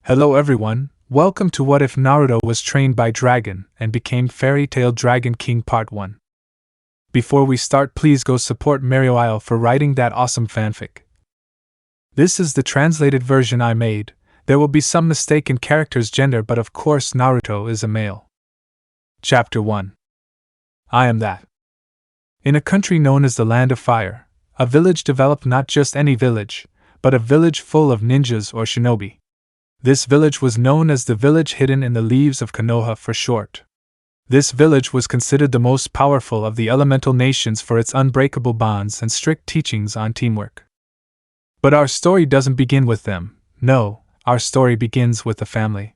Hello everyone, welcome to What If Naruto Was Trained by Dragon and Became Fairy Tale Dragon King Part 1. Before we start, please go support marioiale for writing that awesome fanfic. This is the translated version I made. There will be some mistake in character's gender, but of course Naruto is a male. Chapter 1. I am that. In a country known as the Land of Fire, a village developed, not just any village, but a village full of ninjas or shinobi. This village was known as the village hidden in the leaves of Konoha for short. This village was considered the most powerful of the elemental nations for its unbreakable bonds and strict teachings on teamwork. But our story doesn't begin with them. No, our story begins with the family.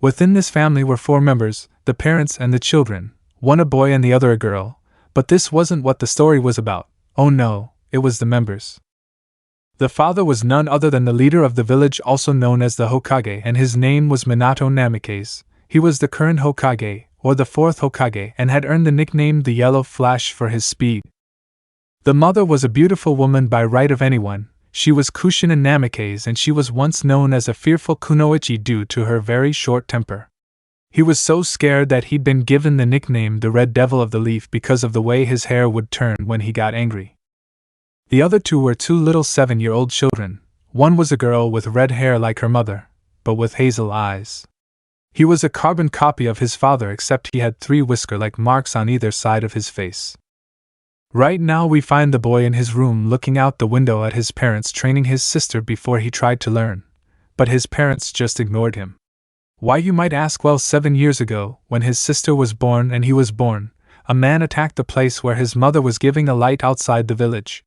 Within this family were 4 members, the parents and the children, one a boy and the other a girl, but this wasn't what the story was about. Oh no, it was the members. The father was none other than the leader of the village, also known as the Hokage, and his name was Minato Namikaze. He was the current Hokage, or the 4th Hokage, and had earned the nickname the Yellow Flash for his speed. The mother was a beautiful woman by right of anyone. She was Kushina Namikaze, and she was once known as a fearful kunoichi due to her very short temper. He was so scared that he'd been given the nickname the Red Devil of the Leaf because of the way his hair would turn when he got angry. The other 2 were 2 little 7-year-old children. One was a girl with red hair like her mother, but with hazel eyes. He was a carbon copy of his father, except he had 3 whisker-like marks on either side of his face. Right now we find the boy in his room looking out the window at his parents training his sister before he tried to learn, but his parents just ignored him. Why, you might ask? Well, 7 years ago, when his sister was born and he was born, a man attacked the place where his mother was giving a light outside the village.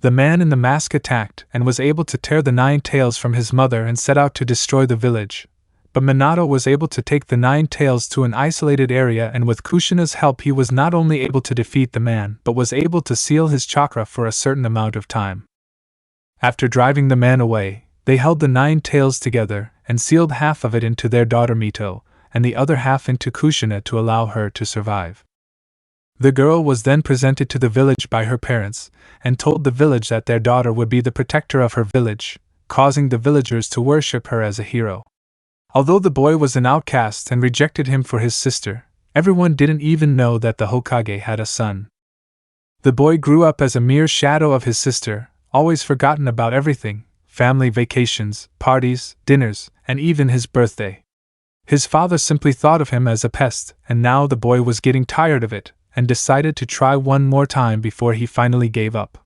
The man in the mask attacked and was able to tear the 9 tails from his mother and set out to destroy the village. But Minato was able to take the 9 tails to an isolated area, and with Kushina's help he was not only able to defeat the man, but was able to seal his chakra for a certain amount of time. After driving the man away, they held the 9 tails together and sealed half of it into their daughter Mito, and the other half into Kushina to allow her to survive. The girl was then presented to the village by her parents, and told the village that their daughter would be the protector of her village, causing the villagers to worship her as a hero. Although the boy was an outcast and rejected him for his sister, everyone didn't even know that the Hokage had a son. The boy grew up as a mere shadow of his sister, always forgotten about everything: family vacations, parties, dinners, and even his birthday. His father simply thought of him as a pest, and now the boy was getting tired of it, and decided to try one more time before he finally gave up.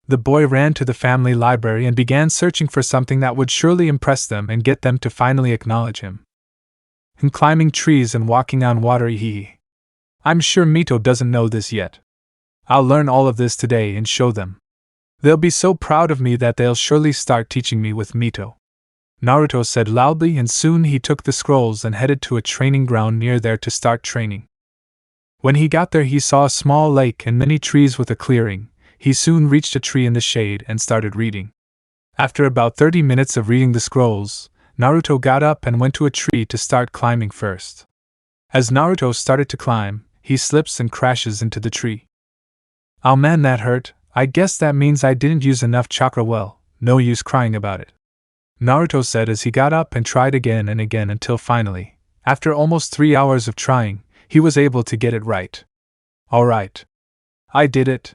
The boy ran to the family library and began searching for something that would surely impress them and get them to finally acknowledge him. And climbing trees and walking on water, I'm sure Mito doesn't know this yet. I'll learn all of this today and show them. They'll be so proud of me that they'll surely start teaching me with Mito. Naruto said loudly, and soon he took the scrolls and headed to a training ground near there to start training. When he got there he saw a small lake and many trees with a clearing. He soon reached a tree in the shade and started reading. After about 30 minutes of reading the scrolls, Naruto got up and went to a tree to start climbing first. As Naruto started to climb, he slips and crashes into the tree. "Oh man, that hurt. I guess that means I didn't use enough chakra. Well, no use crying about it," Naruto said as he got up and tried again and again until finally, after almost 3 hours of trying, he was able to get it right. "Alright. I did it,"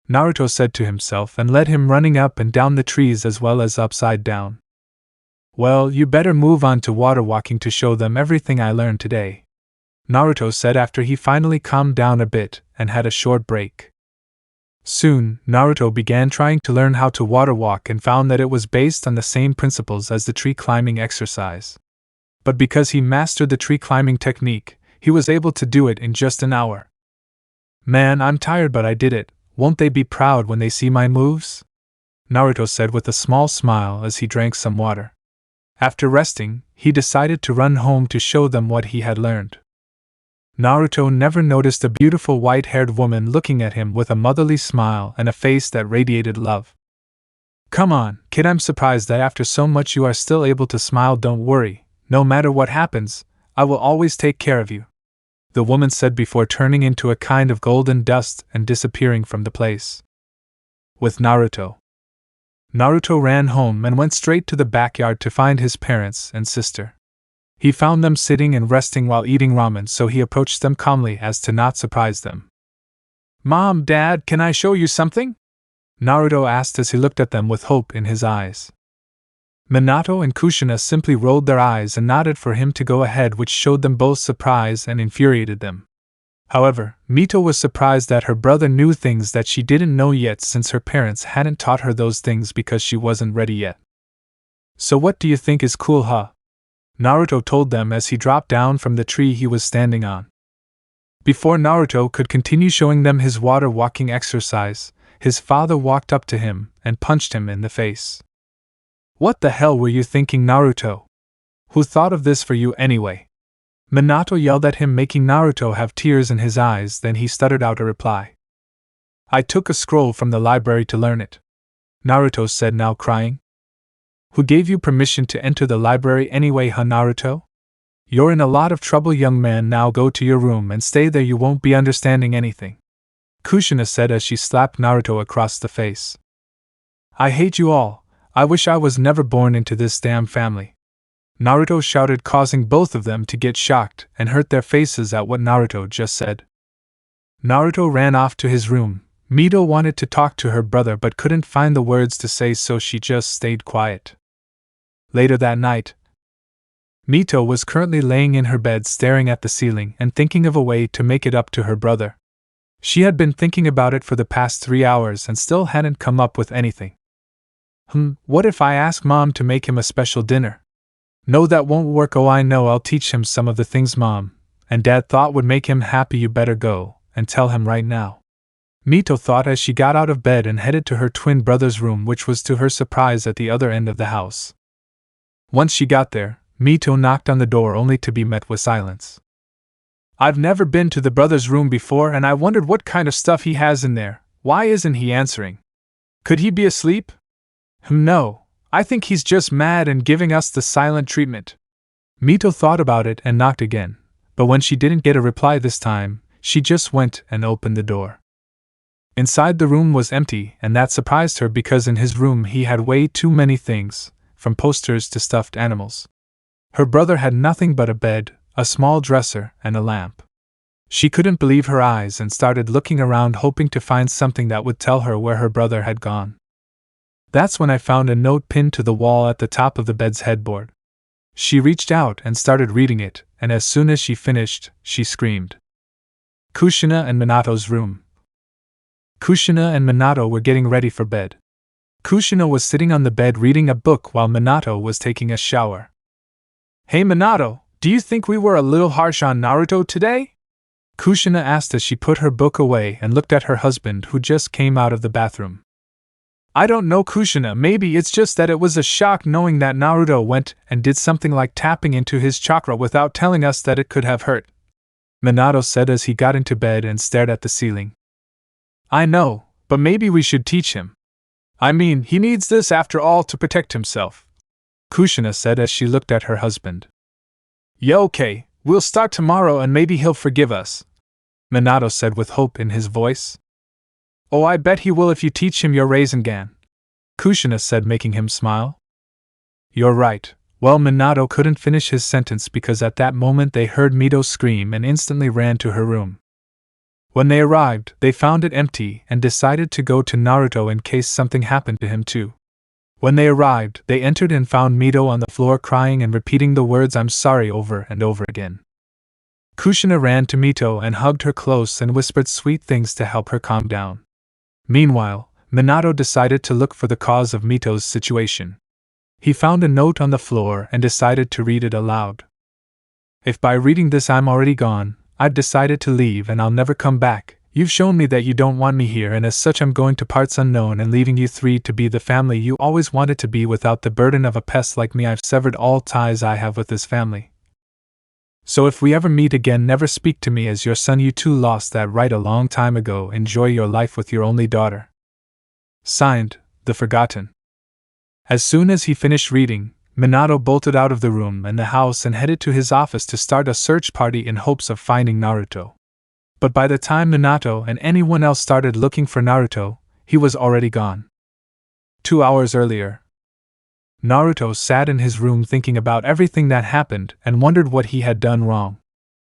Naruto said to himself, and led him running up and down the trees as well as upside down. "Well, you better move on to water walking to show them everything I learned today," Naruto said after he finally calmed down a bit and had a short break. Soon, Naruto began trying to learn how to water walk and found that it was based on the same principles as the tree climbing exercise. But because he mastered the tree climbing technique, he was able to do it in just an hour. "Man, I'm tired, but I did it. Won't they be proud when they see my moves?" Naruto said with a small smile as he drank some water. After resting, he decided to run home to show them what he had learned. Naruto never noticed a beautiful white-haired woman looking at him with a motherly smile and a face that radiated love. "Come on, kid, I'm surprised that after so much you are still able to smile. Don't worry, no matter what happens, I will always take care of you," the woman said before turning into a kind of golden dust and disappearing from the place. With Naruto. Naruto ran home and went straight to the backyard to find his parents and sister. He found them sitting and resting while eating ramen, so he approached them calmly as to not surprise them. "Mom, Dad, can I show you something?" Naruto asked as he looked at them with hope in his eyes. Minato and Kushina simply rolled their eyes and nodded for him to go ahead, which showed them both surprise and infuriated them. However, Mito was surprised that her brother knew things that she didn't know yet, since her parents hadn't taught her those things because she wasn't ready yet. "So what do you think is cool, huh?" Naruto told them as he dropped down from the tree he was standing on. Before Naruto could continue showing them his water walking exercise, his father walked up to him and punched him in the face. "What the hell were you thinking, Naruto? Who thought of this for you anyway?" Minato yelled at him, making Naruto have tears in his eyes. Then he stuttered out a reply. "I took a scroll from the library to learn it," Naruto said, now crying. "Who gave you permission to enter the library anyway, huh, Naruto? You're in a lot of trouble, young man. Now go to your room and stay there. You won't be understanding anything," Kushina said as she slapped Naruto across the face. "I hate you all. I wish I was never born into this damn family," Naruto shouted, causing both of them to get shocked and hurt their faces at what Naruto just said. Naruto ran off to his room. Mito wanted to talk to her brother but couldn't find the words to say, so she just stayed quiet. Later that night, Mito was currently laying in her bed staring at the ceiling and thinking of a way to make it up to her brother. She had been thinking about it for the past 3 hours and still hadn't come up with anything. What if I ask Mom to make him a special dinner? No, that won't work. Oh, I know, I'll teach him some of the things Mom and Dad thought would make him happy. You better go and tell him right now, Mito thought as she got out of bed and headed to her twin brother's room, which was to her surprise at the other end of the house. Once she got there, Mito knocked on the door only to be met with silence. "I've never been to the brother's room before and I wondered what kind of stuff he has in there. Why isn't he answering? Could he be asleep?" "No, I think he's just mad and giving us the silent treatment." Mito thought about it and knocked again, but when she didn't get a reply this time, she just went and opened the door. Inside, the room was empty, and that surprised her because in his room he had way too many things, from posters to stuffed animals. Her brother had nothing but a bed, a small dresser, and a lamp. She couldn't believe her eyes and started looking around, hoping to find something that would tell her where her brother had gone. That's when I found a note pinned to the wall at the top of the bed's headboard. She reached out and started reading it, and as soon as she finished, she screamed. Kushina and Minato's room. Kushina and Minato were getting ready for bed. Kushina was sitting on the bed reading a book while Minato was taking a shower. "Hey Minato, do you think we were a little harsh on Naruto today?" Kushina asked as she put her book away and looked at her husband, who just came out of the bathroom. "I don't know, Kushina, maybe it's just that it was a shock knowing that Naruto went and did something like tapping into his chakra without telling us that it could have hurt," Minato said as he got into bed and stared at the ceiling. "I know, but maybe we should teach him. I mean, he needs this after all to protect himself," Kushina said as she looked at her husband. "Yeah, okay, we'll start tomorrow and maybe he'll forgive us," Minato said with hope in his voice. "Oh, I bet he will if you teach him your Rasengan," Kushina said, making him smile. "You're right." Well, Minato couldn't finish his sentence because at that moment they heard Mito scream and instantly ran to her room. When they arrived, they found it empty and decided to go to Naruto in case something happened to him too. When they arrived, they entered and found Mito on the floor crying and repeating the words "I'm sorry" over and over again. Kushina ran to Mito and hugged her close and whispered sweet things to help her calm down. Meanwhile, Minato decided to look for the cause of Mito's situation. He found a note on the floor and decided to read it aloud. "If by reading this I'm already gone, I've decided to leave and I'll never come back. You've shown me that you don't want me here, and as such I'm going to parts unknown and leaving you three to be the family you always wanted to be without the burden of a pest like me. I've severed all ties I have with this family. So if we ever meet again, never speak to me as your son. You two lost that right a long time ago. Enjoy your life with your only daughter. Signed, The Forgotten." As soon as he finished reading, Minato bolted out of the room and the house and headed to his office to start a search party in hopes of finding Naruto. But by the time Minato and anyone else started looking for Naruto, he was already gone. 2 hours earlier. Naruto sat in his room thinking about everything that happened and wondered what he had done wrong.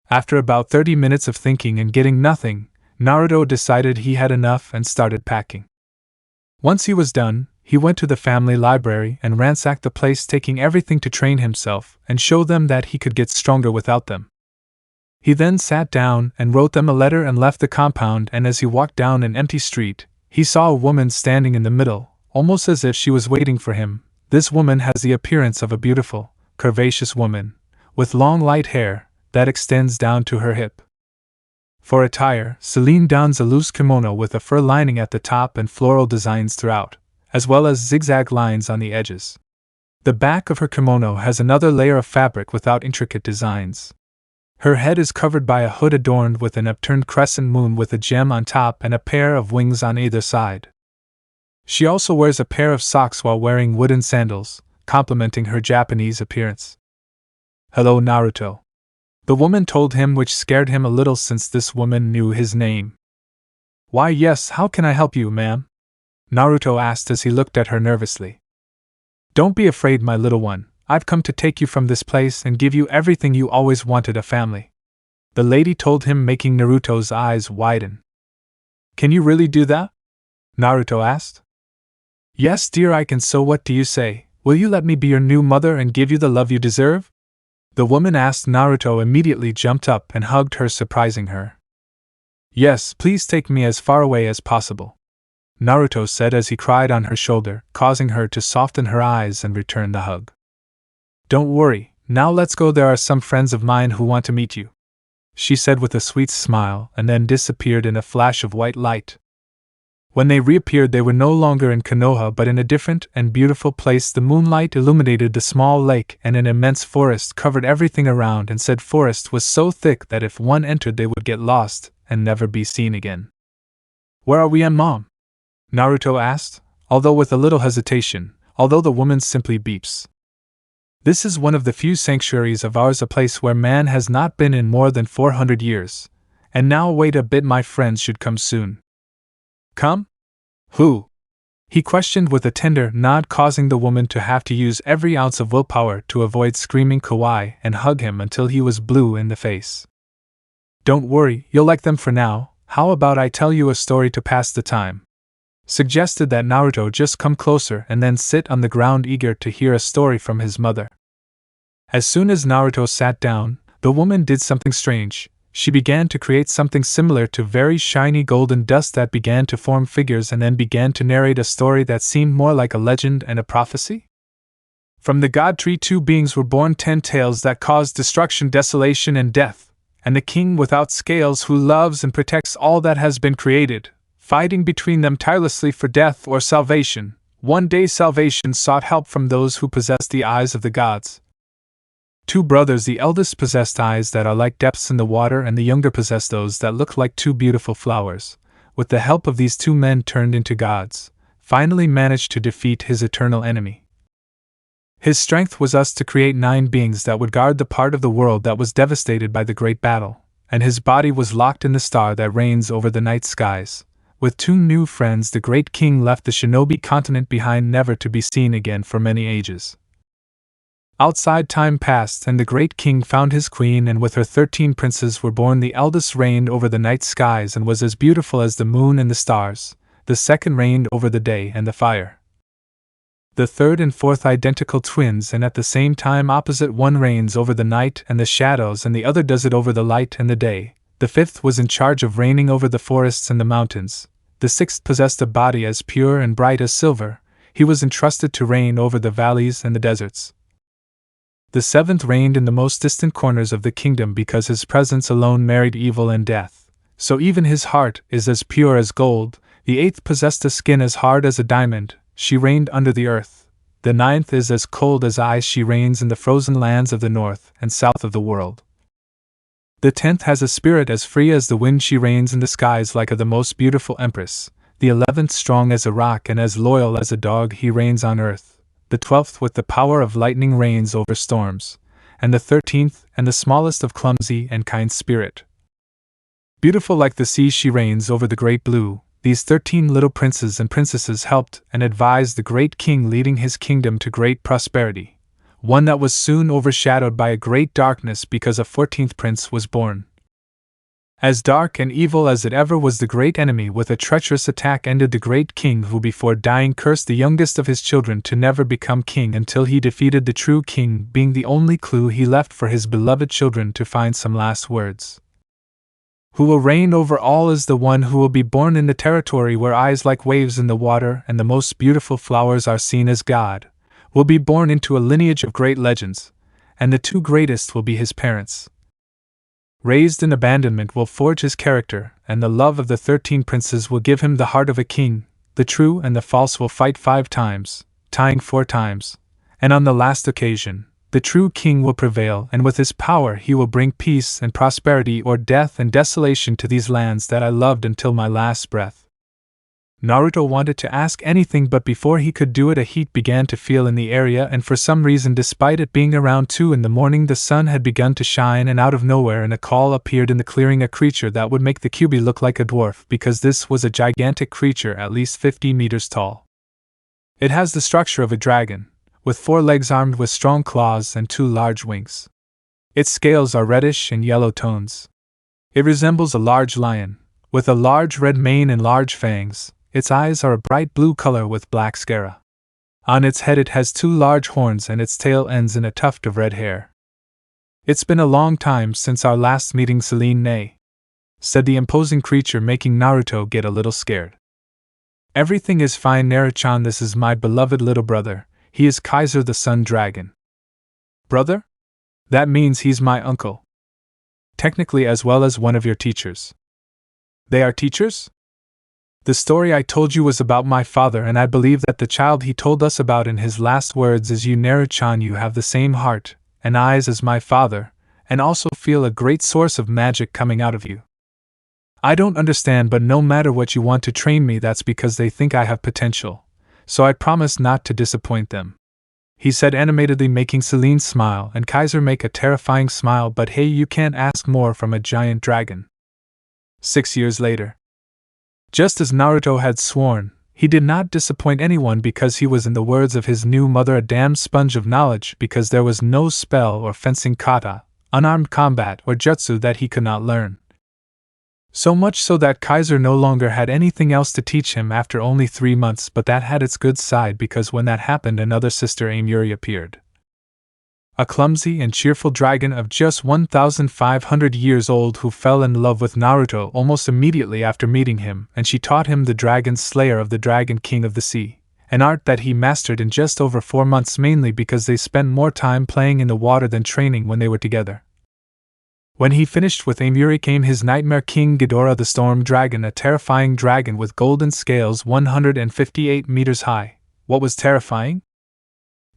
After about 30 minutes of thinking and getting nothing, Naruto decided he had enough and started packing. Once he was done, he went to the family library and ransacked the place, taking everything to train himself and show them that he could get stronger without them. He then sat down and wrote them a letter and left the compound, and as he walked down an empty street, he saw a woman standing in the middle, almost as if she was waiting for him. This woman has the appearance of a beautiful, curvaceous woman, with long light hair that extends down to her hip. For attire, Celine dons a loose kimono with a fur lining at the top and floral designs throughout, as well as zigzag lines on the edges. The back of her kimono has another layer of fabric without intricate designs. Her head is covered by a hood adorned with an upturned crescent moon with a gem on top and a pair of wings on either side. She also wears a pair of socks while wearing wooden sandals, complementing her Japanese appearance. "Hello, Naruto," the woman told him, which scared him a little since this woman knew his name. "Why, yes, how can I help you, ma'am?" Naruto asked as he looked at her nervously. "Don't be afraid, my little one. I've come to take you from this place and give you everything you always wanted, a family," the lady told him, making Naruto's eyes widen. "Can you really do that?" Naruto asked. "Yes, dear, I can. So what do you say? Will you let me be your new mother and give you the love you deserve?" the woman asked. Naruto immediately jumped up and hugged her, surprising her. "Yes, please take me as far away as possible," Naruto said as he cried on her shoulder, causing her to soften her eyes and return the hug. "Don't worry, now let's go. There are some friends of mine who want to meet you," she said with a sweet smile, and then disappeared in a flash of white light. When they reappeared, they were no longer in Konoha but in a different and beautiful place. The moonlight illuminated the small lake, and an immense forest covered everything around, and said forest was so thick that if one entered they would get lost and never be seen again. "Where are we, Mom?" Naruto asked, although with a little hesitation, although the woman simply beeps. "This is one of the few sanctuaries of ours, a place where man has not been in more than 400 years. And now wait a bit, my friends should come soon." "Come? Who?" he questioned with a tender nod, causing the woman to have to use every ounce of willpower to avoid screaming kawaii and hug him until he was blue in the face. "Don't worry, you'll like them for now. How about I tell you a story to pass the time?" suggested that Naruto just come closer and then sit on the ground, eager to hear a story from his mother. As soon as Naruto sat down, the woman did something strange. She began to create something similar to very shiny golden dust that began to form figures and then began to narrate a story that seemed more like a legend and a prophecy. From the god tree 2 beings were born, 10 tails that caused destruction, desolation, and death, and the king without scales who loves and protects all that has been created, fighting between them tirelessly for death or salvation. One day salvation sought help from those who possessed the eyes of the gods. 2 brothers, the eldest possessed eyes that are like depths in the water, and the younger possessed those that look like 2 beautiful flowers. With the help of these 2 men turned into gods, finally managed to defeat his eternal enemy. His strength was to create 9 beings that would guard the part of the world that was devastated by the great battle, and his body was locked in the star that reigns over the night skies. With 2 new friends, the great king left the shinobi continent behind, never to be seen again for many ages. Outside, time passed, and the great king found his queen, and with her 13 princes were born. The eldest reigned over the night skies and was as beautiful as the moon and the stars. The second reigned over the day and the fire. The third and fourth identical twins, and at the same time opposite. One reigns over the night and the shadows, and the other does it over the light and the day. The fifth was in charge of reigning over the forests and the mountains. The sixth possessed a body as pure and bright as silver. He was entrusted to reign over the valleys and the deserts. The seventh reigned in the most distant corners of the kingdom, because his presence alone married evil and death. So even his heart is as pure as gold. The eighth possessed a skin as hard as a diamond. She reigned under the earth. The ninth is as cold as ice. She reigns in the frozen lands of the north and south of the world. The 10th has a spirit as free as the wind. She reigns in the skies like the most beautiful empress. The 11th strong as a rock and as loyal as a dog. He reigns on earth. The 12th with the power of lightning reigns over storms. And the 13th, and the smallest of clumsy and kind spirit. Beautiful like the sea, she reigns over the great blue. these 13 little princes and princesses helped and advised the great king, leading his kingdom to great prosperity, one that was soon overshadowed by a great darkness because a 14th prince was born. As dark and evil as it ever was, the great enemy with a treacherous attack ended the great king, who before dying cursed the youngest of his children to never become king until he defeated the true king, being the only clue he left for his beloved children to find some last words. Who will reign over all is the one who will be born in the territory where eyes like waves in the water and the most beautiful flowers are seen as God, will be born into a lineage of great legends, and the two greatest will be his parents. Raised in abandonment will forge his character, and the love of the 13 princes will give him the heart of a king. The true and the false will fight 5 times, tying 4 times, and on the last occasion, the true king will prevail, and with his power he will bring peace and prosperity or death and desolation to these lands that I loved until my last breath. Naruto wanted to ask anything, but before he could do it, a heat began to feel in the area, and for some reason, despite it being around 2 in the morning, the sun had begun to shine, and out of nowhere in a call appeared in the clearing a creature that would make the Kyuubi look like a dwarf, because this was a gigantic creature at least 50 meters tall. It has the structure of a dragon, with 4 legs armed with strong claws and 2 large wings. Its scales are reddish and yellow tones. It resembles a large lion, with a large red mane and large fangs. Its eyes are a bright blue color with black sclera. On its head it has 2 large horns, and its tail ends in a tuft of red hair. "It's been a long time since our last meeting, Celine Nay," said the imposing creature, making Naruto get a little scared. "Everything is fine, Naruto-chan. This is my beloved little brother. He is Kaiser the Sun Dragon." "Brother? That means he's my uncle. Technically, as well as one of your teachers." "They are teachers?" "The story I told you was about my father, and I believe that the child he told us about in his last words is you, Naruto-chan. You have the same heart and eyes as my father, and also feel a great source of magic coming out of you. I don't understand, but no matter what you want to train me, that's because they think I have potential, so I promise not to disappoint them," he said animatedly, making Celine smile and Kaiser make a terrifying smile. But hey, you can't ask more from a giant dragon. 6 years later. Just as Naruto had sworn, he did not disappoint anyone, because he was, in the words of his new mother, a damn sponge of knowledge, because there was no spell or fencing kata, unarmed combat, or jutsu that he could not learn. So much so that Kaiser no longer had anything else to teach him after only 3 months, but that had its good side, because when that happened, another sister, Amuri, appeared. A clumsy and cheerful dragon of just 1,500 years old, who fell in love with Naruto almost immediately after meeting him, and she taught him the dragon slayer of the Dragon King of the Sea, an art that he mastered in just over 4 months, mainly because they spent more time playing in the water than training when they were together. When he finished with Amuri came his nightmare king, Ghidorah the Storm Dragon, a terrifying dragon with golden scales 158 meters high. What was terrifying?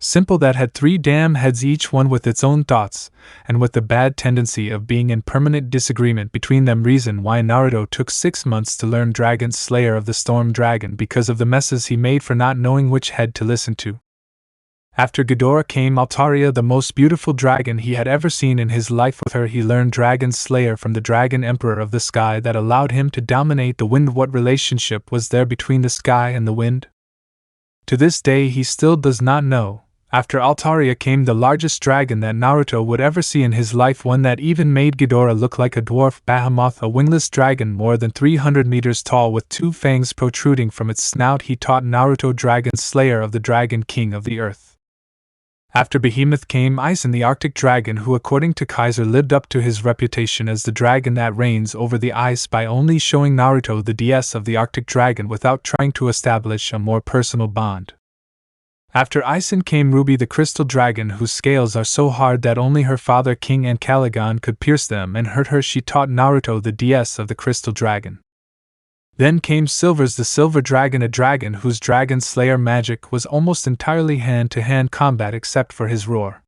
Simple, that had 3 damn heads, each one with its own thoughts, and with the bad tendency of being in permanent disagreement between them. Reason why Naruto took 6 months to learn Dragon Slayer of the Storm Dragon, because of the messes he made for not knowing which head to listen to. After Ghidorah came Altaria, the most beautiful dragon he had ever seen in his life. With her he learned Dragon Slayer from the Dragon Emperor of the Sky, that allowed him to dominate the wind. What relationship was there between the sky and the wind? To this day he still does not know. After Altaria came the largest dragon that Naruto would ever see in his life, one that even made Ghidorah look like a dwarf behemoth, a wingless dragon more than 300 meters tall with 2 fangs protruding from its snout. He taught Naruto Dragon Slayer of the Dragon King of the Earth. After Behemoth came Aizen, the Arctic dragon, who according to Kaiser lived up to his reputation as the dragon that reigns over the ice by only showing Naruto the DS of the Arctic dragon without trying to establish a more personal bond. After Aizen came Ruby, the crystal dragon, whose scales are so hard that only her father King Ancalagon could pierce them and hurt her. She taught Naruto the DS of the crystal dragon. Then came Silver's the silver dragon, a dragon whose dragon slayer magic was almost entirely hand-to-hand combat except for his roar.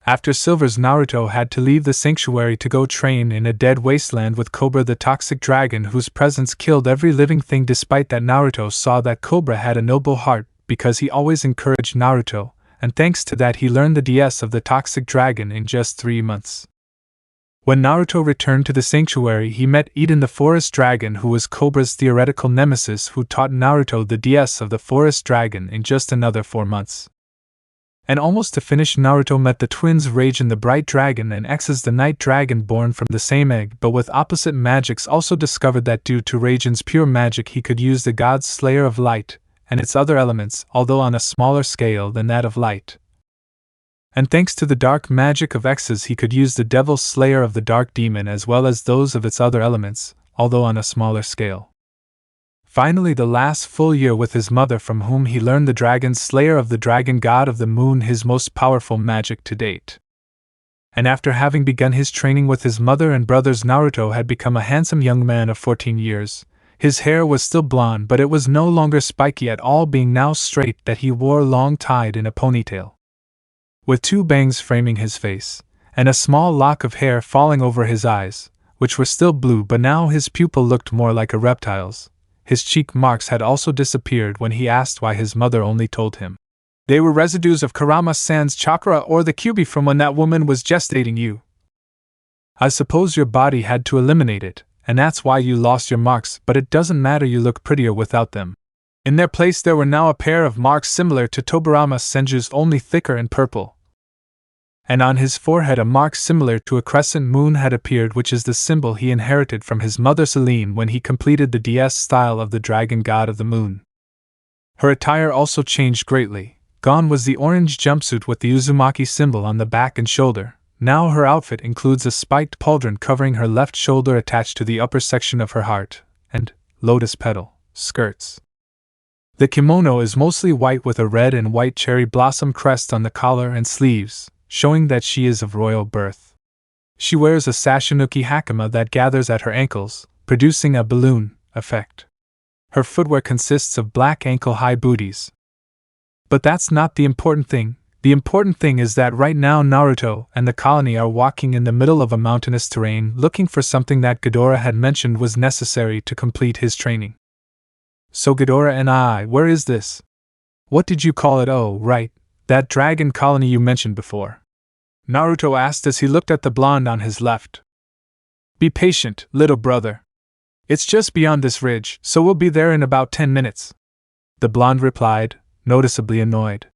After Silver's, Naruto had to leave the sanctuary to go train in a dead wasteland with Cobra, the toxic dragon whose presence killed every living thing. Despite that, Naruto saw that Cobra had a noble heart, because he always encouraged Naruto, and thanks to that he learned the DS of the toxic dragon in just 3 months. When Naruto returned to the sanctuary, he met Eden the forest dragon, who was Cobra's theoretical nemesis, who taught Naruto the DS of the forest dragon in just another 4 months. And almost to finish, Naruto met the twins Raijin the bright dragon and X's the night dragon, born from the same egg but with opposite magics. Also discovered that due to Raijin's pure magic he could use the god's slayer of light and its other elements, although on a smaller scale than that of light. And thanks to the dark magic of X's he could use the devil's slayer of the dark demon as well as those of its other elements, although on a smaller scale. Finally, the last full year with his mother, from whom he learned the dragon's slayer of the dragon god of the moon, his most powerful magic to date. And after having begun his training with his mother and brothers, Naruto had become a handsome young man of 14 years. His hair was still blonde, but it was no longer spiky at all, being now straight that he wore long tied in a ponytail, with 2 bangs framing his face, and a small lock of hair falling over his eyes, which were still blue, but now his pupil looked more like a reptile's. His cheek marks had also disappeared when he asked why his mother only told him they were residues of Kurama-san's chakra or the kyubi from when that woman was gestating you. I suppose your body had to eliminate it, and that's why you lost your marks, but it doesn't matter, you look prettier without them. In their place there were now a pair of marks similar to Tobirama Senju's, only thicker and purple. And on his forehead a mark similar to a crescent moon had appeared, which is the symbol he inherited from his mother Selene when he completed the DS style of the dragon god of the moon. Her attire also changed greatly. Gone was the orange jumpsuit with the Uzumaki symbol on the back and shoulder. Now her outfit includes a spiked pauldron covering her left shoulder attached to the upper section of her heart, and lotus petal skirts. The kimono is mostly white with a red and white cherry blossom crest on the collar and sleeves, showing that she is of royal birth. She wears a sashinuki hakama that gathers at her ankles, producing a balloon effect. Her footwear consists of black ankle-high booties. But that's not the important thing. The important thing is that right now Naruto and the colony are walking in the middle of a mountainous terrain looking for something that Ghidorah had mentioned was necessary to complete his training. So Ghidorah and I, where is this? What did you call it? Oh, right, that dragon colony you mentioned before. Naruto asked as he looked at the blonde on his left. Be patient, little brother. It's just beyond this ridge, so we'll be there in about 10 minutes. The blonde replied, noticeably annoyed.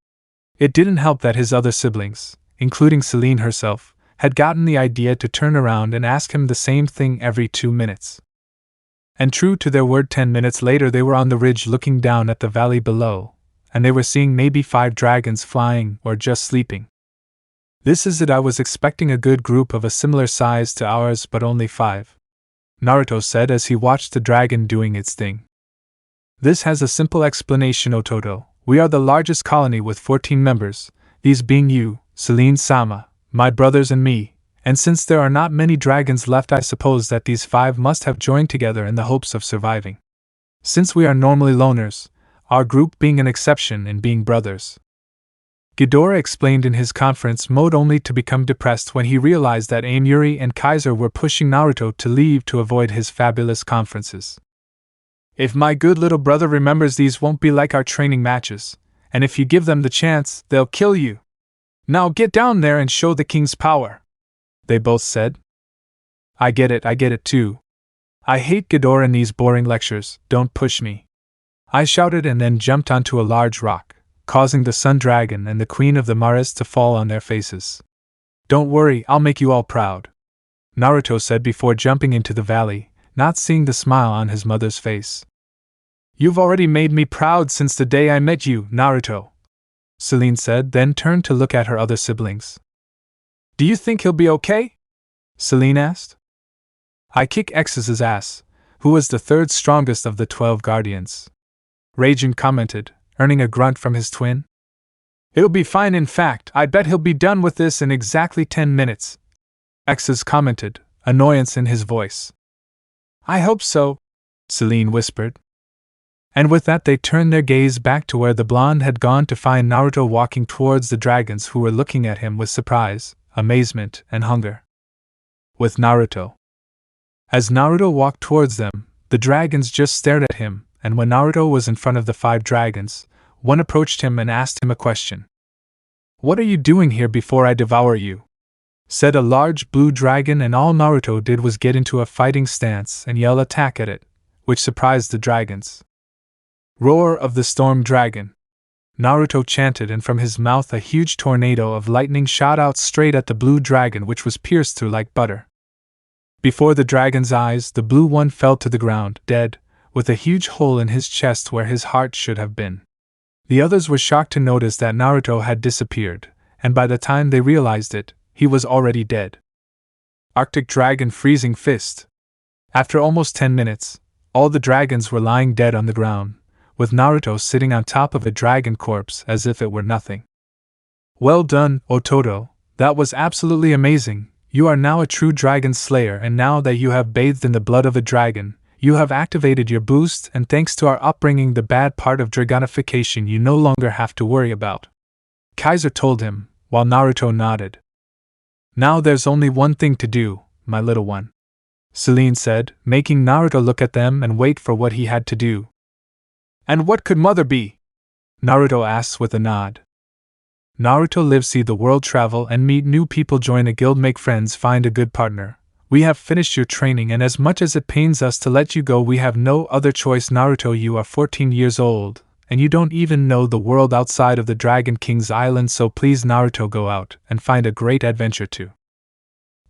It didn't help that his other siblings, including Selene herself, had gotten the idea to turn around and ask him the same thing every 2 minutes. And true to their word, 10 minutes later they were on the ridge looking down at the valley below, and they were seeing maybe 5 dragons flying or just sleeping. This is it, I was expecting a good group of a similar size to ours, but only 5. Naruto said as he watched the dragon doing its thing. This has a simple explanation, Ototo. We are the largest colony with 14 members, these being you, Selene-sama, my brothers and me, and since there are not many dragons left I suppose that these 5 must have joined together in the hopes of surviving. Since we are normally loners, our group being an exception in being brothers. Ghidorah explained in his conference mode, only to become depressed when he realized that Amuri and Kaiser were pushing Naruto to leave to avoid his fabulous conferences. If my good little brother remembers, these won't be like our training matches, and if you give them the chance, they'll kill you. Now get down there and show the king's power, they both said. I get it too. I hate Ghidorah and these boring lectures, don't push me. I shouted and then jumped onto a large rock, causing the Sun Dragon and the Queen of the Mares to fall on their faces. Don't worry, I'll make you all proud, Naruto said before jumping into the valley, not seeing the smile on his mother's face. You've already made me proud since the day I met you, Naruto, Selene said, then turned to look at her other siblings. Do you think he'll be okay? Selene asked. I kick X's ass, who was the 3rd strongest of the 12 guardians, Raijin commented, earning a grunt from his twin. It'll be fine, in fact, I bet he'll be done with this in exactly 10 minutes, X's commented, annoyance in his voice. I hope so, Selene whispered. And with that they turned their gaze back to where the blonde had gone to find Naruto walking towards the dragons, who were looking at him with surprise, amazement, and hunger. With Naruto. As Naruto walked towards them, the dragons just stared at him, and when Naruto was in front of the 5 dragons, one approached him and asked him a question. What are you doing here before I devour you? said a large blue dragon, and all Naruto did was get into a fighting stance and yell attack at it, which surprised the dragons. Roar of the storm dragon, Naruto chanted, and from his mouth a huge tornado of lightning shot out straight at the blue dragon, which was pierced through like butter. Before the dragon's eyes, the blue one fell to the ground, dead, with a huge hole in his chest where his heart should have been. The others were shocked to notice that Naruto had disappeared, and by the time they realized it, he was already dead. Arctic Dragon Freezing Fist. After almost 10 minutes, all the dragons were lying dead on the ground, with Naruto sitting on top of a dragon corpse as if it were nothing. Well done, Ototo, that was absolutely amazing. You are now a true dragon slayer, and now that you have bathed in the blood of a dragon, you have activated your boost, and thanks to our upbringing, the bad part of dragonification you no longer have to worry about. Kaiser told him, while Naruto nodded. Now there's only one thing to do, my little one, Celine said, making Naruto look at them and wait for what he had to do. And what could mother be? Naruto asks with a nod. Naruto live, see the world, travel and meet new people, join a guild, make friends, find a good partner. We have finished your training, and as much as it pains us to let you go, we have no other choice. Naruto, you are 14 years old, and you don't even know the world outside of the Dragon King's island, so please Naruto, go out and find a great adventure too.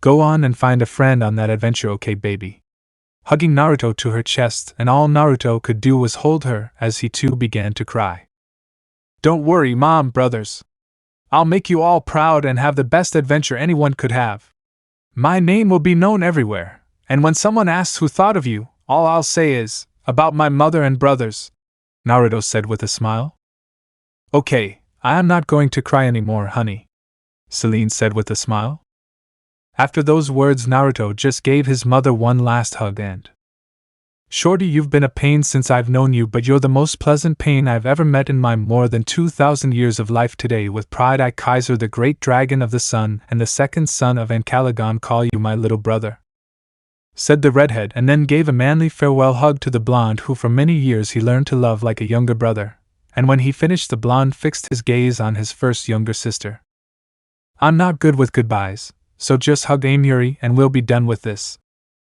Go on and find a friend on that adventure, okay baby? Hugging Naruto to her chest, and all Naruto could do was hold her as he too began to cry. Don't worry, mom, brothers. I'll make you all proud and have the best adventure anyone could have. My name will be known everywhere, and when someone asks who thought of you, all I'll say is, about my mother and brothers, Naruto said with a smile. Okay, I am not going to cry anymore, honey, Celine said with a smile. After those words, Naruto just gave his mother one last hug and, Shorty, you've been a pain since I've known you, but you're the most pleasant pain I've ever met in my more than 2,000 years of life. Today, with pride, I, Kaiser, the great dragon of the sun and the second son of Ankalagon, call you my little brother, said the redhead, and then gave a manly farewell hug to the blonde, who for many years he learned to love like a younger brother. And when he finished, the blonde fixed his gaze on his first younger sister. I'm not good with goodbyes, so just hug Amuri and we'll be done with this,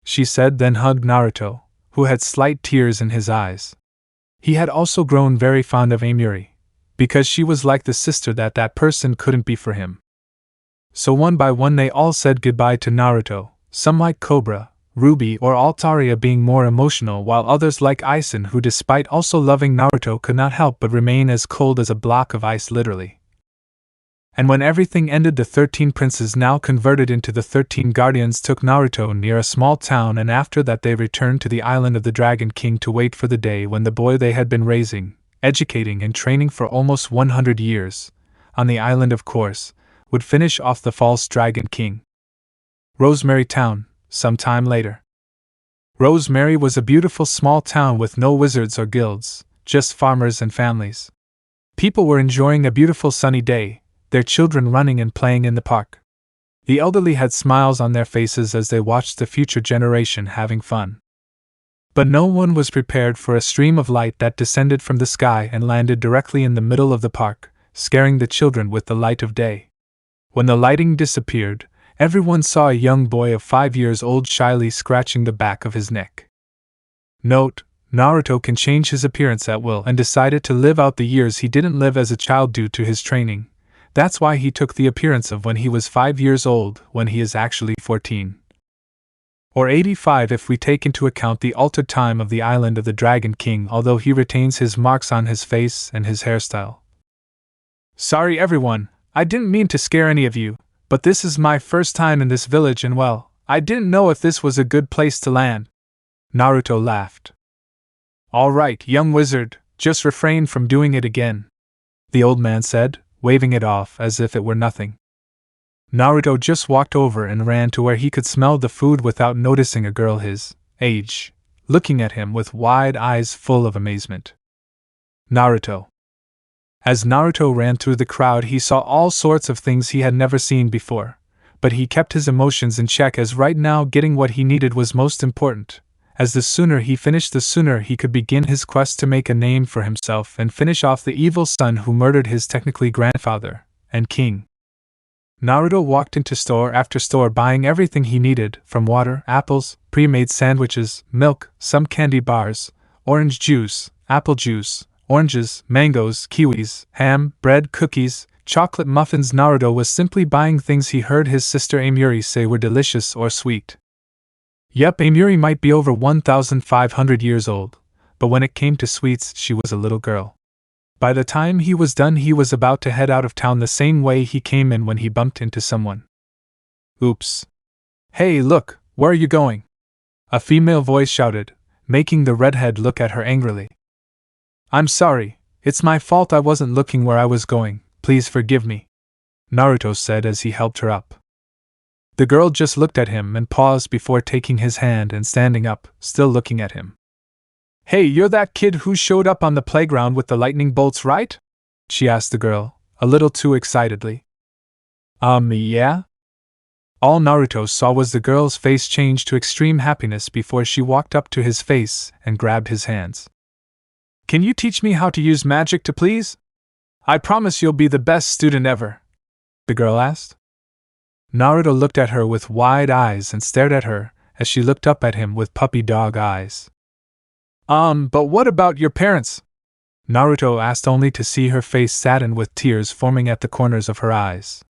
she said, then hugged Naruto, who had slight tears in his eyes. He had also grown very fond of Amuri, because she was like the sister that person couldn't be for him. So one by one they all said goodbye to Naruto, some like Cobra, Ruby or Altaria being more emotional, while others like Aizen, who despite also loving Naruto could not help but remain as cold as a block of ice, literally. And when everything ended, the 13 princes, now converted into the 13 guardians, took Naruto near a small town, and after that they returned to the island of the Dragon King to wait for the day when the boy they had been raising, educating and training for almost 100 years, on the island of course, would finish off the false Dragon King. Rosemary Town, some time later. Rosemary was a beautiful small town with no wizards or guilds, just farmers and families. People were enjoying a beautiful sunny day, their children running and playing in the park. The elderly had smiles on their faces as they watched the future generation having fun. But no one was prepared for a stream of light that descended from the sky and landed directly in the middle of the park, scaring the children with the light of day. When the lighting disappeared, everyone saw a young boy of 5 years old shyly scratching the back of his neck. Note: Naruto can change his appearance at will and decided to live out the years he didn't live as a child due to his training. That's why he took the appearance of when he was 5 years old, when he is actually 14. Or 85 if we take into account the altered time of the island of the Dragon King, although he retains his marks on his face and his hairstyle. Sorry everyone, I didn't mean to scare any of you, but this is my first time in this village and well, I didn't know if this was a good place to land. Naruto laughed. All right, young wizard, just refrain from doing it again, the old man said, waving it off as if it were nothing. Naruto just walked over and ran to where he could smell the food without noticing a girl his age, looking at him with wide eyes full of amazement. Naruto. As Naruto ran through the crowd, he saw all sorts of things he had never seen before, but he kept his emotions in check, as right now getting what he needed was most important, as the sooner he finished the sooner he could begin his quest to make a name for himself and finish off the evil son who murdered his technically grandfather and king. Naruto walked into store after store buying everything he needed, from water, apples, pre-made sandwiches, milk, some candy bars, orange juice, apple juice, oranges, mangoes, kiwis, ham, bread, cookies, chocolate muffins. Naruto was simply buying things he heard his sister Amuri say were delicious or sweet. Yep, Amuri might be over 1,500 years old, but when it came to sweets, she was a little girl. By the time he was done, he was about to head out of town the same way he came in when he bumped into someone. Oops. Hey, look, where are you going? A female voice shouted, making the redhead look at her angrily. I'm sorry, it's my fault. I wasn't looking where I was going, please forgive me, Naruto said as he helped her up. The girl just looked at him and paused before taking his hand and standing up, still looking at him. Hey, you're that kid who showed up on the playground with the lightning bolts, right? She asked the girl, a little too excitedly. Yeah? All Naruto saw was the girl's face change to extreme happiness before she walked up to his face and grabbed his hands. Can you teach me how to use magic to please? I promise you'll be the best student ever, the girl asked. Naruto looked at her with wide eyes and stared at her as she looked up at him with puppy dog eyes. But what about your parents? Naruto asked, only to see her face sadden with tears forming at the corners of her eyes.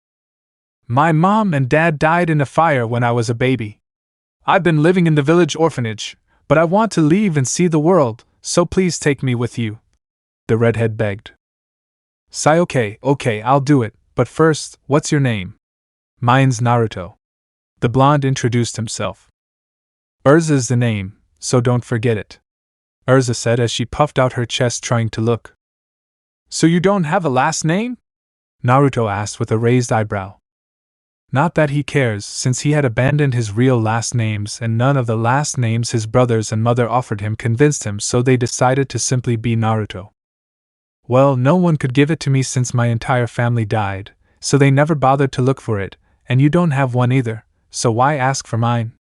My mom and dad died in a fire when I was a baby. I've been living in the village orphanage, but I want to leave and see the world, so please take me with you, the redhead begged. Sigh, okay, I'll do it, but first, what's your name? Mine's Naruto. The blonde introduced himself. Urza's the name, so don't forget it, Urza said as she puffed out her chest trying to look. So you don't have a last name? Naruto asked with a raised eyebrow. Not that he cares, since he had abandoned his real last names, and none of the last names his brothers and mother offered him convinced him, so they decided to simply be Naruto. Well, no one could give it to me since my entire family died, so they never bothered to look for it, and you don't have one either, so why ask for mine?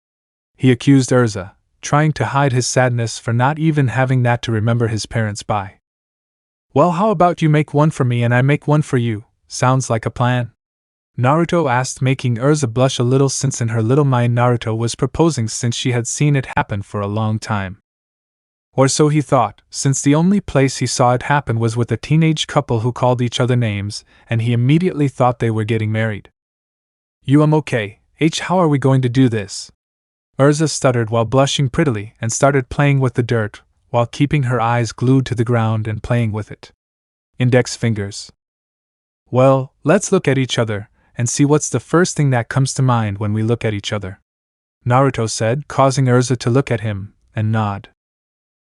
He accused Urza, trying to hide his sadness for not even having that to remember his parents by. Well, how about you make one for me and I make one for you? Sounds like a plan. Naruto asked, making Urza blush a little, since in her little mind Naruto was proposing, since she had seen it happen for a long time. Or so he thought, since the only place he saw it happen was with a teenage couple who called each other names, and he immediately thought they were getting married. Okay, how are we going to do this? Urza stuttered while blushing prettily and started playing with the dirt, while keeping her eyes glued to the ground and playing with it. Index fingers. Well, let's look at each other and see what's the first thing that comes to mind when we look at each other, Naruto said, causing Urza to look at him and nod.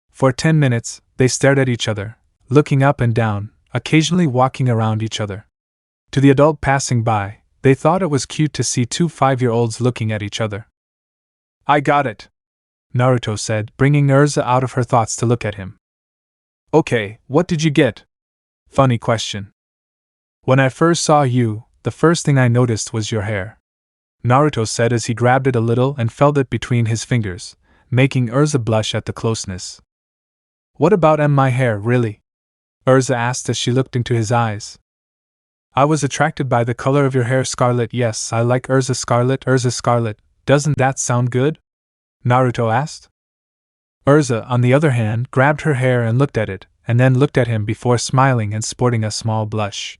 For 10 minutes, they stared at each other, looking up and down, occasionally walking around each other. To the adult passing by, they thought it was cute to see two 5-year-olds looking at each other. I got it, Naruto said, bringing Urza out of her thoughts to look at him. Okay, what did you get? Funny question. When I first saw you, the first thing I noticed was your hair, Naruto said as he grabbed it a little and felt it between his fingers, making Urza blush at the closeness. What about my hair, really? Urza asked as she looked into his eyes. I was attracted by the color of your hair, Scarlet. Yes, I like Urza Scarlet. Doesn't that sound good? Naruto asked. Urza, on the other hand, grabbed her hair and looked at it, and then looked at him before smiling and sporting a small blush.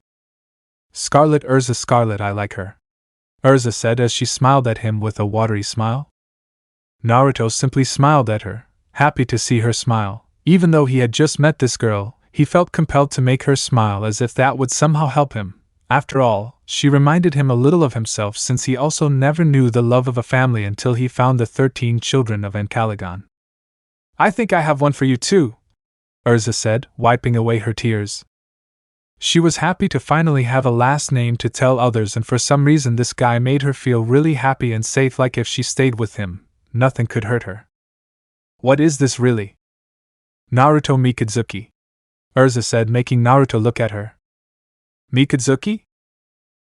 Scarlet, Urza Scarlet, I like her, Urza said as she smiled at him with a watery smile. Naruto simply smiled at her, happy to see her smile. Even though he had just met this girl, he felt compelled to make her smile, as if that would somehow help him. After all, she reminded him a little of himself, since he also never knew the love of a family until he found the 13 children of Encalagon. I think I have one for you too, Urza said, wiping away her tears. She was happy to finally have a last name to tell others, and for some reason this guy made her feel really happy and safe, like if she stayed with him, nothing could hurt her. What is this really? Naruto Mikazuki, Urza said, making Naruto look at her. Mikazuki?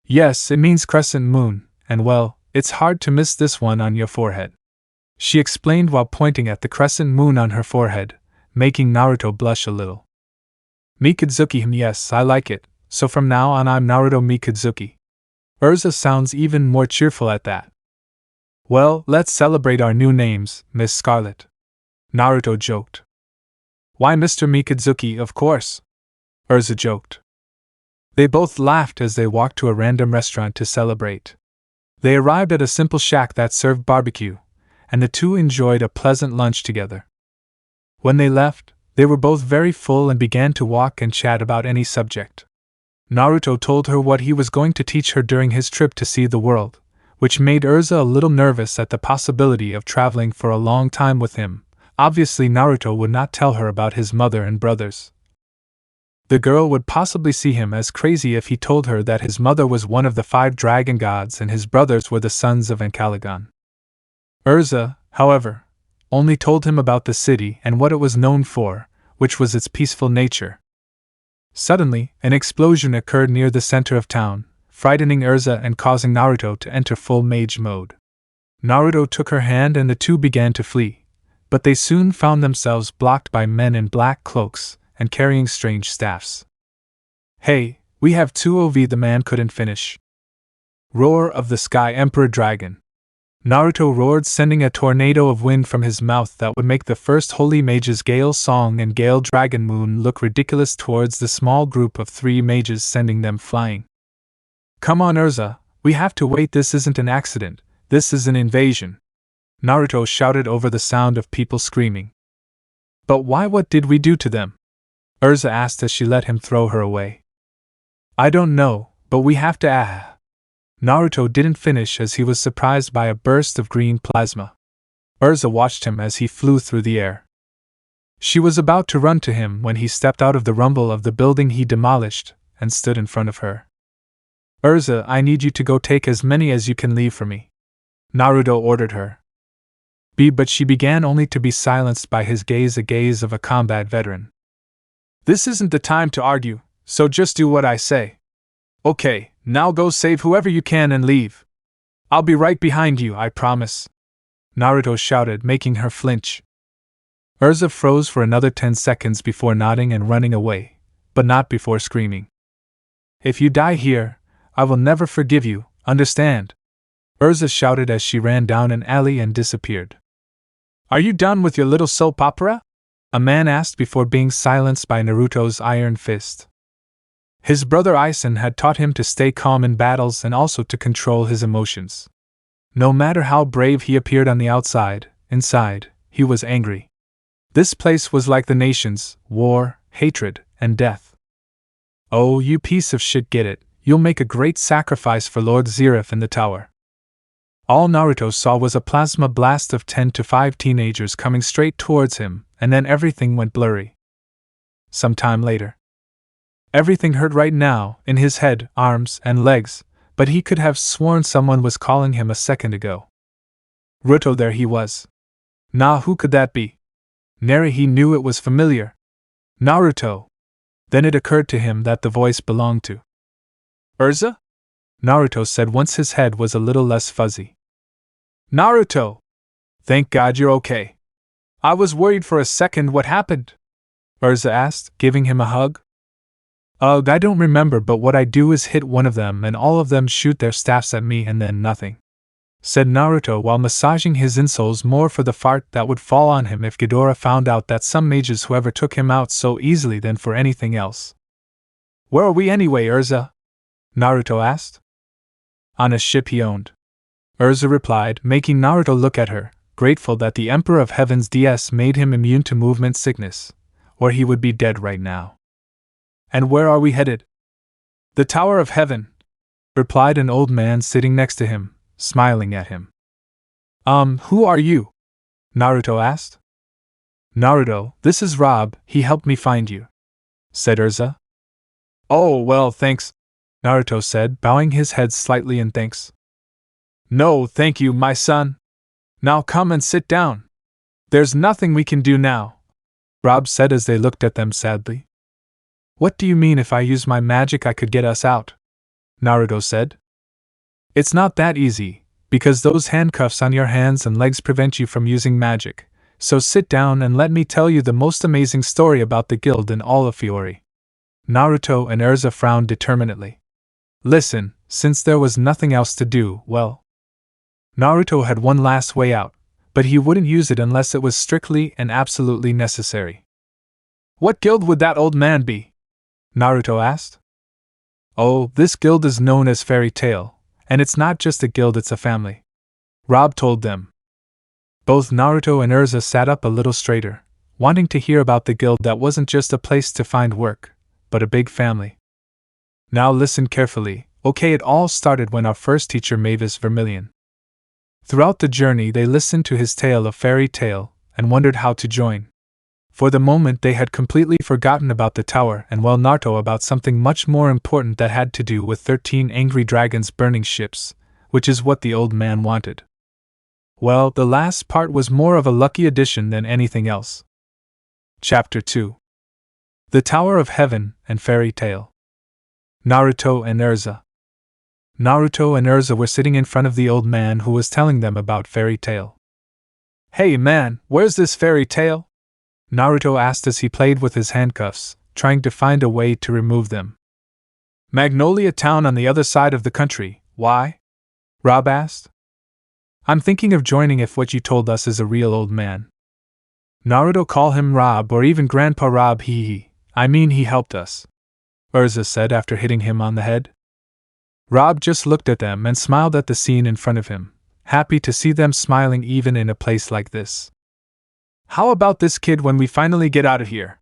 Yes, it means crescent moon, and well, it's hard to miss this one on your forehead, she explained while pointing at the crescent moon on her forehead, making Naruto blush a little. Mikazuki, yes, I like it, so from now on I'm Naruto Mikazuki, Urza sounds even more cheerful at that. Well, let's celebrate our new names, Miss Scarlet. Naruto joked. Why Mr. Mikazuki, of course. Urza joked. They both laughed as they walked to a random restaurant to celebrate. They arrived at a simple shack that served barbecue, and the two enjoyed a pleasant lunch together. When they left, they were both very full and began to walk and chat about any subject. Naruto told her what he was going to teach her during his trip to see the world, which made Urza a little nervous at the possibility of traveling for a long time with him. Obviously, Naruto would not tell her about his mother and brothers. The girl would possibly see him as crazy if he told her that his mother was one of the 5 dragon gods and his brothers were the sons of Ankalagon. Urza, however, only told him about the city and what it was known for, which was its peaceful nature. Suddenly, an explosion occurred near the center of town, frightening Urza and causing Naruto to enter full mage mode. Naruto took her hand and the two began to flee, but they soon found themselves blocked by men in black cloaks and carrying strange staffs. Hey, we have 2 the man couldn't finish. Roar of the Sky Emperor Dragon. Naruto roared, sending a tornado of wind from his mouth that would make the first holy mage's Gale Song and Gale Dragon Moon look ridiculous towards the small group of 3 mages, sending them flying. Come on, Urza, we have to wait, this isn't an accident, this is an invasion. Naruto shouted over the sound of people screaming. But why, what did we do to them? Urza asked as she let him throw her away. I don't know, but we have to Naruto didn't finish as he was surprised by a burst of green plasma. Urza watched him as he flew through the air. She was about to run to him when he stepped out of the rumble of the building he demolished and stood in front of her. Urza, I need you to go take as many as you can leave for me, Naruto ordered her. But she began, only to be silenced by his gaze, a gaze of a combat veteran. This isn't the time to argue, so just do what I say. Okay, now go save whoever you can and leave. I'll be right behind you, I promise. Naruto shouted, making her flinch. Urza froze for another 10 seconds before nodding and running away, but not before screaming. If you die here, I will never forgive you, understand? Urza shouted as she ran down an alley and disappeared. Are you done with your little soap opera? A man asked before being silenced by Naruto's iron fist. His brother Aizen had taught him to stay calm in battles and also to control his emotions. No matter how brave he appeared on the outside, inside, he was angry. This place was like the nations: war, hatred, and death. Oh, you piece of shit, get it, you'll make a great sacrifice for Lord Zeref in the tower. All Naruto saw was a plasma blast of 10 to 5 teenagers coming straight towards him, and then everything went blurry. Some time later. Everything hurt right now, in his head, arms, and legs, but he could have sworn someone was calling him a second ago. Ruto, there he was. Nah, who could that be? Nary, he knew it was familiar. Naruto. Then it occurred to him that the voice belonged to Urza? Naruto said once his head was a little less fuzzy. Naruto! Thank God you're okay. I was worried for a second, what happened? Urza asked, giving him a hug. I don't remember, but what I do is hit one of them and all of them shoot their staffs at me and then nothing, said Naruto while massaging his insoles more for the fart that would fall on him if Ghidorah found out that some mages whoever took him out so easily than for anything else. Where are we anyway, Urza? Naruto asked. On a ship he owned, Urza replied, making Naruto look at her, grateful that the Emperor of Heaven's DS made him immune to movement sickness, or he would be dead right now. And where are we headed? The Tower of Heaven, replied an old man sitting next to him, smiling at him. Who are you? Naruto asked. Naruto, this is Rob, he helped me find you, said Urza. Oh, well, thanks, Naruto said, bowing his head slightly in thanks. No, thank you, my son. Now come and sit down. There's nothing we can do now, Rob said as they looked at them sadly. What do you mean if I use my magic I could get us out? Naruto said. It's not that easy, because those handcuffs on your hands and legs prevent you from using magic, so sit down and let me tell you the most amazing story about the guild in all of Fiori. Naruto and Urza frowned determinedly. Listen, since there was nothing else to do, well, Naruto had one last way out, but he wouldn't use it unless it was strictly and absolutely necessary. What guild would that old man be? Naruto asked. Oh, this guild is known as Fairy Tail, and it's not just a guild, it's a family. Rob told them. Both Naruto and Urza sat up a little straighter, wanting to hear about the guild that wasn't just a place to find work, but a big family. Now listen carefully, okay? It all started when our first teacher Mavis Vermilion. Throughout the journey they listened to his tale of Fairy Tail and wondered how to join. For the moment they had completely forgotten about the tower and Naruto about something much more important that had to do with 13 angry dragons burning ships, which is what the old man wanted. Well, the last part was more of a lucky addition than anything else. Chapter 2. The Tower of Heaven and Fairy Tail. Naruto and Urza. Naruto and Urza were sitting in front of the old man who was telling them about Fairy Tail. Hey man, where's this Fairy Tail? Naruto asked as he played with his handcuffs, trying to find a way to remove them. Magnolia Town on the other side of the country, why? Rob asked. I'm thinking of joining if what you told us is a real old man. Naruto, call him Rob or even Grandpa Rob, I mean he helped us, Urza said after hitting him on the head. Rob just looked at them and smiled at the scene in front of him, happy to see them smiling even in a place like this. How about this, kid? When we finally get out of here,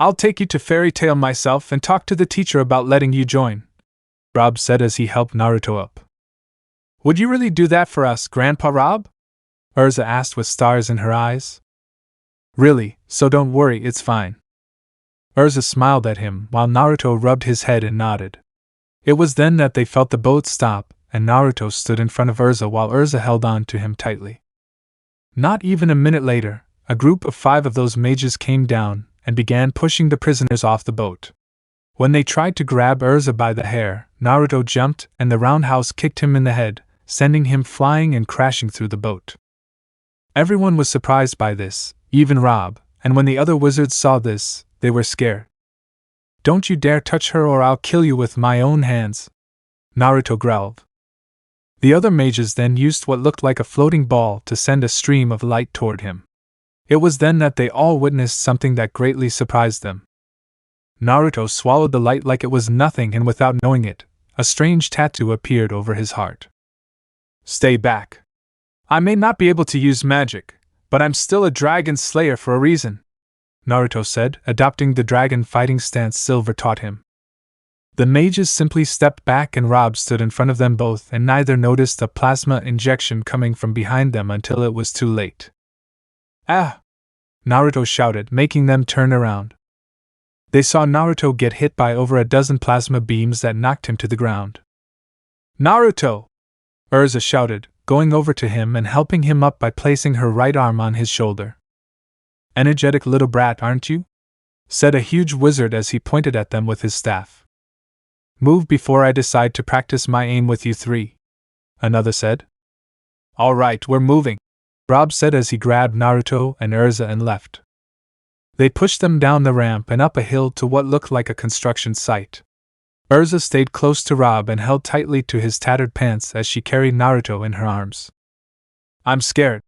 I'll take you to Fairy Tail myself and talk to the teacher about letting you join, Rob said as he helped Naruto up. Would you really do that for us, Grandpa Rob? Urza asked with stars in her eyes. Really, so don't worry, it's fine. Urza smiled at him while Naruto rubbed his head and nodded. It was then that they felt the boat stop, and Naruto stood in front of Urza while Urza held on to him tightly. Not even a minute later, a group of 5 of those mages came down and began pushing the prisoners off the boat. When they tried to grab Urza by the hair, Naruto jumped and the roundhouse kicked him in the head, sending him flying and crashing through the boat. Everyone was surprised by this, even Rob, and when the other wizards saw this, they were scared. Don't you dare touch her or I'll kill you with my own hands, Naruto growled. The other mages then used what looked like a floating ball to send a stream of light toward him. It was then that they all witnessed something that greatly surprised them. Naruto swallowed the light like it was nothing, and without knowing it, a strange tattoo appeared over his heart. Stay back. I may not be able to use magic, but I'm still a dragon slayer for a reason, Naruto said, adopting the dragon fighting stance Silver taught him. The mages simply stepped back and Rob stood in front of them both, and neither noticed a plasma injection coming from behind them until it was too late. Ah! Naruto shouted, making them turn around. They saw Naruto get hit by over a dozen plasma beams that knocked him to the ground. Naruto! Urza shouted, going over to him and helping him up by placing her right arm on his shoulder. Energetic little brat, aren't you? Said a huge wizard as he pointed at them with his staff. Move before I decide to practice my aim with you 3. Another said. All right, we're moving, Rob said as he grabbed Naruto and Urza and left. They pushed them down the ramp and up a hill to what looked like a construction site. Urza stayed close to Rob and held tightly to his tattered pants as she carried Naruto in her arms. I'm scared,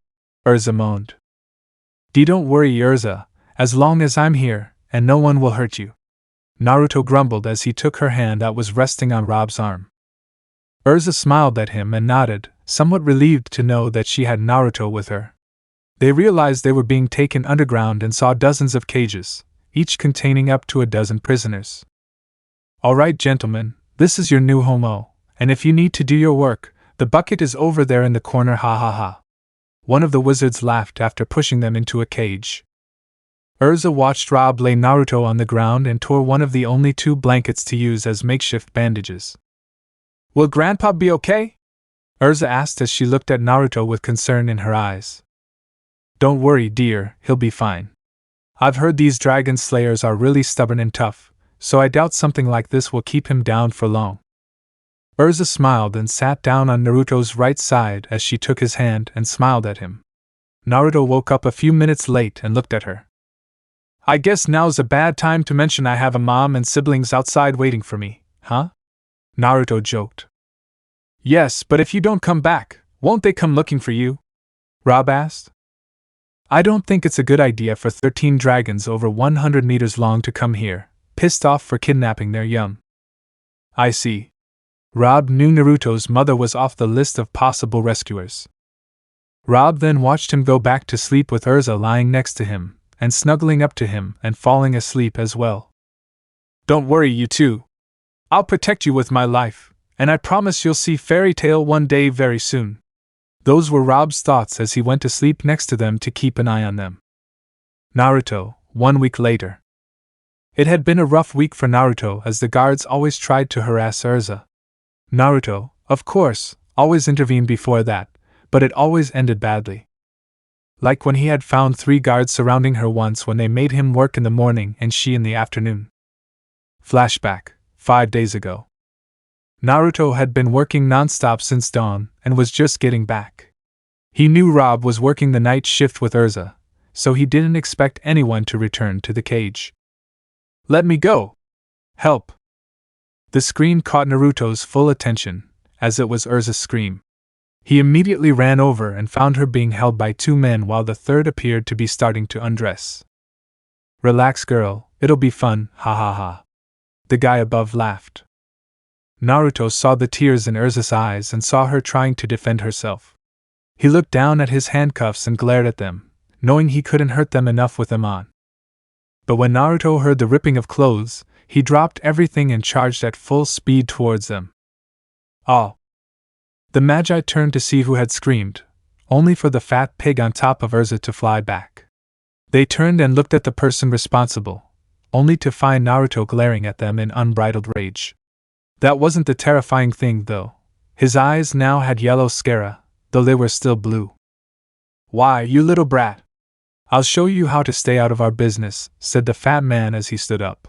Urza moaned. Don't worry, Urza, as long as I'm here, and no one will hurt you, Naruto grumbled as he took her hand that was resting on Rob's arm. Urza smiled at him and nodded, somewhat relieved to know that she had Naruto with her. They realized they were being taken underground and saw dozens of cages, each containing up to a dozen prisoners. All right, gentlemen, this is your new home, and if you need to do your work, the bucket is over there in the corner, ha ha ha. One of the wizards laughed after pushing them into a cage. Urza watched Rob lay Naruto on the ground and tore one of the only 2 blankets to use as makeshift bandages. Will Grandpa be okay? Urza asked as she looked at Naruto with concern in her eyes. Don't worry, dear, he'll be fine. I've heard these dragon slayers are really stubborn and tough, so I doubt something like this will keep him down for long. Urza smiled and sat down on Naruto's right side as she took his hand and smiled at him. Naruto woke up a few minutes late and looked at her. I guess now's a bad time to mention I have a mom and siblings outside waiting for me, huh? Naruto joked. Yes, but if you don't come back, won't they come looking for you? Rob asked. I don't think it's a good idea for 13 dragons over 100 meters long to come here, pissed off for kidnapping their young. I see. Rob knew Naruto's mother was off the list of possible rescuers. Rob then watched him go back to sleep with Urza lying next to him, and snuggling up to him and falling asleep as well. Don't worry, you two. I'll protect you with my life, and I promise you'll see Fairy Tail one day very soon. Those were Rob's thoughts as he went to sleep next to them to keep an eye on them. Naruto, 1 week later. It had been a rough week for Naruto as the guards always tried to harass Urza. Naruto, of course, always intervened before that, but it always ended badly. Like when he had found 3 guards surrounding her once when they made him work in the morning and she in the afternoon. Flashback, 5 days ago. Naruto had been working non-stop since dawn and was just getting back. He knew Rob was working the night shift with Urza, so he didn't expect anyone to return to the cage. Let me go! Help! The scream caught Naruto's full attention, as it was Urza's scream. He immediately ran over and found her being held by 2 men while the third appeared to be starting to undress. Relax, girl, it'll be fun, ha ha ha. The guy above laughed. Naruto saw the tears in Urza's eyes and saw her trying to defend herself. He looked down at his handcuffs and glared at them, knowing he couldn't hurt them enough with them on. But when Naruto heard the ripping of clothes, he dropped everything and charged at full speed towards them. Oh! The Magi turned to see who had screamed, only for the fat pig on top of Urza to fly back. They turned and looked at the person responsible, only to find Naruto glaring at them in unbridled rage. That wasn't the terrifying thing, though. His eyes now had yellow sclera, though they were still blue. Why, you little brat! I'll show you how to stay out of our business, said the fat man as he stood up.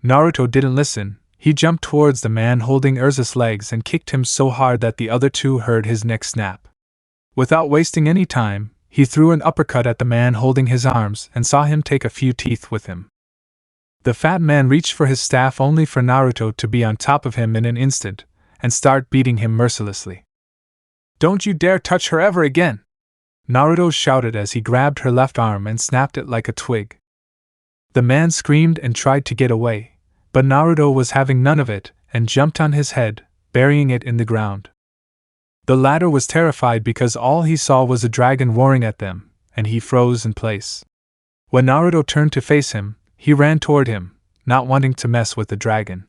Naruto didn't listen. He jumped towards the man holding Urza's legs and kicked him so hard that the other 2 heard his neck snap. Without wasting any time, he threw an uppercut at the man holding his arms and saw him take a few teeth with him. The fat man reached for his staff only for Naruto to be on top of him in an instant, and start beating him mercilessly. Don't you dare touch her ever again! Naruto shouted as he grabbed her left arm and snapped it like a twig. The man screamed and tried to get away, but Naruto was having none of it and jumped on his head, burying it in the ground. The latter was terrified because all he saw was a dragon roaring at them, and he froze in place. When Naruto turned to face him, he ran toward him, not wanting to mess with the dragon.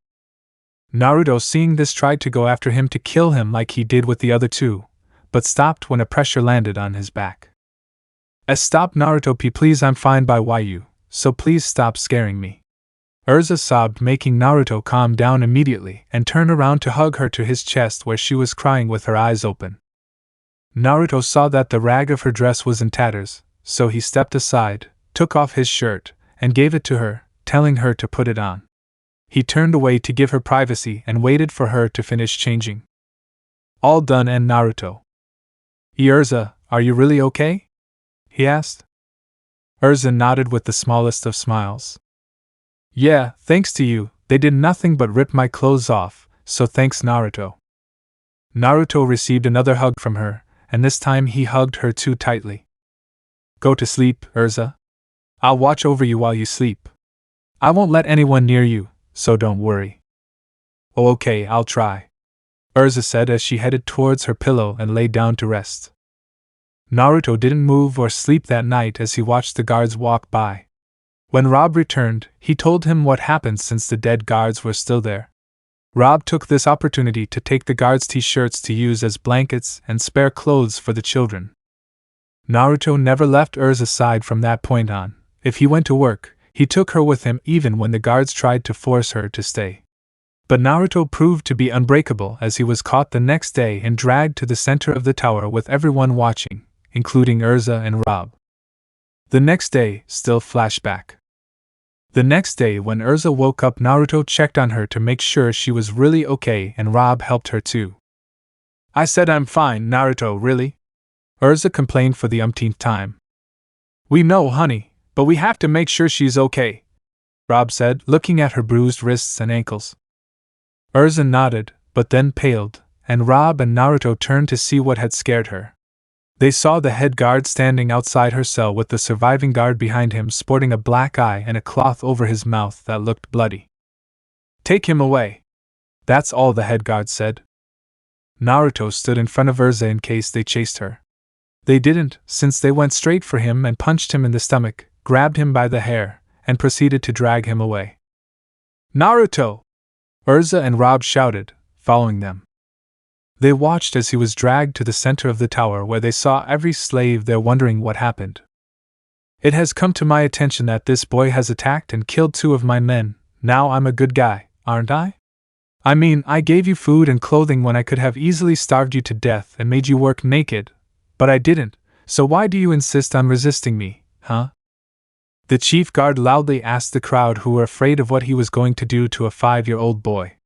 Naruto, seeing this, tried to go after him to kill him like he did with the other 2, but stopped when a pressure landed on his back. Stop, Naruto, please, I'm fine by you, so please stop scaring me. Urza sobbed, making Naruto calm down immediately and turn around to hug her to his chest where she was crying with her eyes open. Naruto saw that the rag of her dress was in tatters, so he stepped aside, took off his shirt, and gave it to her, telling her to put it on. He turned away to give her privacy and waited for her to finish changing. All done, and Naruto. Urza, are you really okay? He asked. Urza nodded with the smallest of smiles. Yeah, thanks to you, they did nothing but rip my clothes off, so thanks, Naruto. Naruto received another hug from her, and this time he hugged her too tightly. Go to sleep, Urza. I'll watch over you while you sleep. I won't let anyone near you, so don't worry. Oh, okay, I'll try, Urza said as she headed towards her pillow and lay down to rest. Naruto didn't move or sleep that night as he watched the guards walk by. When Rob returned, he told him what happened since the dead guards were still there. Rob took this opportunity to take the guards' t-shirts to use as blankets and spare clothes for the children. Naruto never left Urza's side from that point on. If he went to work, he took her with him even when the guards tried to force her to stay. But Naruto proved to be unbreakable as he was caught the next day and dragged to the center of the tower with everyone watching, including Urza and Rob. The next day, still flashback. The next day when Urza woke up, Naruto checked on her to make sure she was really okay and Rob helped her too. I said I'm fine, Naruto, really? Urza complained for the umpteenth time. We know, honey, but we have to make sure she's okay, Rob said, looking at her bruised wrists and ankles. Urza nodded, but then paled, and Rob and Naruto turned to see what had scared her. They saw the head guard standing outside her cell with the surviving guard behind him sporting a black eye and a cloth over his mouth that looked bloody. "Take him away." That's all the head guard said. Naruto stood in front of Urza in case they chased her. They didn't, since they went straight for him and punched him in the stomach, grabbed him by the hair, and proceeded to drag him away. "Naruto!" Urza and Rob shouted, following them. They watched as he was dragged to the center of the tower where they saw every slave there wondering what happened. "It has come to my attention that this boy has attacked and killed 2 of my men. Now I'm a good guy, aren't I? I mean, I gave you food and clothing when I could have easily starved you to death and made you work naked, but I didn't, so why do you insist on resisting me, huh?" The chief guard loudly asked the crowd who were afraid of what he was going to do to a 5-year-old boy.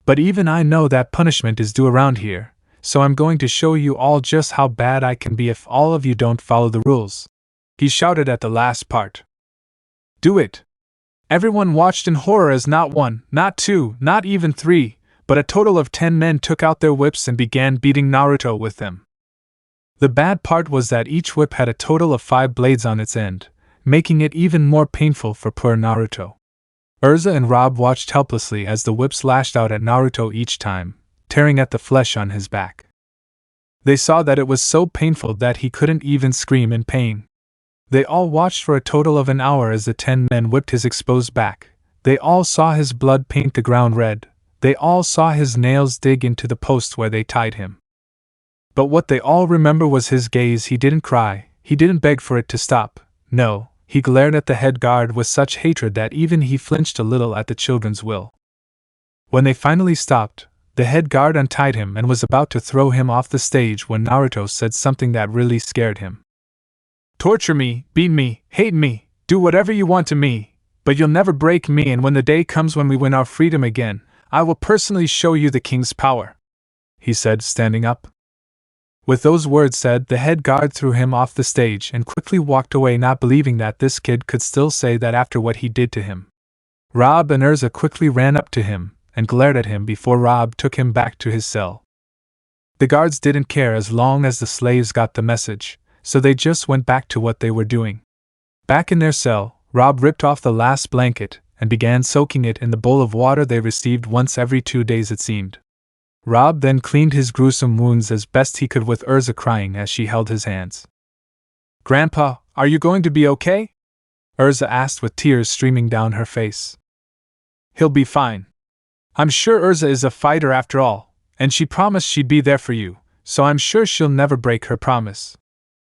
"But even I know that punishment is due around here, so I'm going to show you all just how bad I can be if all of you don't follow the rules," he shouted at the last part. "Do it!" Everyone watched in horror as not 1, not 2, not even 3, but a total of 10 men took out their whips and began beating Naruto with them. The bad part was that each whip had a total of 5 blades on its end, making it even more painful for poor Naruto. Urza and Rob watched helplessly as the whips lashed out at Naruto each time, tearing at the flesh on his back. They saw that it was so painful that he couldn't even scream in pain. They all watched for a total of an hour as the 10 men whipped his exposed back. They all saw his blood paint the ground red. They all saw his nails dig into the post where they tied him. But what they all remember was his gaze. He didn't cry, he didn't beg for it to stop, no. He glared at the head guard with such hatred that even he flinched a little at the children's will. When they finally stopped, the head guard untied him and was about to throw him off the stage when Naruto said something that really scared him. "Torture me, beat me, hate me, do whatever you want to me, but you'll never break me, and when the day comes when we win our freedom again, I will personally show you the king's power," he said, standing up. With those words said, the head guard threw him off the stage and quickly walked away, not believing that this kid could still say that after what he did to him. Rob and Urza quickly ran up to him and glared at him before Rob took him back to his cell. The guards didn't care as long as the slaves got the message, so they just went back to what they were doing. Back in their cell, Rob ripped off the last blanket and began soaking it in the bowl of water they received once every 2 days, it seemed. Rob then cleaned his gruesome wounds as best he could, with Urza crying as she held his hands. "Grandpa, are you going to be okay?" Urza asked with tears streaming down her face. "He'll be fine. I'm sure Urza is a fighter after all, and she promised she'd be there for you, so I'm sure she'll never break her promise,"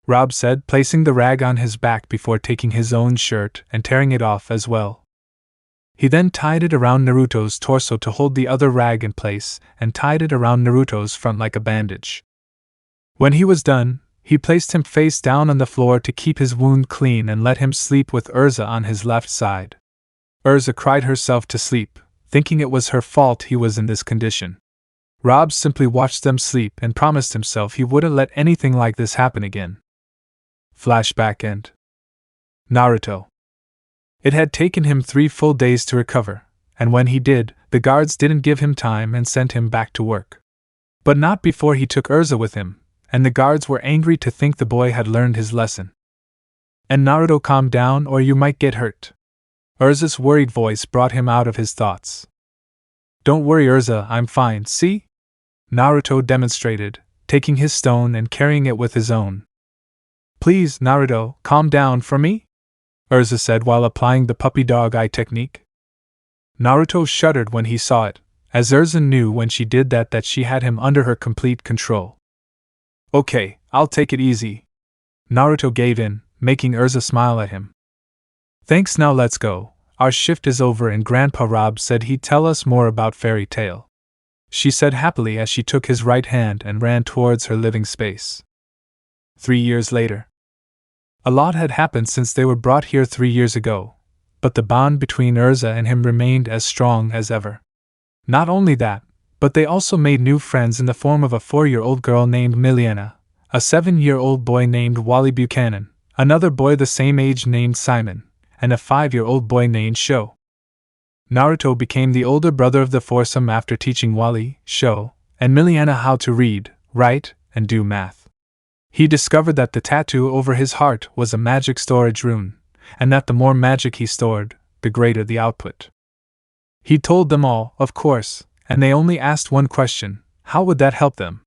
Rob said, placing the rag on his back before taking his own shirt and tearing it off as well. He then tied it around Naruto's torso to hold the other rag in place, and tied it around Naruto's front like a bandage. When he was done, he placed him face down on the floor to keep his wound clean and let him sleep with Urza on his left side. Urza cried herself to sleep, thinking it was her fault he was in this condition. Rob simply watched them sleep and promised himself he wouldn't let anything like this happen again. Flashback end. Naruto. It had taken him 3 full days to recover, and when he did, the guards didn't give him time and sent him back to work. But not before he took Urza with him, and the guards were angry to think the boy had learned his lesson. "And Naruto, calm down or you might get hurt." Urza's worried voice brought him out of his thoughts. "Don't worry, Urza, I'm fine, see?" Naruto demonstrated, taking his stone and carrying it with his own. "Please, Naruto, calm down for me?" Urza said while applying the puppy dog eye technique. Naruto shuddered when he saw it, as Urza knew when she did that she had him under her complete control. "Okay, I'll take it easy." Naruto gave in, making Urza smile at him. "Thanks, now let's go. Our shift is over and Grandpa Rob said he'd tell us more about Fairy Tail," she said happily as she took his right hand and ran towards her living space. 3 years later. A lot had happened since they were brought here 3 years ago, but the bond between Urza and him remained as strong as ever. Not only that, but they also made new friends in the form of a 4-year-old girl named Miliana, a 7-year-old boy named Wally Buchanan, another boy the same age named Simon, and a 5-year-old boy named Sho. Naruto became the older brother of the foursome after teaching Wally, Sho, and Miliana how to read, write, and do math. He discovered that the tattoo over his heart was a magic storage rune, and that the more magic he stored, the greater the output. He told them all, of course, and they only asked one question: how would that help them?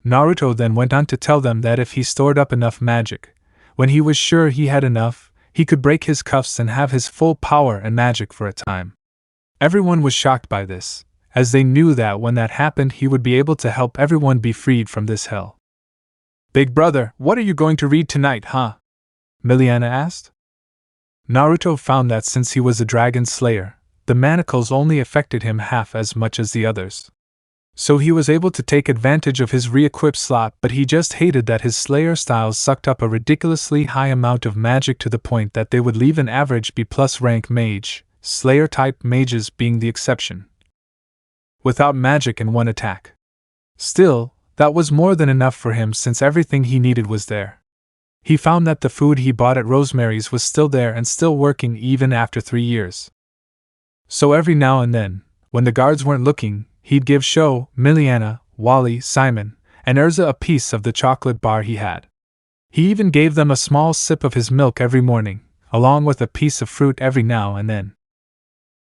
Naruto then went on to tell them that if he stored up enough magic, when he was sure he had enough, he could break his cuffs and have his full power and magic for a time. Everyone was shocked by this, as they knew that when that happened he would be able to help everyone be freed from this hell. Big brother, what are you going to read tonight, huh? Miliana asked. Naruto found that since he was a dragon slayer, the manacles only affected him half as much as the others. So he was able to take advantage of his re-equip slot, but he just hated that his slayer styles sucked up a ridiculously high amount of magic to the point that they would leave an average B+ rank mage, slayer-type mages being the exception, without magic in one attack. Still, that was more than enough for him since everything he needed was there. He found that the food he bought at Rosemary's was still there and still working even after 3 years. So every now and then, when the guards weren't looking, he'd give Sho, Miliana, Wally, Simon, and Urza a piece of the chocolate bar he had. He even gave them a small sip of his milk every morning, along with a piece of fruit every now and then.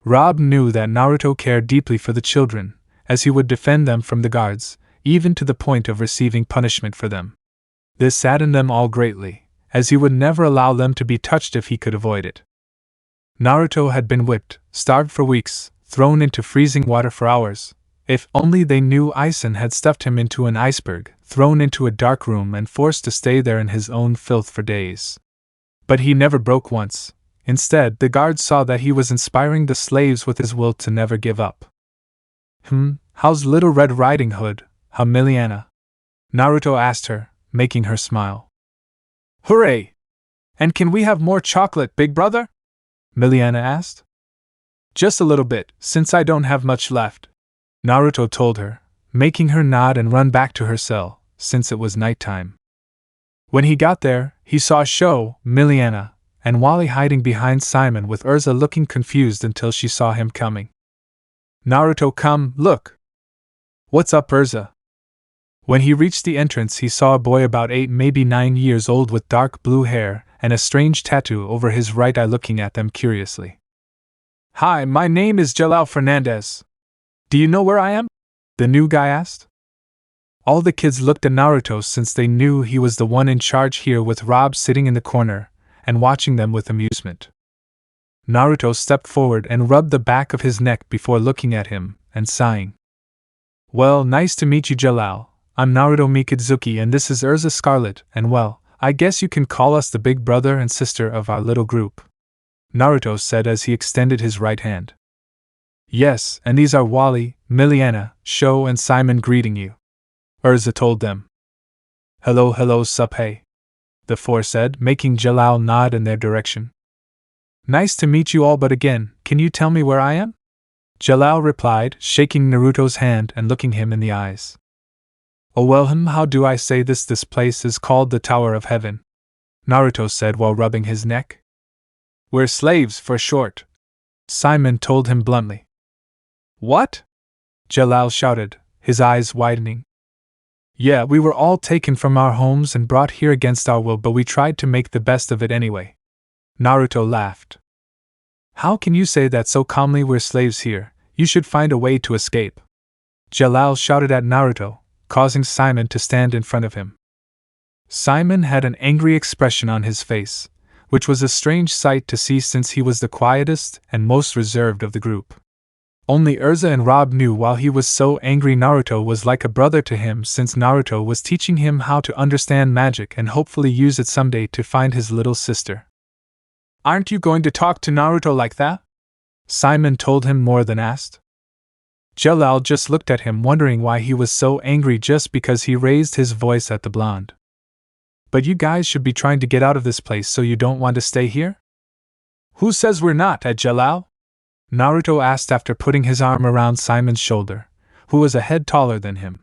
Rob knew that Naruto cared deeply for the children, as he would defend them from the guards, even to the point of receiving punishment for them. This saddened them all greatly, as he would never allow them to be touched if he could avoid it. Naruto had been whipped, starved for weeks, thrown into freezing water for hours. If only they knew Aizen had stuffed him into an iceberg, thrown into a dark room and forced to stay there in his own filth for days. But he never broke once. Instead, the guards saw that he was inspiring the slaves with his will to never give up. How's Little Red Riding Hood, huh, Miliana? Naruto asked her, making her smile. Hooray! And can we have more chocolate, big brother? Miliana asked. Just a little bit, since I don't have much left, Naruto told her, making her nod and run back to her cell, since it was nighttime. When he got there, he saw Sho, Miliana, and Wally hiding behind Simon with Urza looking confused until she saw him coming. Naruto, come, look! What's up, Urza? When he reached the entrance, he saw a boy about 8, maybe 9 years old with dark blue hair and a strange tattoo over his right eye looking at them curiously. Hi, my name is Jalal Fernandez. Do you know where I am? The new guy asked. All the kids looked at Naruto since they knew he was the one in charge here, with Rob sitting in the corner and watching them with amusement. Naruto stepped forward and rubbed the back of his neck before looking at him and sighing. Well, nice to meet you, Jalal. I'm Naruto Mikitsuki and this is Urza Scarlet, and well, I guess you can call us the big brother and sister of our little group, Naruto said as he extended his right hand. Yes, and these are Wally, Miliana, Sho, and Simon greeting you, Urza told them. Hello, sup, hey, the four said, making Jalal nod in their direction. Nice to meet you all, but again, can you tell me where I am? Jalal replied, shaking Naruto's hand and looking him in the eyes. Oh well, how do I say this? This place is called the Tower of Heaven, Naruto said while rubbing his neck. We're slaves for short, Simon told him bluntly. What? Jalal shouted, his eyes widening. Yeah, we were all taken from our homes and brought here against our will, but we tried to make the best of it anyway. Naruto laughed. How can you say that so calmly? We're slaves here. You should find a way to escape. Jalal shouted at Naruto, causing Simon to stand in front of him. Simon had an angry expression on his face, which was a strange sight to see since he was the quietest and most reserved of the group. Only Urza and Rob knew why he was so angry. Naruto was like a brother to him since Naruto was teaching him how to understand magic and hopefully use it someday to find his little sister. Aren't you going to talk to Naruto like that? Simon told him more than asked. Jalal just looked at him, wondering why he was so angry just because he raised his voice at the blonde. But you guys should be trying to get out of this place, so you don't want to stay here? Who says we're not, Jalal? Naruto asked after putting his arm around Simon's shoulder, who was a head taller than him.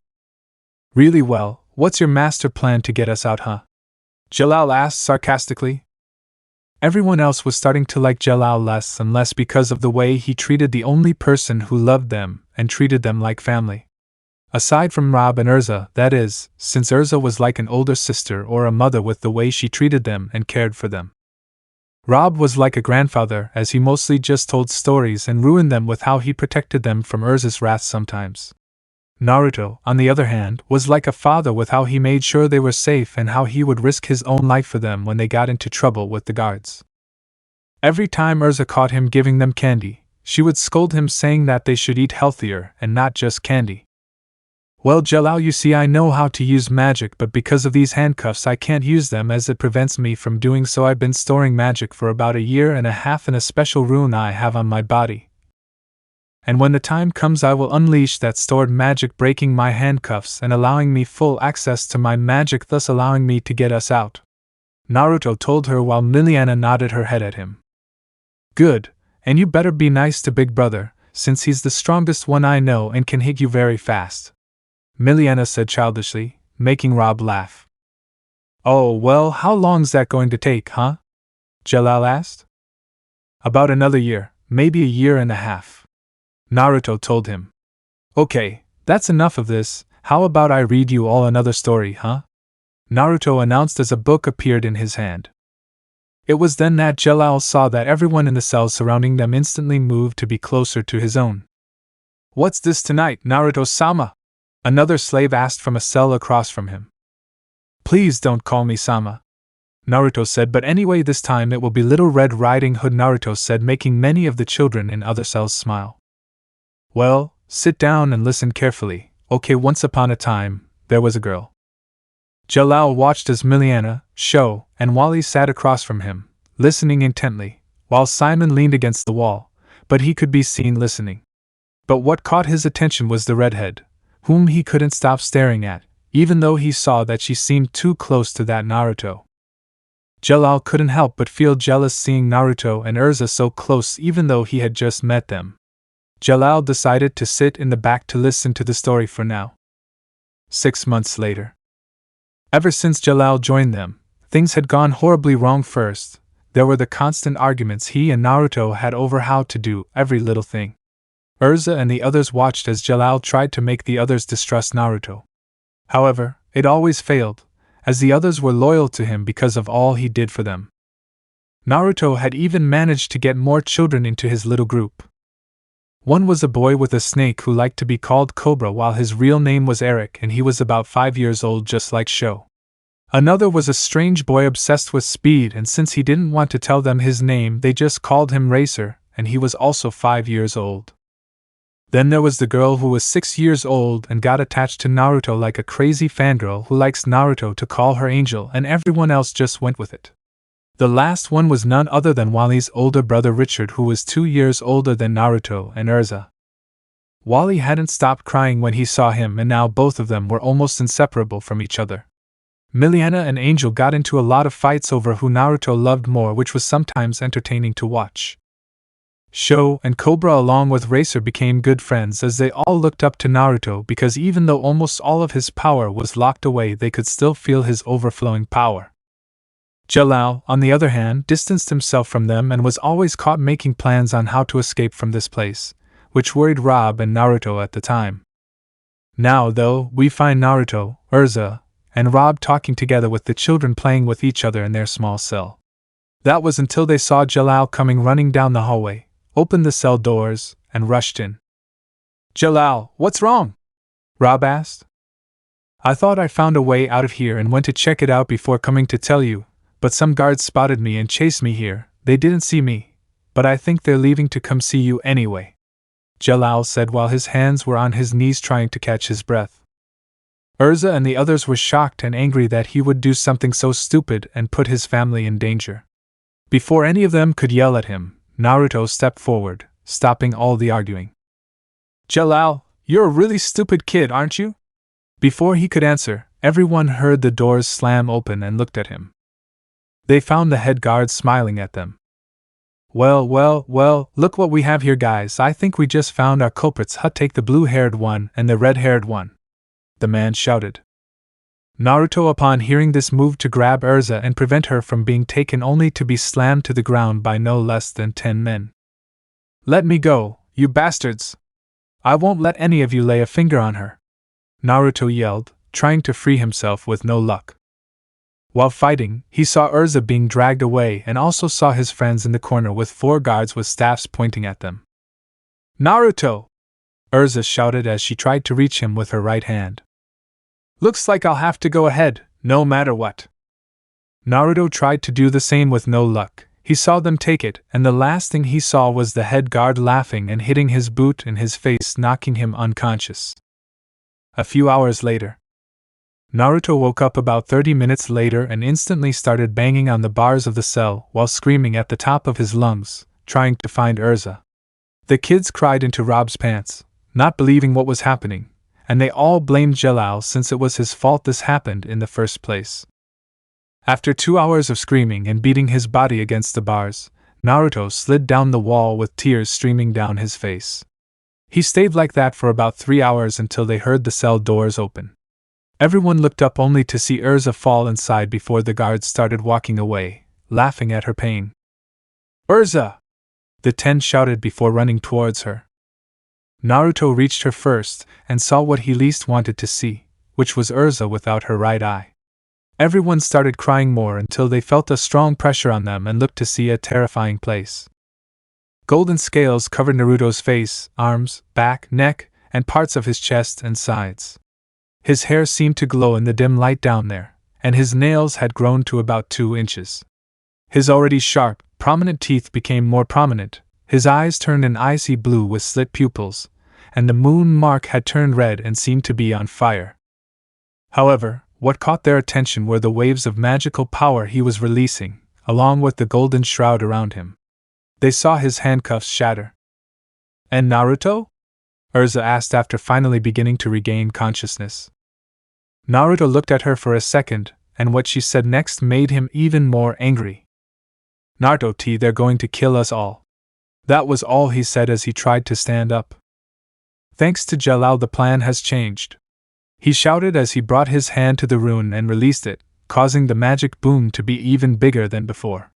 Really, well, what's your master plan to get us out, huh? Jalal asked sarcastically. Everyone else was starting to like Jalal less and less because of the way he treated the only person who loved them and treated them like family. Aside from Rob and Urza, that is, since Urza was like an older sister or a mother with the way she treated them and cared for them. Rob was like a grandfather, as he mostly just told stories and ruined them with how he protected them from Urza's wrath sometimes. Naruto, on the other hand, was like a father with how he made sure they were safe and how he would risk his own life for them when they got into trouble with the guards. Every time Urza caught him giving them candy, she would scold him saying that they should eat healthier and not just candy. Well, Jalal, you see, I know how to use magic, but because of these handcuffs I can't use them as it prevents me from doing so. I've been storing magic for about a year and a half in a special rune I have on my body. And when the time comes I will unleash that stored magic, breaking my handcuffs and allowing me full access to my magic, thus allowing me to get us out. Naruto told her while Miliana nodded her head at him. Good, and you better be nice to Big Brother, since he's the strongest one I know and can hit you very fast. Miliana said childishly, making Rob laugh. Oh, well, how long's that going to take, huh? Jalal asked. About another year, maybe a year and a half. Naruto told him. Okay, that's enough of this, how about I read you all another story, huh? Naruto announced as a book appeared in his hand. It was then that Jalal saw that everyone in the cells surrounding them instantly moved to be closer to his own. What's this tonight, Naruto-sama? Another slave asked from a cell across from him. Please don't call me Sama, Naruto said, but anyway this time it will be Little Red Riding Hood, Naruto said, making many of the children in other cells smile. Well, sit down and listen carefully. Okay, once upon a time, there was a girl. Jalal watched as Miliana, Sho, and Wally sat across from him, listening intently, while Simon leaned against the wall, but he could be seen listening. But what caught his attention was the redhead, whom he couldn't stop staring at, even though he saw that she seemed too close to that Naruto. Jalal couldn't help but feel jealous seeing Naruto and Urza so close even though he had just met them. Jalal decided to sit in the back to listen to the story for now. 6 months later. Ever since Jalal joined them, things had gone horribly wrong. First, there were the constant arguments he and Naruto had over how to do every little thing. Urza and the others watched as Jalal tried to make the others distrust Naruto. However, it always failed, as the others were loyal to him because of all he did for them. Naruto had even managed to get more children into his little group. One was a boy with a snake who liked to be called Cobra, while his real name was Eric and he was about 5 years old, just like Sho. Another was a strange boy obsessed with speed, and since he didn't want to tell them his name they just called him Racer, and he was also 5 years old. Then there was the girl who was 6 years old and got attached to Naruto like a crazy fangirl who likes Naruto to call her Angel, and everyone else just went with it. The last one was none other than Wally's older brother Richard, who was 2 years older than Naruto and Urza. Wally hadn't stopped crying when he saw him, and now both of them were almost inseparable from each other. Miliana and Angel got into a lot of fights over who Naruto loved more, which was sometimes entertaining to watch. Sho and Cobra along with Racer became good friends as they all looked up to Naruto because even though almost all of his power was locked away they could still feel his overflowing power. Jalal, on the other hand, distanced himself from them and was always caught making plans on how to escape from this place, which worried Rob and Naruto at the time. Now, though, we find Naruto, Urza, and Rob talking together with the children playing with each other in their small cell. That was until they saw Jalal coming running down the hallway, opened the cell doors, and rushed in. Jalal, what's wrong? Rob asked. I thought I found a way out of here and went to check it out before coming to tell you, but some guards spotted me and chased me here. They didn't see me, but I think they're leaving to come see you anyway, Jalal said while his hands were on his knees trying to catch his breath. Urza and the others were shocked and angry that he would do something so stupid and put his family in danger. Before any of them could yell at him, Naruto stepped forward, stopping all the arguing. Jalal, you're a really stupid kid, aren't you? Before he could answer, everyone heard the doors slam open and looked at him. They found the head guard smiling at them. Well, look what we have here, guys. I think we just found our culprits. Take the blue-haired one and the red-haired one, the man shouted. Naruto, upon hearing this, moved to grab Urza and prevent her from being taken, only to be slammed to the ground by no less than 10 men. "Let me go, you bastards! I won't let any of you lay a finger on her!" Naruto yelled, trying to free himself with no luck. While fighting, he saw Urza being dragged away and also saw his friends in the corner with 4 guards with staffs pointing at them. "Naruto!" Urza shouted as she tried to reach him with her right hand. "Looks like I'll have to go ahead, no matter what." Naruto tried to do the same with no luck. He saw them take it, and the last thing he saw was the head guard laughing and hitting his boot in his face, knocking him unconscious. A few hours later, Naruto woke up about 30 minutes later and instantly started banging on the bars of the cell while screaming at the top of his lungs, trying to find Urza. The kids cried into Rob's pants, not believing what was happening, and they all blamed Jalal since it was his fault this happened in the first place. After 2 hours of screaming and beating his body against the bars, Naruto slid down the wall with tears streaming down his face. He stayed like that for about 3 hours until they heard the cell doors open. Everyone looked up only to see Urza fall inside before the guards started walking away, laughing at her pain. "Urza!" the 10 shouted before running towards her. Naruto reached her first and saw what he least wanted to see, which was Urza without her right eye. Everyone started crying more until they felt a strong pressure on them and looked to see a terrifying place. Golden scales covered Naruto's face, arms, back, neck, and parts of his chest and sides. His hair seemed to glow in the dim light down there, and his nails had grown to about 2 inches. His already sharp, prominent teeth became more prominent, his eyes turned an icy blue with slit pupils, and the moon mark had turned red and seemed to be on fire. However, what caught their attention were the waves of magical power he was releasing, along with the golden shroud around him. They saw his handcuffs shatter. "And Naruto?" Urza asked after finally beginning to regain consciousness. Naruto looked at her for a second, and what she said next made him even more angry. "Naruto, they're going to kill us all." That was all he said as he tried to stand up. "Thanks to Jalal, the plan has changed," he shouted as he brought his hand to the rune and released it, causing the magic boom to be even bigger than before.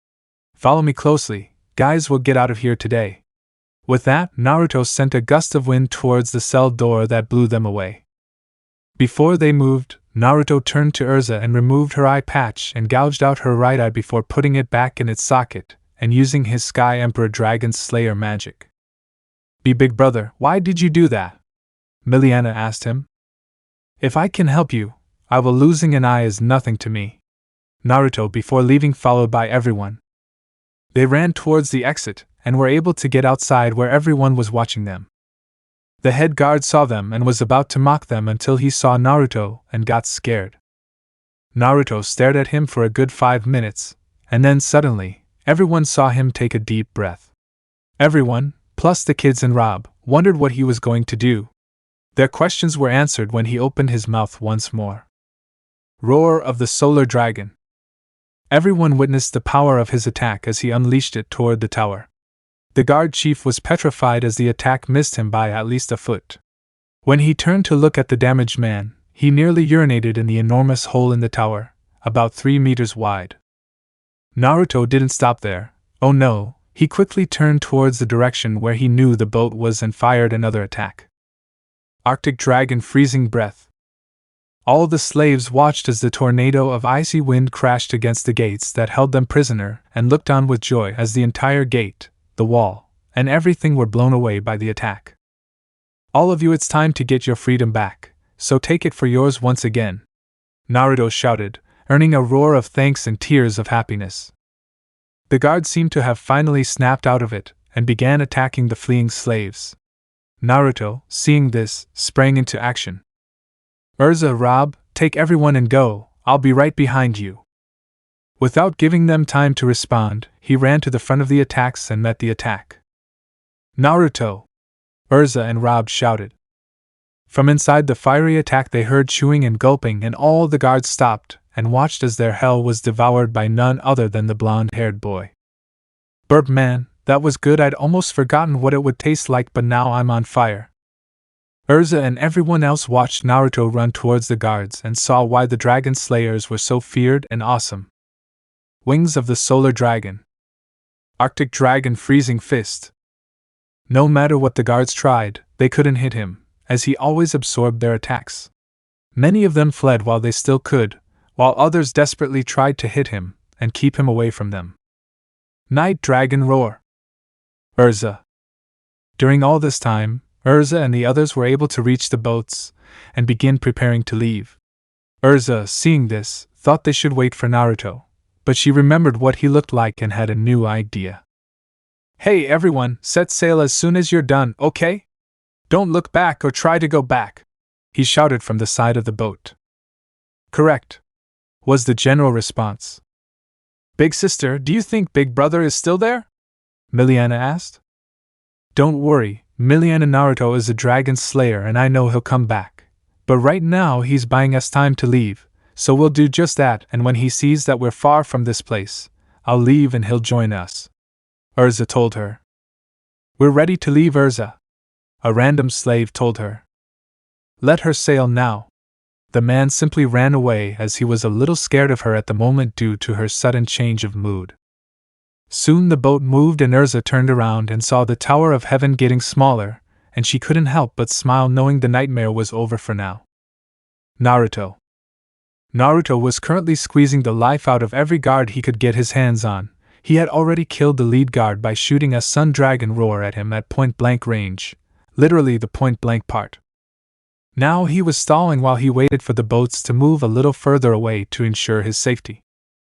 "Follow me closely, guys, we'll get out of here today." With that, Naruto sent a gust of wind towards the cell door that blew them away. Before they moved, Naruto turned to Urza and removed her eye patch and gouged out her right eye before putting it back in its socket and using his Sky Emperor Dragon Slayer magic. "Big brother, why did you do that?" Meliodas asked him. "If I can help you, I will. Losing an eye is nothing to me." Naruto before leaving, followed by everyone. They ran towards the exit and were able to get outside where everyone was watching them. The head guard saw them and was about to mock them until he saw Naruto and got scared. Naruto stared at him for a good 5 minutes, and then suddenly, everyone saw him take a deep breath. Everyone, plus the kids and Rob, wondered what he was going to do. Their questions were answered when he opened his mouth once more. Roar of the Solar Dragon. Everyone witnessed the power of his attack as he unleashed it toward the tower. The guard chief was petrified as the attack missed him by at least a foot. When he turned to look at the damaged man, he nearly urinated in the enormous hole in the tower, about 3 meters wide. Naruto didn't stop there. Oh no, he quickly turned towards the direction where he knew the boat was and fired another attack. Arctic Dragon Freezing Breath. All the slaves watched as the tornado of icy wind crashed against the gates that held them prisoner and looked on with joy as the entire gate, the wall, and everything were blown away by the attack. "All of you, it's time to get your freedom back, so take it for yours once again," Naruto shouted, earning a roar of thanks and tears of happiness. The guards seemed to have finally snapped out of it and began attacking the fleeing slaves. Naruto, seeing this, sprang into action. "Urza, Rob, take everyone and go, I'll be right behind you." Without giving them time to respond, he ran to the front of the attacks and met the attack. "Naruto!" Urza and Rob shouted. From inside the fiery attack they heard chewing and gulping, and all the guards stopped and watched as their hell was devoured by none other than the blonde-haired boy. "Burp, man, that was good. I'd almost forgotten what it would taste like, but now I'm on fire." Urza and everyone else watched Naruto run towards the guards and saw why the dragon slayers were so feared and awesome. Wings of the Solar Dragon. Arctic Dragon Freezing Fist. No matter what the guards tried, they couldn't hit him, as he always absorbed their attacks. Many of them fled while they still could, while others desperately tried to hit him and keep him away from them. Night Dragon Roar. Urza. During all this time, Urza and the others were able to reach the boats and begin preparing to leave. Urza, seeing this, thought they should wait for Naruto, but she remembered what he looked like and had a new idea. Hey everyone, set sail as soon as you're done, okay? Don't look back or try to go back, he shouted from the side of the boat. Correct, was the general response. Big sister, do you think Big Brother is still there? Miliana asked. Don't worry, Miliana. Naruto is a dragon slayer and I know he'll come back. But right now he's buying us time to leave, so we'll do just that, and when he sees that we're far from this place, I'll leave and he'll join us. Urza told her. We're ready to leave, Urza, a random slave told her. Let her sail now. The man simply ran away as he was a little scared of her at the moment due to her sudden change of mood. Soon the boat moved and Urza turned around and saw the Tower of Heaven getting smaller, and she couldn't help but smile knowing the nightmare was over for now. Naruto. Naruto was currently squeezing the life out of every guard he could get his hands on. He had already killed the lead guard by shooting a Sun Dragon roar at him at point-blank range, literally the point-blank part. Now he was stalling while he waited for the boats to move a little further away to ensure his safety.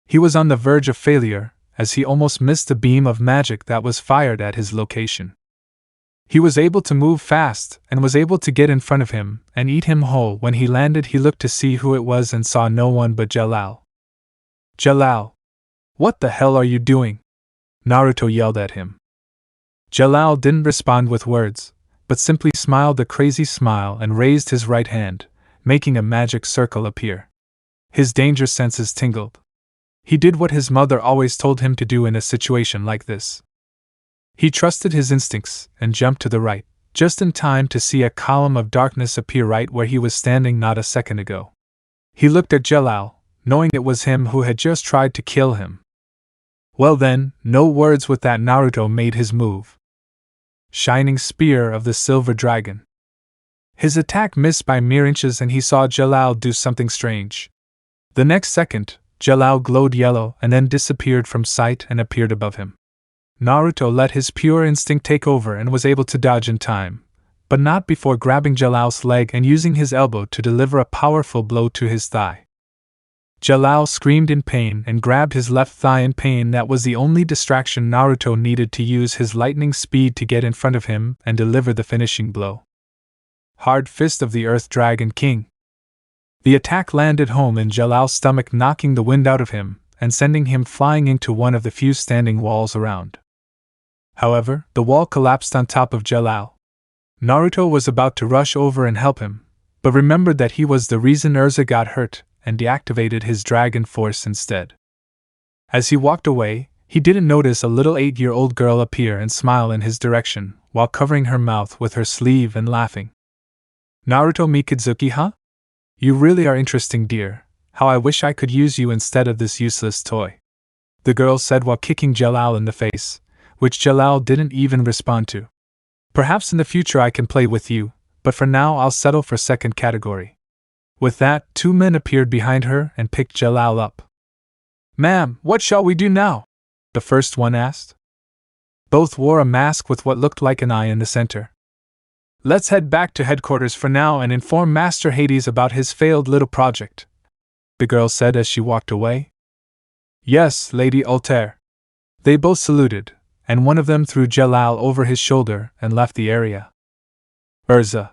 He was on the verge of failure, as he almost missed the beam of magic that was fired at his location. He was able to move fast and was able to get in front of him and eat him whole. When he landed, he looked to see who it was and saw no one but Jalal. Jalal, what the hell are you doing? Naruto yelled at him. Jalal didn't respond with words, but simply smiled a crazy smile and raised his right hand, making a magic circle appear. His danger senses tingled. He did what his mother always told him to do in a situation like this. He trusted his instincts and jumped to the right, just in time to see a column of darkness appear right where he was standing not a second ago. He looked at Jalal, knowing it was him who had just tried to kill him. Well then, no words with that. Naruto made his move. Shining Spear of the Silver Dragon. His attack missed by mere inches and he saw Jalal do something strange. The next second, Jalal glowed yellow and then disappeared from sight and appeared above him. Naruto let his pure instinct take over and was able to dodge in time, but not before grabbing Jalal's leg and using his elbow to deliver a powerful blow to his thigh. Jalal screamed in pain and grabbed his left thigh in pain. That was the only distraction Naruto needed to use his lightning speed to get in front of him and deliver the finishing blow. Hard Fist of the Earth Dragon King. The attack landed home in Jalal's stomach, knocking the wind out of him and sending him flying into one of the few standing walls around. However, the wall collapsed on top of Jalal. Naruto was about to rush over and help him, but remembered that he was the reason Urza got hurt and deactivated his dragon force instead. As he walked away, he didn't notice a little 8-year-old girl appear and smile in his direction while covering her mouth with her sleeve and laughing. Naruto Mikazuki, huh? You really are interesting, dear. How I wish I could use you instead of this useless toy, the girl said while kicking Jalal in the face, which Jalal didn't even respond to. Perhaps in the future I can play with you, but for now I'll settle for second category. With that, 2 men appeared behind her and picked Jalal up. Ma'am, what shall we do now? The first one asked. Both wore a mask with what looked like an eye in the center. Let's head back to headquarters for now and inform Master Hades about his failed little project, the girl said as she walked away. Yes, Lady Altair. They both saluted, and one of them threw Jalal over his shoulder and left the area. Urza.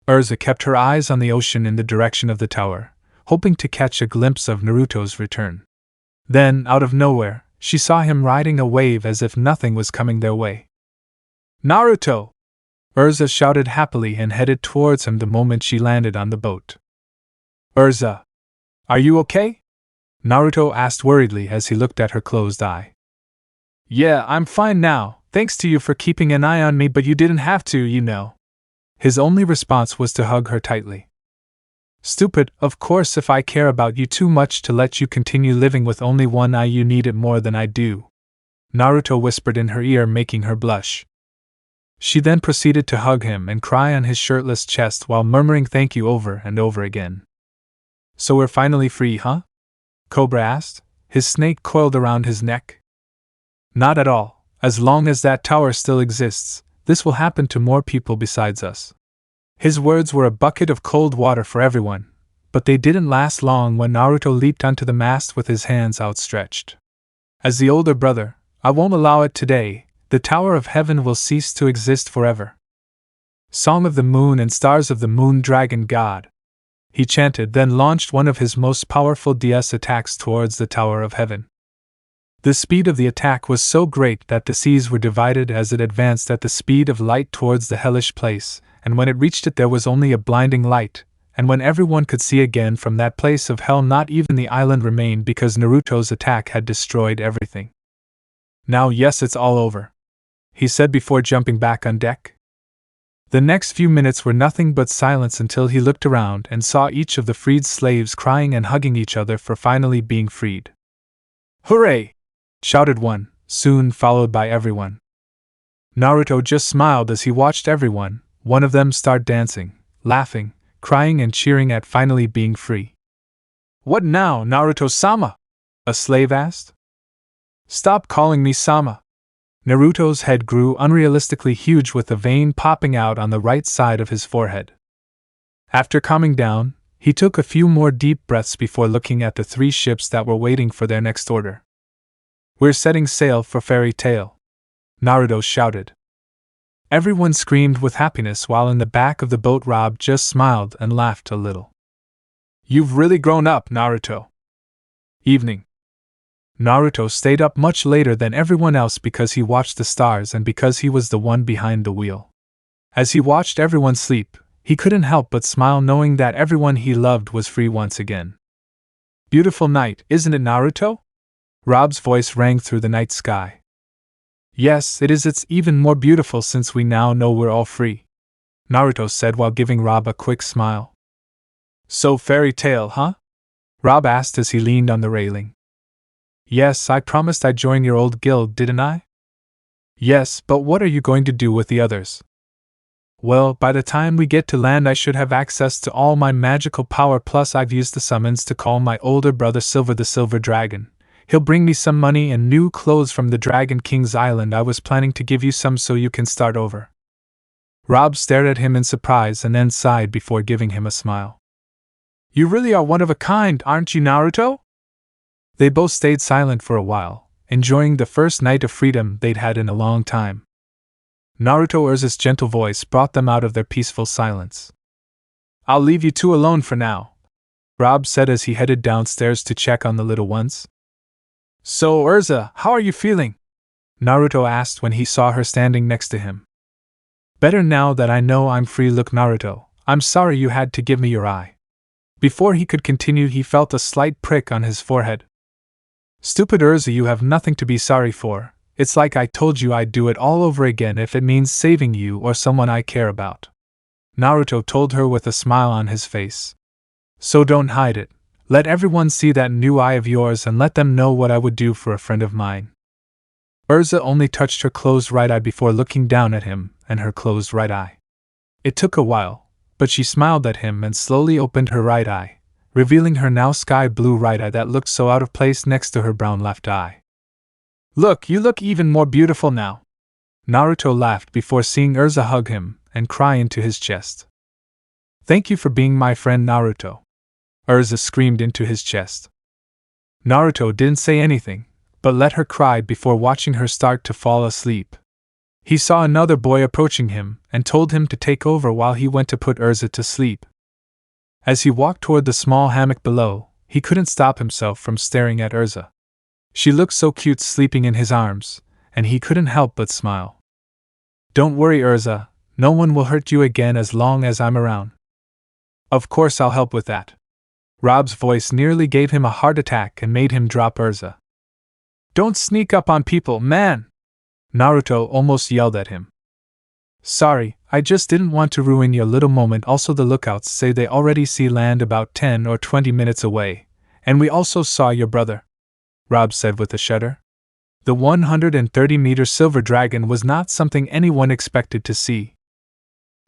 Urza kept her eyes on the ocean in the direction of the tower, hoping to catch a glimpse of Naruto's return. Then, out of nowhere, she saw him riding a wave as if nothing was coming their way. Naruto! Urza shouted happily and headed towards him the moment she landed on the boat. Urza! Are you okay? Naruto asked worriedly as he looked at her closed eye. Yeah, I'm fine now, thanks to you for keeping an eye on me, but you didn't have to, you know. His only response was to hug her tightly. Stupid, of course, if I care about you too much to let you continue living with only one eye, you need it more than I do. Naruto whispered in her ear, making her blush. She then proceeded to hug him and cry on his shirtless chest while murmuring thank you over and over again. So we're finally free, huh? Cobra asked, his snake coiled around his neck. Not at all. As long as that tower still exists, this will happen to more people besides us. His words were a bucket of cold water for everyone, but they didn't last long when Naruto leaped onto the mast with his hands outstretched. As the older brother, I won't allow it today. The Tower of Heaven will cease to exist forever. Song of the Moon and Stars of the Moon Dragon God, he chanted, then launched one of his most powerful DS attacks towards the Tower of Heaven. The speed of the attack was so great that the seas were divided as it advanced at the speed of light towards the hellish place, and when it reached it there was only a blinding light, and when everyone could see again from that place of hell not even the island remained because Naruto's attack had destroyed everything. Now yes, it's all over, he said before jumping back on deck. The next few minutes were nothing but silence until he looked around and saw each of the freed slaves crying and hugging each other for finally being freed. Hooray! Shouted one, soon followed by everyone. Naruto just smiled as he watched everyone, one of them start dancing, laughing, crying and cheering at finally being free. What now, Naruto-sama? A slave asked. Stop calling me Sama. Naruto's head grew unrealistically huge with a vein popping out on the right side of his forehead. After calming down, he took a few more deep breaths before looking at the 3 ships that were waiting for their next order. We're setting sail for Fairy Tail, Naruto shouted. Everyone screamed with happiness while in the back of the boat Rob just smiled and laughed a little. You've really grown up, Naruto. Evening. Naruto stayed up much later than everyone else because he watched the stars and because he was the one behind the wheel. As he watched everyone sleep, he couldn't help but smile knowing that everyone he loved was free once again. Beautiful night, isn't it, Naruto? Rob's voice rang through the night sky. Yes, it is. It's even more beautiful since we now know we're all free, Naruto said while giving Rob a quick smile. So Fairy Tail, huh? Rob asked as he leaned on the railing. Yes, I promised I'd join your old guild, didn't I? Yes, but what are you going to do with the others? Well, by the time we get to land I should have access to all my magical power, plus I've used the summons to call my older brother Silver the Silver Dragon. He'll bring me some money and new clothes from the Dragon King's island. I was planning to give you some so you can start over. Rob stared at him in surprise and then sighed before giving him a smile. You really are one of a kind, aren't you, Naruto? They both stayed silent for a while, enjoying the first night of freedom they'd had in a long time. Naruto Urza's gentle voice brought them out of their peaceful silence. I'll leave you two alone for now, Rob said as he headed downstairs to check on the little ones. So, Urza, how are you feeling? Naruto asked when he saw her standing next to him. Better now that I know I'm free. Look, Naruto, I'm sorry you had to give me your eye. Before he could continue, he felt a slight prick on his forehead. Stupid Urza, you have nothing to be sorry for. It's like I told you I'd do it all over again if it means saving you or someone I care about, Naruto told her with a smile on his face. So don't hide it. Let everyone see that new eye of yours and let them know what I would do for a friend of mine. Urza only touched her closed right eye before looking down at him and her closed right eye. It took a while, but she smiled at him and slowly opened her right eye, revealing her now sky-blue right eye that looked so out of place next to her brown left eye. Look, you look even more beautiful now. Naruto laughed before seeing Urza hug him and cry into his chest. Thank you for being my friend, Naruto, Urza screamed into his chest. Naruto didn't say anything, but let her cry before watching her start to fall asleep. He saw another boy approaching him and told him to take over while he went to put Urza to sleep. As he walked toward the small hammock below, he couldn't stop himself from staring at Urza. She looked so cute sleeping in his arms, and he couldn't help but smile. Don't worry, Urza, no one will hurt you again as long as I'm around. Of course I'll help with that. Rob's voice nearly gave him a heart attack and made him drop Urza. Don't sneak up on people, man! Naruto almost yelled at him. Sorry, I just didn't want to ruin your little moment. Also, the lookouts say they already see land about 10 or 20 minutes away, and we also saw your brother," Rob said with a shudder. The 130-meter silver dragon was not something anyone expected to see.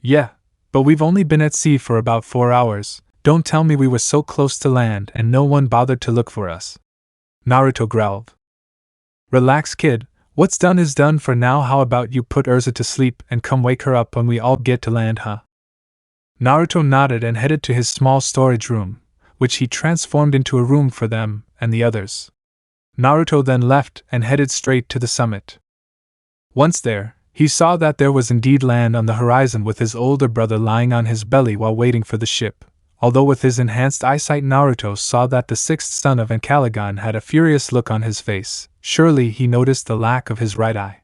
"Yeah, but we've only been at sea for about 4 hours. Don't tell me we were so close to land and no one bothered to look for us," Naruto growled. "Relax, kid. What's done is done for now. How about you put Urza to sleep and come wake her up when we all get to land, huh?" Naruto nodded and headed to his small storage room, which he transformed into a room for them and the others. Naruto then left and headed straight to the summit. Once there, he saw that there was indeed land on the horizon with his older brother lying on his belly while waiting for the ship. Although with his enhanced eyesight Naruto saw that the sixth son of Ankalagon had a furious look on his face. Surely he noticed the lack of his right eye.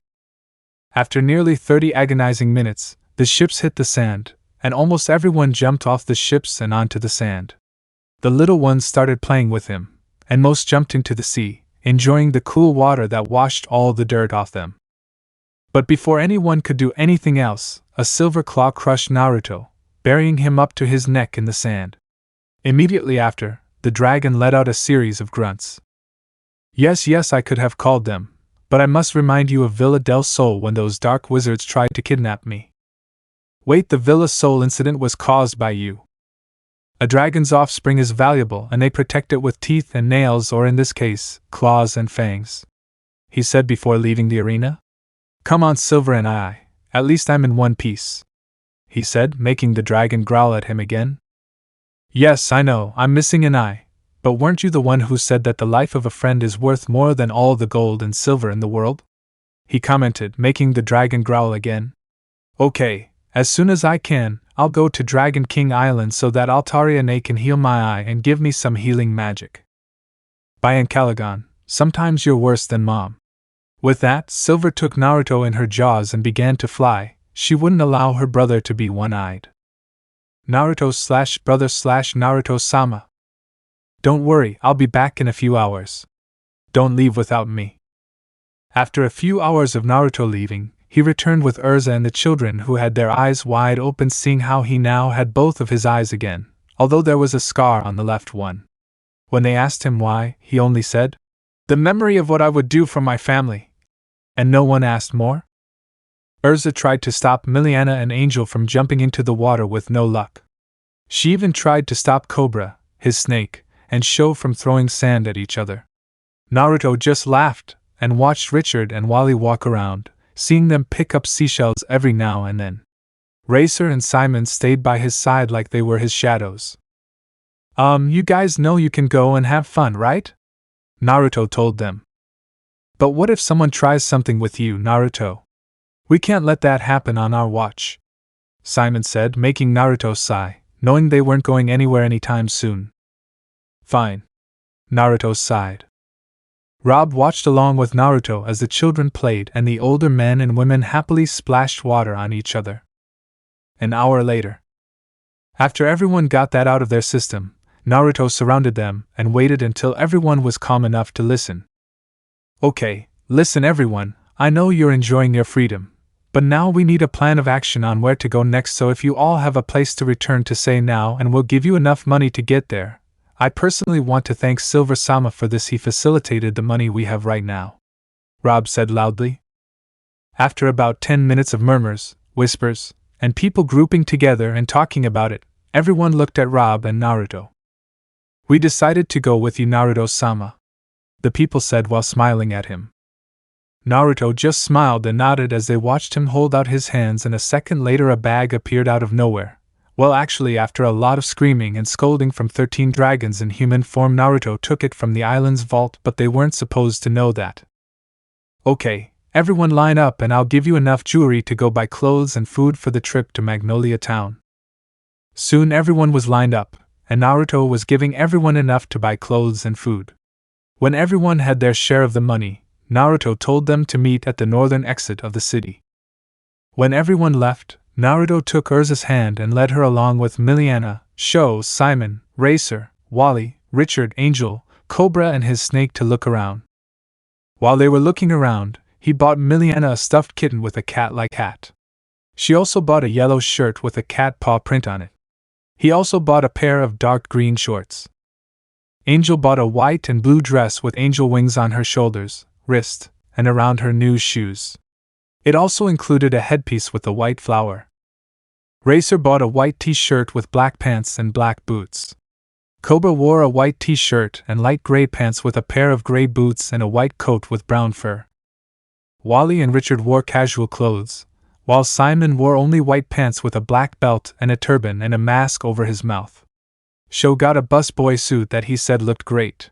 After nearly 30 agonizing minutes, the ships hit the sand, and almost everyone jumped off the ships and onto the sand. The little ones started playing with him, and most jumped into the sea, enjoying the cool water that washed all the dirt off them. But before anyone could do anything else, a silver claw crushed Naruto, burying him up to his neck in the sand. Immediately after, the dragon let out a series of grunts. Yes, I could have called them, but I must remind you of Villa del Sol when those dark wizards tried to kidnap me. Wait, the Villa Sol incident was caused by you. A dragon's offspring is valuable and they protect it with teeth and nails, or in this case, claws and fangs," he said before leaving the arena. "Come on, Silver and I, at least I'm in one piece," he said, making the dragon growl at him again. "Yes, I know, I'm missing an eye, but weren't you the one who said that the life of a friend is worth more than all the gold and silver in the world?" he commented, making the dragon growl again. "Okay, as soon as I can, I'll go to Dragon King Island so that Altariane can heal my eye and give me some healing magic. By Ankalagon, sometimes you're worse than Mom." With that, Silver took Naruto in her jaws and began to fly. She wouldn't allow her brother to be one-eyed. Naruto/brother/Naruto-sama. "Don't worry, I'll be back in a few hours. Don't leave without me." After a few hours of Naruto leaving, he returned with Urza and the children, who had their eyes wide open seeing how he now had both of his eyes again, although there was a scar on the left one. When they asked him why, he only said, "The memory of what I would do for my family." And no one asked more? Urza tried to stop Miliana and Angel from jumping into the water with no luck. She even tried to stop Cobra, his snake, and Sho from throwing sand at each other. Naruto just laughed and watched Richard and Wally walk around, seeing them pick up seashells every now and then. Racer and Simon stayed by his side like they were his shadows. You guys know you can go and have fun, right?" Naruto told them. "But what if someone tries something with you, Naruto? We can't let that happen on our watch," Simon said, making Naruto sigh, knowing they weren't going anywhere anytime soon. "Fine," Naruto sighed. Rob watched along with Naruto as the children played and the older men and women happily splashed water on each other. An hour later. After everyone got that out of their system, Naruto surrounded them and waited until everyone was calm enough to listen. "Okay, listen everyone, I know you're enjoying your freedom, but now we need a plan of action on where to go next, so if you all have a place to return to, say now and we'll give you enough money to get there. I personally want to thank Silver-sama for this, he facilitated the money we have right now," Rob said loudly. After about 10 minutes of murmurs, whispers, and people grouping together and talking about it, everyone looked at Rob and Naruto. "We decided to go with you, Naruto-sama," the people said while smiling at him. Naruto just smiled and nodded as they watched him hold out his hands, and a second later a bag appeared out of nowhere. Well, actually, after a lot of screaming and scolding from 13 dragons in human form, Naruto took it from the island's vault, but they weren't supposed to know that. "Okay, everyone line up and I'll give you enough jewelry to go buy clothes and food for the trip to Magnolia Town." Soon everyone was lined up, and Naruto was giving everyone enough to buy clothes and food. When everyone had their share of the money, Naruto told them to meet at the northern exit of the city. When everyone left, Naruto took Urza's hand and led her along with Miliana, Sho, Simon, Racer, Wally, Richard, Angel, Cobra and his snake to look around. While they were looking around, he bought Miliana a stuffed kitten with a cat-like hat. She also bought a yellow shirt with a cat paw print on it. He also bought a pair of dark green shorts. Angel bought a white and blue dress with angel wings on her shoulders, wrist, and around her new shoes. It also included a headpiece with a white flower. Racer bought a white t-shirt with black pants and black boots. Cobra wore a white t-shirt and light gray pants with a pair of gray boots and a white coat with brown fur. Wally and Richard wore casual clothes, while Simon wore only white pants with a black belt and a turban and a mask over his mouth. Sho got a busboy suit that he said looked great.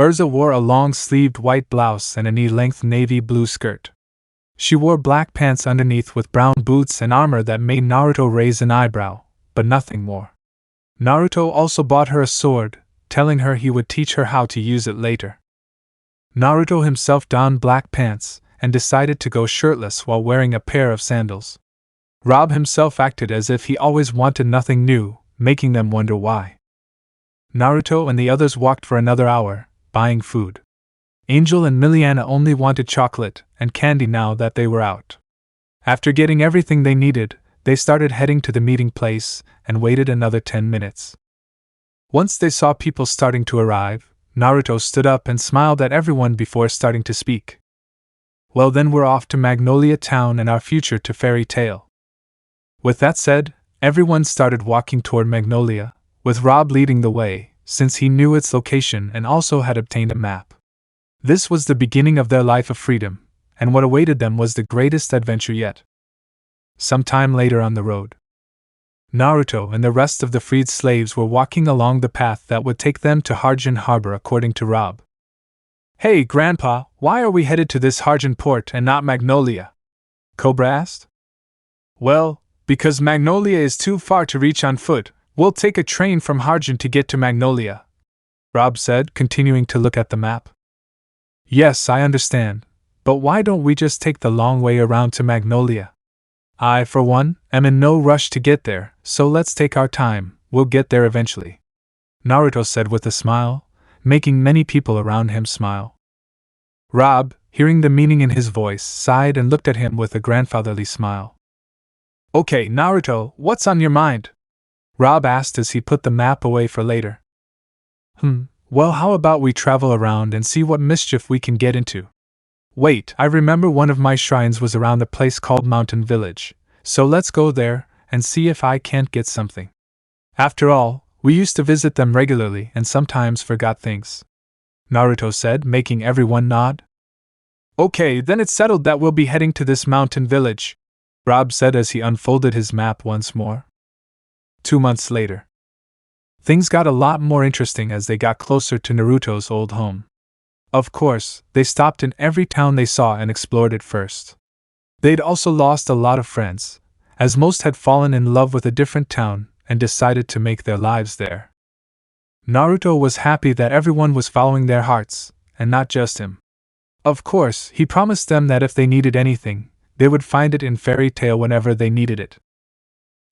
Urza wore a long-sleeved white blouse and a knee-length navy blue skirt. She wore black pants underneath with brown boots and armor that made Naruto raise an eyebrow, but nothing more. Naruto also bought her a sword, telling her he would teach her how to use it later. Naruto himself donned black pants and decided to go shirtless while wearing a pair of sandals. Rob himself acted as if he always wanted nothing new, making them wonder why. Naruto and the others walked for another hour, buying food. Angel and Miliana only wanted chocolate and candy now that they were out. After getting everything they needed, they started heading to the meeting place and waited another 10 minutes. Once they saw people starting to arrive, Naruto stood up and smiled at everyone before starting to speak. Well, then we're off to Magnolia Town and our future to Fairy Tale. With that said, everyone started walking toward Magnolia, with Rob leading the way, since he knew its location and also had obtained a map. This was the beginning of their life of freedom, and what awaited them was the greatest adventure yet. Some time later on the road, Naruto and the rest of the freed slaves were walking along the path that would take them to Harjin Harbor according to Rob. "Hey, Grandpa, why are we headed to this Harjin port and not Magnolia?" Cobra asked. "Well, because Magnolia is too far to reach on foot, we'll take a train from Harjin to get to Magnolia," Rob said, continuing to look at the map. "Yes, I understand, but why don't we just take the long way around to Magnolia? I, for one, am in no rush to get there, so let's take our time, we'll get there eventually," Naruto said with a smile, making many people around him smile. Rob, hearing the meaning in his voice, sighed and looked at him with a grandfatherly smile. "Okay, Naruto, what's on your mind?" Rob asked as he put the map away for later. Well, how about we travel around and see what mischief we can get into? Wait, I remember one of my shrines was around a place called Mountain Village, so let's go there and see if I can't get something. After all, we used to visit them regularly and sometimes forgot things," Naruto said, making everyone nod. "Okay, then it's settled that we'll be heading to this mountain village," Rob said as he unfolded his map once more. 2 months later. Things got a lot more interesting as they got closer to Naruto's old home. Of course, they stopped in every town they saw and explored it first. They'd also lost a lot of friends, as most had fallen in love with a different town and decided to make their lives there. Naruto was happy that everyone was following their hearts, and not just him. Of course, he promised them that if they needed anything, they would find it in Fairy Tail whenever they needed it.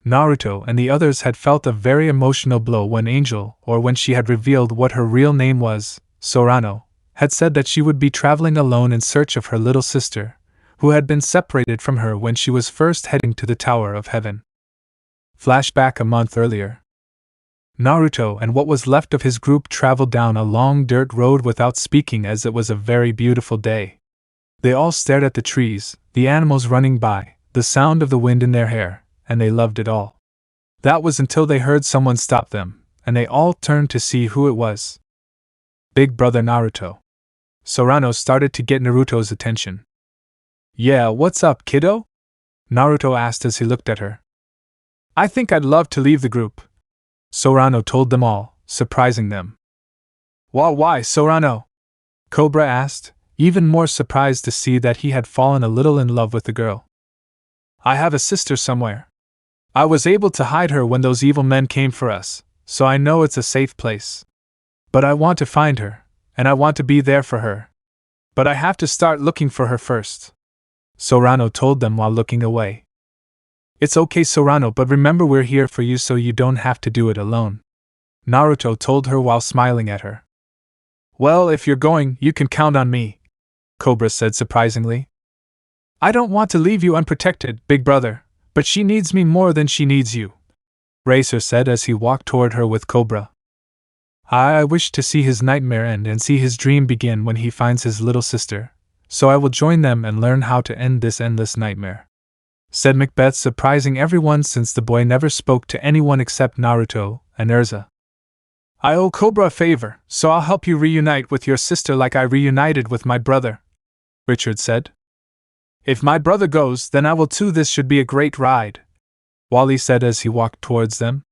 Naruto and the others had felt a very emotional blow when Angel, or when she had revealed what her real name was, Sorano, had said that she would be traveling alone in search of her little sister, who had been separated from her when she was first heading to the Tower of Heaven. Flashback a month earlier. Naruto and what was left of his group traveled down a long dirt road without speaking as it was a very beautiful day. They all stared at the trees, the animals running by, the sound of the wind in their hair, and they loved it all. That was until they heard someone stop them, and they all turned to see who it was. Big Brother Naruto. Sorano started to get Naruto's attention. "Yeah, what's up, kiddo?" Naruto asked as he looked at her. "I think I'd love to leave the group," Sorano told them all, surprising them. Why, Sorano?" Cobra asked, even more surprised to see that he had fallen a little in love with the girl. "I have a sister somewhere. I was able to hide her when those evil men came for us, so I know it's a safe place. But I want to find her, and I want to be there for her. But I have to start looking for her first," Sorano told them while looking away. "It's okay, Sorano, but remember we're here for you so you don't have to do it alone," Naruto told her while smiling at her. "Well, if you're going, you can count on me," Cobra said surprisingly. "I don't want to leave you unprotected, big brother," But she needs me more than she needs you, Racer said as he walked toward her with Cobra. I wish to see his nightmare end and see his dream begin when he finds his little sister, so I will join them and learn how to end this endless nightmare, said Macbeth, surprising everyone since the boy never spoke to anyone except Naruto and Urza. I owe Cobra a favor, so I'll help you reunite with your sister like I reunited with my brother, Richard said. If my brother goes, then I will too. This should be a great ride, Wally said as he walked towards them.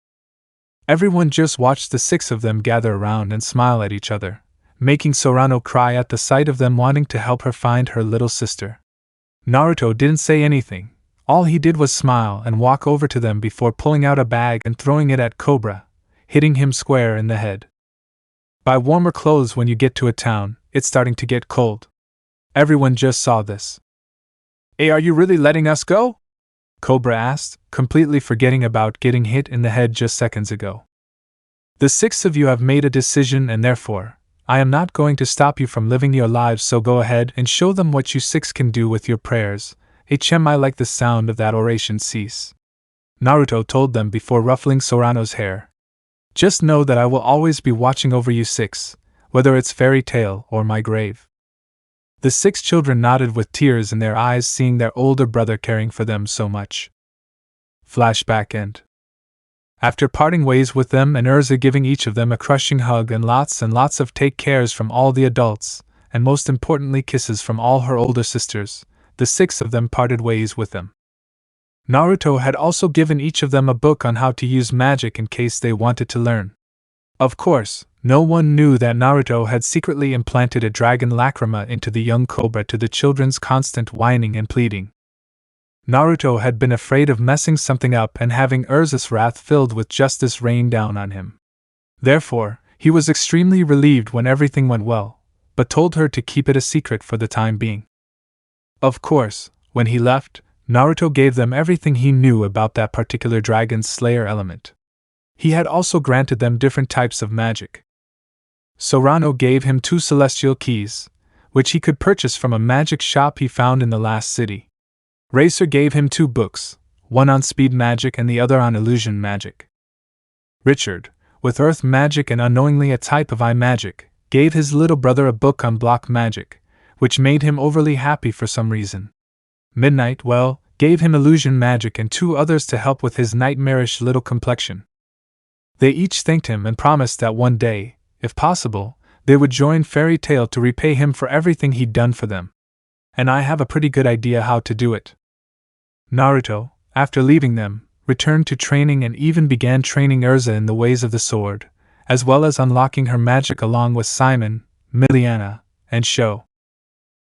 Everyone just watched the 6 of them gather around and smile at each other, making Sorano cry at the sight of them wanting to help her find her little sister. Naruto didn't say anything. All he did was smile and walk over to them before pulling out a bag and throwing it at Cobra, hitting him square in the head. Buy warmer clothes when you get to a town, it's starting to get cold. Everyone just saw this. Hey, are you really letting us go? Cobra asked, completely forgetting about getting hit in the head just seconds ago. The 6 of you have made a decision and therefore, I am not going to stop you from living your lives, so go ahead and show them what you 6 can do with your prayers. I like the sound of that oration cease, Naruto told them before ruffling Sorano's hair. Just know that I will always be watching over you 6, whether it's fairy tale or my grave. The 6 children nodded with tears in their eyes seeing their older brother caring for them so much. Flashback end. After parting ways with them and Urza giving each of them a crushing hug and lots of take cares from all the adults, and most importantly kisses from all her older sisters, the 6 of them parted ways with them. Naruto had also given each of them a book on how to use magic in case they wanted to learn. Of course, no one knew that Naruto had secretly implanted a dragon lacrima into the young Cobra to the children's constant whining and pleading. Naruto had been afraid of messing something up and having Urza's wrath filled with justice rain down on him. Therefore, he was extremely relieved when everything went well, but told her to keep it a secret for the time being. Of course, when he left, Naruto gave them everything he knew about that particular dragon slayer element. He had also granted them different types of magic. Sorano gave him 2 celestial keys, which he could purchase from a magic shop he found in the last city. Racer gave him 2 books, one on speed magic and the other on illusion magic. Richard, with earth magic and unknowingly a type of eye magic, gave his little brother a book on block magic, which made him overly happy for some reason. Midnight, gave him illusion magic and 2 others to help with his nightmarish little complexion. They each thanked him and promised that one day, if possible, they would join Fairy Tail to repay him for everything he'd done for them. And I have a pretty good idea how to do it. Naruto, after leaving them, returned to training and even began training Urza in the ways of the sword, as well as unlocking her magic along with Simon, Miliana, and Sho.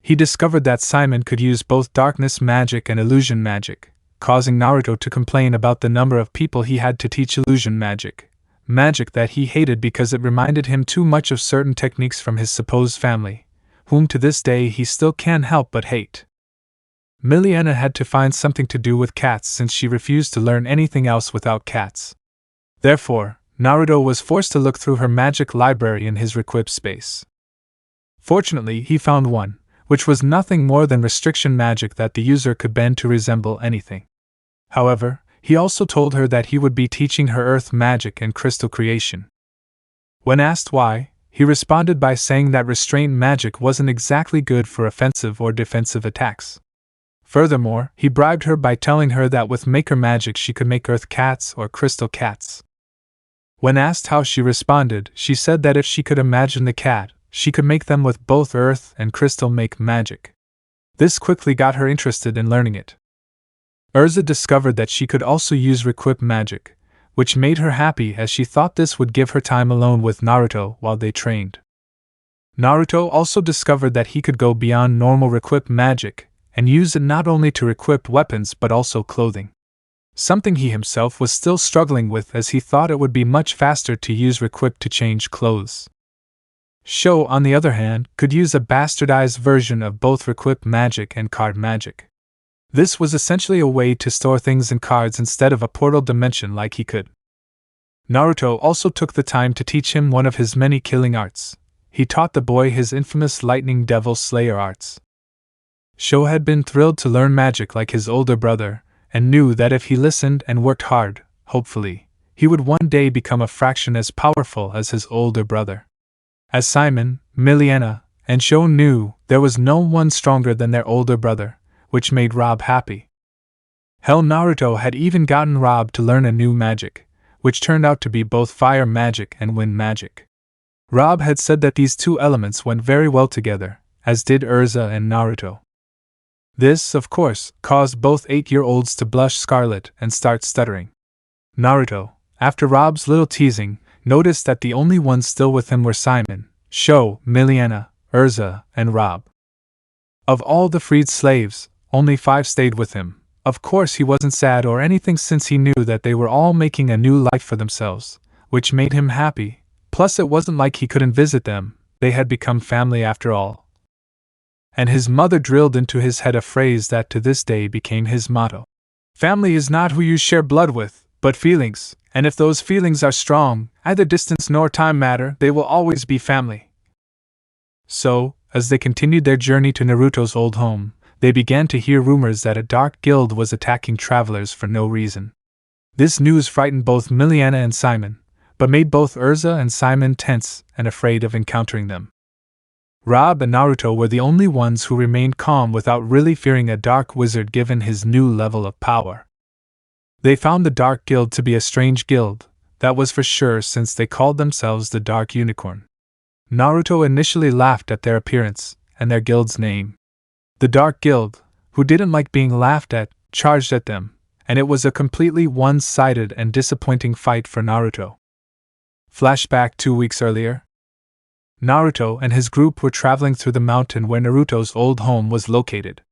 He discovered that Simon could use both darkness magic and illusion magic, causing Naruto to complain about the number of people he had to teach illusion magic that he hated because it reminded him too much of certain techniques from his supposed family, whom to this day he still can't help but hate. Miliana had to find something to do with cats since she refused to learn anything else without cats. Therefore, Naruto was forced to look through her magic library in his requip space. Fortunately, he found one, which was nothing more than restriction magic that the user could bend to resemble anything. However, he also told her that he would be teaching her earth magic and crystal creation. When asked why, he responded by saying that restraint magic wasn't exactly good for offensive or defensive attacks. Furthermore, he bribed her by telling her that with maker magic she could make earth cats or crystal cats. When asked how she responded, she said that if she could imagine the cat, she could make them with both earth and crystal make magic. This quickly got her interested in learning it. Urza discovered that she could also use requip magic, which made her happy as she thought this would give her time alone with Naruto while they trained. Naruto also discovered that he could go beyond normal requip magic and use it not only to requip weapons but also clothing. Something he himself was still struggling with as he thought it would be much faster to use requip to change clothes. Sho, on the other hand, could use a bastardized version of both requip magic and card magic. This was essentially a way to store things in cards instead of a portal dimension like he could. Naruto also took the time to teach him one of his many killing arts. He taught the boy his infamous Lightning Devil Slayer arts. Sho had been thrilled to learn magic like his older brother, and knew that if he listened and worked hard, hopefully, he would one day become a fraction as powerful as his older brother. As Simon, Miliana, and Sho knew, there was no one stronger than their older brother, which made Rob happy. Hell, Naruto had even gotten Rob to learn a new magic, which turned out to be both fire magic and wind magic. Rob had said that these two elements went very well together, as did Urza and Naruto. This, of course, caused both 8-year-olds to blush scarlet and start stuttering. Naruto, after Rob's little teasing, noticed that the only ones still with him were Simon, Sho, Miliana, Urza, and Rob. Of all the freed slaves, only 5 stayed with him. Of course he wasn't sad or anything since he knew that they were all making a new life for themselves, which made him happy. Plus it wasn't like he couldn't visit them, they had become family after all. And his mother drilled into his head a phrase that to this day became his motto. Family is not who you share blood with, but feelings, and if those feelings are strong, neither distance nor time matter, they will always be family. So, as they continued their journey to Naruto's old home, they began to hear rumors that a dark guild was attacking travelers for no reason. This news frightened both Miliana and Simon, but made both Urza and Simon tense and afraid of encountering them. Rob and Naruto were the only ones who remained calm without really fearing a dark wizard given his new level of power. They found the Dark Guild to be a strange guild, that was for sure, since they called themselves the Dark Unicorn. Naruto initially laughed at their appearance and their guild's name. The Dark Guild, who didn't like being laughed at, charged at them, and it was a completely one-sided and disappointing fight for Naruto. Flashback 2 weeks earlier. Naruto and his group were traveling through the mountain where Naruto's old home was located.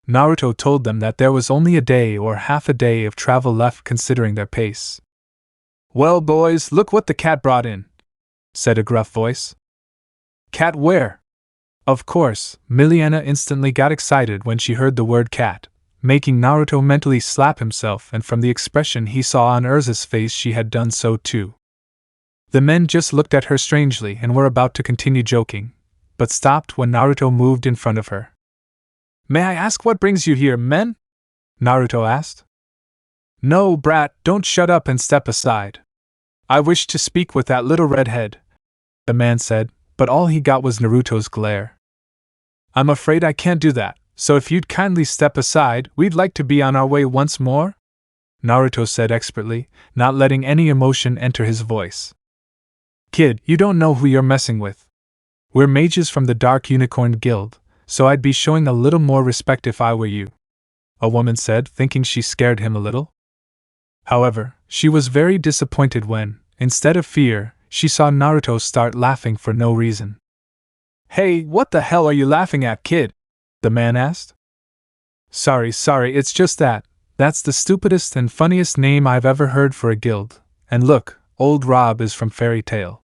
Naruto told them that there was only a day or half a day of travel left considering their pace. "Well, boys, look what the cat brought in," said a gruff voice. "Cat where?" Of course, Miliana instantly got excited when she heard the word cat, making Naruto mentally slap himself, and from the expression he saw on Urza's face she had done so too. The men just looked at her strangely and were about to continue joking, but stopped when Naruto moved in front of her. "May I ask what brings you here, men?" Naruto asked. "No, brat, don't shut up and step aside. I wish to speak with that little redhead," the man said, but all he got was Naruto's glare. "I'm afraid I can't do that, so if you'd kindly step aside, we'd like to be on our way once more," Naruto said expertly, not letting any emotion enter his voice. "Kid, you don't know who you're messing with. We're mages from the Dark Unicorn Guild, so I'd be showing a little more respect if I were you," a woman said, thinking she scared him a little. However, she was very disappointed when, instead of fear, she saw Naruto start laughing for no reason. "Hey, what the hell are you laughing at, kid?" the man asked. Sorry, it's just that's the stupidest and funniest name I've ever heard for a guild, and look, old Rob is from Fairy Tail."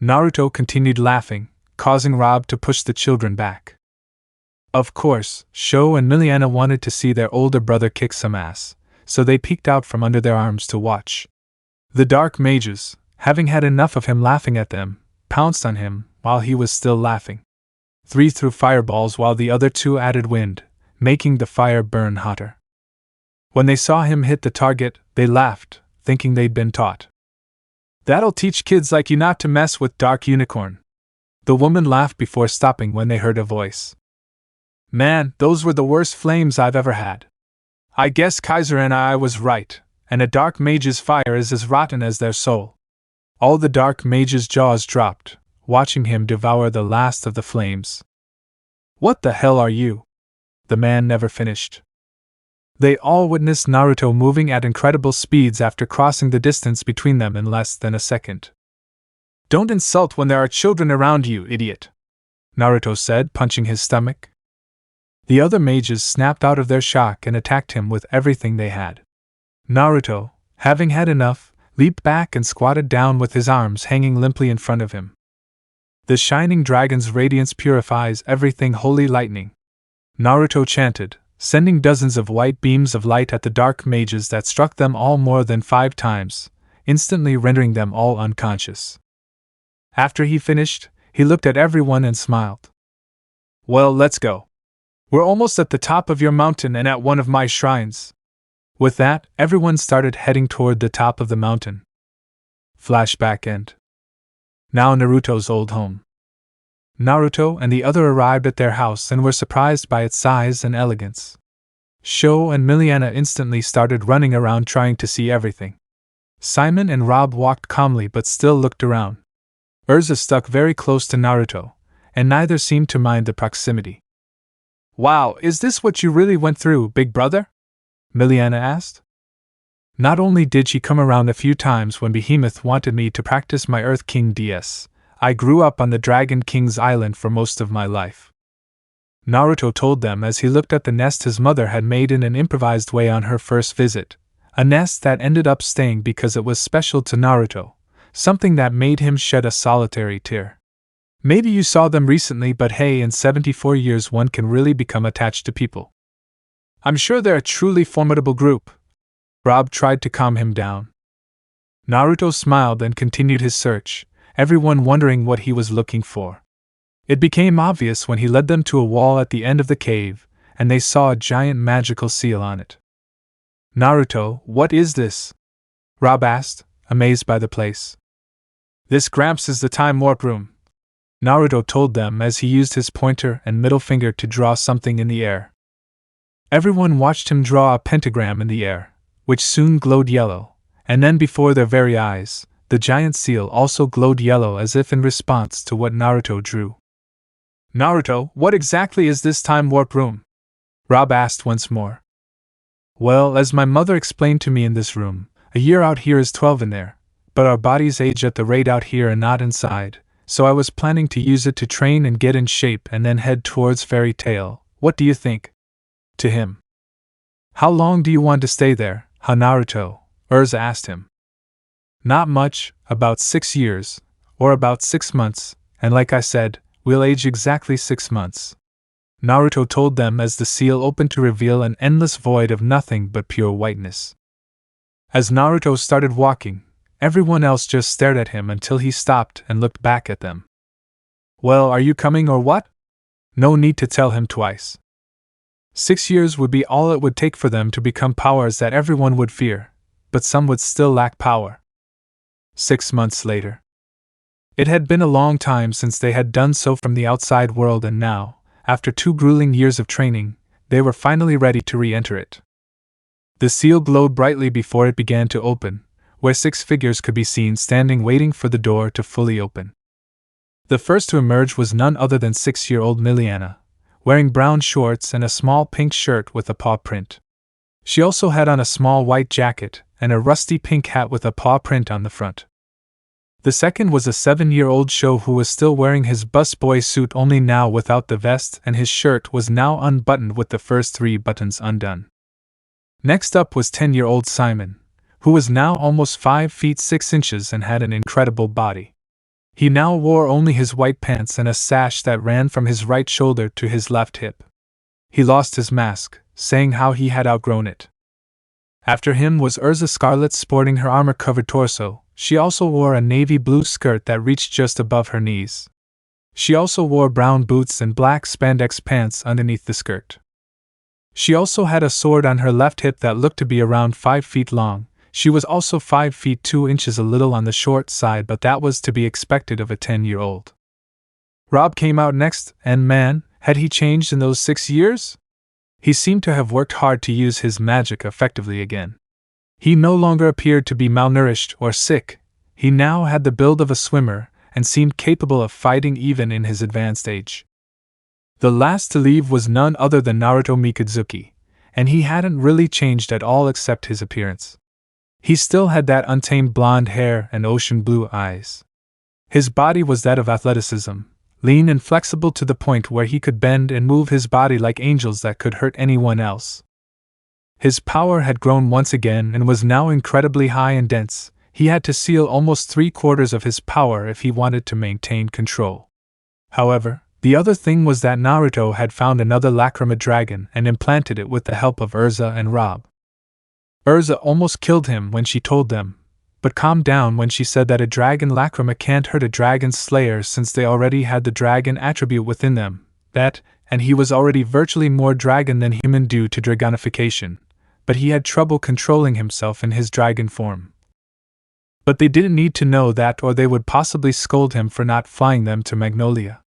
Naruto continued laughing, causing Rob to push the children back. Of course, Sho and Miliana wanted to see their older brother kick some ass, so they peeked out from under their arms to watch. The Dark Mages, having had enough of him laughing at them, pounced on him while he was still laughing. 3 threw fireballs while the other 2 added wind, making the fire burn hotter. When they saw him hit the target, they laughed, thinking they'd been taught. "That'll teach kids like you not to mess with Dark Unicorn." The woman laughed before stopping when they heard a voice. "Man, those were the worst flames I've ever had. I guess Kaiser and I was right, and a Dark Mage's fire is as rotten as their soul." All the Dark Mage's jaws dropped, watching him devour the last of the flames. "What the hell are you?" the man never finished. They all witnessed Naruto moving at incredible speeds after crossing the distance between them in less than a second. "Don't insult when there are children around, you idiot," Naruto said, punching his stomach. The other mages snapped out of their shock and attacked him with everything they had. Naruto, having had enough, leaped back and squatted down with his arms hanging limply in front of him. "The shining dragon's radiance purifies everything, holy lightning," Naruto chanted, sending dozens of white beams of light at the Dark Mages that struck them all more than 5 times, instantly rendering them all unconscious. After he finished, he looked at everyone and smiled. "Well, let's go. We're almost at the top of your mountain and at one of my shrines." With that, everyone started heading toward the top of the mountain. Flashback end. Now Naruto's old home. Naruto and the other arrived at their house and were surprised by its size and elegance. Sho and Miliana instantly started running around trying to see everything. Simon and Rob walked calmly but still looked around. Urza stuck very close to Naruto, and neither seemed to mind the proximity. "Wow, is this what you really went through, big brother?" Miliana asked. "Not only did she come around a few times when Behemoth wanted me to practice my Earth King DS, I grew up on the Dragon King's island for most of my life," Naruto told them as he looked at the nest his mother had made in an improvised way on her first visit, a nest that ended up staying because it was special to Naruto, something that made him shed a solitary tear. "Maybe you saw them recently, but hey, in 74 years one can really become attached to people. I'm sure they're a truly formidable group." Rob tried to calm him down. Naruto smiled and continued his search, everyone wondering what he was looking for. It became obvious when he led them to a wall at the end of the cave, and they saw a giant magical seal on it. "Naruto, what is this?" Rob asked, amazed by the place. "This, Gramps, is the time warp room," Naruto told them as he used his pointer and middle finger to draw something in the air. Everyone watched him draw a pentagram in the air, which soon glowed yellow, and then before their very eyes, the giant seal also glowed yellow as if in response to what Naruto drew. "Naruto, what exactly is this time warp room?" Rob asked once more. "Well, as my mother explained to me in this room, a year out here is 12 in there, but our bodies age at the rate out here and not inside, so I was planning to use it to train and get in shape and then head towards Fairy Tail. What do you think?" To him. "How long do you want to stay there, huh, Naruto?" Urza asked him. "Not much, about 6 years, or about 6 months, and like I said, we'll age exactly 6 months," Naruto told them as the seal opened to reveal an endless void of nothing but pure whiteness. As Naruto started walking, everyone else just stared at him until he stopped and looked back at them. "Well, are you coming or what?" No need to tell him twice. 6 years would be all it would take for them to become powers that everyone would fear, but some would still lack power. 6 months later. It had been a long time since they had done so from the outside world, and now, after 2 grueling years of training, they were finally ready to re-enter it. The seal glowed brightly before it began to open, where 6 figures could be seen standing waiting for the door to fully open. The first to emerge was none other than 6-year-old Miliana, wearing brown shorts and a small pink shirt with a paw print. She also had on a small white jacket and a rusty pink hat with a paw print on the front. The second was a 7-year-old Sho who was still wearing his busboy suit, only now without the vest, and his shirt was now unbuttoned with the first 3 buttons undone. Next up was 10-year-old Simon, who was now almost 5 feet 6 inches and had an incredible body. He now wore only his white pants and a sash that ran from his right shoulder to his left hip. He lost his mask, saying how he had outgrown it. After him was Urza Scarlet, sporting her armor-covered torso. She also wore a navy blue skirt that reached just above her knees. She also wore brown boots and black spandex pants underneath the skirt. She also had a sword on her left hip that looked to be around 5 feet long. She was also 5 feet 2 inches, a little on the short side, but that was to be expected of a 10-year-old. Rob came out next, and man, had he changed in those 6 years? He seemed to have worked hard to use his magic effectively again. He no longer appeared to be malnourished or sick. He now had the build of a swimmer, and seemed capable of fighting even in his advanced age. The last to leave was none other than Naruto Mikazuki, and he hadn't really changed at all except his appearance. He still had that untamed blonde hair and ocean blue eyes. His body was that of athleticism, lean and flexible to the point where he could bend and move his body like angels that could hurt anyone else. His power had grown once again and was now incredibly high and dense. He had to seal almost 3/4 of his power if he wanted to maintain control. However, the other thing was that Naruto had found another lacrima dragon and implanted it with the help of Urza and Rob. Urza almost killed him when she told them, but calmed down when she said that a dragon lacrima can't hurt a dragon slayer since they already had the dragon attribute within them, and he was already virtually more dragon than human due to dragonification. but he had trouble controlling himself in his dragon form. But they didn't need to know that, or they would possibly scold him for not flying them to Magnolia.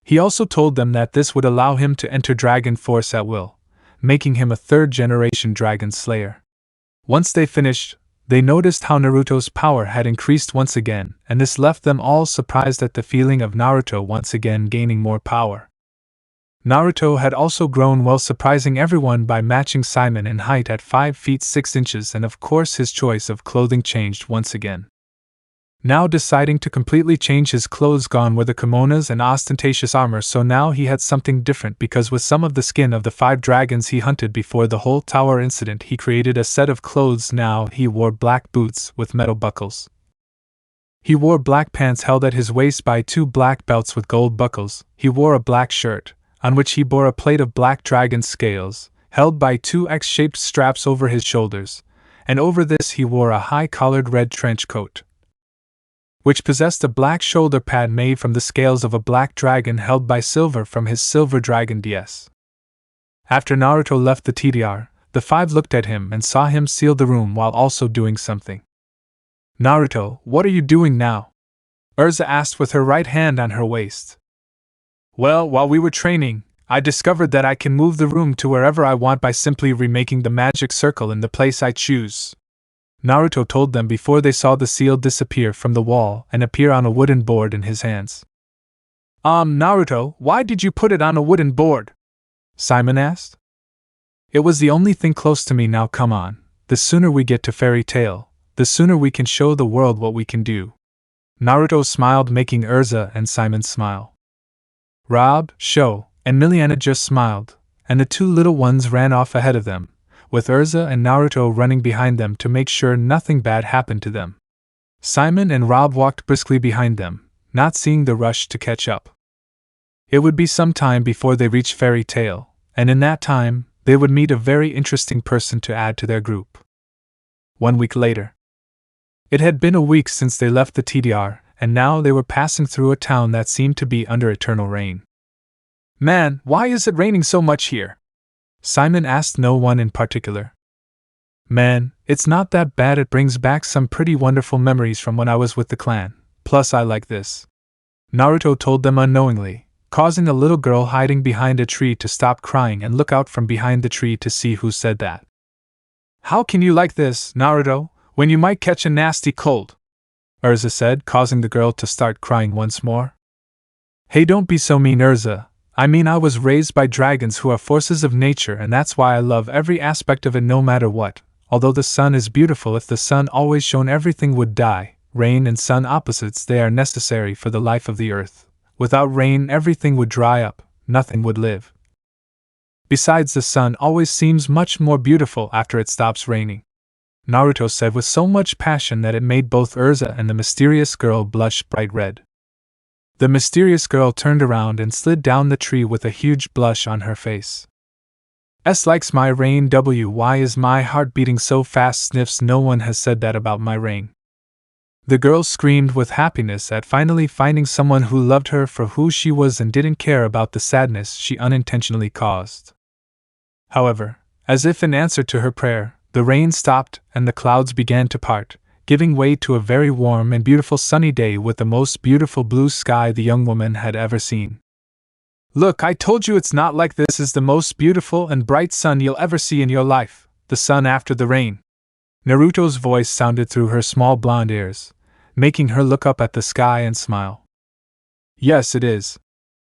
He also told them that this would allow him to enter Dragon Force at will, making him a third-generation dragon slayer. Once they finished, they noticed how Naruto's power had increased once again, and this left them all surprised at the feeling of Naruto once again gaining more power. Naruto had also grown well, surprising everyone by matching Simon in height at 5 feet 6 inches, and of course his choice of clothing changed once again. Now deciding to completely change his clothes, gone were the kimonos and ostentatious armor, so now he had something different, because with some of the skin of the 5 dragons he hunted before the whole tower incident, he created a set of clothes. Now he wore black boots with metal buckles. He wore black pants held at his waist by 2 black belts with gold buckles. He wore a black shirt, on which he bore a plate of black dragon scales, held by 2 X-shaped straps over his shoulders, and over this he wore a high-collared red trench coat, which possessed a black shoulder pad made from the scales of a black dragon held by silver from his silver dragon DS. After Naruto left the TDR, the 5 looked at him and saw him seal the room while also doing something. "Naruto, what are you doing now?" Urza asked with her right hand on her waist. "Well, while we were training, I discovered that I can move the room to wherever I want by simply remaking the magic circle in the place I choose," Naruto told them before they saw the seal disappear from the wall and appear on a wooden board in his hands. Naruto, why did you put it on a wooden board?" Simon asked. "It was the only thing close to me. Now come on, the sooner we get to Fairy Tail, the sooner we can show the world what we can do." Naruto smiled, making Urza and Simon smile. Rob, Sho, and Miliana just smiled, and the 2 little ones ran off ahead of them, with Urza and Naruto running behind them to make sure nothing bad happened to them. Simon and Rob walked briskly behind them, not seeing the rush to catch up. It would be some time before they reached Fairy Tail, and in that time, they would meet a very interesting person to add to their group. 1 week later. It had been a week since they left the TDR, and now they were passing through a town that seemed to be under eternal rain. "Man, why is it raining so much here?" Simon asked no one in particular. "Man, it's not that bad. It brings back some pretty wonderful memories from when I was with the clan, plus I like this," Naruto told them unknowingly, causing a little girl hiding behind a tree to stop crying and look out from behind the tree to see who said that. "How can you like this, Naruto, when you might catch a nasty cold?" Urza said, causing the girl to start crying once more. "Hey, don't be so mean, Urza. I mean, I was raised by dragons who are forces of nature, and that's why I love every aspect of it no matter what. Although the sun is beautiful, if the sun always shone, everything would die. Rain and sun opposites, they are necessary for the life of the earth. Without rain, everything would dry up, nothing would live. Besides, the sun always seems much more beautiful after it stops raining," Naruto said with so much passion that it made both Urza and the mysterious girl blush bright red. The mysterious girl turned around and slid down the tree with a huge blush on her face. "S likes my rain. Why is my heart beating so fast? Sniffs. No one has said that about my rain." The girl screamed with happiness at finally finding someone who loved her for who she was and didn't care about the sadness she unintentionally caused. However, as if in answer to her prayer, the rain stopped and the clouds began to part, giving way to a very warm and beautiful sunny day with the most beautiful blue sky the young woman had ever seen. "Look, I told you it's not like this. Is the most beautiful and bright sun you'll ever see in your life, the sun after the rain." Naruto's voice sounded through her small blonde ears, making her look up at the sky and smile. "Yes, it is,"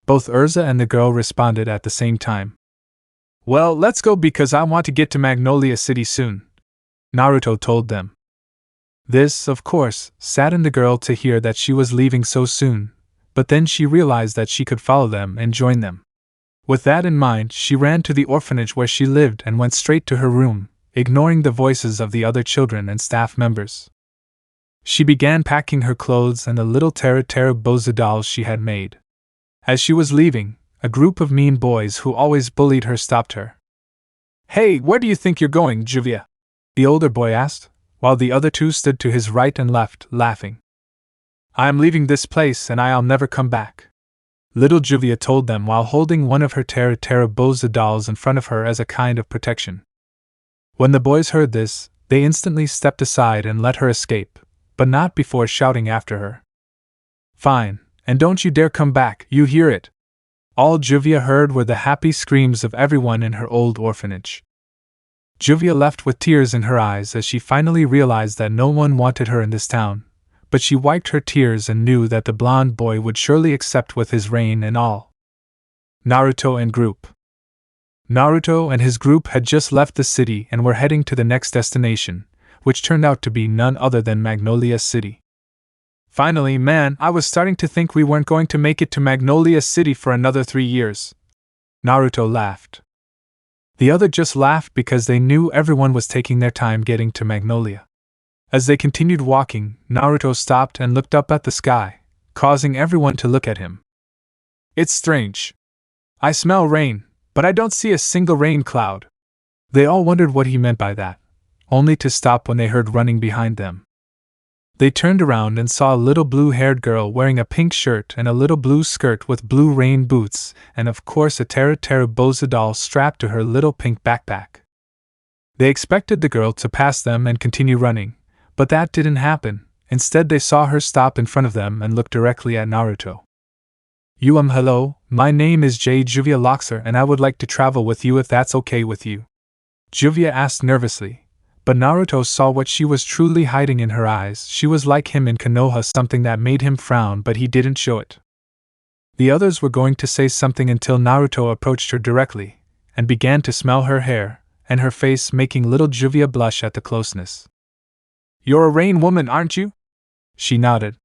both Urza and the girl responded at the same time. "Well, let's go because I want to get to Magnolia City soon," Naruto told them. This, of course, saddened the girl to hear that she was leaving so soon, but then she realized that she could follow them and join them. With that in mind, she ran to the orphanage where she lived and went straight to her room, ignoring the voices of the other children and staff members. She began packing her clothes and the little Tera Bozo dolls she had made. As she was leaving, a group of mean boys who always bullied her stopped her. "Hey, where do you think you're going, Juvia?" the older boy asked, while the other 2 stood to his right and left, laughing. "I am leaving this place and I'll never come back," little Juvia told them while holding one of her Tera Bozo dolls in front of her as a kind of protection. When the boys heard this, they instantly stepped aside and let her escape, but not before shouting after her. Fine, and don't you dare come back, you hear it? All Juvia heard were the happy screams of everyone in her old orphanage. Juvia left with tears in her eyes as she finally realized that no one wanted her in this town, but she wiped her tears and knew that the blonde boy would surely accept with his reign and all. Naruto and group. Naruto and his group had just left the city and were heading to the next destination, which turned out to be none other than Magnolia City. Finally, man, I was starting to think we weren't going to make it to Magnolia City for another 3 years. Naruto laughed. The other just laughed because they knew everyone was taking their time getting to Magnolia. As they continued walking, Naruto stopped and looked up at the sky, causing everyone to look at him. It's strange. I smell rain, but I don't see a single rain cloud. They all wondered what he meant by that, only to stop when they heard running behind them. They turned around and saw a little blue-haired girl wearing a pink shirt and a little blue skirt with blue rain boots, and of course a Teru Boza doll strapped to her little pink backpack. They expected the girl to pass them and continue running, but that didn't happen. Instead they saw her stop in front of them and look directly at Naruto. Hello, my name is Juvia Loxer and I would like to travel with you if that's okay with you. Juvia asked nervously. But Naruto saw what she was truly hiding in her eyes. She was like him in Konoha, something that made him frown, but he didn't show it. The others were going to say something until Naruto approached her directly, and began to smell her hair, and her face, making little Juvia blush at the closeness. You're a rain woman, aren't you? She nodded.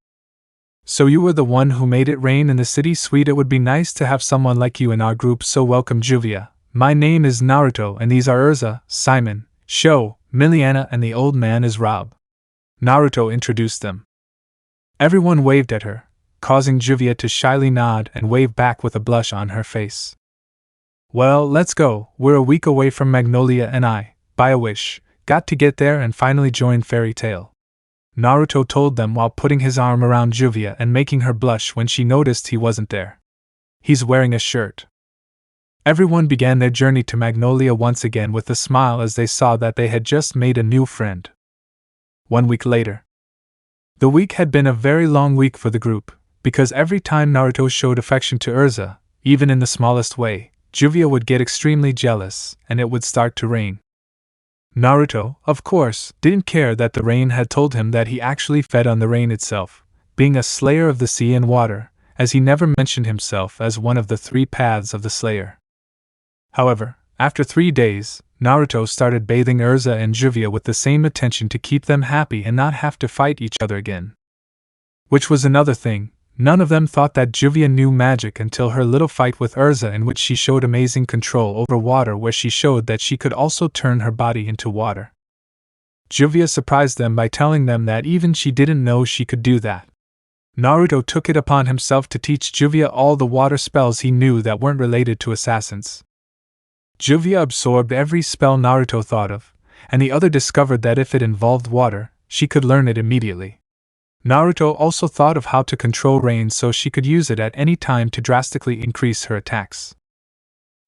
So you were the one who made it rain in the city? Sweet, it would be nice to have someone like you in our group, so welcome Juvia. My name is Naruto and these are Urza, Simon, Sho, Miliana and the old man is Rob. Naruto introduced them. Everyone waved at her, causing Juvia to shyly nod and wave back with a blush on her face. Well, let's go, we're a week away from Magnolia and I, by a wish, got to get there and finally join Fairy Tail. Naruto told them while putting his arm around Juvia and making her blush when she noticed he wasn't there. He's wearing a shirt. Everyone began their journey to Magnolia once again with a smile as they saw that they had just made a new friend. 1 week later. The week had been a very long week for the group, because every time Naruto showed affection to Urza, even in the smallest way, Juvia would get extremely jealous, and it would start to rain. Naruto, of course, didn't care that the rain had told him that he actually fed on the rain itself, being a slayer of the sea and water, as he never mentioned himself as one of the 3 paths of the slayer. However, after 3 days, Naruto started bathing Urza and Juvia with the same attention to keep them happy and not have to fight each other again. Which was another thing, none of them thought that Juvia knew magic until her little fight with Urza, in which she showed amazing control over water, where she showed that she could also turn her body into water. Juvia surprised them by telling them that even she didn't know she could do that. Naruto took it upon himself to teach Juvia all the water spells he knew that weren't related to assassins. Juvia absorbed every spell Naruto thought of, and the other discovered that if it involved water, she could learn it immediately. Naruto also thought of how to control rain so she could use it at any time to drastically increase her attacks.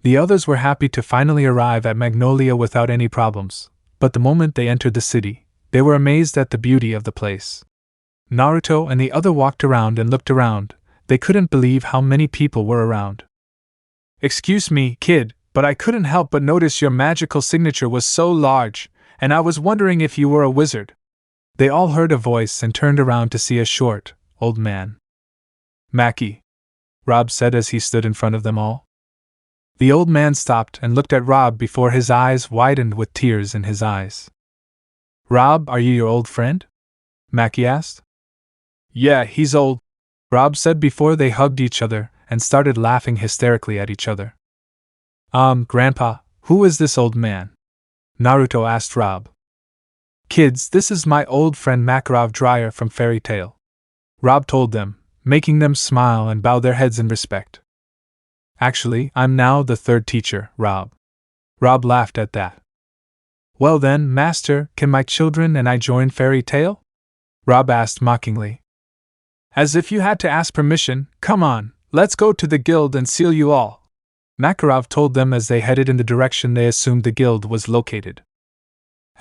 The others were happy to finally arrive at Magnolia without any problems, but the moment they entered the city, they were amazed at the beauty of the place. Naruto and the other walked around and looked around. They couldn't believe how many people were around. Excuse me, kid, but I couldn't help but notice your magical signature was so large, and I was wondering if you were a wizard. They all heard a voice and turned around to see a short, old man. Maki, Rob said as he stood in front of them all. The old man stopped and looked at Rob before his eyes widened with tears in his eyes. Rob, are you your old friend? Maki asked. Yeah, he's old, Rob said before they hugged each other and started laughing hysterically at each other. Grandpa, who is this old man? Naruto asked Rob. Kids, this is my old friend Makarov Dryer from Fairy Tail, Rob told them, making them smile and bow their heads in respect. Actually, I'm now the 3rd teacher, Rob. Rob laughed at that. Well then, Master, can my children and I join Fairy Tail? Rob asked mockingly. As if you had to ask permission, come on, let's go to the guild and seal you all, Makarov told them as they headed in the direction they assumed the guild was located.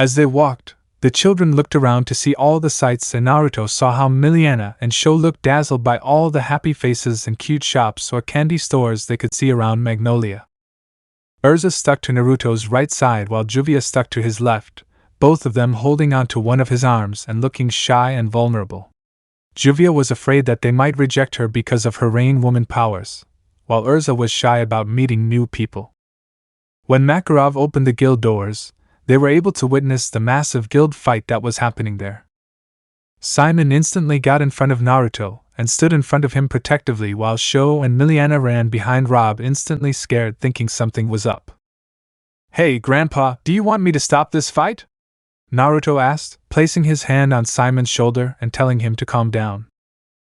As they walked, the children looked around to see all the sights, and Naruto saw how Miliana and Sho looked dazzled by all the happy faces and cute shops or candy stores they could see around Magnolia. Urza stuck to Naruto's right side while Juvia stuck to his left, both of them holding onto one of his arms and looking shy and vulnerable. Juvia was afraid that they might reject her because of her Rain Woman powers, while Urza was shy about meeting new people. When Makarov opened the guild doors, they were able to witness the massive guild fight that was happening there. Simon instantly got in front of Naruto and stood in front of him protectively while Sho and Miliana ran behind Rob, instantly scared, thinking something was up. "Hey, Grandpa, do you want me to stop this fight?" Naruto asked, placing his hand on Simon's shoulder and telling him to calm down.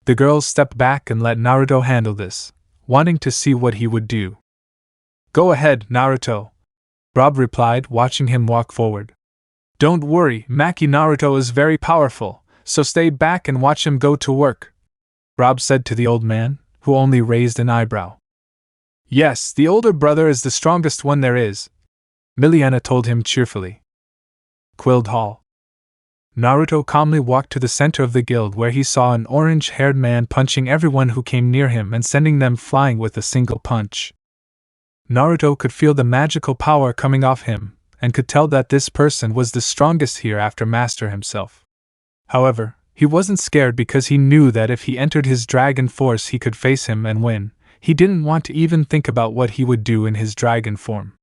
The girls stepped back and let Naruto handle this, wanting to see what he would do. "Go ahead, Naruto," Rob replied, watching him walk forward. "Don't worry, Maki Naruto is very powerful, so stay back and watch him go to work," Rob said to the old man, who only raised an eyebrow. "Yes, the older brother is the strongest one there is," Miliana told him cheerfully. Quild Hall. Naruto calmly walked to the center of the guild, where he saw an orange-haired man punching everyone who came near him and sending them flying with a single punch. Naruto could feel the magical power coming off him, and could tell that this person was the strongest here after Master himself. However, he wasn't scared because he knew that if he entered his dragon force he could face him and win. He didn't want to even think about what he would do in his dragon form.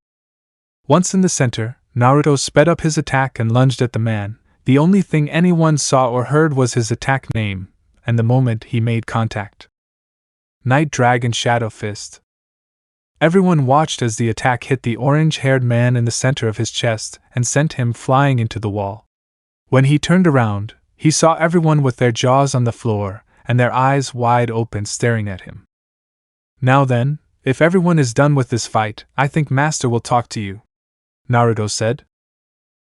Once in the center, Naruto sped up his attack and lunged at the man. The only thing anyone saw or heard was his attack name, and the moment he made contact. Night Dragon Shadow Fist. Everyone watched as the attack hit the orange-haired man in the center of his chest and sent him flying into the wall. When he turned around, he saw everyone with their jaws on the floor and their eyes wide open staring at him. "Now then, if everyone is done with this fight, I think Master will talk to you," Naruto said.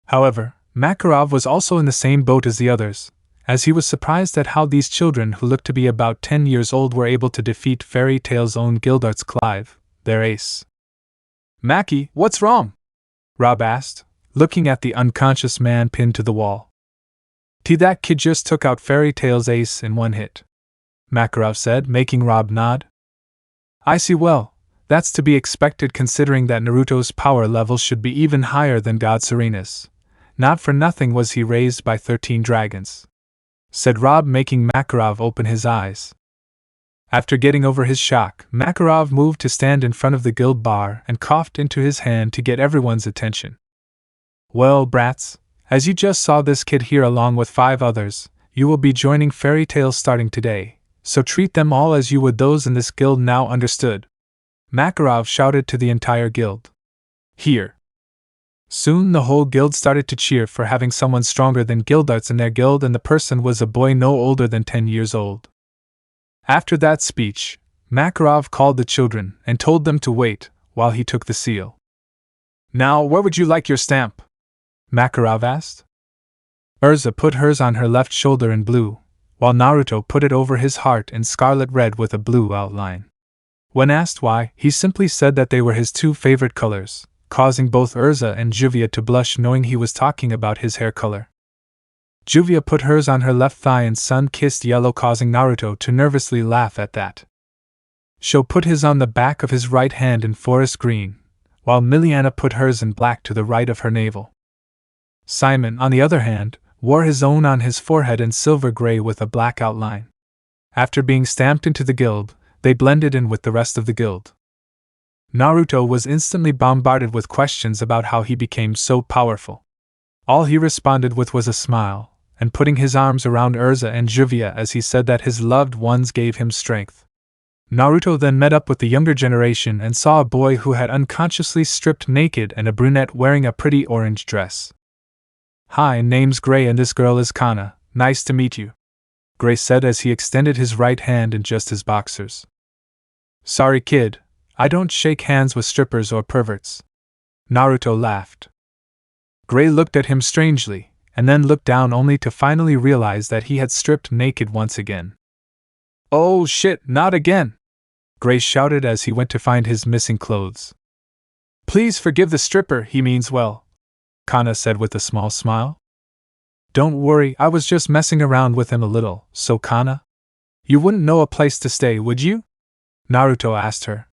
However, Makarov was also in the same boat as the others, as he was surprised at how these children who looked to be about 10 years old were able to defeat Fairy Tail's own Guildarts Clive, their ace. "Maki, what's wrong?" Rob asked, looking at the unconscious man pinned to the wall. "That kid just took out Fairy Tail's ace in one hit," Makarov said, making Rob nod. "I see. Well, that's to be expected considering that Naruto's power level should be even higher than God Serena's. Not for nothing was he raised by 13 dragons," said Rob, making Makarov open his eyes. After getting over his shock, Makarov moved to stand in front of the guild bar and coughed into his hand to get everyone's attention. "Well, brats, as you just saw this kid here along with 5 others, you will be joining Fairy Tail starting today, so treat them all as you would those in this guild now, understood?" Makarov shouted to the entire guild. "Here." Soon the whole guild started to cheer for having someone stronger than Guildarts in their guild, and the person was a boy no older than 10 years old. After that speech, Makarov called the children and told them to wait while he took the seal. "Now, where would you like your stamp?" Makarov asked. Urza put hers on her left shoulder in blue, while Naruto put it over his heart in scarlet red with a blue outline. When asked why, he simply said that they were his 2 favorite colors, causing both Urza and Juvia to blush, knowing he was talking about his hair color. Juvia put hers on her left thigh in sun-kissed yellow, causing Naruto to nervously laugh at that. Sho put his on the back of his right hand in forest green, while Miliana put hers in black to the right of her navel. Simon, on the other hand, wore his own on his forehead in silver gray with a black outline. After being stamped into the guild, they blended in with the rest of the guild. Naruto was instantly bombarded with questions about how he became so powerful. All he responded with was a smile, and putting his arms around Urza and Juvia as he said that his loved ones gave him strength. Naruto then met up with the younger generation and saw a boy who had unconsciously stripped naked and a brunette wearing a pretty orange dress. "Hi, name's Gray and this girl is Kana, nice to meet you," Gray said as he extended his right hand in just his boxers. "Sorry kid, I don't shake hands with strippers or perverts," Naruto laughed. Gray looked at him strangely, and then looked down only to finally realize that he had stripped naked once again. "Oh shit, not again!" Gray shouted as he went to find his missing clothes. "Please forgive the stripper, he means well," Kana said with a small smile. Don't worry, I was just messing around with him a little, so Kana? You wouldn't know a place to stay, would you? Naruto asked her.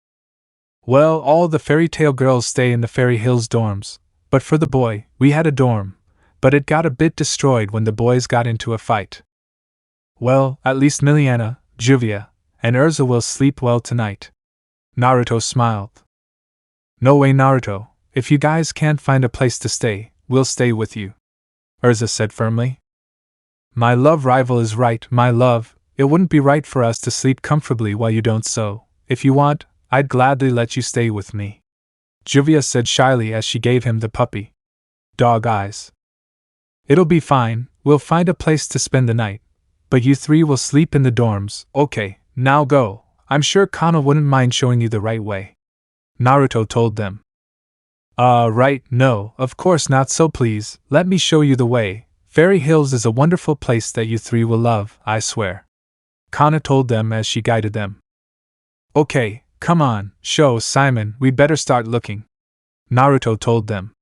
Well, all the fairy tale girls stay in the Fairy Hills dorms, but for the boy, we had a dorm, but it got a bit destroyed when the boys got into a fight. Well, at least Miliana, Juvia, and Urza will sleep well tonight. Naruto smiled. No way, Naruto, if you guys can't find a place to stay, we'll stay with you, Urza said firmly. My love rival is right, my love, it wouldn't be right for us to sleep comfortably while you don't, so, if you want, I'd gladly let you stay with me, Juvia said shyly as she gave him the puppy dog eyes. It'll be fine, we'll find a place to spend the night, but you three will sleep in the dorms, okay, now go, I'm sure Kana wouldn't mind showing you the right way, Naruto told them. Right, no, of course not, so please, let me show you the way. Fairy Hills is a wonderful place that you three will love, I swear, Kana told them as she guided them. Okay, come on, show Simon, we'd better start looking, Naruto told them.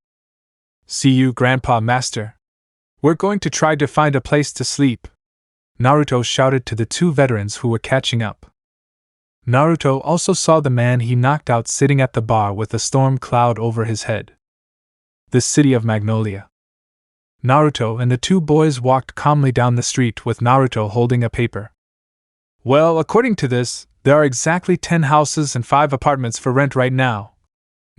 See you, Grandpa Master. We're going to try to find a place to sleep, Naruto shouted to the two veterans who were catching up. Naruto also saw the man he knocked out sitting at the bar with a storm cloud over his head. The city of Magnolia. Naruto and the two boys walked calmly down the street with Naruto holding a paper. Well, according to this, there are exactly 10 houses and 5 apartments for rent right now,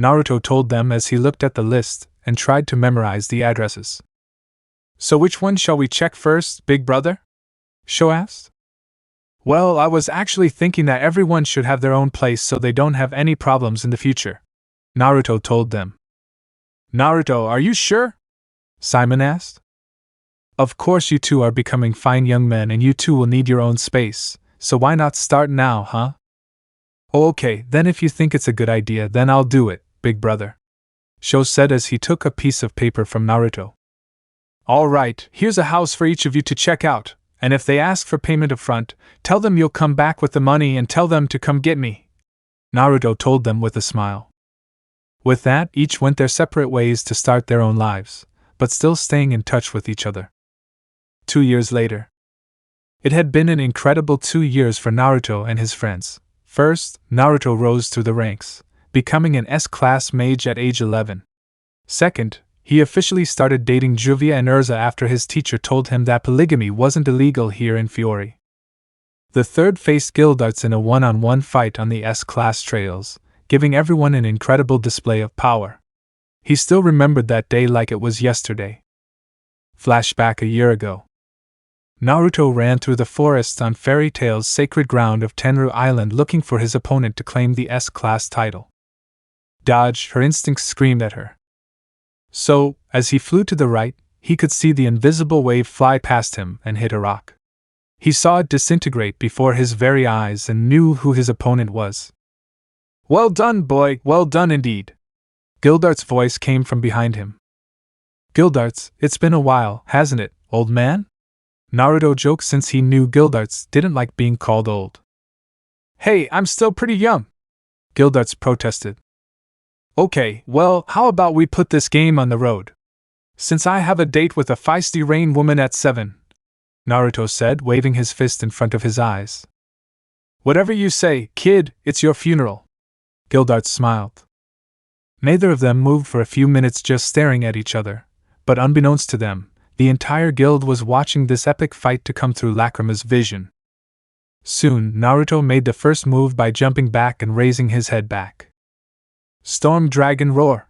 Naruto told them as he looked at the list and tried to memorize the addresses. So which one shall we check first, big brother? Sho asked. Well, I was actually thinking that everyone should have their own place so they don't have any problems in the future, Naruto told them. Naruto, are you sure? Simon asked. Of course, you two are becoming fine young men and you two will need your own space, so why not start now, huh? Oh, okay, then if you think it's a good idea, then I'll do it, big brother, Sho said as he took a piece of paper from Naruto. All right, here's a house for each of you to check out, and if they ask for payment upfront, tell them you'll come back with the money and tell them to come get me, Naruto told them with a smile. With that, each went their separate ways to start their own lives, but still staying in touch with each other. 2 years later. It had been an incredible 2 years for Naruto and his friends. First, Naruto rose through the ranks, becoming an S-class mage at age 11. Second, he officially started dating Juvia and Urza after his teacher told him that polygamy wasn't illegal here in Fiori. The third faced Gildarts in a one-on-one fight on the S-class trails, giving everyone an incredible display of power. He still remembered that day like it was yesterday. Flashback a year ago. Naruto ran through the forest on Fairy Tail's sacred ground of Tenru Island looking for his opponent to claim the S-class title. Dodge, her instincts screamed at her. So, as he flew to the right, he could see the invisible wave fly past him and hit a rock. He saw it disintegrate before his very eyes and knew who his opponent was. Well done, boy, well done indeed. Gildart's voice came from behind him. Gildarts, it's been a while, hasn't it, old man? Naruto joked since he knew Gildarts didn't like being called old. Hey, I'm still pretty young, Gildarts protested. Okay, well, how about we put this game on the road? Since I have a date with a feisty rain woman at 7, Naruto said, waving his fist in front of his eyes. Whatever you say, kid, it's your funeral. Gildarts smiled. Neither of them moved for a few minutes just staring at each other, but unbeknownst to them, the entire guild was watching this epic fight to come through Lacrima's vision. Soon, Naruto made the first move by jumping back and raising his head back. Storm Dragon Roar!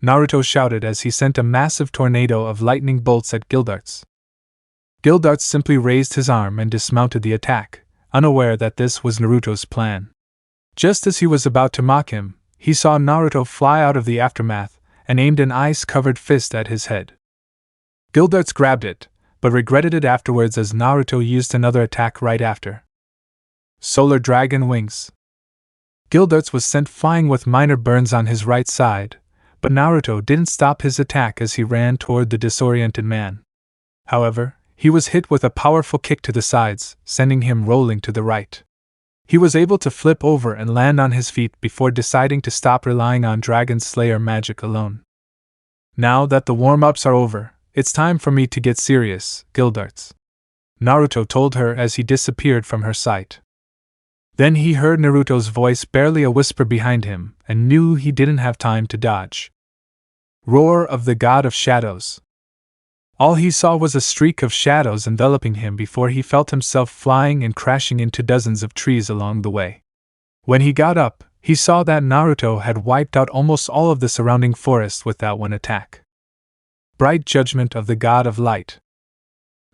Naruto shouted as he sent a massive tornado of lightning bolts at Gildarts. Gildarts simply raised his arm and dismounted the attack, unaware that this was Naruto's plan. Just as he was about to mock him, he saw Naruto fly out of the aftermath and aimed an ice-covered fist at his head. Gildarts grabbed it, but regretted it afterwards as Naruto used another attack right after. Solar Dragon Wings. Gildarts was sent flying with minor burns on his right side, but Naruto didn't stop his attack as he ran toward the disoriented man. However, he was hit with a powerful kick to the sides, sending him rolling to the right. He was able to flip over and land on his feet before deciding to stop relying on Dragon Slayer magic alone. Now that the warm-ups are over, it's time for me to get serious, Gildarts. Naruto told her as he disappeared from her sight. Then he heard Naruto's voice, barely a whisper behind him, and knew he didn't have time to dodge. Roar of the God of Shadows. All he saw was a streak of shadows enveloping him before he felt himself flying and crashing into dozens of trees along the way. When he got up, he saw that Naruto had wiped out almost all of the surrounding forest with that one attack. Bright judgment of the God of Light.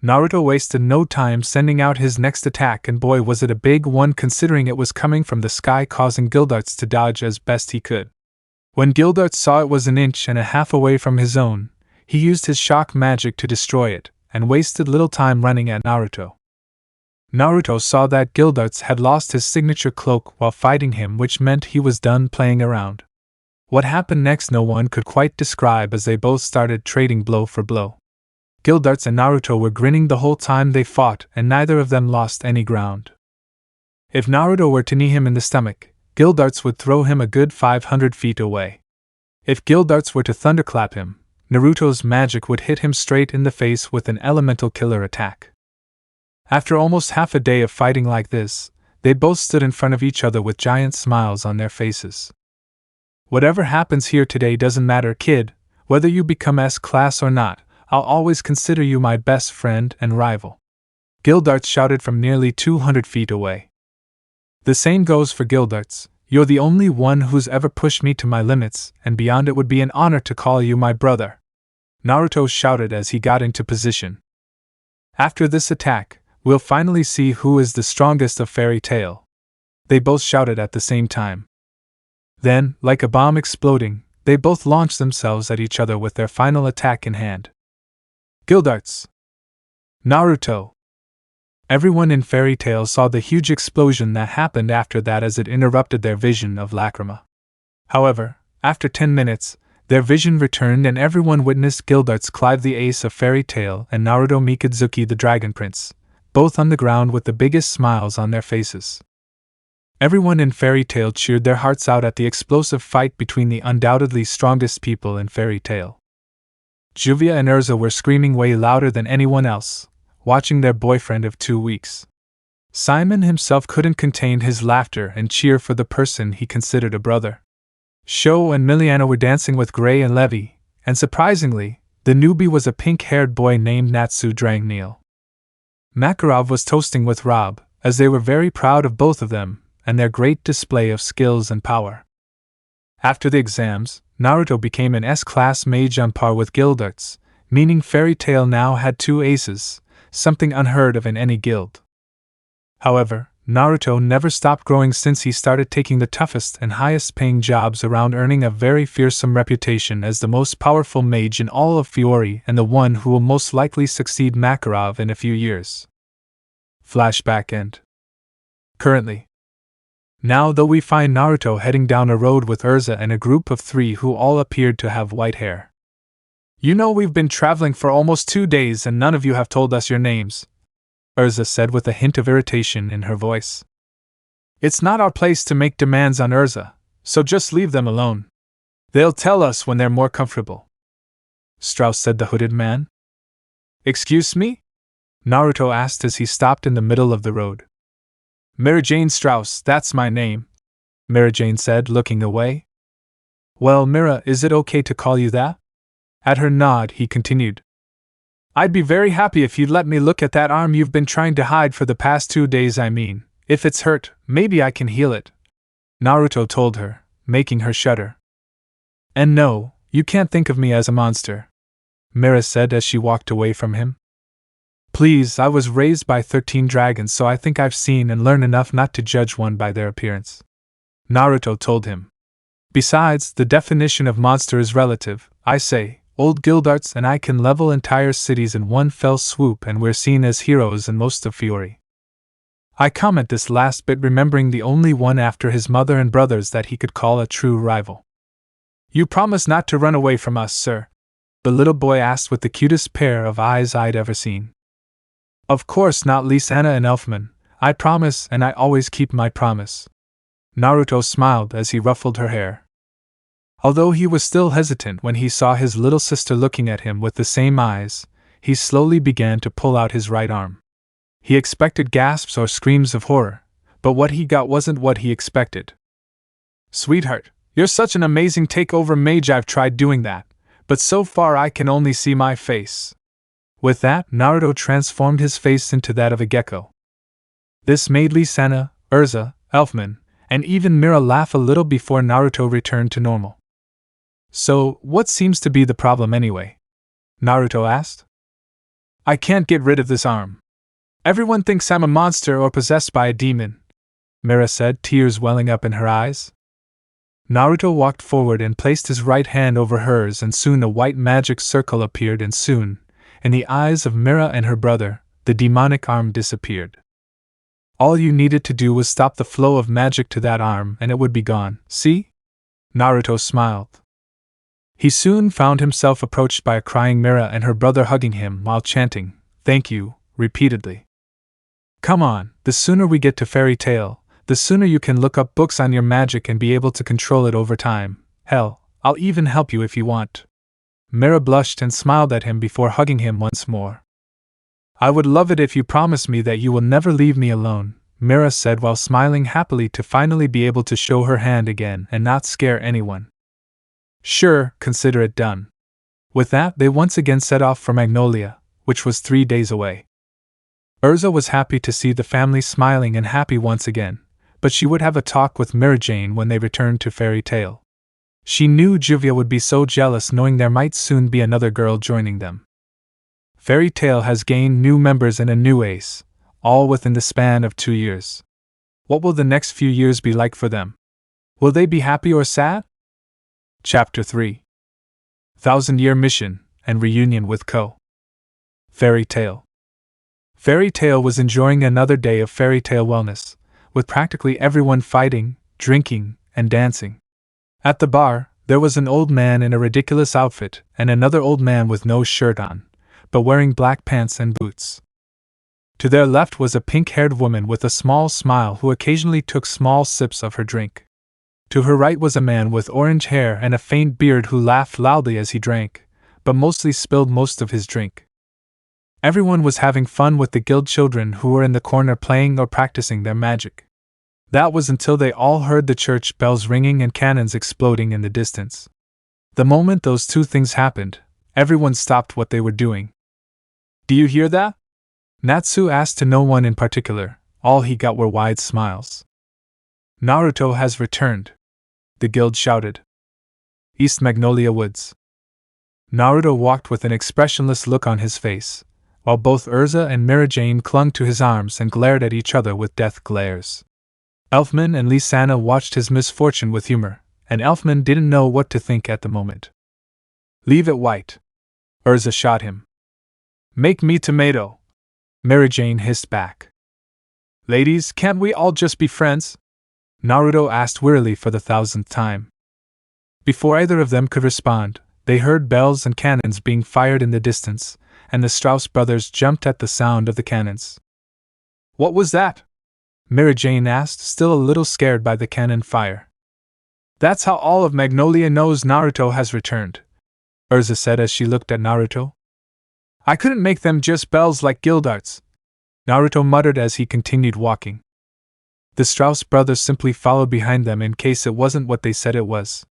Naruto wasted no time sending out his next attack, and boy was it a big one considering it was coming from the sky, causing Gildarts to dodge as best he could. When Gildarts saw it was 1.5 inches away from his own, he used his shock magic to destroy it, and wasted little time running at Naruto. Naruto saw that Gildarts had lost his signature cloak while fighting him, which meant he was done playing around. What happened next no one could quite describe, as they both started trading blow for blow. Gildarts and Naruto were grinning the whole time they fought, and neither of them lost any ground. If Naruto were to knee him in the stomach, Gildarts would throw him a good 500 feet away. If Gildarts were to thunderclap him, Naruto's magic would hit him straight in the face with an elemental killer attack. After almost half a day of fighting like this, they both stood in front of each other with giant smiles on their faces. Whatever happens here today doesn't matter, kid. Whether you become S-class or not, I'll always consider you my best friend and rival. Gildarts shouted from nearly 200 feet away. The same goes for Gildarts. You're the only one who's ever pushed me to my limits, and beyond it would be an honor to call you my brother. Naruto shouted as he got into position. After this attack, we'll finally see who is the strongest of Fairy Tail. They both shouted at the same time. Then, like a bomb exploding, they both launched themselves at each other with their final attack in hand. Gildarts! Naruto! Everyone in Fairy Tail saw the huge explosion that happened after that, as it interrupted their vision of Lacrima. However, after 10 minutes, their vision returned and everyone witnessed Gildarts Clive the Ace of Fairy Tail and Naruto Mikitsuki the Dragon Prince, both on the ground with the biggest smiles on their faces. Everyone in Fairy Tail cheered their hearts out at the explosive fight between the undoubtedly strongest people in Fairy Tail. Juvia and Urza were screaming way louder than anyone else, watching their boyfriend of 2 weeks. Simon himself couldn't contain his laughter and cheer for the person he considered a brother. Sho and Miliana were dancing with Gray and Levi, and surprisingly, the newbie was a pink-haired boy named Natsu Drangneel. Makarov was toasting with Rob, as they were very proud of both of them and their great display of skills and power. After the exams, Naruto became an S-class mage on par with Gildarts, meaning Fairy Tail now had 2 aces, something unheard of in any guild. However, Naruto never stopped growing since he started taking the toughest and highest-paying jobs around, earning a very fearsome reputation as the most powerful mage in all of Fiori and the one who will most likely succeed Makarov in a few years. Flashback end. Currently. Now though we find Naruto heading down a road with Urza and a group of 3 who all appeared to have white hair. You know, we've been traveling for almost 2 days and none of you have told us your names, Urza said with a hint of irritation in her voice. It's not our place to make demands on Urza, so just leave them alone. They'll tell us when they're more comfortable. Strauss said the hooded man. Excuse me? Naruto asked as he stopped in the middle of the road. Mary Jane Strauss, that's my name, Mary Jane said, looking away. Well, Mira, is it okay to call you that? At her nod, he continued. I'd be very happy if you'd let me look at that arm you've been trying to hide for the past 2 days. I mean, if it's hurt, maybe I can heal it, Naruto told her, making her shudder. And no, you can't think of me as a monster, Mira said as she walked away from him. Please, I was raised by 13 dragons, so I think I've seen and learned enough not to judge one by their appearance, Naruto told him. Besides, the definition of monster is relative. I say, old Gildarts and I can level entire cities in one fell swoop, and we're seen as heroes in most of Fiori. I comment this last bit remembering the only one after his mother and brothers that he could call a true rival. You promise not to run away from us, sir? The little boy asked with the cutest pair of eyes I'd ever seen. Of course not, Lisa-Anna and Elfman. I promise, and I always keep my promise. Naruto smiled as he ruffled her hair. Although he was still hesitant when he saw his little sister looking at him with the same eyes, he slowly began to pull out his right arm. He expected gasps or screams of horror, but what he got wasn't what he expected. "Sweetheart, you're such an amazing takeover mage. I've tried doing that, but so far I can only see my face." With that, Naruto transformed his face into that of a gecko. This made Lee-sana, Urza, Elfman, and even Mira laugh a little before Naruto returned to normal. "So, what seems to be the problem anyway?" Naruto asked. "I can't get rid of this arm. Everyone thinks I'm a monster or possessed by a demon," Mira said, tears welling up in her eyes. Naruto walked forward and placed his right hand over hers, and soon a white magic circle appeared, and soon, in the eyes of Mira and her brother, the demonic arm disappeared. All you needed to do was stop the flow of magic to that arm and it would be gone, see? Naruto smiled. He soon found himself approached by a crying Mira and her brother hugging him while chanting, "Thank you," repeatedly. "Come on, the sooner we get to Fairy Tail, the sooner you can look up books on your magic and be able to control it over time. Hell, I'll even help you if you want." Mira blushed and smiled at him before hugging him once more. "I would love it if you promised me that you will never leave me alone," Mira said while smiling happily to finally be able to show her hand again and not scare anyone. "Sure, consider it done." With that, they once again set off for Magnolia, which was 3 days away. Urza was happy to see the family smiling and happy once again, but she would have a talk with Mira Jane when they returned to Fairy Tail. She knew Juvia would be so jealous knowing there might soon be another girl joining them. Fairy Tail has gained new members and a new ace, all within the span of 2 years. What will the next few years be like for them? Will they be happy or sad? Chapter 3. 1000-Year Mission and Reunion with Ko. Fairy Tail. Fairy Tail was enjoying another day of fairy tale wellness, with practically everyone fighting, drinking, and dancing. At the bar, there was an old man in a ridiculous outfit and another old man with no shirt on, but wearing black pants and boots. To their left was a pink-haired woman with a small smile who occasionally took small sips of her drink. To her right was a man with orange hair and a faint beard who laughed loudly as he drank, but mostly spilled most of his drink. Everyone was having fun with the guild children who were in the corner playing or practicing their magic. That was until they all heard the church bells ringing and cannons exploding in the distance. The moment those two things happened, everyone stopped what they were doing. "Do you hear that?" Natsu asked to no one in particular. All he got were wide smiles. "Naruto has returned," the guild shouted. "East Magnolia Woods." Naruto walked with an expressionless look on his face, while both Urza and Mira Jane clung to his arms and glared at each other with death glares. Elfman and Lee-sana watched his misfortune with humor, and Elfman didn't know what to think at the moment. "Leave it white," Urza shot him. "Make me tomato," Mira Jane hissed back. "Ladies, can't we all just be friends?" Naruto asked wearily for the 1000th time. Before either of them could respond, they heard bells and cannons being fired in the distance, and the Strauss brothers jumped at the sound of the cannons. "What was that?" Mira Jane asked, still a little scared by the cannon fire. "That's how all of Magnolia knows Naruto has returned," Urza said as she looked at Naruto. "I couldn't make them just bells like Gildarts," Naruto muttered as he continued walking. The Strauss brothers simply followed behind them in case it wasn't what they said it was.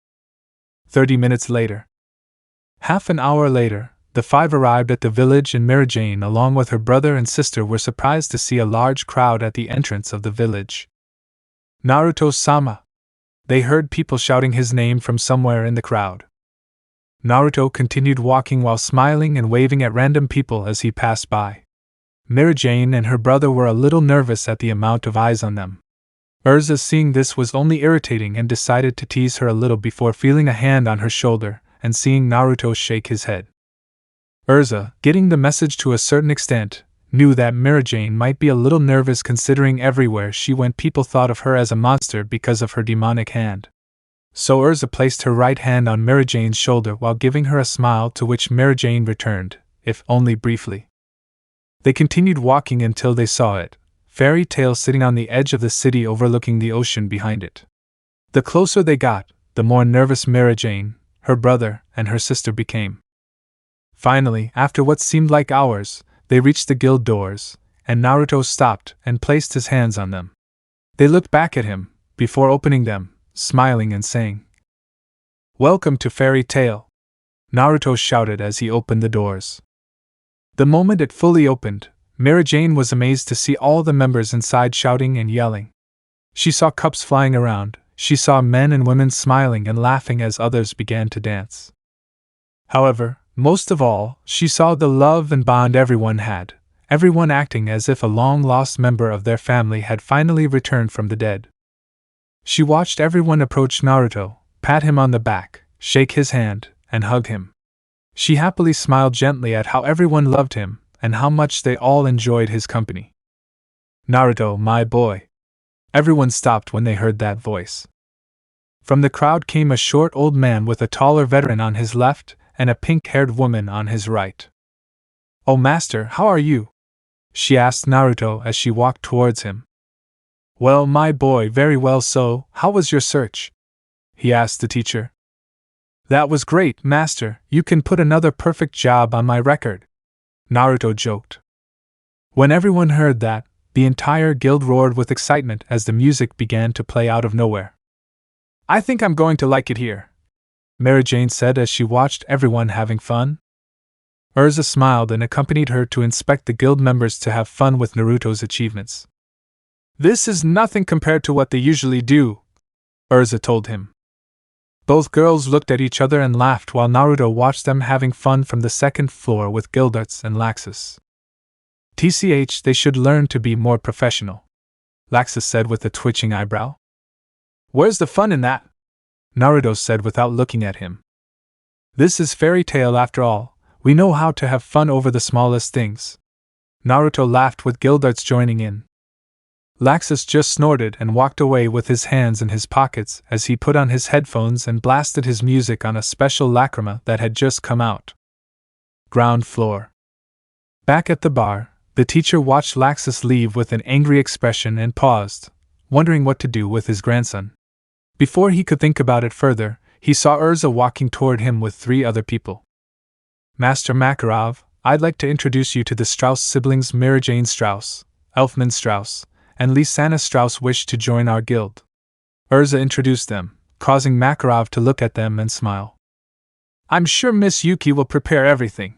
30 minutes later. Half an hour later, the five arrived at the village, and Mira Jane along with her brother and sister were surprised to see a large crowd at the entrance of the village. "Naruto-sama!" They heard people shouting his name from somewhere in the crowd. Naruto continued walking while smiling and waving at random people as he passed by. Mira Jane and her brother were a little nervous at the amount of eyes on them. Urza, seeing this, was only irritating and decided to tease her a little before feeling a hand on her shoulder and seeing Naruto shake his head. Urza, getting the message to a certain extent, knew that Mira Jane might be a little nervous considering everywhere she went people thought of her as a monster because of her demonic hand. So Urza placed her right hand on Mira Jane's shoulder while giving her a smile, to which Mira Jane returned, if only briefly. They continued walking until they saw it, Fairy Tail, sitting on the edge of the city overlooking the ocean behind it. The closer they got, the the more nervous Mary Jane, her brother, and her sister became. Finally, after what seemed like hours, they reached the guild doors, and Naruto stopped and placed his hands on them. They looked back at him, before opening them, smiling and saying, "Welcome to Fairy Tail," Naruto shouted as he opened the doors. The moment it fully opened, Mary Jane was amazed to see all the members inside shouting and yelling. She saw cups flying around, she saw men and women smiling and laughing as others began to dance. However, most of all, she saw the love and bond everyone had, everyone acting as if a long-lost member of their family had finally returned from the dead. She watched everyone approach Naruto, pat him on the back, shake his hand, and hug him. She happily smiled gently at how everyone loved him, and how much they all enjoyed his company. "Naruto, my boy." Everyone stopped when they heard that voice. From the crowd came a short old man with a taller veteran on his left, and a pink-haired woman on his right. "Oh master, how are you?" she asked Naruto as she walked towards him. "Well, my boy, very well so. How was your search?" he asked the teacher. "That was great, master. You can put another perfect job on my record," Naruto joked. When everyone heard that, the entire guild roared with excitement as the music began to play out of nowhere. "I think I'm going to like it here," Mary Jane said as she watched everyone having fun. Urza smiled and accompanied her to inspect the guild members to have fun with Naruto's achievements. "This is nothing compared to what they usually do," Urza told him. Both girls looked at each other and laughed while Naruto watched them having fun from the second floor with Gildarts and Laxus. "TCH, they should learn to be more professional," Laxus said with a twitching eyebrow. "Where's the fun in that?" Naruto said without looking at him. "This is Fairy Tail after all, we know how to have fun over the smallest things." Naruto laughed with Gildarts joining in. Laxus just snorted and walked away with his hands in his pockets as he put on his headphones and blasted his music on a special lacrima that had just come out. Ground floor. Back at the bar, the teacher watched Laxus leave with an angry expression and paused, wondering what to do with his grandson. Before he could think about it further, he saw Urza walking toward him with 3 other people. "Master Makarov, I'd like to introduce you to the Strauss siblings. Mary Jane Strauss, Elfman Strauss, and Lysana Strauss wish to join our guild." Urza introduced them, causing Makarov to look at them and smile. "I'm sure Miss Yuki will prepare everything,"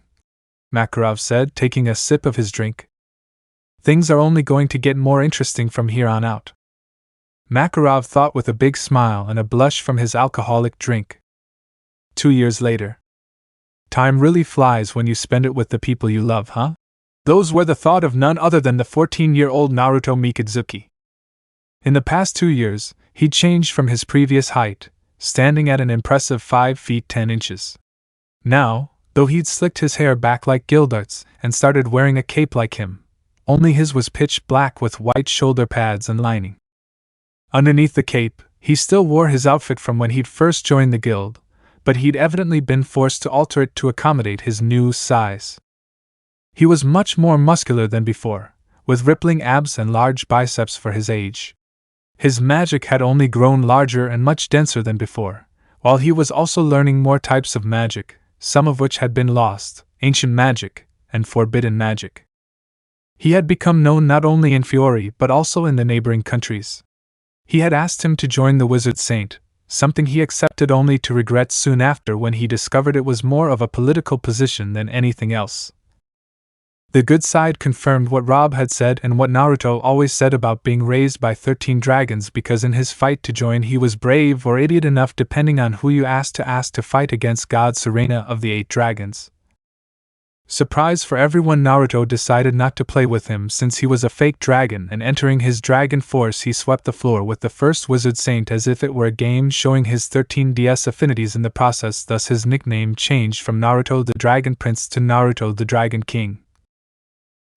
Makarov said, taking a sip of his drink. "Things are only going to get more interesting from here on out," Makarov thought with a big smile and a blush from his alcoholic drink. 2 years later. Time really flies when you spend it with the people you love, huh? Those were the thought of none other than the 14-year-old Naruto Mikitsuki. In the past 2 years, he'd changed from his previous height, standing at an impressive 5 feet 10 inches. Now, though he'd slicked his hair back like Gildarts and started wearing a cape like him, only his was pitch black with white shoulder pads and lining. Underneath the cape, he still wore his outfit from when he'd first joined the guild, but he'd evidently been forced to alter it to accommodate his new size. He was much more muscular than before, with rippling abs and large biceps for his age. His magic had only grown larger and much denser than before, while he was also learning more types of magic, some of which had been lost, ancient magic, and forbidden magic. He had become known not only in Fiori but also in the neighboring countries. He had asked him to join the Wizard Saint, something he accepted only to regret soon after when he discovered it was more of a political position than anything else. The good side confirmed what Rob had said and what Naruto always said about being raised by 13 dragons, because in his fight to join he was brave or idiot enough depending on who you asked to fight against God Serena of the 8 dragons. Surprise for everyone, Naruto decided not to play with him since he was a fake dragon, and entering his dragon force he swept the floor with the first Wizard Saint as if it were a game, showing his 13 DS affinities in the process. Thus his nickname changed from Naruto the Dragon Prince to Naruto the Dragon King.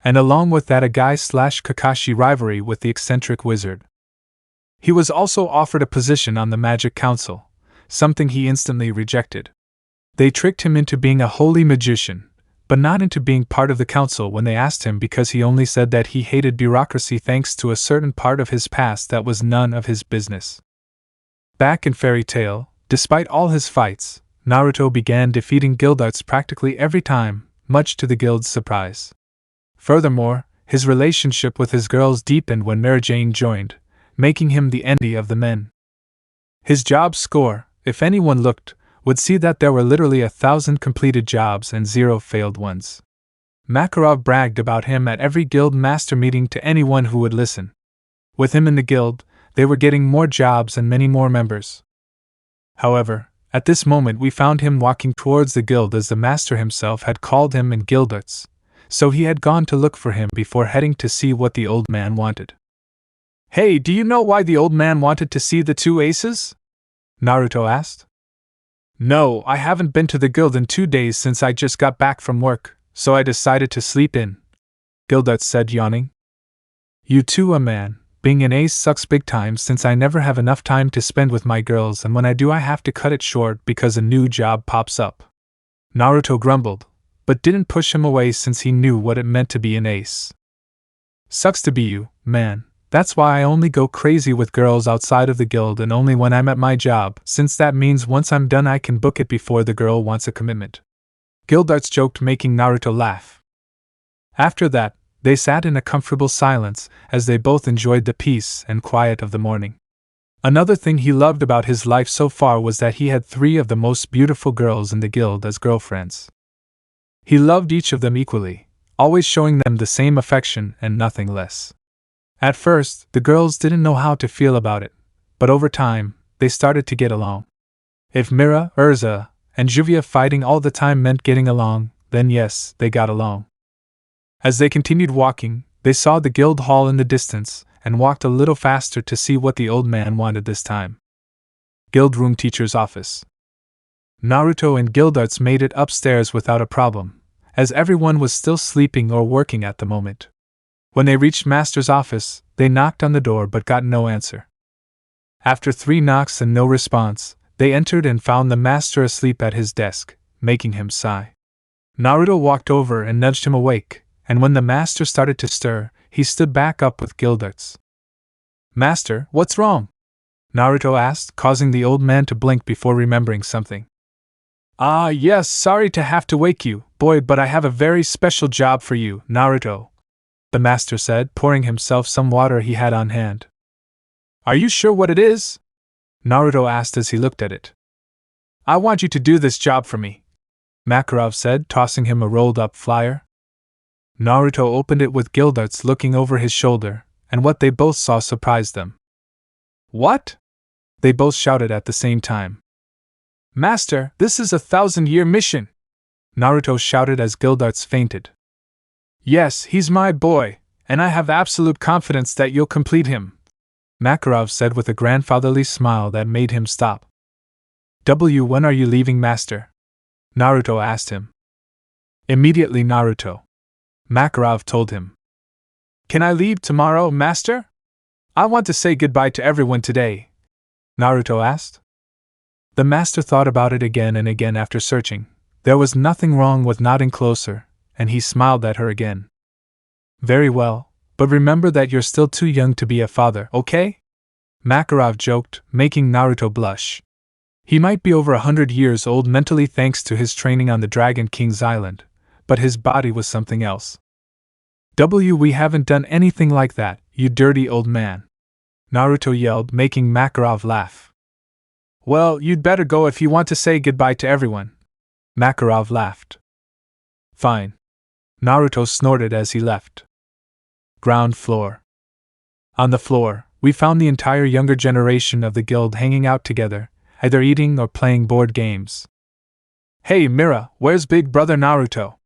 And along with that a Guy/Kakashi rivalry with the eccentric wizard. He was also offered a position on the Magic Council, something he instantly rejected. They tricked him into being a holy magician, but not into being part of the council when they asked him, because he only said that he hated bureaucracy thanks to a certain part of his past that was none of his business. Back in Fairy Tail, Despite all his fights, Naruto began defeating guildarts practically every time, much to the guild's surprise. Furthermore, his relationship with his girls deepened when Mary Jane joined, making him the envy of the men. His job score, if anyone looked, would see that there were literally 1,000 completed jobs and 0 failed ones. Makarov bragged about him at every guild master meeting to anyone who would listen. With him in the guild, they were getting more jobs and many more members. However, at this moment we found him walking towards the guild as the master himself had called him in guildarts, so he had gone to look for him before heading to see what the old man wanted. "Hey, do you know why the old man wanted to see the 2 aces?" Naruto asked. "No, I haven't been to the guild in 2 days since I just got back from work, so I decided to sleep in," Guildarts said, yawning. "You too, a man. Being an ace sucks big time since I never have enough time to spend with my girls, and when I do I have to cut it short because a new job pops up." Naruto grumbled, but didn't push him away since he knew what it meant to be an ace. "Sucks to be you, man. That's why I only go crazy with girls outside of the guild and only when I'm at my job, since that means once I'm done I can book it before the girl wants a commitment." Guildarts joked, making Naruto laugh. After that, they sat in a comfortable silence as they both enjoyed the peace and quiet of the morning. Another thing he loved about his life so far was that he had 3 of the most beautiful girls in the guild as girlfriends. He loved each of them equally, always showing them the same affection and nothing less. At first, the girls didn't know how to feel about it, but over time, they started to get along. If Mira, Urza, and Juvia fighting all the time meant getting along, then yes, they got along. As they continued walking, they saw the guild hall in the distance, and walked a little faster to see what the old man wanted this time. Guild room teacher's office. Naruto and Guildarts made it upstairs without a problem, as everyone was still sleeping or working at the moment. When they reached Master's office, they knocked on the door but got no answer. After 3 knocks and no response, they entered and found the Master asleep at his desk, making him sigh. Naruto walked over and nudged him awake, and when the Master started to stir, he stood back up with Guildarts. "Master, what's wrong?" Naruto asked, causing the old man to blink before remembering something. "Ah, yes, sorry to have to wake you, boy, but I have a very special job for you, Naruto," the Master said, pouring himself some water he had on hand. "Are you sure what it is?" Naruto asked as he looked at it. "I want you to do this job for me," Makarov said, tossing him a rolled-up flyer. Naruto opened it with Guildarts looking over his shoulder, and what they both saw surprised them. "What?" they both shouted at the same time. "Master, this is a 1,000-year mission!" Naruto shouted as Guildarts fainted. "Yes, he's my boy, and I have absolute confidence that you'll complete him," Makarov said with a grandfatherly smile that made him stop. "When are you leaving, Master?" Naruto asked him. "Immediately, Naruto," Makarov told him. "Can I leave tomorrow, Master? I want to say goodbye to everyone today," Naruto asked. The Master thought about it again and again after searching. There was nothing wrong with nodding closer, and he smiled at her again. "Very well, but remember that you're still too young to be a father, okay?" Makarov joked, making Naruto blush. He might be over 100 years old mentally thanks to his training on the Dragon King's Island, but his body was something else. We haven't done anything like that, you dirty old man," Naruto yelled, making Makarov laugh. "Well, you'd better go if you want to say goodbye to everyone," Makarov laughed. "Fine," Naruto snorted as he left. Ground floor. On the floor, we found the entire younger generation of the guild hanging out together, either eating or playing board games. "Hey Mira, where's big brother Naruto?"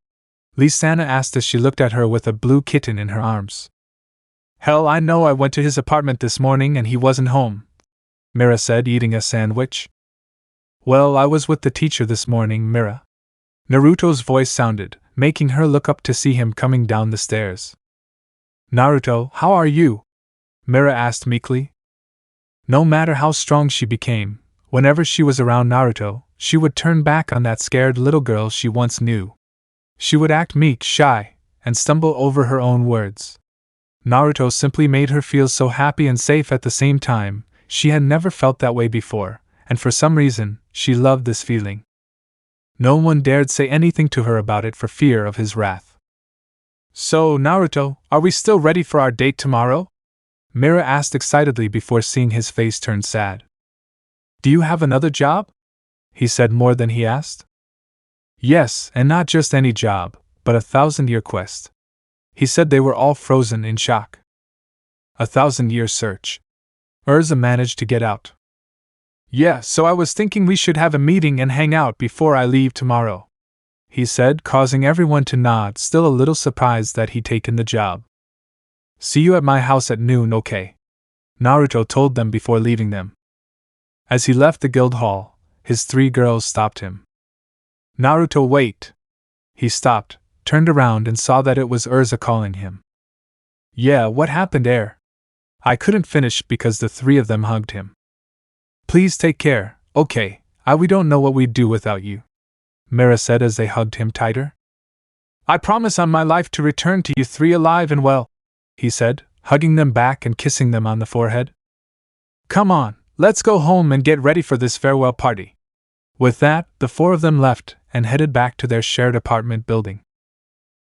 Lisana asked as she looked at her with a blue kitten in her arms. "Hell, I know, I went to his apartment this morning and he wasn't home," Mira said, eating a sandwich. "Well, I was with the teacher this morning, Mira." Naruto's voice sounded, making her look up to see him coming down the stairs. "Naruto, how are you?" Mira asked meekly. No matter how strong she became, whenever she was around Naruto, she would turn back on that scared little girl she once knew. She would act meek, shy, and stumble over her own words. Naruto simply made her feel so happy and safe at the same time. She had never felt that way before, and for some reason, she loved this feeling. No one dared say anything to her about it for fear of his wrath. "So, Naruto, are we still ready for our date tomorrow?" Mira asked excitedly before seeing his face turn sad. "Do you have another job?" he said more than he asked. "Yes, and not just any job, but a 1,000-year quest." He said they were all frozen in shock. A 1,000-year search. Urza managed to get out. "Yeah, so I was thinking we should have a meeting and hang out before I leave tomorrow," he said, causing everyone to nod, still a little surprised that he'd taken the job. "See you at my house at noon, okay?" Naruto told them before leaving them. As he left the guild hall, his 3 girls stopped him. "Naruto, wait!" He stopped, turned around and saw that it was Urza calling him. "Yeah, what happened, Air?" "I couldn't finish because the 3 of them hugged him." "Please take care, okay? We don't know what we'd do without you," Mira said as they hugged him tighter. "I promise on my life to return to you 3 alive and well," he said, hugging them back and kissing them on the forehead. "Come on, let's go home and get ready for this farewell party." With that, the 4 of them left and headed back to their shared apartment building.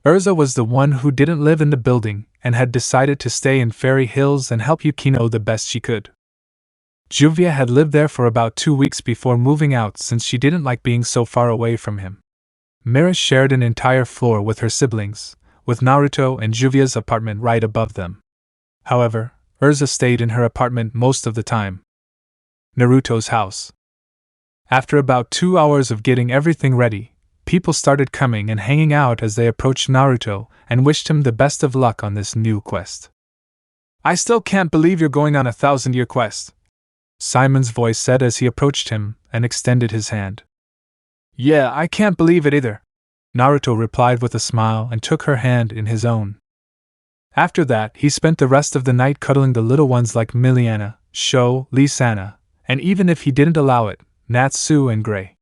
Urza was the one who didn't live in the building and had decided to stay in Fairy Hills and help Yukino the best she could. Juvia had lived there for about 2 weeks before moving out since she didn't like being so far away from him. Mira shared an entire floor with her siblings, with Naruto and Juvia's apartment right above them. However, Urza stayed in her apartment most of the time. Naruto's house. After about 2 hours of getting everything ready, people started coming and hanging out as they approached Naruto and wished him the best of luck on this new quest. "I still can't believe you're going on a 1,000-year quest," Simon's voice said as he approached him and extended his hand. "Yeah, I can't believe it either," Naruto replied with a smile and took her hand in his own. After that, he spent the rest of the night cuddling the little ones like Miliana, Sho, Lisana, and even if he didn't allow it, Natsu and Gray.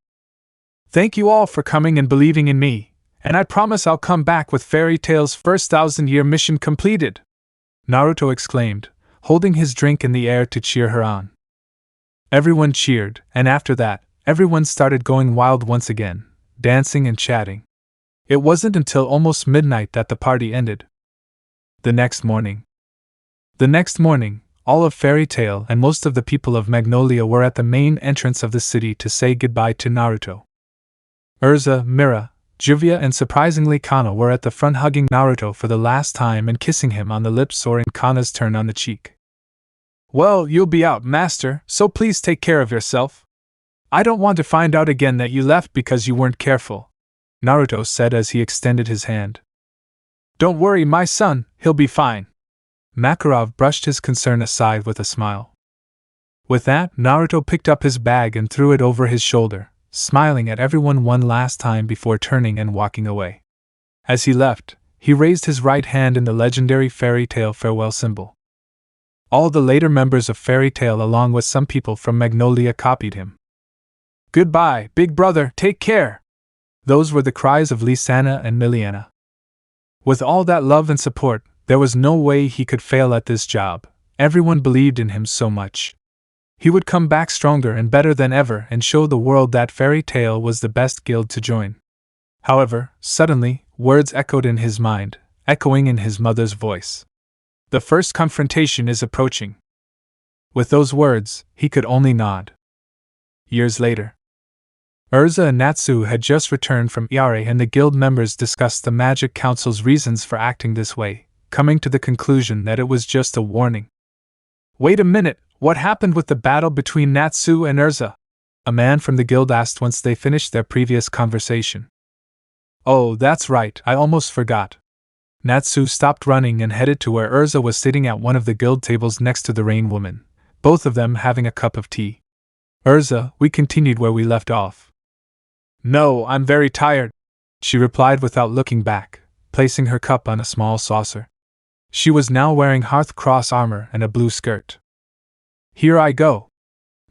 "Thank you all for coming and believing in me, and I promise I'll come back with Fairy Tail's first 1,000-year mission completed," Naruto exclaimed, holding his drink in the air to cheer her on. Everyone cheered, and after that, everyone started going wild once again, dancing and chatting. It wasn't until almost midnight that the party ended. The next morning, all of Fairy Tail and most of the people of Magnolia were at the main entrance of the city to say goodbye to Naruto. Urza, Mira, Juvia and surprisingly Kana were at the front hugging Naruto for the last time and kissing him on the lips or in Kana's turn on the cheek. "Well, you'll be out, Master, so please take care of yourself. I don't want to find out again that you left because you weren't careful," Naruto said as he extended his hand. "Don't worry, my son, he'll be fine." Makarov brushed his concern aside with a smile. With that, Naruto picked up his bag and threw it over his shoulder, smiling at everyone one last time before turning and walking away. As he left, he raised his right hand in the legendary Fairy Tail farewell symbol. All the later members of Fairy Tail along with some people from Magnolia copied him. "Goodbye, big brother, take care!" Those were the cries of Lisana and Miliana. With all that love and support, there was no way he could fail at this job. Everyone believed in him so much. He would come back stronger and better than ever and show the world that Fairy Tail was the best guild to join. However, suddenly, words echoed in his mind, echoing in his mother's voice. "The first confrontation is approaching." With those words, he could only nod. Years later, Urza and Natsu had just returned from Iare and the guild members discussed the Magic Council's reasons for acting this way, coming to the conclusion that it was just a warning. "Wait a minute, what happened with the battle between Natsu and Urza?" a man from the guild asked once they finished their previous conversation. "Oh, that's right, I almost forgot." Natsu stopped running and headed to where Urza was sitting at one of the guild tables next to the Rain Woman, both of them having a cup of tea. "Urza, we continued where we left off." "No, I'm very tired," she replied without looking back, placing her cup on a small saucer. She was now wearing Hearth Cross armor and a blue skirt. "Here I go."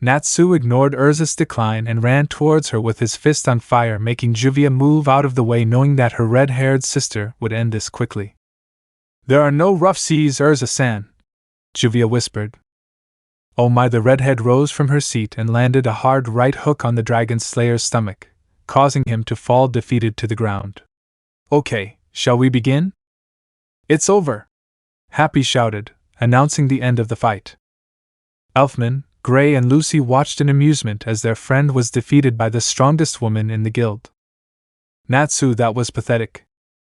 Natsu ignored Urza's decline and ran towards her with his fist on fire, making Juvia move out of the way, knowing that her red-haired sister would end this quickly. "There are no rough seas, Urza-san," Juvia whispered. Oh my! The redhead rose from her seat and landed a hard right hook on the dragon slayer's stomach, causing him to fall defeated to the ground. Okay, shall we begin? It's over! Happy shouted, announcing the end of the fight. Elfman, Gray, and Lucy watched in amusement as their friend was defeated by the strongest woman in the guild. Natsu, that was pathetic,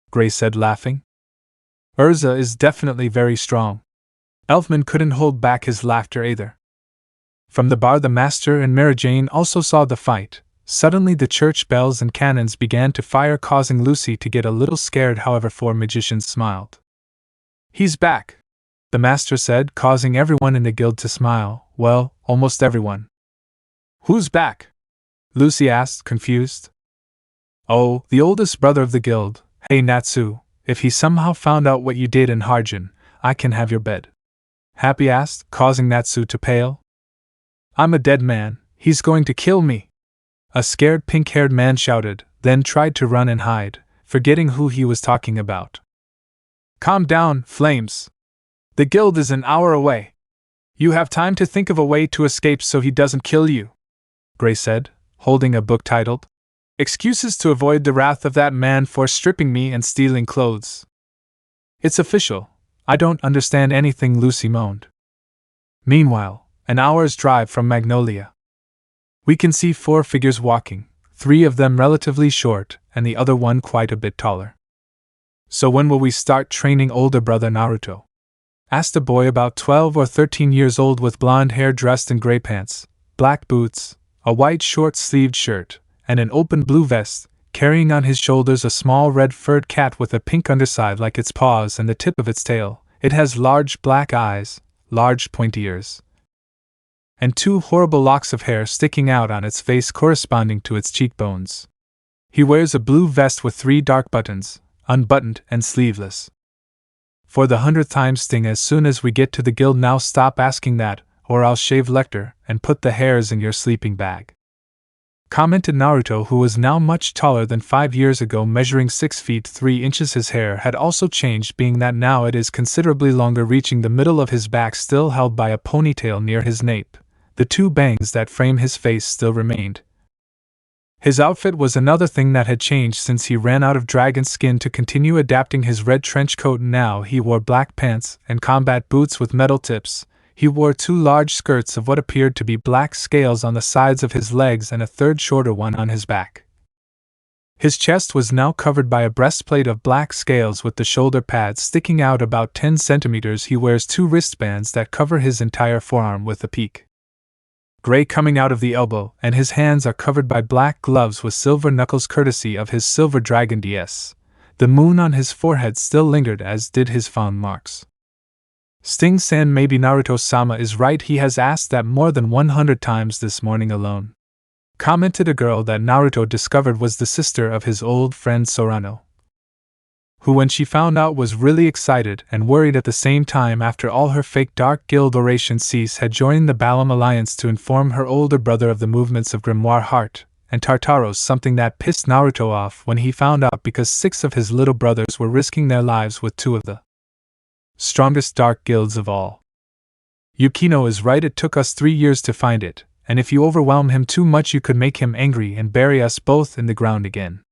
Gray said, laughing. Urza is definitely very strong. Elfman couldn't hold back his laughter either. From the bar, the master and Mary Jane also saw the fight. Suddenly the church bells and cannons began to fire, causing Lucy to get a little scared. However, four magicians smiled. He's back, the master said, causing everyone in the guild to smile. Well, almost everyone. Who's back? Lucy asked, confused. Oh, the oldest brother of the guild. Hey Natsu, if he somehow found out what you did in Harjin, I can have your bed. Happy asked, causing Natsu to pale. I'm a dead man, he's going to kill me. A scared pink-haired man shouted, then tried to run and hide, forgetting who he was talking about. Calm down, Flames. The guild is an hour away. You have time to think of a way to escape so he doesn't kill you, Gray said, holding a book titled Excuses to Avoid the Wrath of That Man for Stripping Me and Stealing Clothes. It's official. I don't understand anything, Lucy moaned. Meanwhile, an hour's drive from Magnolia. We can see four figures walking, three of them relatively short, and the other one quite a bit taller. So when will we start training older brother Naruto? Asked a boy about 12 or 13 years old with blonde hair, dressed in gray pants, black boots, a white short-sleeved shirt, and an open blue vest, carrying on his shoulders a small red furred cat with a pink underside like its paws and the tip of its tail. It has large black eyes, large pointy ears, and two horrible locks of hair sticking out on its face corresponding to its cheekbones. He wears a blue vest with 3 dark buttons, unbuttoned and sleeveless. For the 100th time, Sting, as soon as we get to the guild now, stop asking that, or I'll shave Lecter and put the hairs in your sleeping bag, commented Naruto, who was now much taller than 5 years ago, measuring 6 feet 3 inches. His hair had also changed, being that now it is considerably longer, reaching the middle of his back, still held by a ponytail near his nape. The 2 bangs that frame his face still remained. His outfit was another thing that had changed since he ran out of dragon skin to continue adapting his red trench coat. Now he wore black pants and combat boots with metal tips. He wore 2 large skirts of what appeared to be black scales on the sides of his legs and a third shorter one on his back. His chest was now covered by a breastplate of black scales with the shoulder pads sticking out about 10 centimeters. He wears 2 wristbands that cover his entire forearm with a peak gray coming out of the elbow, and his hands are covered by black gloves with silver knuckles courtesy of his silver dragon DS. The moon on his forehead still lingered, as did his fawn marks. Sting-san, maybe Naruto-sama is right, he has asked that more than 100 times this morning alone, commented a girl that Naruto discovered was the sister of his old friend Sorano, who, when she found out, was really excited and worried at the same time. After all her fake Dark Guild orations, Cease had joined the Balam Alliance to inform her older brother of the movements of Grimoire Heart and Tartaros, something that pissed Naruto off when he found out, because 6 of his little brothers were risking their lives with 2 of the strongest dark guilds of all. Yukino is right, it took us 3 years to find it, and if you overwhelm him too much you could make him angry and bury us both in the ground again,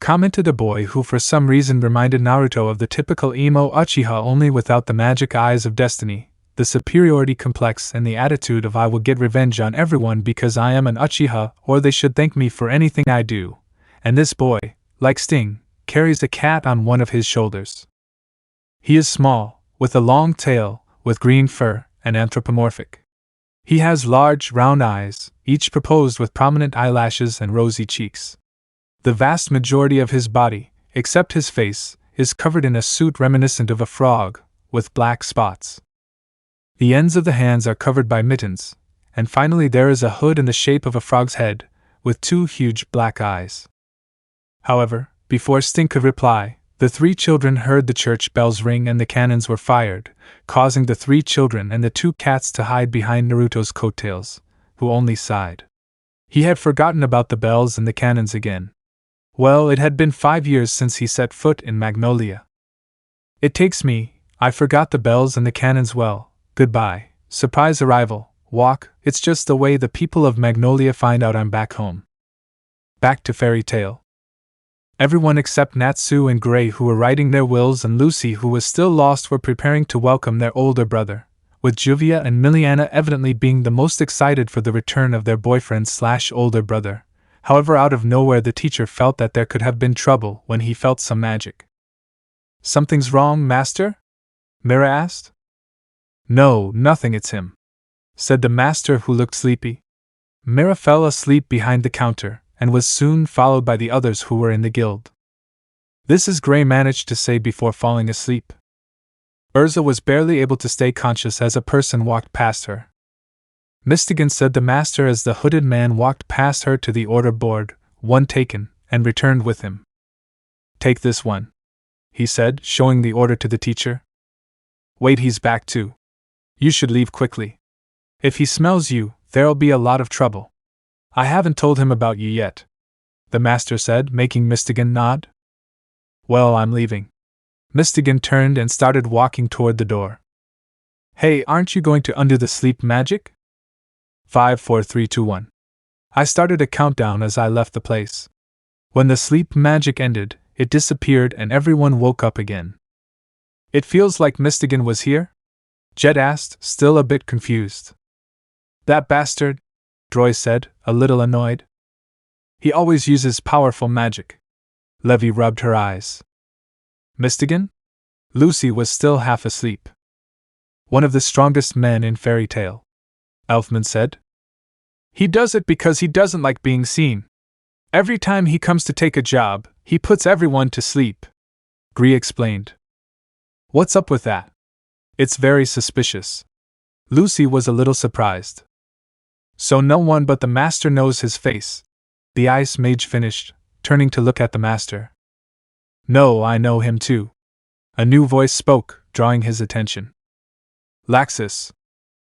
commented a boy who for some reason reminded Naruto of the typical emo Uchiha, only without the magic eyes of destiny, the superiority complex, and the attitude of I will get revenge on everyone because I am an Uchiha, or they should thank me for anything I do. And this boy, like Sting, carries a cat on one of his shoulders. He is small, with a long tail, with green fur, and anthropomorphic. He has large, round eyes, each proposed with prominent eyelashes and rosy cheeks. The vast majority of his body, except his face, is covered in a suit reminiscent of a frog, with black spots. The ends of the hands are covered by mittens, and finally there is a hood in the shape of a frog's head, with 2 huge black eyes. However, before Sting could reply, the 3 children heard the church bells ring and the cannons were fired, causing the 3 children and the 2 cats to hide behind Naruto's coattails, who only sighed. He had forgotten about the bells and the cannons again. Well, it had been 5 years since he set foot in Magnolia. I forgot the bells and the cannons. Well, goodbye, surprise arrival, walk, it's just the way the people of Magnolia find out I'm back home. Back to Fairy Tale. Everyone except Natsu and Gray, who were writing their wills, and Lucy, who was still lost, were preparing to welcome their older brother, with Juvia and Miliana evidently being the most excited for the return of their boyfriend/older brother. However, out of nowhere the teacher felt that there could have been trouble when he felt some magic. Something's wrong, master? Mira asked. No, nothing, it's him, said the master, who looked sleepy. Mira fell asleep behind the counter, and was soon followed by the others who were in the guild. This is Gray managed to say before falling asleep. Urza was barely able to stay conscious as a person walked past her. Mistigan, said the master as the hooded man walked past her to the order board, one taken, and returned with him. Take this one, he said, showing the order to the teacher. Wait, he's back too. You should leave quickly. If he smells you, there'll be a lot of trouble. I haven't told him about you yet, the master said, making Mistigan nod. Well, I'm leaving. Mistigan turned and started walking toward the door. Hey, aren't you going to undo the sleep magic? 5, 4, 3, 2, 1. I started a countdown as I left the place. When the sleep magic ended, it disappeared and everyone woke up again. It feels like Mistigan was here? Jet asked, still a bit confused. That bastard, Droy said, a little annoyed. He always uses powerful magic. Levi rubbed her eyes. Mistigan? Lucy was still half asleep. One of the strongest men in Fairy Tale, Elfman said. He does it because he doesn't like being seen. Every time he comes to take a job, he puts everyone to sleep, Gree explained. What's up with that? It's very suspicious. Lucy was a little surprised. So no one but the master knows his face, the ice mage finished, turning to look at the master. No, I know him too. A new voice spoke, drawing his attention. Laxus.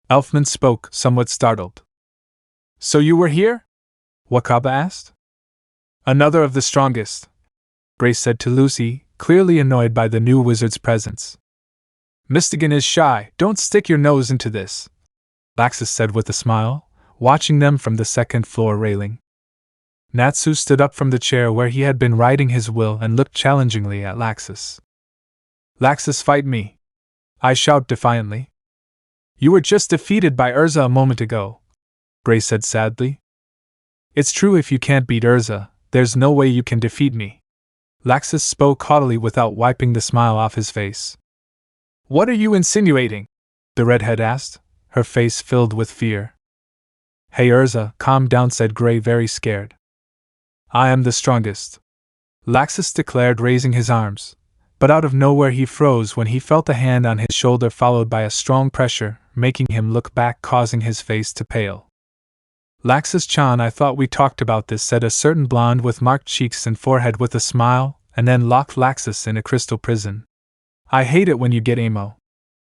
Elfman spoke, somewhat startled. So you were here? Wakaba asked. Another of the strongest, Grace said to Lucy, clearly annoyed by the new wizard's presence. Mistigan is shy, don't stick your nose into this, Laxus said with a smile, watching them from the second-floor railing. Natsu stood up from the chair where he had been writing his will and looked challengingly at Laxus. Laxus, fight me, I shout defiantly. You were just defeated by Urza a moment ago, Grace said sadly. It's true, if you can't beat Urza, there's no way you can defeat me. Laxus spoke haughtily without wiping the smile off his face. What are you insinuating? The redhead asked, her face filled with fear. Hey Urza, calm down, said Gray, very scared. I am the strongest, Laxus declared, raising his arms, but out of nowhere he froze when he felt a hand on his shoulder followed by a strong pressure, making him look back, causing his face to pale. Laxus-chan, I thought we talked about this, said a certain blonde with marked cheeks and forehead with a smile, and then locked Laxus in a crystal prison. I hate it when you get emo,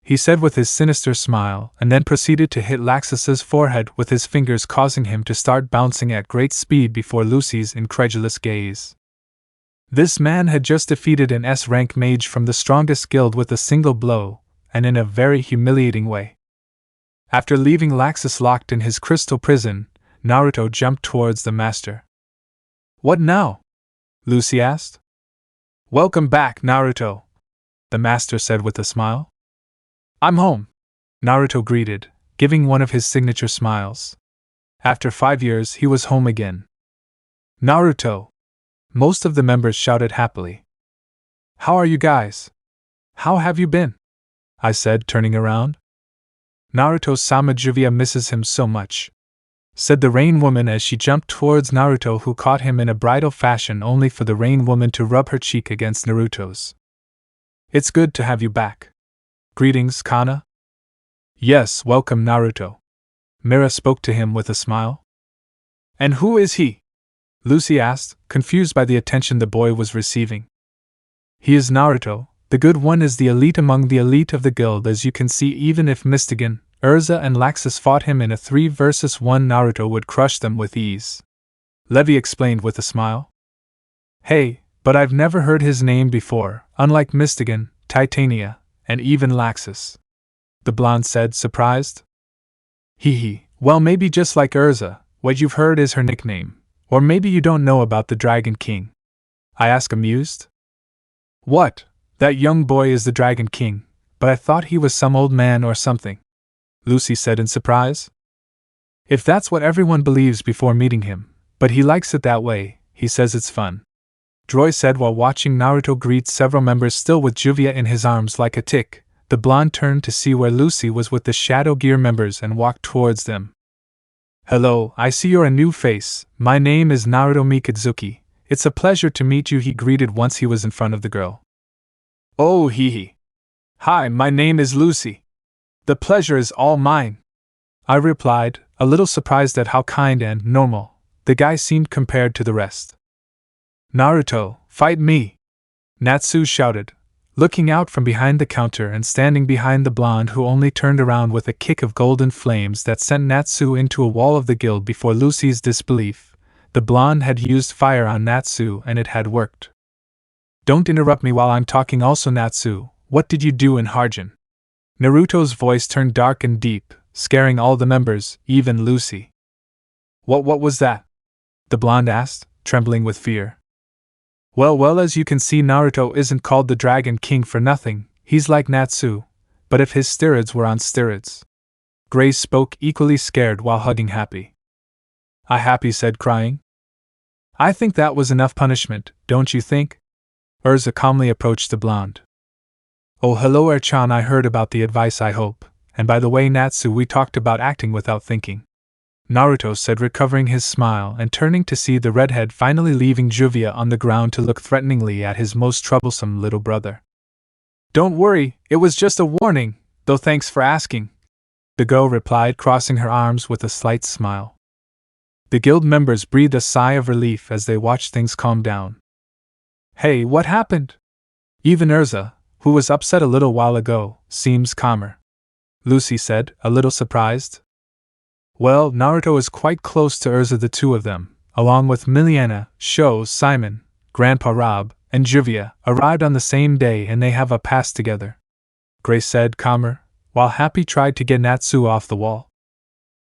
he said with his sinister smile, and then proceeded to hit Laxus's forehead with his fingers, causing him to start bouncing at great speed before Lucy's incredulous gaze. This man had just defeated an S-rank mage from the strongest guild with a single blow, and in a very humiliating way. After leaving Laxus locked in his crystal prison, Naruto jumped towards the master. What now? Lucy asked. Welcome back, Naruto, the master said with a smile. I'm home, Naruto greeted, giving one of his signature smiles. After 5 years, he was home again. Naruto! Most of the members shouted happily. How are you guys? How have you been? I said, turning around. Naruto-sama, Juvia misses him so much, said the Rain Woman as she jumped towards Naruto, who caught him in a bridal fashion only for the Rain Woman to rub her cheek against Naruto's. It's good to have you back. Greetings, Kana. Yes, welcome, Naruto. Mira spoke to him with a smile. And who is he? Lucy asked, confused by the attention the boy was receiving. He is Naruto. The good one is the elite among the elite of the guild. As you can see, even if Mistigan, Urza and Laxus fought him in a 3 versus 1, Naruto would crush them with ease. Levi explained with a smile. Hey, but I've never heard his name before, unlike Mistigan, Titania, and even Laxus, the blonde said, surprised. Hee hee, well maybe just like Urza, what you've heard is her nickname. Or maybe you don't know about the Dragon King. I ask amused. What? That young boy is the Dragon King, but I thought he was some old man or something, Lucy said in surprise. If that's what everyone believes before meeting him, but he likes it that way, he says it's fun, Droy said while watching Naruto greet several members still with Juvia in his arms like a tick. The blonde turned to see where Lucy was with the Shadow Gear members and walked towards them. Hello, I see you're a new face. My name is Naruto Mikitsuki. It's a pleasure to meet you, he greeted once he was in front of the girl. Oh hee hee. Hi, my name is Lucy. The pleasure is all mine, I replied, a little surprised at how kind and normal the guy seemed compared to the rest. Naruto, fight me! Natsu shouted, looking out from behind the counter and standing behind the blonde who only turned around with a kick of golden flames that sent Natsu into a wall of the guild. Before Lucy's disbelief, the blonde had used fire on Natsu and it had worked. Don't interrupt me while I'm talking. Also Natsu, what did you do in Harem? Naruto's voice turned dark and deep, scaring all the members, even Lucy. What was that? The blonde asked, trembling with fear. Well, as you can see, Naruto isn't called the Dragon King for nothing. He's like Natsu, but if his steroids were on steroids. Grace spoke, equally scared while hugging Happy. I Happy said, crying. I think that was enough punishment, don't you think? Urza calmly approached the blonde. Oh hello Er-chan, I heard about the advice, I hope, and by the way Natsu, we talked about acting without thinking, Naruto said, recovering his smile and turning to see the redhead finally leaving Juvia on the ground to look threateningly at his most troublesome little brother. Don't worry, it was just a warning, though thanks for asking, the girl replied, crossing her arms with a slight smile. The guild members breathed a sigh of relief as they watched things calm down. Hey, what happened? Even Urza, who was upset a little while ago, seems calmer, Lucy said, a little surprised. Well, Naruto is quite close to Urza. The two of them, along with Miliana, Sho, Simon, Grandpa Rob, and Juvia, arrived on the same day and they have a past together, Grace said, calmer, while Happy tried to get Natsu off the wall.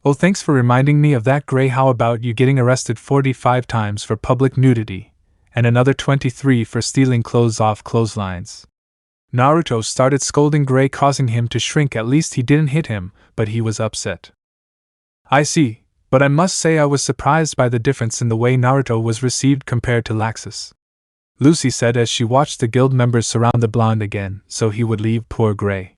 Oh, thanks for reminding me of that, Gray. How about you getting arrested 45 times for public nudity, and another 23 for stealing clothes off clotheslines? Naruto started scolding Gray, causing him to shrink. At least he didn't hit him, but he was upset. I see, but I must say I was surprised by the difference in the way Naruto was received compared to Laxus, Lucy said as she watched the guild members surround the blonde again so he would leave poor Gray.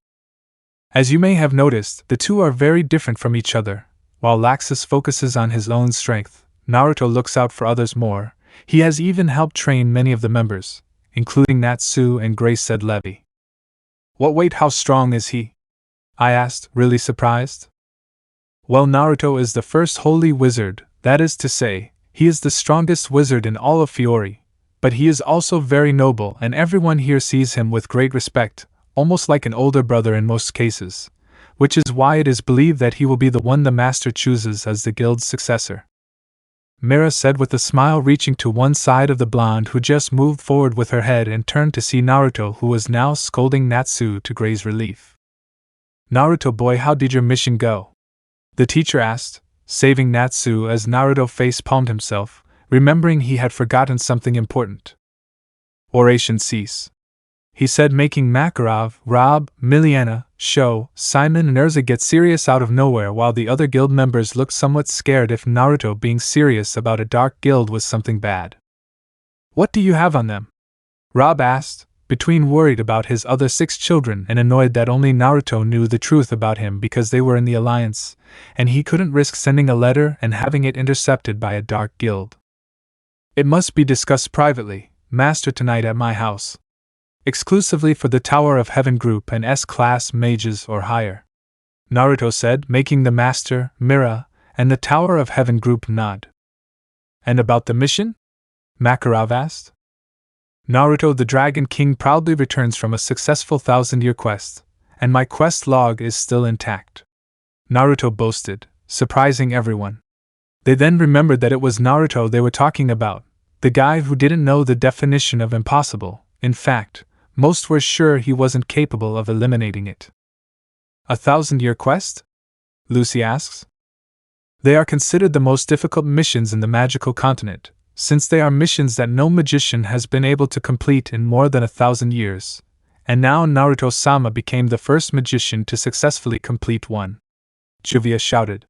As you may have noticed, the two are very different from each other. While Laxus focuses on his own strength, Naruto looks out for others more. He has even helped train many of the members, including Natsu and Grace, said Levi. Wait, how strong is he? I asked, really surprised. Well, Naruto is the first holy wizard, that is to say, he is the strongest wizard in all of Fiori, but he is also very noble and everyone here sees him with great respect, almost like an older brother in most cases, which is why it is believed that he will be the one the master chooses as the guild's successor, Mira said with a smile, reaching to one side of the blonde who just moved forward with her head and turned to see Naruto, who was now scolding Natsu to Gray's relief. Naruto boy, how did your mission go? The teacher asked, saving Natsu as Naruto face-palmed himself, remembering he had forgotten something important. Oration cease, he said, making Makarov, Rob, Miliana, Sho, Simon and Urza get serious out of nowhere while the other guild members looked somewhat scared if Naruto being serious about a dark guild was something bad. What do you have on them? Rob asked, between worried about his other 6 children and annoyed that only Naruto knew the truth about him because they were in the alliance, and he couldn't risk sending a letter and having it intercepted by a dark guild. It must be discussed privately, Master, tonight at my house. Exclusively for the Tower of Heaven group and S-class mages or higher, Naruto said, making the Master, Mira, and the Tower of Heaven group nod. And about the mission? Makarov asked. Naruto, the Dragon King, proudly returns from a successful 1000-year quest, and my quest log is still intact, Naruto boasted, surprising everyone. They then remembered that it was Naruto they were talking about, the guy who didn't know the definition of impossible. In fact, most were sure he wasn't capable of eliminating it. A 1000-year quest? Lucy asks. They are considered the most difficult missions in the magical continent, since they are missions that no magician has been able to complete in more than 1,000 years, and now Naruto-sama became the first magician to successfully complete one. Juvia shouted.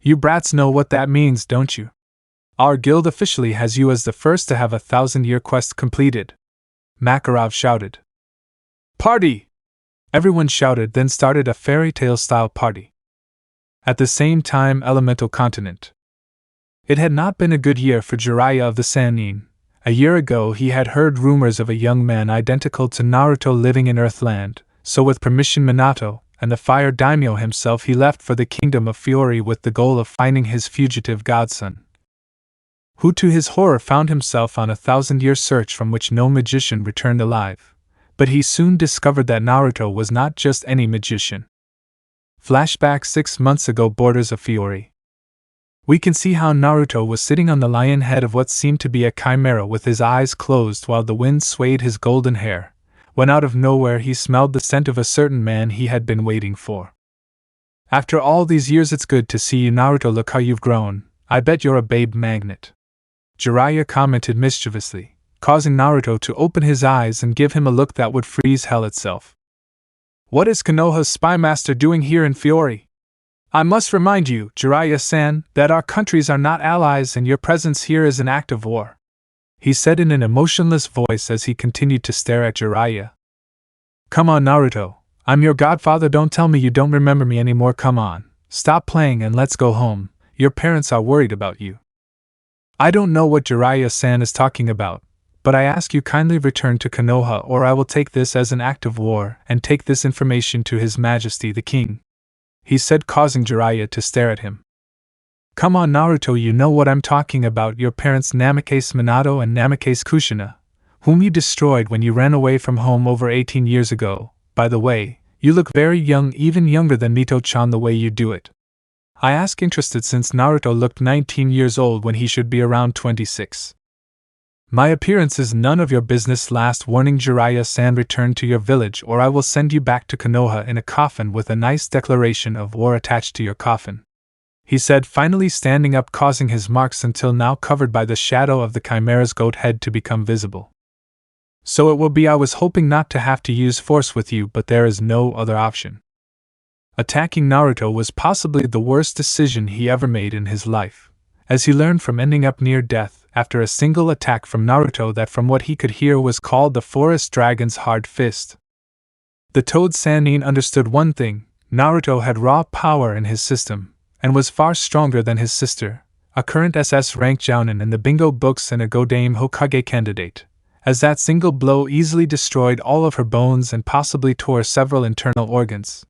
You brats know what that means, don't you? Our guild officially has you as the first to have a 1,000-year quest completed. Makarov shouted. Party! Everyone shouted, then started a fairy tale style party. At the same time, Elemental Continent. It had not been a good year for Jiraiya of the Sannin. A year ago he had heard rumors of a young man identical to Naruto living in Earthland, so with permission Minato, and the Fire Daimyo himself, he left for the Kingdom of Fiori with the goal of finding his fugitive godson, who to his horror found himself on a 1,000-year search from which no magician returned alive. But he soon discovered that Naruto was not just any magician. Flashback 6 months ago, borders of Fiori. We can see how Naruto was sitting on the lion head of what seemed to be a chimera with his eyes closed while the wind swayed his golden hair, when out of nowhere he smelled the scent of a certain man he had been waiting for. After all these years, it's good to see you, Naruto. Look how you've grown. I bet you're a babe magnet. Jiraiya commented mischievously, causing Naruto to open his eyes and give him a look that would freeze hell itself. What is Konoha's spy master doing here in Fiori? I must remind you, Jiraiya-san, that our countries are not allies and your presence here is an act of war, he said in an emotionless voice as he continued to stare at Jiraiya. Come on, Naruto. I'm your godfather. Don't tell me you don't remember me anymore. Come on. Stop playing and let's go home. Your parents are worried about you. I don't know what Jiraiya-san is talking about, but I ask you kindly return to Konoha or I will take this as an act of war and take this information to His Majesty the King, he said, causing Jiraiya to stare at him. Come on, Naruto, you know what I'm talking about. Your parents Namikaze Minato and Namikaze Kushina, whom you destroyed when you ran away from home over 18 years ago. By the way, you look very young, even younger than Mito-chan the way you do it. I ask interested since Naruto looked 19 years old when he should be around 26. My appearance is none of your business. Last warning, Jiraiya-san, return to your village or I will send you back to Konoha in a coffin with a nice declaration of war attached to your coffin, he said, finally standing up, causing his marks until now covered by the shadow of the chimera's goat head to become visible. So it will be. I was hoping not to have to use force with you, but there is no other option. Attacking Naruto was possibly the worst decision he ever made in his life, as he learned from ending up near death after a single attack from Naruto that from what he could hear was called the Forest Dragon's Hard Fist. The Toad Sannin understood one thing: Naruto had raw power in his system, and was far stronger than his sister, a current SS rank jounin in the bingo books and a Godame Hokage candidate, as that single blow easily destroyed all of her bones and possibly tore several internal organs.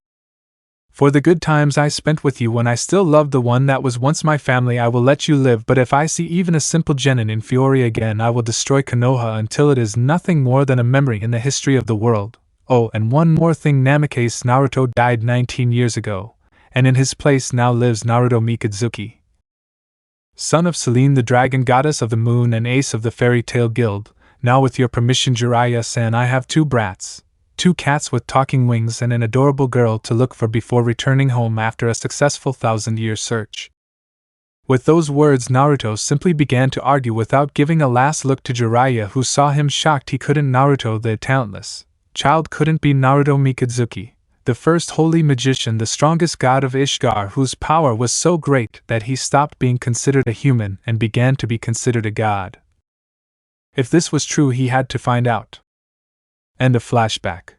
For the good times I spent with you when I still loved the one that was once my family, I will let you live, but if I see even a simple genin in Fiori again, I will destroy Konoha until it is nothing more than a memory in the history of the world. Oh, and one more thing, Namikaze Naruto died 19 years ago, and in his place now lives Naruto Mikazuki, son of Selene, the dragon goddess of the moon and ace of the fairy tale guild. Now with your permission, Jiraiya-san, I have 2 brats. 2 cats with talking wings and an adorable girl to look for before returning home after a successful 1,000-year search. With those words, Naruto simply began to argue without giving a last look to Jiraiya, who saw him shocked. He couldn't. Naruto the talentless child couldn't be Naruto Mikazuki, the first holy magician, the strongest god of Ishgar, whose power was so great that he stopped being considered a human and began to be considered a god. If this was true, he had to find out. End of flashback.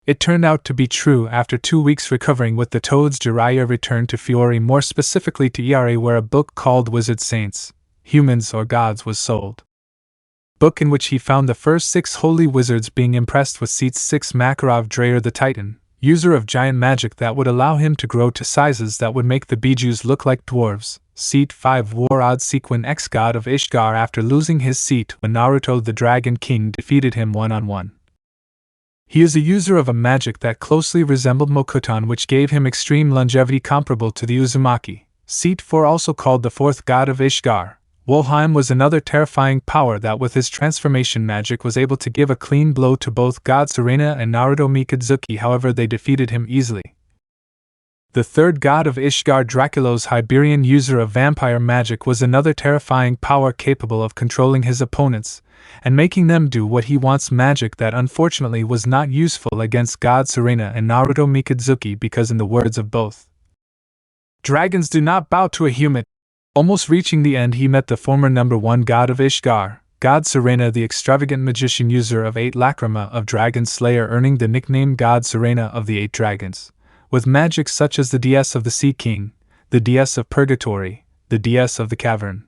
It turned out to be true. After 2 weeks recovering with the toads, Jiraiya returned to Fiori, more specifically to Iare, where a book called Wizard Saints, Humans or Gods was sold. Book in which he found the first 6 holy wizards being impressed with Seat 6 Makarov Dreyer the Titan, user of giant magic that would allow him to grow to sizes that would make the Bijus look like dwarves. Seat 5 Warad Sequin, ex-god of Ishgar, after losing his seat when Naruto the Dragon King defeated him one-on-one. He is a user of a magic that closely resembled Mokutan, which gave him extreme longevity comparable to the Uzumaki. Seat 4, also called the 4th god of Ishgar, Wolheim, was another terrifying power that with his transformation magic was able to give a clean blow to both gods Serena and Naruto Mikazuki, however they defeated him easily. The third god of Ishgar, Draculo's Hyberian user of vampire magic, was another terrifying power capable of controlling his opponents and making them do what he wants, magic that unfortunately was not useful against God Serena and Naruto Mikazuki because, in the words of both, dragons do not bow to a human. Almost reaching the end, he met the former number one god of Ishgar, God Serena, the extravagant magician user of 8 lacrima of Dragon Slayer, earning the nickname God Serena of the 8 dragons, with magic such as the DS of the Sea King, the DS of Purgatory, the DS of the Cavern,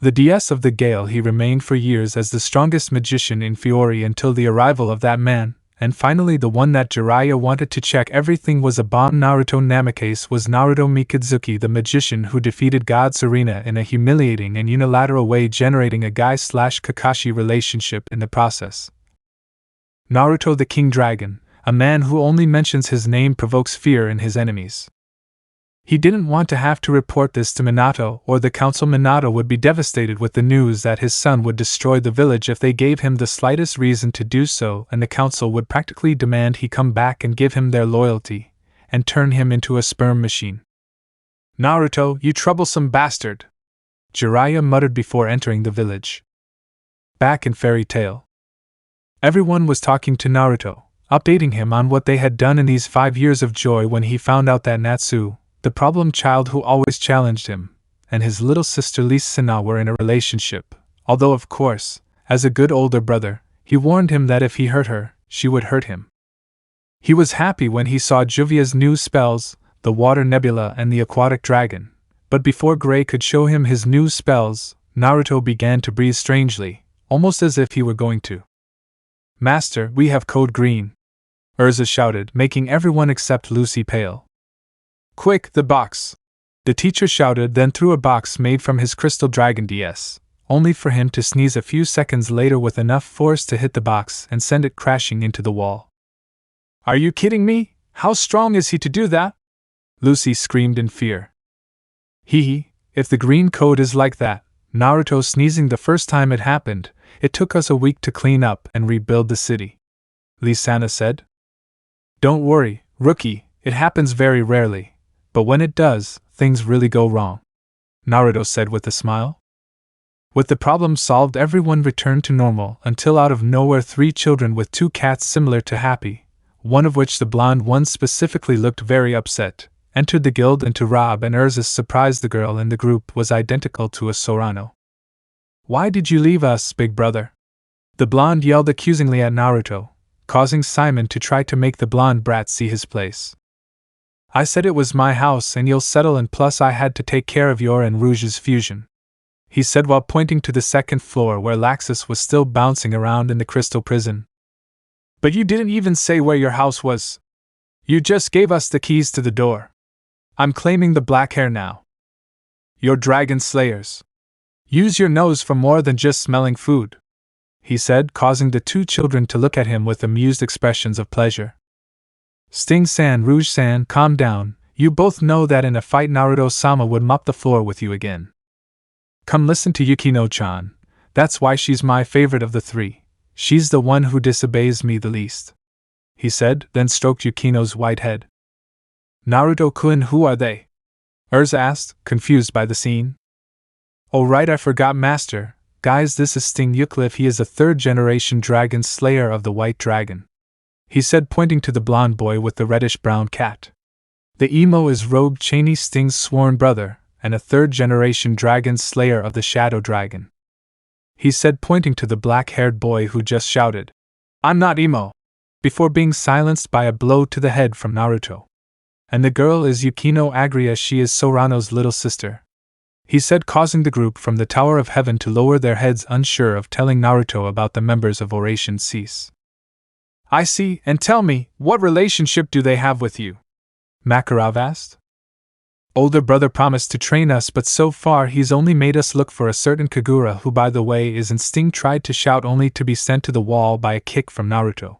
the DS of the Gale. He remained for years as the strongest magician in Fiori until the arrival of that man, and finally the one that Jiraiya wanted to check everything was a bomb. Naruto Namikaze was Naruto Mikazuki, the magician who defeated God Serena in a humiliating and unilateral way, generating a Guy/Kakashi relationship in the process. Naruto the King Dragon, a man who only mentions his name, provokes fear in his enemies. He didn't want to have to report this to Minato or the council. Minato would be devastated with the news that his son would destroy the village if they gave him the slightest reason to do so, and the council would practically demand he come back and give him their loyalty, and turn him into a sperm machine. "Naruto, you troublesome bastard!" Jiraiya muttered before entering the village. Back in Fairy Tail, everyone was talking to Naruto, updating him on what they had done in these 5 years of joy when he found out that Natsu, the problem child who always challenged him, and his little sister Lisina were in a relationship, although of course, as a good older brother, he warned him that if he hurt her, she would hurt him. He was happy when he saw Juvia's new spells, the Water Nebula and the Aquatic Dragon, but before Gray could show him his new spells, Naruto began to breathe strangely, almost as if he were going to. "Master, we have code green," Urza shouted, making everyone except Lucy pale. "Quick, the box!" the teacher shouted, then threw a box made from his crystal dragon DS, only for him to sneeze a few seconds later with enough force to hit the box and send it crashing into the wall. "Are you kidding me? How strong is he to do that?" Lucy screamed in fear. "Hee, if the green code is like that," Naruto sneezing the first time it happened, "it took us a week to clean up and rebuild the city," Lisana said. "Don't worry, rookie, it happens very rarely. But when it does, things really go wrong," Naruto said with a smile. With the problem solved, everyone returned to normal until out of nowhere 3 children with 2 cats similar to Happy, one of which the blonde one specifically looked very upset, entered the guild, and to Rob and Urza's surprise the girl in the group was identical to a Sorano. "Why did you leave us, big brother?" the blonde yelled accusingly at Naruto, causing Simon to try to make the blonde brat see his place. "I said it was my house and you'll settle, and plus I had to take care of your and Rouge's fusion," he said while pointing to the 2nd floor where Laxus was still bouncing around in the crystal prison. "But you didn't even say where your house was. You just gave us the keys to the door. I'm claiming the black hair now. You're dragon slayers. Use your nose for more than just smelling food," he said, causing the 2 children to look at him with amused expressions of pleasure. "Sting-san, Rouge-san, calm down. You both know that in a fight Naruto-sama would mop the floor with you again. Come listen to Yukino-chan. That's why she's my favorite of the 3. She's the one who disobeys me the least," he said, then stroked Yukino's white head. "Naruto-kun, who are they?" Urza asked, confused by the scene. "Oh right, I forgot, master. Guys, this is Sting Yukliff. He is a 3rd-generation dragon slayer of the White Dragon," he said, pointing to the blonde boy with the reddish-brown cat. "The emo is Rogue Cheney, Sting's sworn brother, and a 3rd-generation dragon slayer of the Shadow Dragon," he said, pointing to the black-haired boy who just shouted, "I'm not emo," before being silenced by a blow to the head from Naruto. "And the girl is Yukino Agria. She is Sorano's little sister," he said, causing the group from the Tower of Heaven to lower their heads, unsure of telling Naruto about the members of Oration Cease. "I see, and tell me, what relationship do they have with you?" Makarov asked. "Older brother promised to train us, but so far he's only made us look for a certain Kagura, who by the way is in." Sting tried to shout, only to be sent to the wall by a kick from Naruto.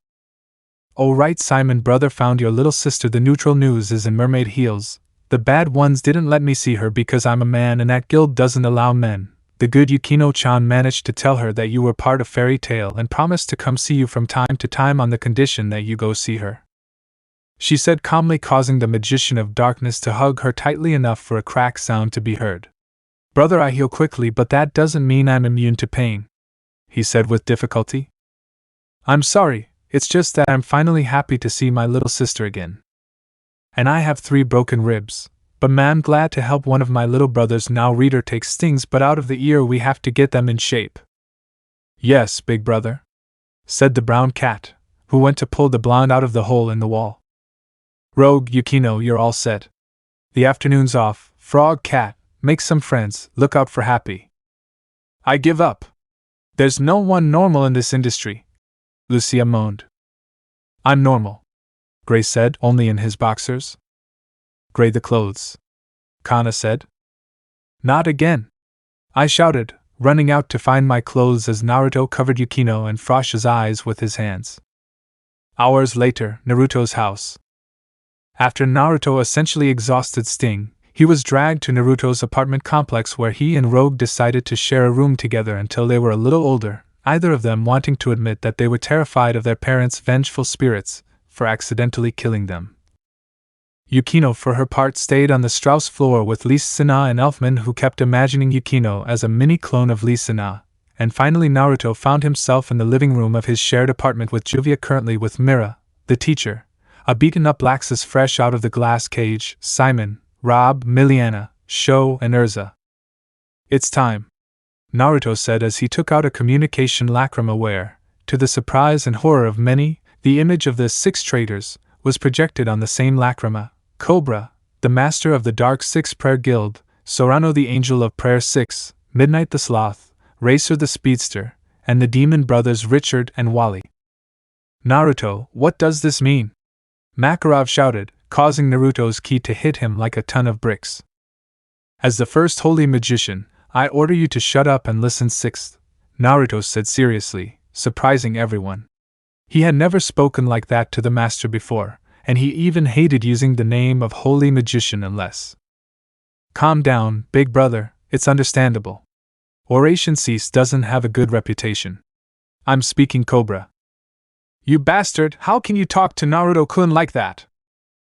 "Oh right, Simon brother, found your little sister. The neutral news is in mermaid heels. The bad ones didn't let me see her because I'm a man and that guild doesn't allow men. The good Yukino-chan managed to tell her that you were part of Fairy Tail and promised to come see you from time to time on the condition that you go see her." she said calmly, causing the magician of darkness to hug her tightly enough for a crack sound to be heard. Brother, I heal quickly, but that doesn't mean I'm immune to pain, he said with difficulty. I'm sorry, it's just that I'm finally happy to see my little sister again. And I have 3 broken ribs, but I'm glad to help one of my little brothers now. Reader takes stings, but out of the ear we have to get them in shape. Yes, big brother, said the brown cat, who went to pull the blonde out of the hole in the wall. Rogue Yukino, you're all set. The afternoon's off. Frog cat, make some friends, look out for Happy. I give up. There's no one normal in this industry, Lucia moaned. I'm normal, Gray said, only in his boxers. Gray the clothes, Kana said. Not again, I shouted, running out to find my clothes as Naruto covered Yukino and Frosh's eyes with his hands. Hours later, Naruto's house. After Naruto essentially exhausted Sting, he was dragged to Naruto's apartment complex where he and Rogue decided to share a room together until they were a little older, either of them wanting to admit that they were terrified of their parents' vengeful spirits for accidentally killing them. Yukino, for her part, stayed on the Strauss floor with Lee Sina and Elfman, who kept imagining Yukino as a mini-clone of Lee Sina, and finally Naruto found himself in the living room of his shared apartment with Juvia, currently with Mira, the teacher, a beaten-up Laxus fresh out of the glass cage, Simon, Rob, Miliana, Sho, and Urza. It's time, Naruto said as he took out a communication lacrima where, to the surprise and horror of many, the image of the 6 traitors was projected on the same lacrima: Cobra, the master of the Dark 6 Prayer Guild, Sorano the Angel of Prayer 6, Midnight the Sloth, Racer the Speedster, and the Demon Brothers Richard and Wally. Naruto, what does this mean? Makarov shouted, causing Naruto's ki to hit him like a ton of bricks. As the first holy magician, I order you to shut up and listen. 6th, Naruto said seriously, surprising everyone. He had never spoken like that to the master before, and he even hated using the name of holy magician unless. Calm down, big brother, it's understandable. Oration Cease doesn't have a good reputation. I'm speaking Cobra. You bastard, how can you talk to Naruto-kun like that?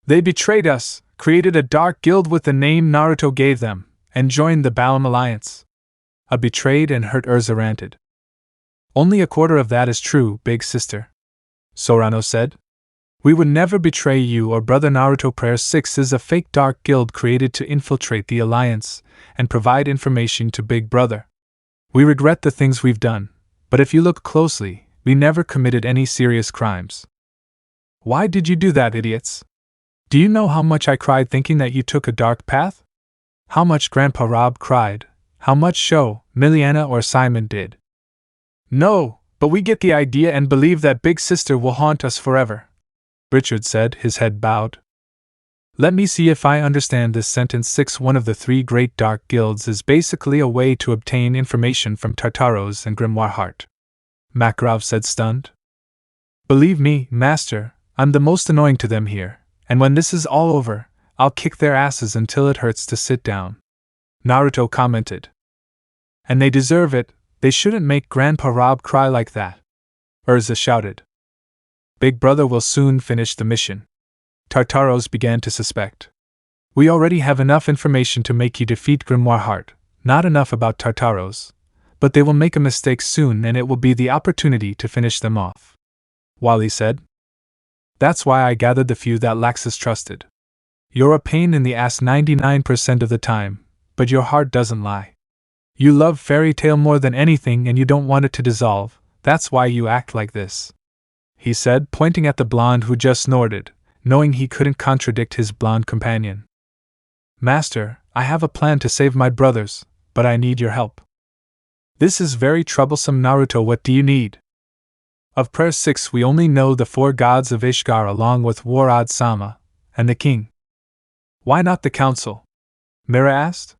They betrayed us, created a dark guild with the name Naruto gave them, and joined the Balam Alliance. A betrayed and hurt Urza ranted. Only a quarter of that is true, big sister, Sorano said. We would never betray you or brother. Naruto. Prayer 6 is a fake dark guild created to infiltrate the Alliance and provide information to Big Brother. We regret the things we've done, but if you look closely, we never committed any serious crimes. Why did you do that, idiots? Do you know how much I cried thinking that you took a dark path? How much Grandpa Rob cried? How much Sho, Miliana, or Simon did? No, but we get the idea and believe that Big Sister will haunt us forever, Richard said, his head bowed. Let me see if I understand this sentence. 6. One of the 3 great dark guilds is basically a way to obtain information from Tartaros and Grimoire Heart, Makarov said, stunned. Believe me, Master, I'm the most annoying to them here, and when this is all over, I'll kick their asses until it hurts to sit down, Naruto commented. And they deserve it, they shouldn't make Grandpa Rob cry like that, Urza shouted. Big Brother will soon finish the mission, Tartaros began to suspect. We already have enough information to make you defeat Grimoire Heart, not enough about Tartaros, but they will make a mistake soon and it will be the opportunity to finish them off, Wally said. That's why I gathered the few that Laxus trusted. You're a pain in the ass 99% of the time, but your heart doesn't lie. You love fairy tale more than anything and you don't want it to dissolve, that's why you act like this, he said, pointing at the blonde who just snorted, knowing he couldn't contradict his blonde companion. Master, I have a plan to save my brothers, but I need your help. This is very troublesome. Naruto, what do you need? Of Prayer 6 we only know the 4 gods of Ishgar along with Warad-sama, and the king. Why not the council? Mira asked.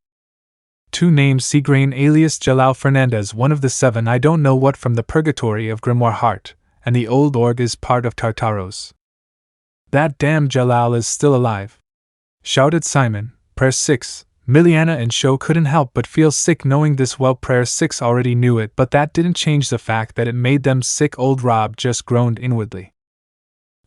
2 names: Seagrain alias Jalal Fernandez, one of the 7 I don't know what from the purgatory of Grimoire Heart, and the old org is part of Tartaros. That damn Jalal is still alive, shouted Simon. Prayer 6, Miliana and Sho couldn't help but feel sick knowing this. Well, Prayer 6 already knew it, but that didn't change the fact that it made them sick. Old Rob just groaned inwardly.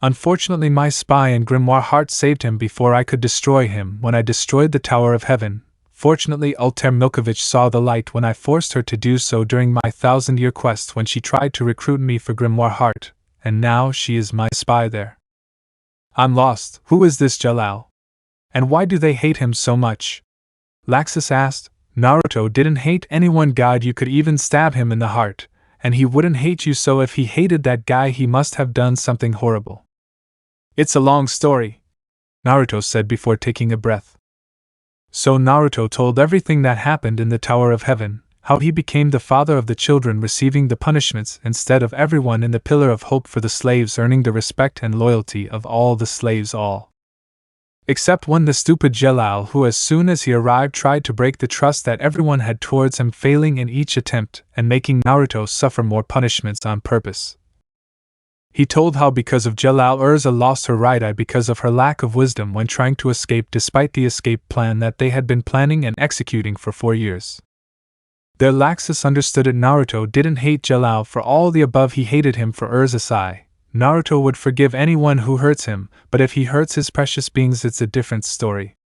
Unfortunately, my spy and grimoire heart saved him before I could destroy him when I destroyed the Tower of Heaven. Fortunately, Alter Milkovich saw the light when I forced her to do so during my 1,000-year quest when she tried to recruit me for grimoire heart, and now she is my spy there. I'm lost. Who is this Jalal? And why do they hate him so much? Laxus asked. Naruto didn't hate anyone, God, you could even stab him in the heart, and he wouldn't hate you, so if he hated that guy he must have done something horrible. It's a long story, Naruto said before taking a breath. So Naruto told everything that happened in the Tower of Heaven, how he became the father of the children receiving the punishments instead of everyone in the Pillar of Hope for the slaves earning the respect and loyalty of all the slaves, all except one, the stupid Jalal, who as soon as he arrived tried to break the trust that everyone had towards him, failing in each attempt and making Naruto suffer more punishments on purpose. He told how because of Jalal, Urza lost her right eye because of her lack of wisdom when trying to escape despite the escape plan that they had been planning and executing for 4 years. Their Laxus understood it. Naruto didn't hate Jalal for all the above, he hated him for Urza's eye. Naruto would forgive anyone who hurts him, but if he hurts his precious beings it's a different story.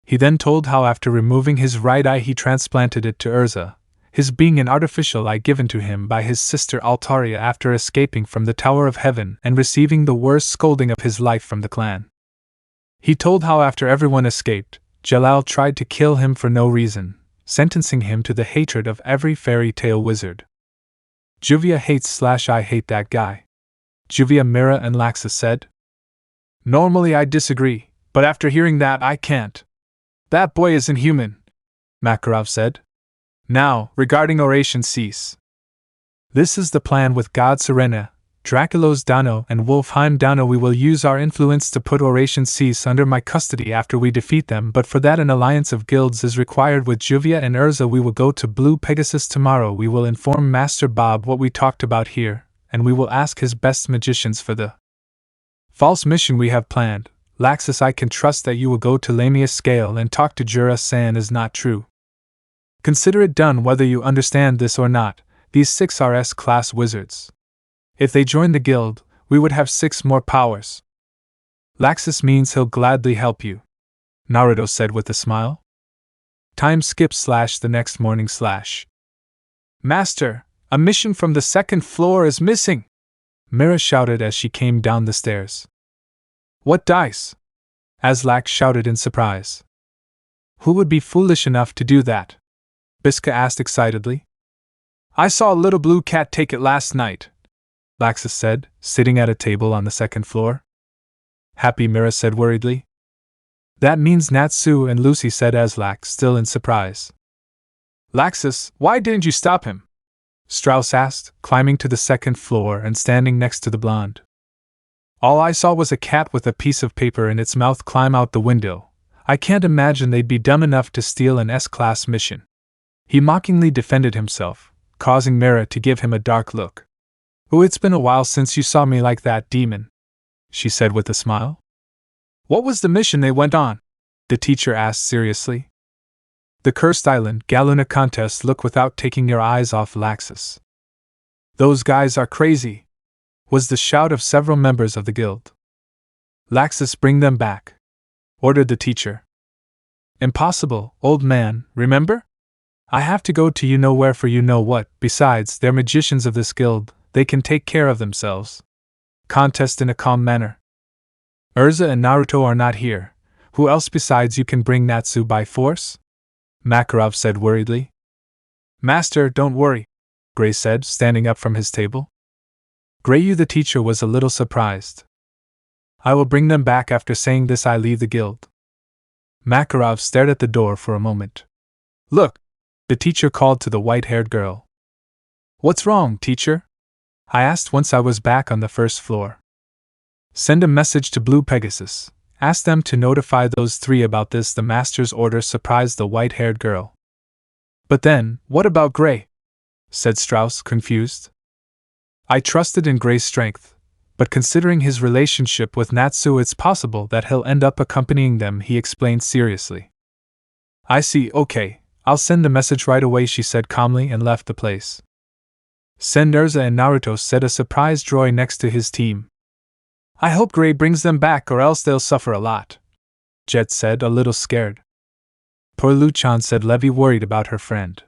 He then told how after removing his right eye he transplanted it to Urza, his being an artificial eye given to him by his sister Altaria after escaping from the Tower of Heaven and receiving the worst scolding of his life from the clan. He told how after everyone escaped, Jalal tried to kill him for no reason, sentencing him to the hatred of every fairy tale wizard. Juvia hates/I hate that guy. Juvia, Mira, and Laxus said. Normally I disagree, but after hearing that I can't. That boy isn't human, Makarov said. Now, regarding Oration Cease. This is the plan with God Serena, Draculos Dano, and Wolfheim Dano. We will use our influence to put Oration Cease under my custody after we defeat them, but for that an alliance of guilds is required with Juvia and Urza. We will go to Blue Pegasus tomorrow. We will inform Master Bob what we talked about here, and we will ask his best magicians for the false mission we have planned. Laxus, I can trust that you will go to Lamia Scale and talk to Jura-san is not true. Consider it done whether you understand this or not. These 6 are S-class wizards. If they join the guild, we would have 6 more powers. Laxus means he'll gladly help you, Naruto said with a smile. Time skip / the next morning / Master, a mission from the 2nd floor is missing, Mira shouted as she came down the stairs. What dice? Aslak shouted in surprise. Who would be foolish enough to do that? Biska asked excitedly. I saw a little blue cat take it last night, Laxus said, sitting at a table on the 2nd floor. Happy, Mira said worriedly. That means Natsu and Lucy, said Aslak, still in surprise. Laxus, why didn't you stop him? Strauss asked, climbing to the 2nd floor and standing next to the blonde. All I saw was a cat with a piece of paper in its mouth climb out the window. I can't imagine they'd be dumb enough to steal an S-class mission. He mockingly defended himself, causing Mira to give him a dark look. Oh, it's been a while since you saw me like that, demon, she said with a smile. What was the mission they went on? The teacher asked seriously. The Cursed Island Galuna contest. Look without taking your eyes off Laxus. Those guys are crazy, was the shout of several members of the guild. Laxus, bring them back, ordered the teacher. Impossible, old man, remember? I have to go to you know where for you know what. Besides, they're magicians of this guild, they can take care of themselves. Contest in a calm manner. Urza and Naruto are not here. Who else besides you can bring Natsu by force? Makarov said worriedly. Master, don't worry, Gray said, standing up from his table. Grayu the teacher was a little surprised. I will bring them back. After saying this I leave the guild. Makarov stared at the door for a moment. Look, the teacher called to the white-haired girl. What's wrong, teacher? I asked once I was back on the 1st floor. Send a message to Blue Pegasus. Ask them to notify those 3 about this. The master's order surprised the white-haired girl. But then, what about Gray? Said Strauss, confused. I trusted in Gray's strength, but considering his relationship with Natsu it's possible that he'll end up accompanying them, he explained seriously. I see, okay, I'll send the message right away, she said calmly and left the place. Send Urza and Naruto, said a surprised Roy next to his team. I hope Gray brings them back or else they'll suffer a lot, Jet said, a little scared. Poor Luchan, said Levi, worried about her friend.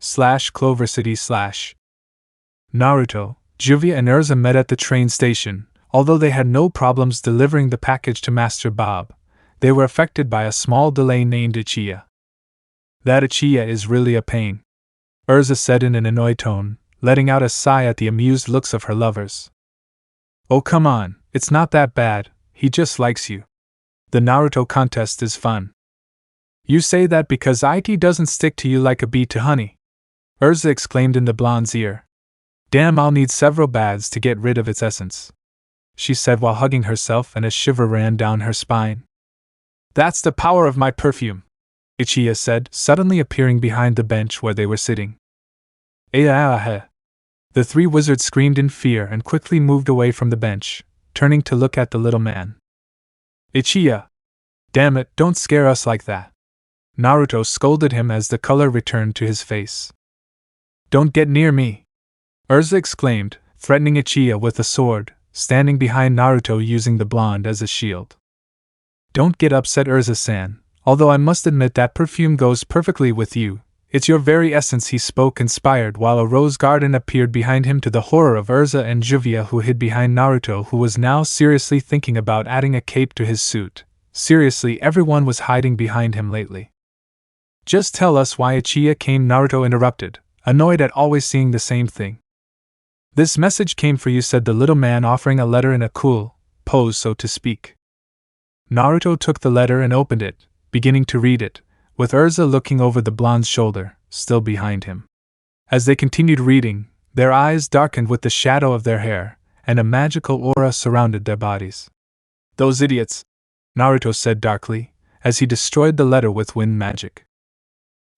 Clover City / Naruto, Juvia and Urza met at the train station. Although they had no problems delivering the package to Master Bob, they were affected by a small delay named Uchiha. That Uchiha is really a pain, Urza said in an annoyed tone, letting out a sigh at the amused looks of her lovers. Oh come on, it's not that bad, he just likes you. The Naruto contest is fun. You say that because IT doesn't stick to you like a bee to honey, Urza exclaimed in the blonde's ear. Damn, I'll need several baths to get rid of its essence, she said while hugging herself, and a shiver ran down her spine. That's the power of my perfume, Uchiha said, suddenly appearing behind the bench where they were sitting. The three wizards screamed in fear and quickly moved away from the bench, turning to look at the little man. Uchiha! Damn it, don't scare us like that, Naruto scolded him as the color returned to his face. Don't get near me, Urza exclaimed, threatening Uchiha with a sword, standing behind Naruto using the blonde as a shield. Don't get upset, Urza-san, although I must admit that perfume goes perfectly with you. It's your very essence, he spoke, inspired, while a rose garden appeared behind him, to the horror of Urza and Juvia, who hid behind Naruto, who was now seriously thinking about adding a cape to his suit. Seriously, everyone was hiding behind him lately. Just tell us why Uchiha came, Naruto interrupted, annoyed at always seeing the same thing. This message came for you, said the little man, offering a letter in a cool pose, so to speak. Naruto took the letter and opened it, beginning to read it, with Urza looking over the blonde's shoulder, still behind him. As they continued reading, their eyes darkened with the shadow of their hair, and a magical aura surrounded their bodies. Those idiots, Naruto said darkly, as he destroyed the letter with wind magic.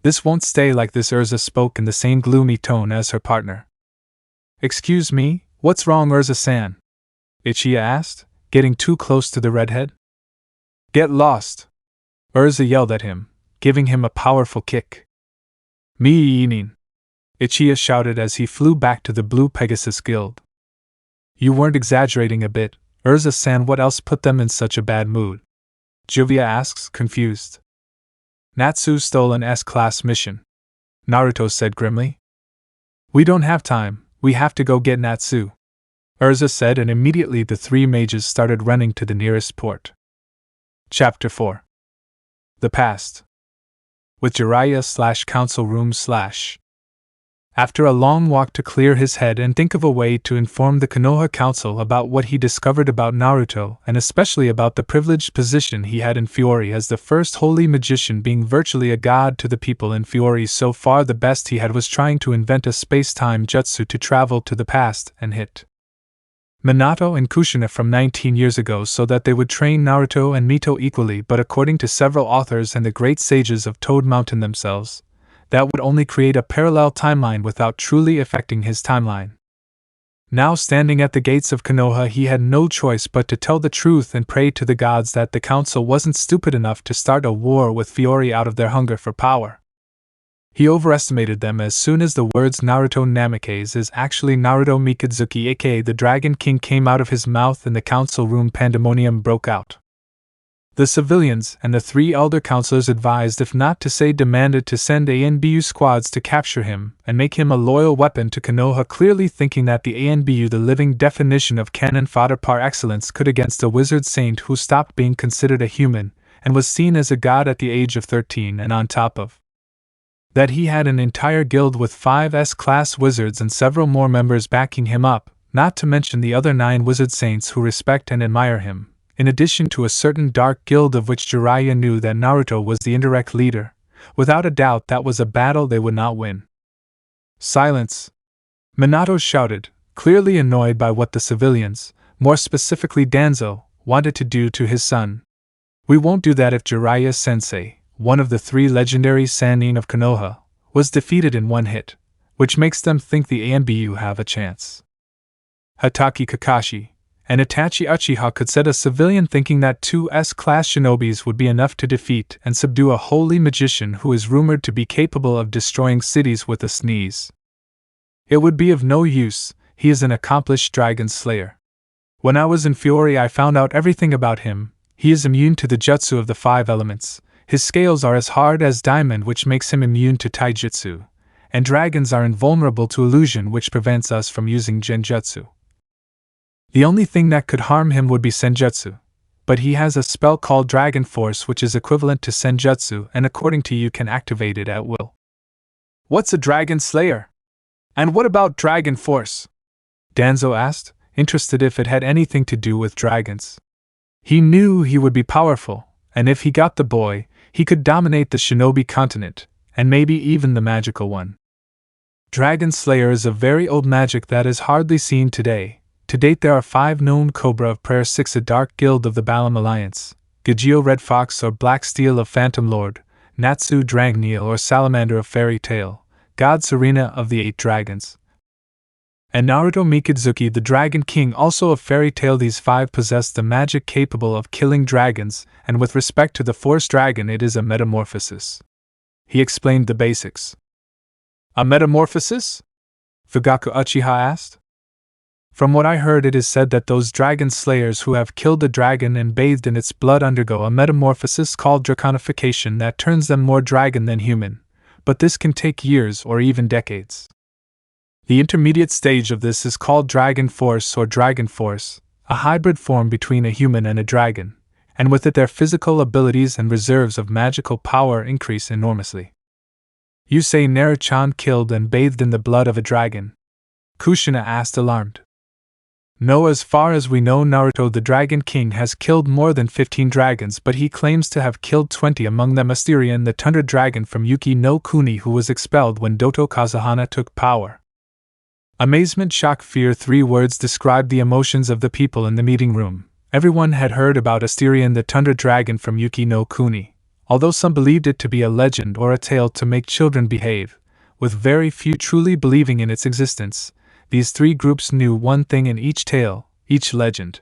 This won't stay like this, Urza spoke in the same gloomy tone as her partner. Excuse me, what's wrong, Urza-san? Uchiha asked, getting too close to the redhead. Get lost! Urza yelled at him, giving him a powerful kick. Me-inin! Uchiha shouted as he flew back to the Blue Pegasus Guild. You weren't exaggerating a bit, Urza-san, what else put them in such a bad mood? Juvia asks, confused. Natsu stole an S-class mission, Naruto said grimly. We don't have time. We have to go get Natsu, Urza said, and immediately the three mages started running to the nearest port. Chapter 4. The Past. With Jiraiya / Council Room / After a long walk to clear his head and think of a way to inform the Konoha Council about what he discovered about Naruto, and especially about the privileged position he had in Fiori as the first holy magician, being virtually a god to the people in Fiori, so far the best he had was trying to invent a space-time jutsu to travel to the past and hit Minato and Kushina from 19 years ago so that they would train Naruto and Mito equally, but according to several authors and the great sages of Toad Mountain themselves, that would only create a parallel timeline without truly affecting his timeline. Now standing at the gates of Konoha, he had no choice but to tell the truth and pray to the gods that the council wasn't stupid enough to start a war with Fiori out of their hunger for power. He overestimated them as soon as the words Naruto Namikaze is actually Naruto Mikazuki aka the Dragon King came out of his mouth, and the council room pandemonium broke out. The civilians and the three elder counselors advised, if not to say demanded, to send ANBU squads to capture him and make him a loyal weapon to Konoha, clearly thinking that the ANBU, the living definition of cannon fodder par excellence, could against a wizard saint who stopped being considered a human and was seen as a god at the age of 13, and on top of that he had an entire guild with 5 S-class wizards and several more members backing him up, not to mention the other 9 wizard saints who respect and admire him, in addition to a certain dark guild of which Jiraiya knew that Naruto was the indirect leader. Without a doubt that was a battle they would not win. Silence! Minato shouted, clearly annoyed by what the civilians, more specifically Danzo, wanted to do to his son. We won't do that if Jiraiya-sensei, one of the 3 legendary Sannin of Konoha, was defeated in one hit, which makes them think the ANBU have a chance. Hatake Kakashi and Itachi Uchiha could set a civilian thinking that 2 S-class shinobis would be enough to defeat and subdue a holy magician who is rumored to be capable of destroying cities with a sneeze. It would be of no use, he is an accomplished dragon slayer. When I was in Fiori, I found out everything about him. He is immune to the jutsu of the 5 elements. His scales are as hard as diamond, which makes him immune to taijutsu. And dragons are invulnerable to illusion, which prevents us from using genjutsu. The only thing that could harm him would be senjutsu. But he has a spell called Dragon Force, which is equivalent to senjutsu, and according to you can activate it at will. What's a Dragon Slayer? And what about Dragon Force? Danzo asked, interested if it had anything to do with dragons. He knew he would be powerful, and if he got the boy, he could dominate the shinobi continent, and maybe even the magical one. Dragon Slayer is a very old magic that is hardly seen today. To date there are 5 known: Cobra of Prayer, 6 a Dark Guild of the Balam Alliance, Gajio Red Fox or Black Steel of Phantom Lord, Natsu Dragneel or Salamander of Fairy Tale, God Serena of the 8 Dragons, and Naruto Mikitsuki the Dragon King, also of Fairy Tale. These 5 possess the magic capable of killing dragons, and with respect to the Force Dragon, it is a metamorphosis. He explained the basics. A metamorphosis? Fugaku Uchiha asked. From what I heard, it is said that those dragon slayers who have killed a dragon and bathed in its blood undergo a metamorphosis called draconification that turns them more dragon than human, but this can take years or even decades. The intermediate stage of this is called Dragon Force or Dragon Force, a hybrid form between a human and a dragon, and with it their physical abilities and reserves of magical power increase enormously. You say Naruto-chan killed and bathed in the blood of a dragon? Kushina asked, alarmed. No, as far as we know, Naruto the Dragon King has killed more than 15 dragons, but he claims to have killed 20, among them Asterion the Tundra Dragon from Yuki no Kuni, who was expelled when Doto Kazuhana took power. Amazement, shock, fear, 3 words described the emotions of the people in the meeting room. Everyone had heard about Asterion the Tundra Dragon from Yuki no Kuni, although some believed it to be a legend or a tale to make children behave, with very few truly believing in its existence. These 3 groups knew one thing in each tale, each legend.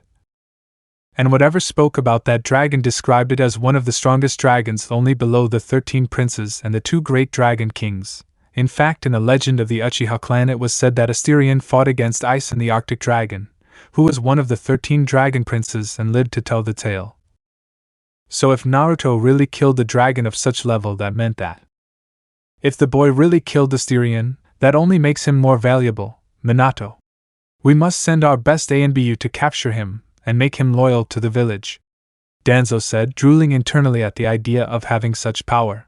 And whatever spoke about that dragon described it as one of the strongest dragons, only below the 13 princes and the 2 great dragon kings. In fact, in a legend of the Uchiha clan, it was said that Asterion fought against Ice and the Arctic Dragon, who was one of the 13 dragon princes and lived to tell the tale. So if Naruto really killed a dragon of such level, that meant that if the boy really killed Asterion, that only makes him more valuable. Minato. We must send our best ANBU to capture him, and make him loyal to the village, Danzo said, drooling internally at the idea of having such power.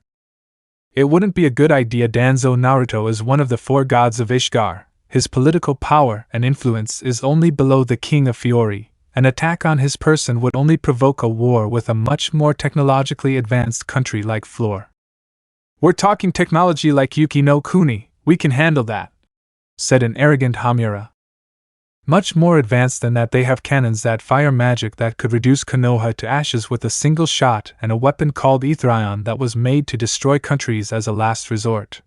It wouldn't be a good idea. Danzo. Naruto is one of the 4 gods of Ishgar. His political power and influence is only below the king of Fiori. An attack on his person would only provoke a war with a much more technologically advanced country like Floor. We're talking technology like Yuki no Kuni, we can handle that, said an arrogant Hamura. Much more advanced than that, they have cannons that fire magic that could reduce Konoha to ashes with a single shot, and a weapon called Aetherion that was made to destroy countries as a last resort.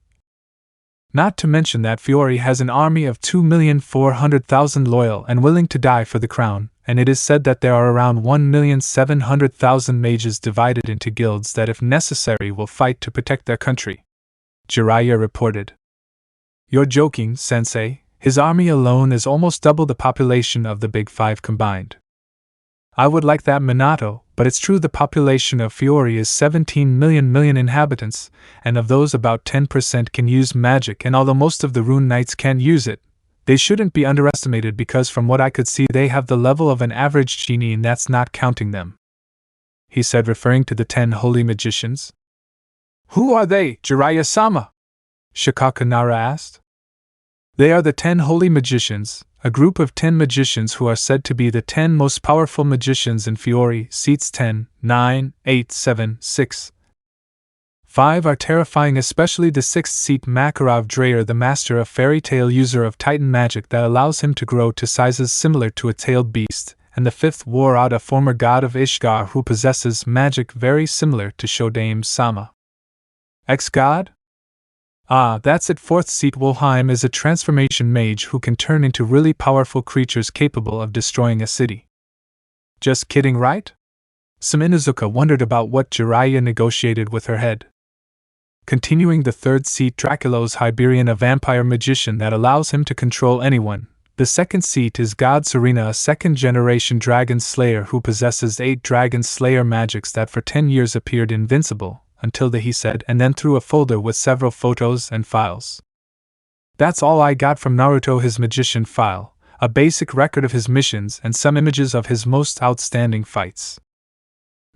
Not to mention that Fiori has an army of 2,400,000 loyal and willing to die for the crown, and it is said that there are around 1,700,000 mages divided into guilds that if necessary will fight to protect their country, Jiraiya reported. You're joking, sensei. His army alone is almost double the population of the Big 5 combined. I would like that, Minato, but it's true the population of Fiori is 17 million inhabitants, and of those about 10% can use magic, and although most of the Rune Knights can't use it, they shouldn't be underestimated because from what I could see they have the level of an average genie, and that's not counting them, he said, referring to the 10 holy magicians. Who are they, Jiraiya-sama? Shikaka Nara asked. They are the 10 holy magicians, a group of 10 magicians who are said to be the 10 most powerful magicians in Fiori. Seats 10, 9, 8, 7, 6. 5 are terrifying, especially the 6th seat, Makarov Dreyer, the master of fairy tale user of Titan magic that allows him to grow to sizes similar to a tailed beast, and the 5th Warad, a former god of Ishgar who possesses magic very similar to Shodame-sama. Ex-god? Ah, that's it. 4th seat, Wolheim is a transformation mage who can turn into really powerful creatures capable of destroying a city. Just kidding, right? Some Inuzuka wondered about what Jiraiya negotiated with her head. Continuing, the 3rd seat, Draculos Hyberian, a vampire magician that allows him to control anyone, The second seat is God Serena, a second-generation dragon slayer who possesses 8 dragon slayer magics that for 10 years appeared invincible, until he said, and then threw a folder with several photos and files. That's all I got from Naruto, his magician file, a basic record of his missions and some images of his most outstanding fights.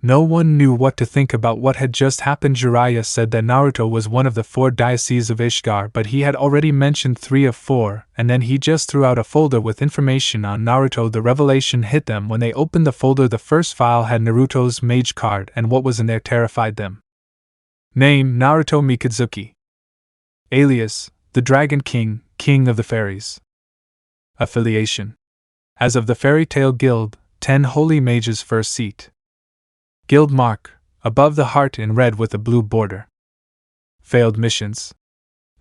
No one knew what to think about what had just happened. Jiraiya said that Naruto was one of the 4 dioceses of Ishgar, but he had already mentioned 3 of 4, and then he just threw out a folder with information on Naruto. The revelation hit them when they opened the folder. The first file had Naruto's mage card, and what was in there terrified them. Name: Naruto Mikazuki. Alias: the Dragon King, King of the Fairies. Affiliation: as of the Fairy Tail Guild, 10 Holy Mages, first seat. Guild mark: above the heart in red with a blue border. Failed missions: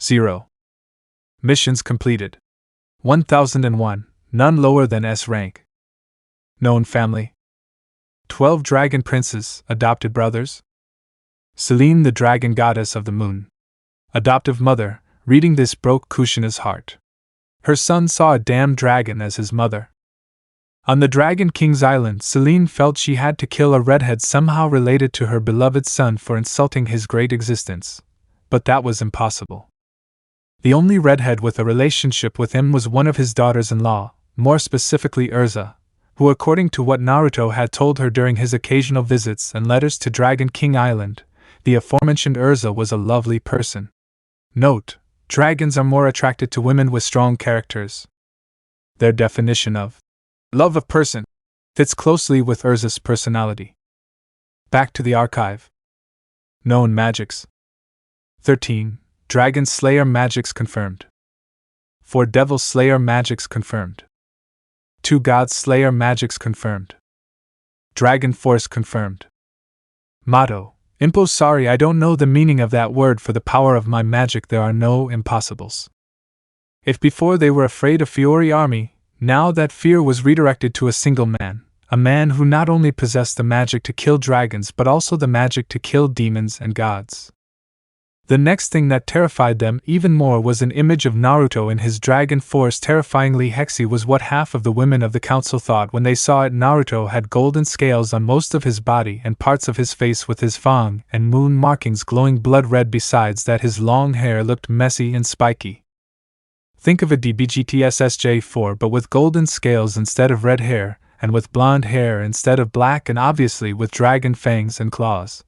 0. Missions completed: 1001, none lower than S rank. Known family: 12 dragon princes, adopted brothers. Selene, the dragon goddess of the moon. Adoptive mother. Reading this broke Kushina's heart. Her son saw a damn dragon as his mother. On the Dragon King's island, Selene felt she had to kill a redhead somehow related to her beloved son for insulting his great existence. But that was impossible. The only redhead with a relationship with him was one of his daughters-in-law, more specifically Urza, who, according to what Naruto had told her during his occasional visits and letters to Dragon King Island, the aforementioned Urza was a lovely person. Note: dragons are more attracted to women with strong characters. Their definition of love of person fits closely with Urza's personality. Back to the archive. Known magics: 13. Dragon Slayer magics confirmed. 4 Devil Slayer magics confirmed. 2 God Slayer magics confirmed. Dragon Force confirmed. Motto: Impo. Sorry, I don't know the meaning of that word. For the power of my magic there are no impossibles. If before they were afraid of Fiori army, now that fear was redirected to a single man, a man who not only possessed the magic to kill dragons but also the magic to kill demons and gods. The next thing that terrified them even more was an image of Naruto in his dragon force. Terrifyingly hexy was what half of the women of the council thought when they saw it. Naruto had golden scales on most of his body and parts of his face with his fang and moon markings glowing blood red. Besides that, his long hair looked messy and spiky. Think of a DBGTSSJ4 but with golden scales instead of red hair, and with blonde hair instead of black, and obviously with dragon fangs and claws.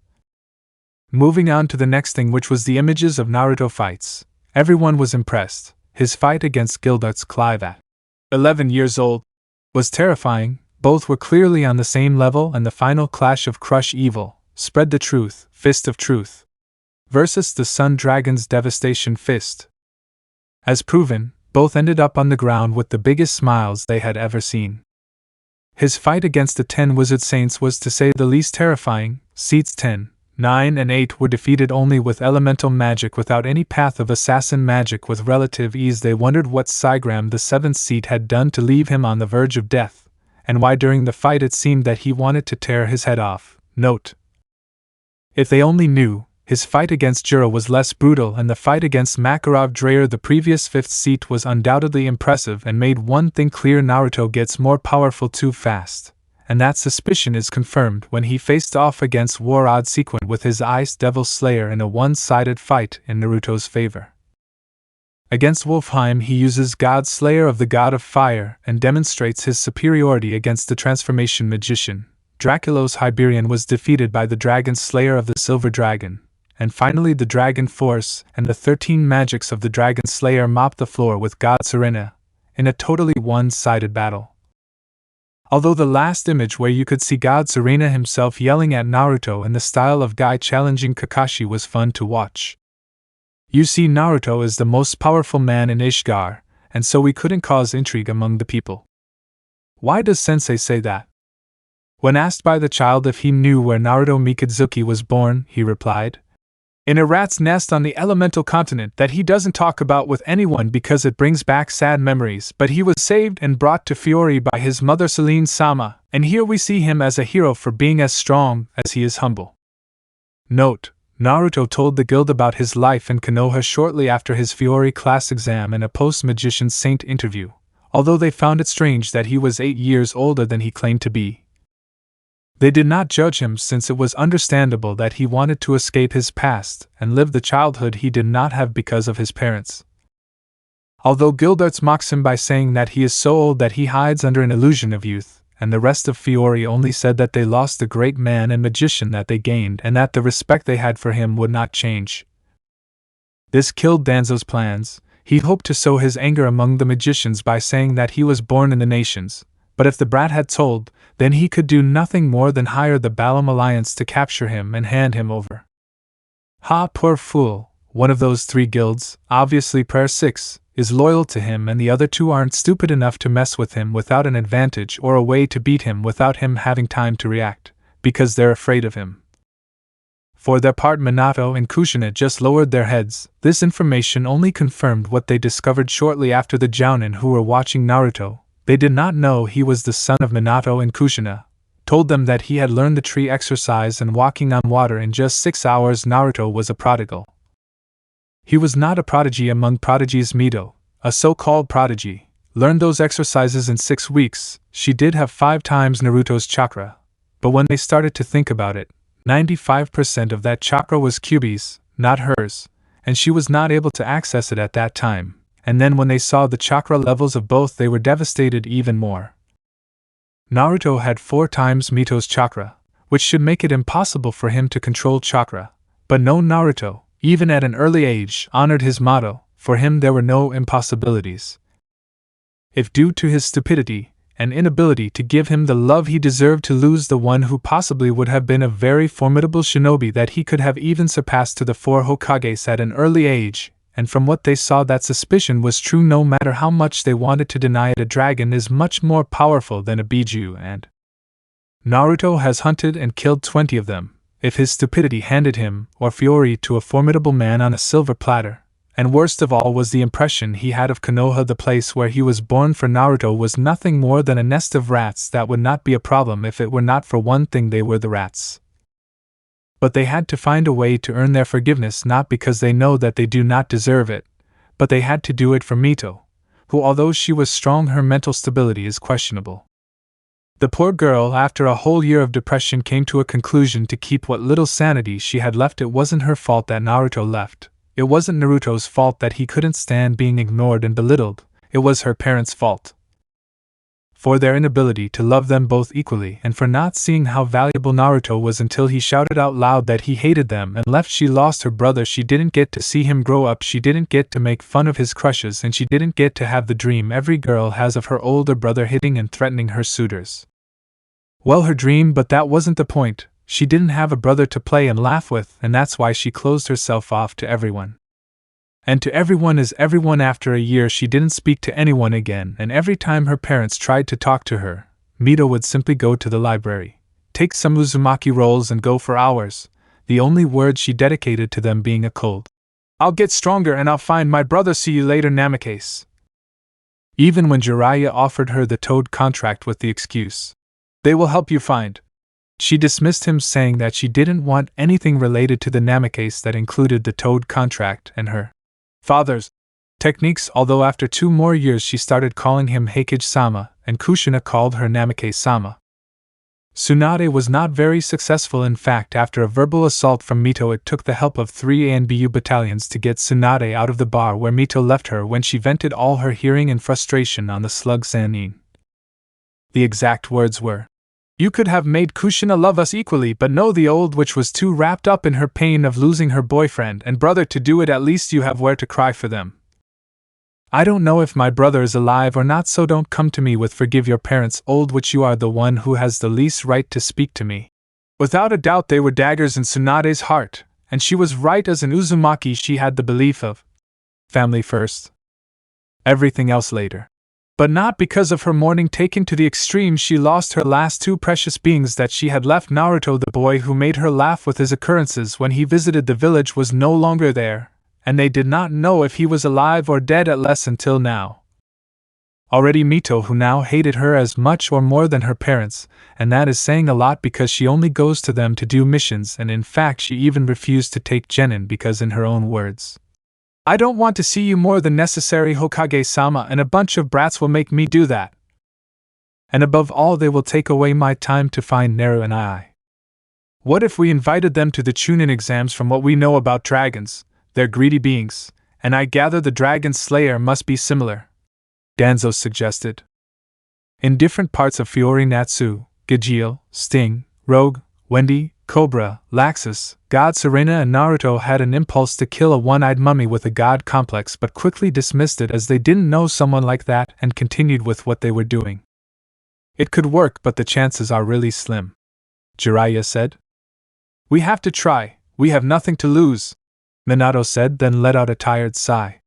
Moving on to the next thing, which was the images of Naruto fights. Everyone was impressed. His fight against Gildarts Clive at 11 years old was terrifying. Both were clearly on the same level, and the final clash of Crush Evil, Spread the Truth, Fist of Truth versus the Sun Dragon's Devastation Fist. As proven, both ended up on the ground with the biggest smiles they had ever seen. His fight against the 10 Wizard Saints was to say the least terrifying. Seats 10, 9, and 8 were defeated only with elemental magic without any path of assassin magic with relative ease. They wondered what Sigram, the 7th seat, had done to leave him on the verge of death, and why during the fight it seemed that he wanted to tear his head off. Note: if they only knew, his fight against Juro was less brutal, and the fight against Makarov Dreyer, the previous 5th seat, was undoubtedly impressive and made one thing clear: Naruto gets more powerful too fast, and that suspicion is confirmed when he faced off against War Odd Sequin with his Ice Devil Slayer in a one-sided fight in Naruto's favor. Against Wolfheim he uses God Slayer of the God of Fire and demonstrates his superiority against the Transformation Magician. Draculos Hyberian was defeated by the Dragon Slayer of the Silver Dragon, and finally the Dragon Force and the 13 magics of the Dragon Slayer mopped the floor with God Serena in a totally one-sided battle. Although the last image, where you could see God Serena himself yelling at Naruto in the style of Guy challenging Kakashi, was fun to watch. You see, Naruto is the most powerful man in Ishgar, and so we couldn't cause intrigue among the people. Why does Sensei say that? When asked by the child if he knew where Naruto Mikazuki was born, he replied, "In a rat's nest on the elemental continent that he doesn't talk about with anyone because it brings back sad memories, but he was saved and brought to Fiori by his mother Selene Sama, and here we see him as a hero for being as strong as he is humble." Note: Naruto told the guild about his life in Konoha shortly after his Fiori class exam in a post-Magician Saint interview, although they found it strange that he was 8 years older than he claimed to be. They did not judge him since it was understandable that he wanted to escape his past and live the childhood he did not have because of his parents. Although Gildarts mocks him by saying that he is so old that he hides under an illusion of youth, and the rest of Fiori only said that they lost the great man and magician that they gained and that the respect they had for him would not change. This killed Danzo's plans. He hoped to sow his anger among the magicians by saying that he was born in the nations, but if the brat had told, then he could do nothing more than hire the Balam Alliance to capture him and hand him over. Ha, poor fool, one of those 3 guilds, obviously Prayer 6, is loyal to him and the other 2 aren't stupid enough to mess with him without an advantage or a way to beat him without him having time to react, because they're afraid of him. For their part, Minato and Kushina just lowered their heads. This information only confirmed what they discovered shortly after the Jounin who were watching Naruto. They did not know he was the son of Minato and Kushina, told them that he had learned the tree exercise and walking on water in just 6 hours. Naruto was a prodigal. He was not a prodigy among prodigies. Mito, a so-called prodigy, learned those exercises in 6 weeks. She did have 5 times Naruto's chakra, but when they started to think about it, 95% of that chakra was Kyuubi's, not hers, and she was not able to access it at that time, and then when they saw the chakra levels of both they were devastated even more. Naruto had 4 times Mito's chakra, which should make it impossible for him to control chakra, but no, Naruto, even at an early age, honored his motto. For him there were no impossibilities. If due to his stupidity and inability to give him the love he deserved to lose the one who possibly would have been a very formidable shinobi that he could have even surpassed to the 4 Hokages at an early age, and from what they saw that suspicion was true no matter how much they wanted to deny it. A dragon is much more powerful than a Biju, and Naruto has hunted and killed 20 of them. If his stupidity handed him, or Fiori, to a formidable man on a silver platter. And worst of all was the impression he had of Konoha, the place where he was born. For Naruto was nothing more than a nest of rats. That would not be a problem if it were not for one thing: they were the rats. But they had to find a way to earn their forgiveness, not because they know that they do not deserve it, but they had to do it for Mito, who, although she was strong, her mental stability is questionable. The poor girl, after a whole year of depression, came to a conclusion to keep what little sanity she had left. It wasn't her fault that Naruto left. It wasn't Naruto's fault that he couldn't stand being ignored and belittled. It was her parents' fault. For their inability to love them both equally, and for not seeing how valuable Naruto was until he shouted out loud that he hated them and left. She lost her brother. She didn't get to see him grow up. She didn't get to make fun of his crushes, and she didn't get to have the dream every girl has of her older brother hitting and threatening her suitors. Well, her dream, but that wasn't the point. She didn't have a brother to play and laugh with, and that's why she closed herself off to everyone. And to everyone is everyone. After a year she didn't speak to anyone again, and every time her parents tried to talk to her, Mito would simply go to the library, take some Uzumaki rolls and go for hours, the only words she dedicated to them being a cold "I'll get stronger and I'll find my brother, see you later, Namikaze." Even when Jiraiya offered her the Toad contract with the excuse, "They will help you find," she dismissed him, saying that she didn't want anything related to the Namikaze that included the Toad contract and her father's techniques. Although after 2 more years she started calling him Heikage-sama, and Kushina called her Namikaze-sama. Tsunade was not very successful. In fact, after a verbal assault from Mito, it took the help of 3 ANBU battalions to get Tsunade out of the bar where Mito left her when she vented all her hearing and frustration on the slug Sannin. The exact words were, "You could have made Kushina love us equally, but no, the old witch was too wrapped up in her pain of losing her boyfriend and brother to do it. At least you have where to cry for them. I don't know if my brother is alive or not, so don't come to me with 'forgive your parents,' old witch. You are the one who has the least right to speak to me." Without a doubt they were daggers in Tsunade's heart, and she was right. As an Uzumaki she had the belief of family first, everything else later. But not because of her mourning taken to the extreme. She lost her last 2 precious beings that she had left. Naruto, the boy who made her laugh with his occurrences when he visited the village, was no longer there, and they did not know if he was alive or dead, at least until now. Already Mito, who now hated her as much or more than her parents, and that is saying a lot because she only goes to them to do missions, and in fact she even refused to take genin because, in her own words, I don't want to see you more than necessary, Hokage-sama, and a bunch of brats will make me do that. And above all, they will take away my time to find Naru and I. What if we invited them to the Chunin exams? From what we know about dragons, they're greedy beings, and I gather the dragon slayer must be similar, Danzo suggested. In different parts of Fiori Natsu, Gajeel, Sting, Rogue, Wendy, Cobra, Laxus, God Serena and Naruto had an impulse to kill a one-eyed mummy with a god complex but quickly dismissed it as they didn't know someone like that and continued with what they were doing. It could work, but the chances are really slim, Jiraiya said. We have to try, we have nothing to lose, Minato said, then let out a tired sigh.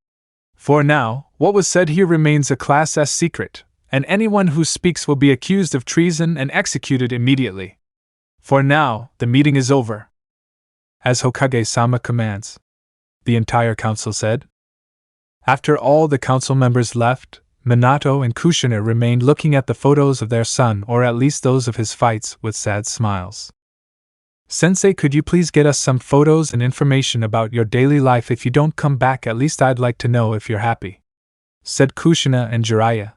For now, what was said here remains a Class S secret, and anyone who speaks will be accused of treason and executed immediately. For now, the meeting is over. As Hokage-sama commands, the entire council said. After all the council members left, Minato and Kushina remained looking at the photos of their son, or at least those of his fights, with sad smiles. Sensei, could you please get us some photos and information about your daily life? If you don't come back, at least I'd like to know if you're happy, said Kushina and Jiraiya.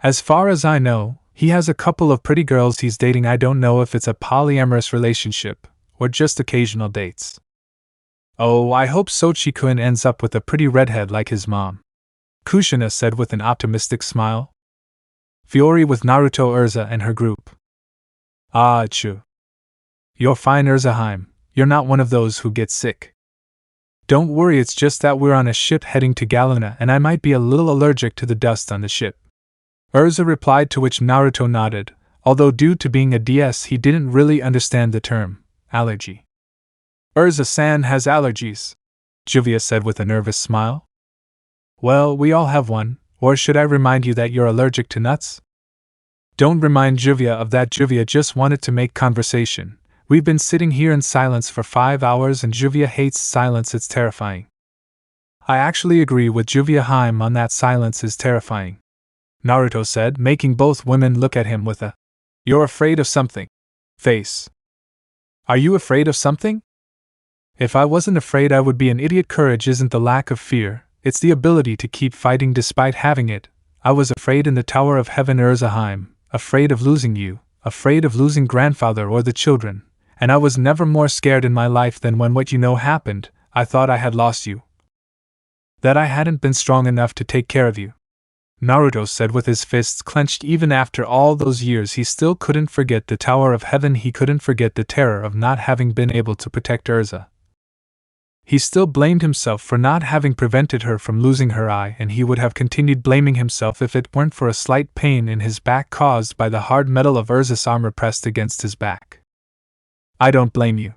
As far as I know, he has a couple of pretty girls he's dating. I don't know if it's a polyamorous relationship, or just occasional dates. Oh, I hope Sochi-kun ends up with a pretty redhead like his mom, Kushina said with an optimistic smile. Fiori with Naruto, Urza and her group. Ah, Chu. You're fine, Urzaheim, you're not one of those who get sick. Don't worry, it's just that we're on a ship heading to Galuna and I might be a little allergic to the dust on the ship, Urza replied, to which Naruto nodded, although due to being a DS he didn't really understand the term allergy. Urza-san has allergies, Juvia said with a nervous smile. Well, we all have one, or should I remind you that you're allergic to nuts? Don't remind Juvia of that. Juvia just wanted to make conversation. We've been sitting here in silence for 5 hours and Juvia hates silence, it's terrifying. I actually agree with Juvia Haim on that, silence is terrifying, Naruto said, making both women look at him with a "you're afraid of something" face. Are you afraid of something? If I wasn't afraid I would be an idiot. Courage isn't the lack of fear, it's the ability to keep fighting despite having it. I was afraid in the Tower of Heaven, Urzaheim, afraid of losing you, afraid of losing grandfather or the children, and I was never more scared in my life than when what you know happened. I thought I had lost you, that I hadn't been strong enough to take care of you, Naruto said with his fists clenched. Even after all those years he still couldn't forget the Tower of Heaven. He couldn't forget the terror of not having been able to protect Urza. He still blamed himself for not having prevented her from losing her eye, and he would have continued blaming himself if it weren't for a slight pain in his back caused by the hard metal of Urza's armor pressed against his back. I don't blame you.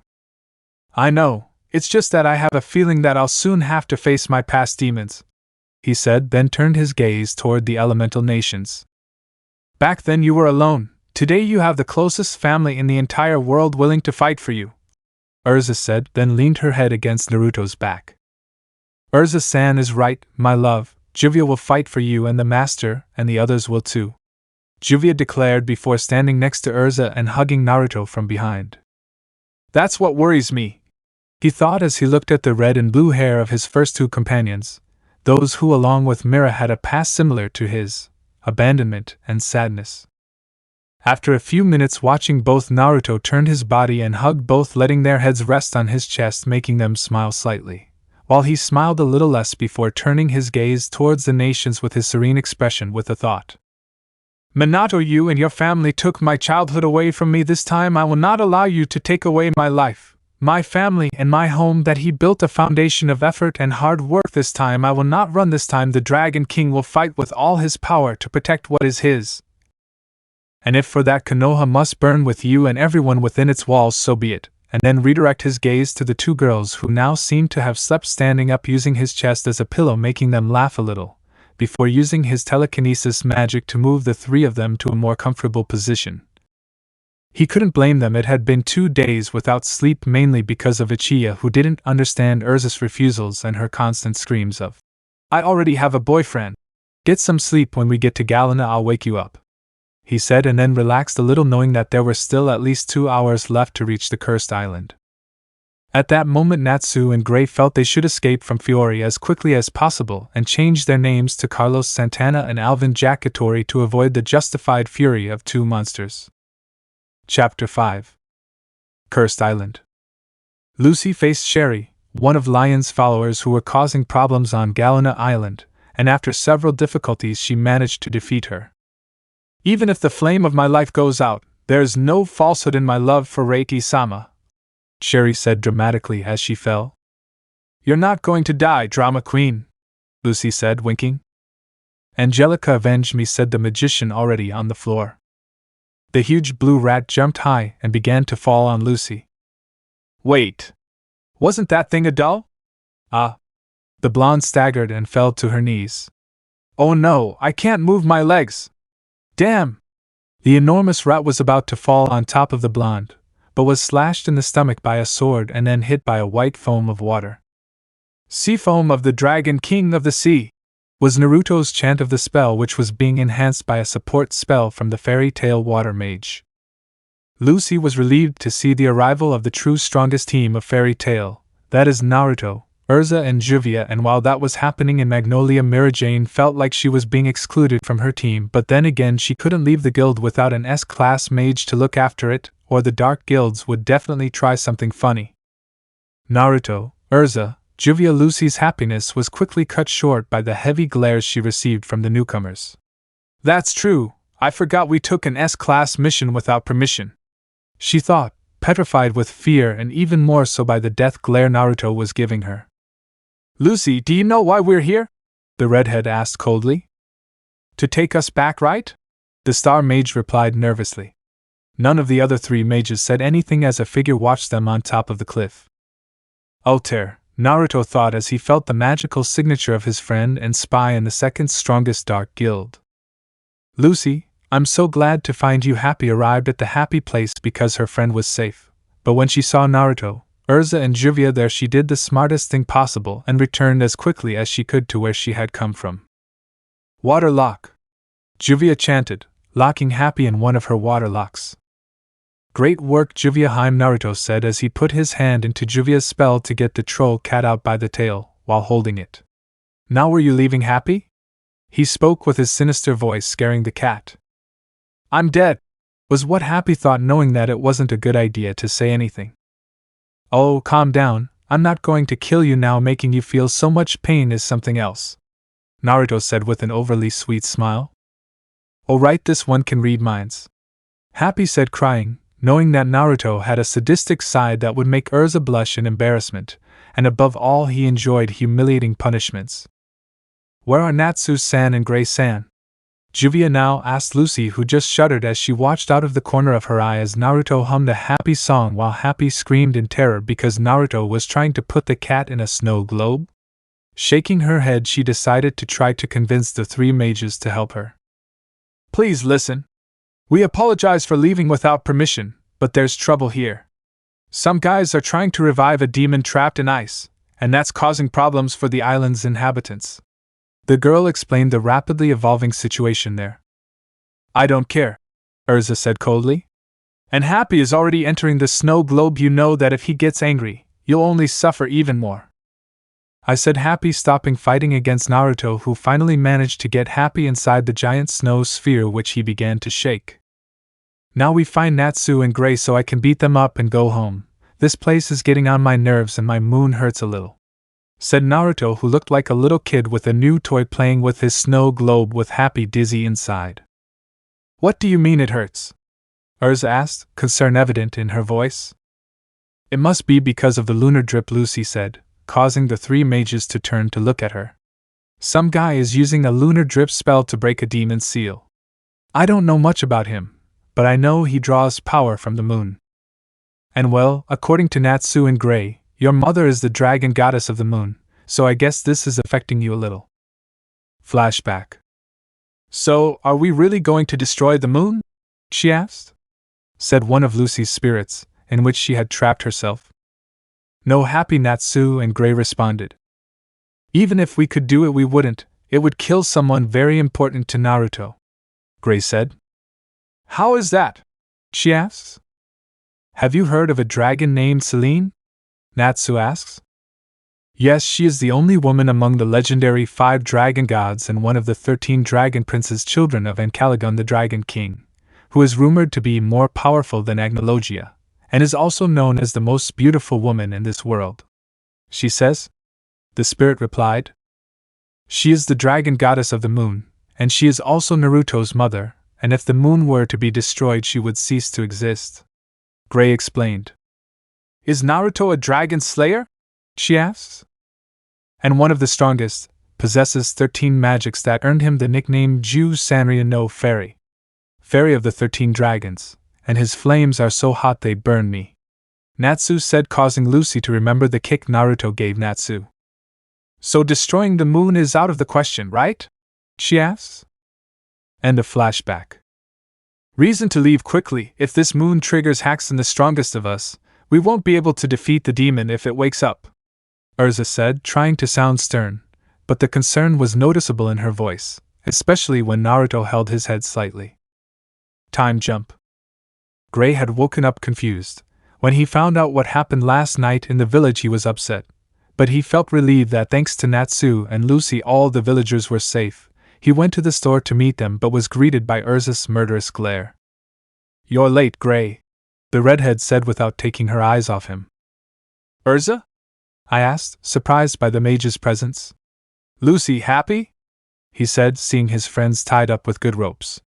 I know, it's just that I have a feeling that I'll soon have to face my past demons, he said, then turned his gaze toward the elemental nations. Back then you were alone, today you have the closest family in the entire world willing to fight for you, Urza said, then leaned her head against Naruto's back. Urza-san is right, my love, Juvia will fight for you and the master, and the others will too, Juvia declared before standing next to Urza and hugging Naruto from behind. That's what worries me, he thought as he looked at the red and blue hair of his first two companions, those who along with Mira had a past similar to his, abandonment and sadness. After a few minutes watching, both Naruto turned his body and hugged both, letting their heads rest on his chest, making them smile slightly, while he smiled a little less before turning his gaze towards the nations with his serene expression with a thought. Minato, you and your family took my childhood away from me. This time I will not allow you to take away my life, my family and my home that he built a foundation of effort and hard work. This time I will not run. This time the Dragon King will fight with all his power to protect what is his. And if for that Konoha must burn with you and everyone within its walls, so be it, and then redirect his gaze to the two girls who now seemed to have slept, standing up using his chest as a pillow, making them laugh a little, before using his telekinesis magic to move the three of them to a more comfortable position. He couldn't blame them. It had been 2 days without sleep, mainly because of Uchiha, who didn't understand Urza's refusals and her constant screams of, "I already have a boyfriend. Get some sleep. When we get to Galuna I'll wake you up," he said, and then relaxed a little, knowing that there were still at least 2 hours left to reach the cursed island. At that moment Natsu and Gray felt they should escape from Fiore as quickly as possible and change their names to Carlos Santana and Alvin Jacatori to avoid the justified fury of two monsters. Chapter 5. Cursed Island. Lucy faced Sherry, one of Lion's followers who were causing problems on Galena Island, and after several difficulties she managed to defeat her. Even if the flame of my life goes out, there is no falsehood in my love for Reiki-sama, Sherry said dramatically as she fell. You're not going to die, drama queen, Lucy said, winking. Angelica avenged me, said the magician already on the floor. The huge blue rat jumped high and began to fall on Lucy. Wait! Wasn't that thing a doll? Ah! The blonde staggered and fell to her knees. Oh no, I can't move my legs! Damn! The enormous rat was about to fall on top of the blonde, but was slashed in the stomach by a sword and then hit by a white foam of water. Sea foam of the dragon king of the sea! Was Naruto's chant of the spell, which was being enhanced by a support spell from the fairy tale water mage. Lucy was relieved to see the arrival of the true strongest team of fairy tale, that is Naruto, Urza and Juvia, and while that was happening in Magnolia, Mirajane felt like she was being excluded from her team, but then again she couldn't leave the guild without an S-class mage to look after it, or the dark guilds would definitely try something funny. Naruto, Urza, Juvia. Lucy's happiness was quickly cut short by the heavy glares she received from the newcomers. That's true, I forgot we took an S-class mission without permission, she thought, petrified with fear and even more so by the death glare Naruto was giving her. Lucy, do you know why we're here? The redhead asked coldly. To take us back, right? The star mage replied nervously. None of the other three mages said anything as a figure watched them on top of the cliff. Altair, Naruto thought as he felt the magical signature of his friend and spy in the second strongest dark guild. Lucy, I'm so glad to find you happy, arrived at the happy place because her friend was safe, but when she saw Naruto, Urza and Juvia there, she did the smartest thing possible and returned as quickly as she could to where she had come from. Water lock! Juvia chanted, locking Happy in one of her water locks. Great work, Juvia Heim, Naruto said as he put his hand into Juvia's spell to get the troll cat out by the tail, while holding it. Now were you leaving Happy? He spoke with his sinister voice, scaring the cat. I'm dead, was what Happy thought, knowing that it wasn't a good idea to say anything. Oh, calm down, I'm not going to kill you now. Making you feel so much pain is something else, Naruto said with an overly sweet smile. Oh right, this one can read minds, Happy said, crying, knowing that Naruto had a sadistic side that would make Urza blush in embarrassment, and above all he enjoyed humiliating punishments. Where are Natsu-san and Gray-san? Juvia now asked Lucy, who just shuddered as she watched out of the corner of her eye as Naruto hummed a happy song while Happy screamed in terror because Naruto was trying to put the cat in a snow globe. Shaking her head, she decided to try to convince the three mages to help her. Please listen. We apologize for leaving without permission, but there's trouble here. Some guys are trying to revive a demon trapped in ice, and that's causing problems for the island's inhabitants. The girl explained the rapidly evolving situation there. I don't care, Urza said coldly. And Happy is already entering the snow globe. You know that if he gets angry, you'll only suffer even more. I said, Happy, stopping fighting against Naruto, who finally managed to get Happy inside the giant snow sphere, which he began to shake. Now we find Natsu and Gray so I can beat them up and go home. This place is getting on my nerves and my moon hurts a little, said Naruto, who looked like a little kid with a new toy playing with his snow globe with Happy dizzy inside. What do you mean it hurts? Urza asked, concern evident in her voice. It must be because of the lunar drip, Lucy said, causing the three mages to turn to look at her. Some guy is using a lunar drip spell to break a demon's seal. I don't know much about him, but I know he draws power from the moon. And well, according to Natsu and Gray, your mother is the dragon goddess of the moon, so I guess this is affecting you a little. Flashback. So, are we really going to destroy the moon? She asked. Said one of Lucy's spirits, in which she had trapped herself. No, Happy, Natsu and Gray responded. Even if we could do it, we wouldn't. It would kill someone very important to Naruto, Gray said. How is that? She asks. Have you heard of a dragon named Selene? Natsu asks. Yes, she is the only woman among the legendary 5 dragon gods and one of the 13 dragon princes, children of Ancalagon the Dragon King, who is rumored to be more powerful than Agnologia, and is also known as the most beautiful woman in this world. She says. The spirit replied. She is the dragon goddess of the moon, and she is also Naruto's mother, and if the moon were to be destroyed she would cease to exist. Gray explained. Is Naruto a dragon slayer? She asks. And one of the strongest, possesses 13 magics that earned him the nickname Ju Sanria no Fairy. Fairy of the 13 dragons, and his flames are so hot they burn me. Natsu said, causing Lucy to remember the kick Naruto gave Natsu. So destroying the moon is out of the question, right? She asks. End of flashback. Reason to leave quickly. If this moon triggers Haxon, the strongest of us, we won't be able to defeat the demon if it wakes up, Urza said, trying to sound stern, but the concern was noticeable in her voice, especially when Naruto held his head slightly. Time jump. Gray had woken up confused. When he found out what happened last night in the village, he was upset, but he felt relieved that thanks to Natsu and Lucy all the villagers were safe. He went to the store to meet them but was greeted by Urza's murderous glare. You're late, Gray, the redhead said without taking her eyes off him. Urza? I asked, surprised by the mage's presence. Lucy, happy? He said, seeing his friends tied up with good ropes.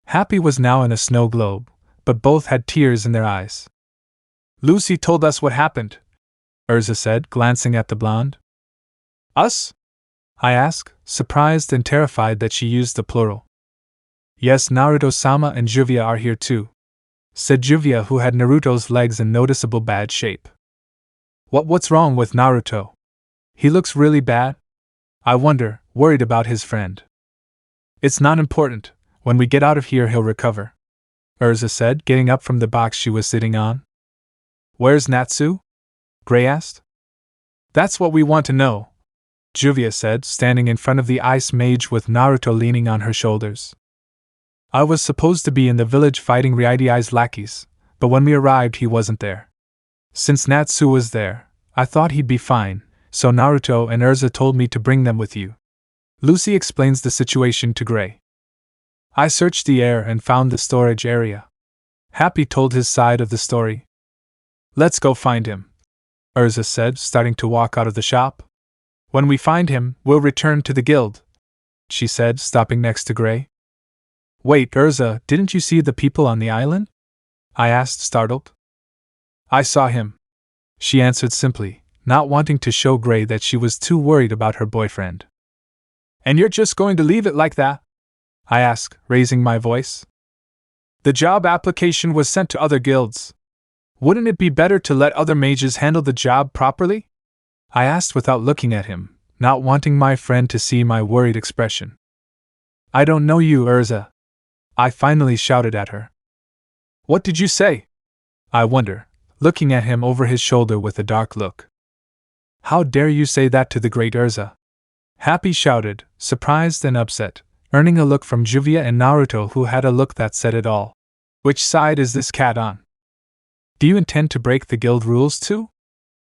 Happy was now in a snow globe, but both had tears in their eyes. Lucy told us what happened, Urza said, glancing at the blonde. Us? I asked, surprised and terrified that she used the plural. Yes, Naruto-sama and Juvia are here too, said Juvia, who had Naruto's legs in noticeable bad shape. What's wrong with Naruto? He looks really bad? I wonder, worried about his friend. It's not important. When we get out of here he'll recover, Urza said, getting up from the box she was sitting on. Where's Natsu? Gray asked. That's what we want to know, Juvia said, standing in front of the ice mage with Naruto leaning on her shoulders. I was supposed to be in the village fighting Ryui's lackeys, but when we arrived he wasn't there. Since Natsu was there, I thought he'd be fine, so Naruto and Urza told me to bring them with you. Lucy explains the situation to Gray. I searched the air and found the storage area. Happy told his side of the story. Let's go find him, Urza said, starting to walk out of the shop. When we find him, we'll return to the guild, she said, stopping next to Gray. Wait, Urza, didn't you see the people on the island? I asked, startled. I saw him, she answered simply, not wanting to show Gray that she was too worried about her boyfriend. And you're just going to leave it like that? I asked, raising my voice. The job application was sent to other guilds. Wouldn't it be better to let other mages handle the job properly? I asked without looking at him, not wanting my friend to see my worried expression. I don't know you, Urza, I finally shouted at her. What did you say? I wonder, looking at him over his shoulder with a dark look. How dare you say that to the great Urza? Happy shouted, surprised and upset, earning a look from Juvia and Naruto, who had a look that said it all. Which side is this cat on? Do you intend to break the guild rules too?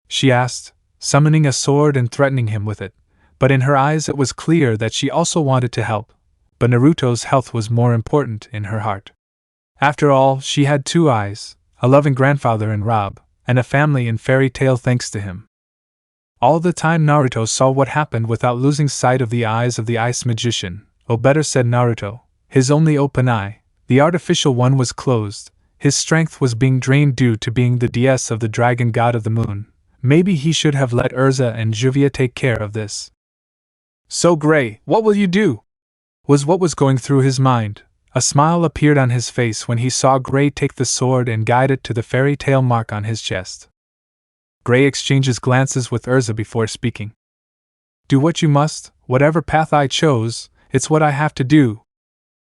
She asked, summoning a sword and threatening him with it, but in her eyes it was clear that she also wanted to help, but Naruto's health was more important in her heart. After all, she had 2 eyes, a loving grandfather in Rob, and a family in Fairy Tail thanks to him. All the time Naruto saw what happened without losing sight of the eyes of the ice magician, or better said Naruto, his only open eye, the artificial one was closed. His strength was being drained due to being the DS of the dragon god of the moon. Maybe he should have let Urza and Juvia take care of this. So Gray, what will you do? Was what was going through his mind. A smile appeared on his face when he saw Gray take the sword and guide it to the fairy tale mark on his chest. Gray exchanges glances with Urza before speaking. Do what you must, whatever path I chose, it's what I have to do.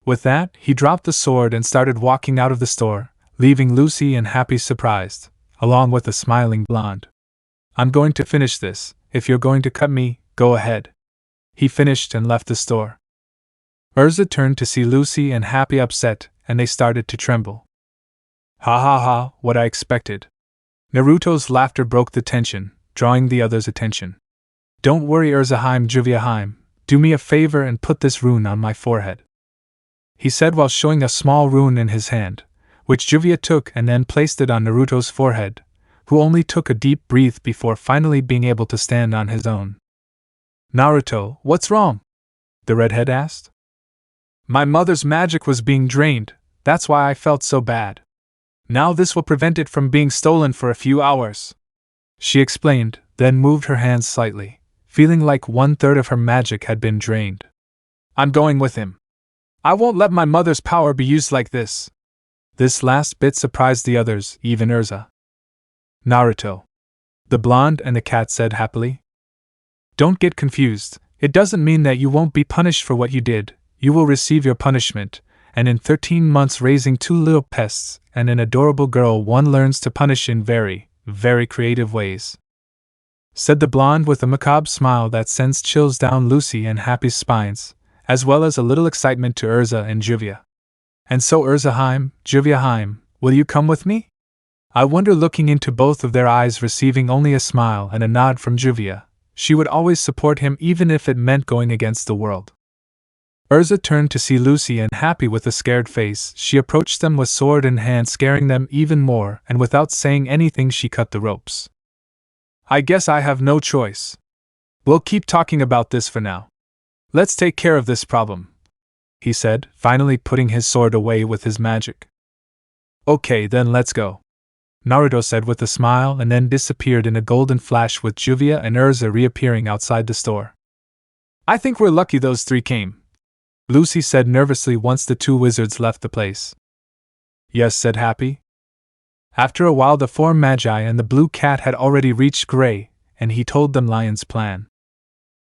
With that, he dropped the sword and started walking out of the store, leaving Lucy and Happy surprised, along with the smiling blonde. I'm going to finish this. If you're going to cut me, go ahead. He finished and left the store. Urza turned to see Lucy and Happy upset, and they started to tremble. Ha ha ha, what I expected. Naruto's laughter broke the tension, drawing the others' attention. Don't worry, Urzaheim Juviaheim, do me a favor and put this rune on my forehead, he said while showing a small rune in his hand, which Juvia took and then placed it on Naruto's forehead, who only took a deep breath before finally being able to stand on his own. Naruto, what's wrong? The redhead asked. My mother's magic was being drained, that's why I felt so bad. Now this will prevent it from being stolen for a few hours, she explained, then moved her hands slightly, feeling like 1/3 of her magic had been drained. I'm going with him. I won't let my mother's power be used like this. This last bit surprised the others, even Urza. Naruto, the blonde and the cat said happily. Don't get confused, it doesn't mean that you won't be punished for what you did, you will receive your punishment, and in 13 months raising 2 little pests and an adorable girl one learns to punish in very, very creative ways, said the blonde with a macabre smile that sends chills down Lucy and Happy's spines, as well as a little excitement to Urza and Juvia. And so Urzaheim, Juviaheim, will you come with me? I wonder, looking into both of their eyes, receiving only a smile and a nod from Juvia, she would always support him even if it meant going against the world. Urza turned to see Lucy and Happy with a scared face. She approached them with sword in hand, scaring them even more, and without saying anything she cut the ropes. I guess I have no choice. We'll keep talking about this for now. Let's take care of this problem, he said, finally putting his sword away with his magic. Okay, then let's go, Naruto said with a smile, and then disappeared in a golden flash with Juvia and Urza reappearing outside the store. I think we're lucky those 3 came, Lucy said nervously once the 2 wizards left the place. Yes, said Happy. After a while the 4 magi and the blue cat had already reached Gray, and he told them Lion's plan.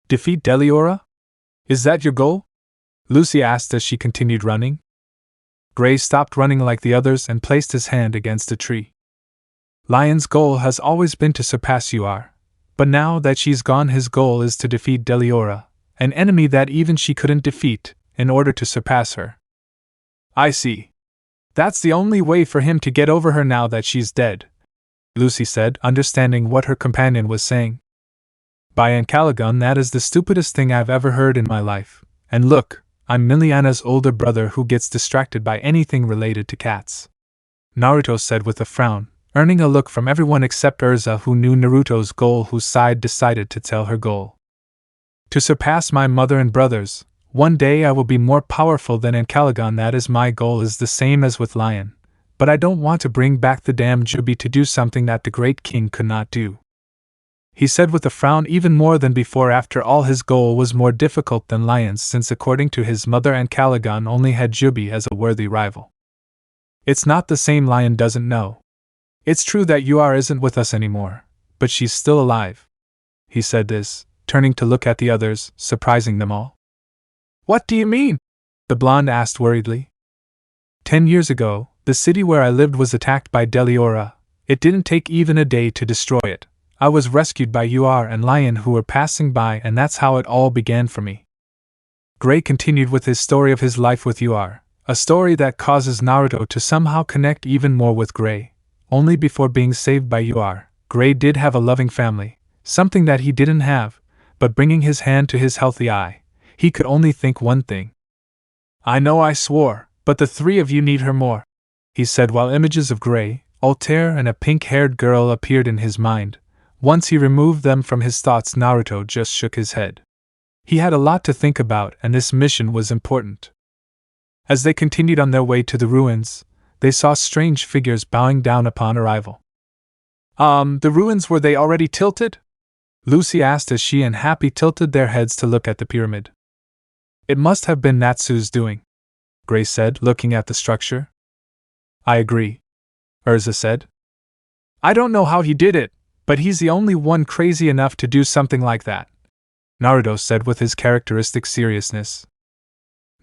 Defeat Deliora? Is that your goal? Lucy asked as she continued running. Gray stopped running like the others and placed his hand against a tree. Lion's goal has always been to surpass Uar, but now that she's gone his goal is to defeat Deliora, an enemy that even she couldn't defeat, in order to surpass her. I see. That's the only way for him to get over her now that she's dead, Lucy said, understanding what her companion was saying. By Ancalagon, that is the stupidest thing I've ever heard in my life. And look, I'm Miliana's older brother who gets distracted by anything related to cats, Naruto said with a frown, earning a look from everyone except Urza, who knew Naruto's goal, whose side decided to tell her goal. To surpass my mother and brothers, one day I will be more powerful than Ancalagon. That is my goal, is the same as with Lion, but I don't want to bring back the damn Jubi to do something that the great king could not do, he said with a frown. Even more than before, after all, his goal was more difficult than Lion's, since according to his mother Ancalagon only had Jubi as a worthy rival. It's not the same, Lion doesn't know. It's true that Uar isn't with us anymore, but she's still alive, he said this, turning to look at the others, surprising them all. What do you mean? The blonde asked worriedly. 10 years ago, the city where I lived was attacked by Deliora. It didn't take even a day to destroy it. I was rescued by Uar and Lion, who were passing by, and that's how it all began for me. Gray continued with his story of his life with Uar, a story that causes Naruto to somehow connect even more with Gray. Only before being saved by Uar, Gray did have a loving family, something that he didn't have, but bringing his hand to his healthy eye, he could only think one thing. I know I swore, but the 3 of you need her more, he said while images of Gray, Altair and a pink-haired girl appeared in his mind. Once he removed them from his thoughts, Naruto just shook his head. He had a lot to think about, and this mission was important. As they continued on their way to the ruins, they saw strange figures bowing down upon arrival. The ruins, were they already tilted? Lucy asked as she and Happy tilted their heads to look at the pyramid. It must have been Natsu's doing, Gray said, looking at the structure. I agree, Urza said. I don't know how he did it, but he's the only one crazy enough to do something like that, Naruto said with his characteristic seriousness.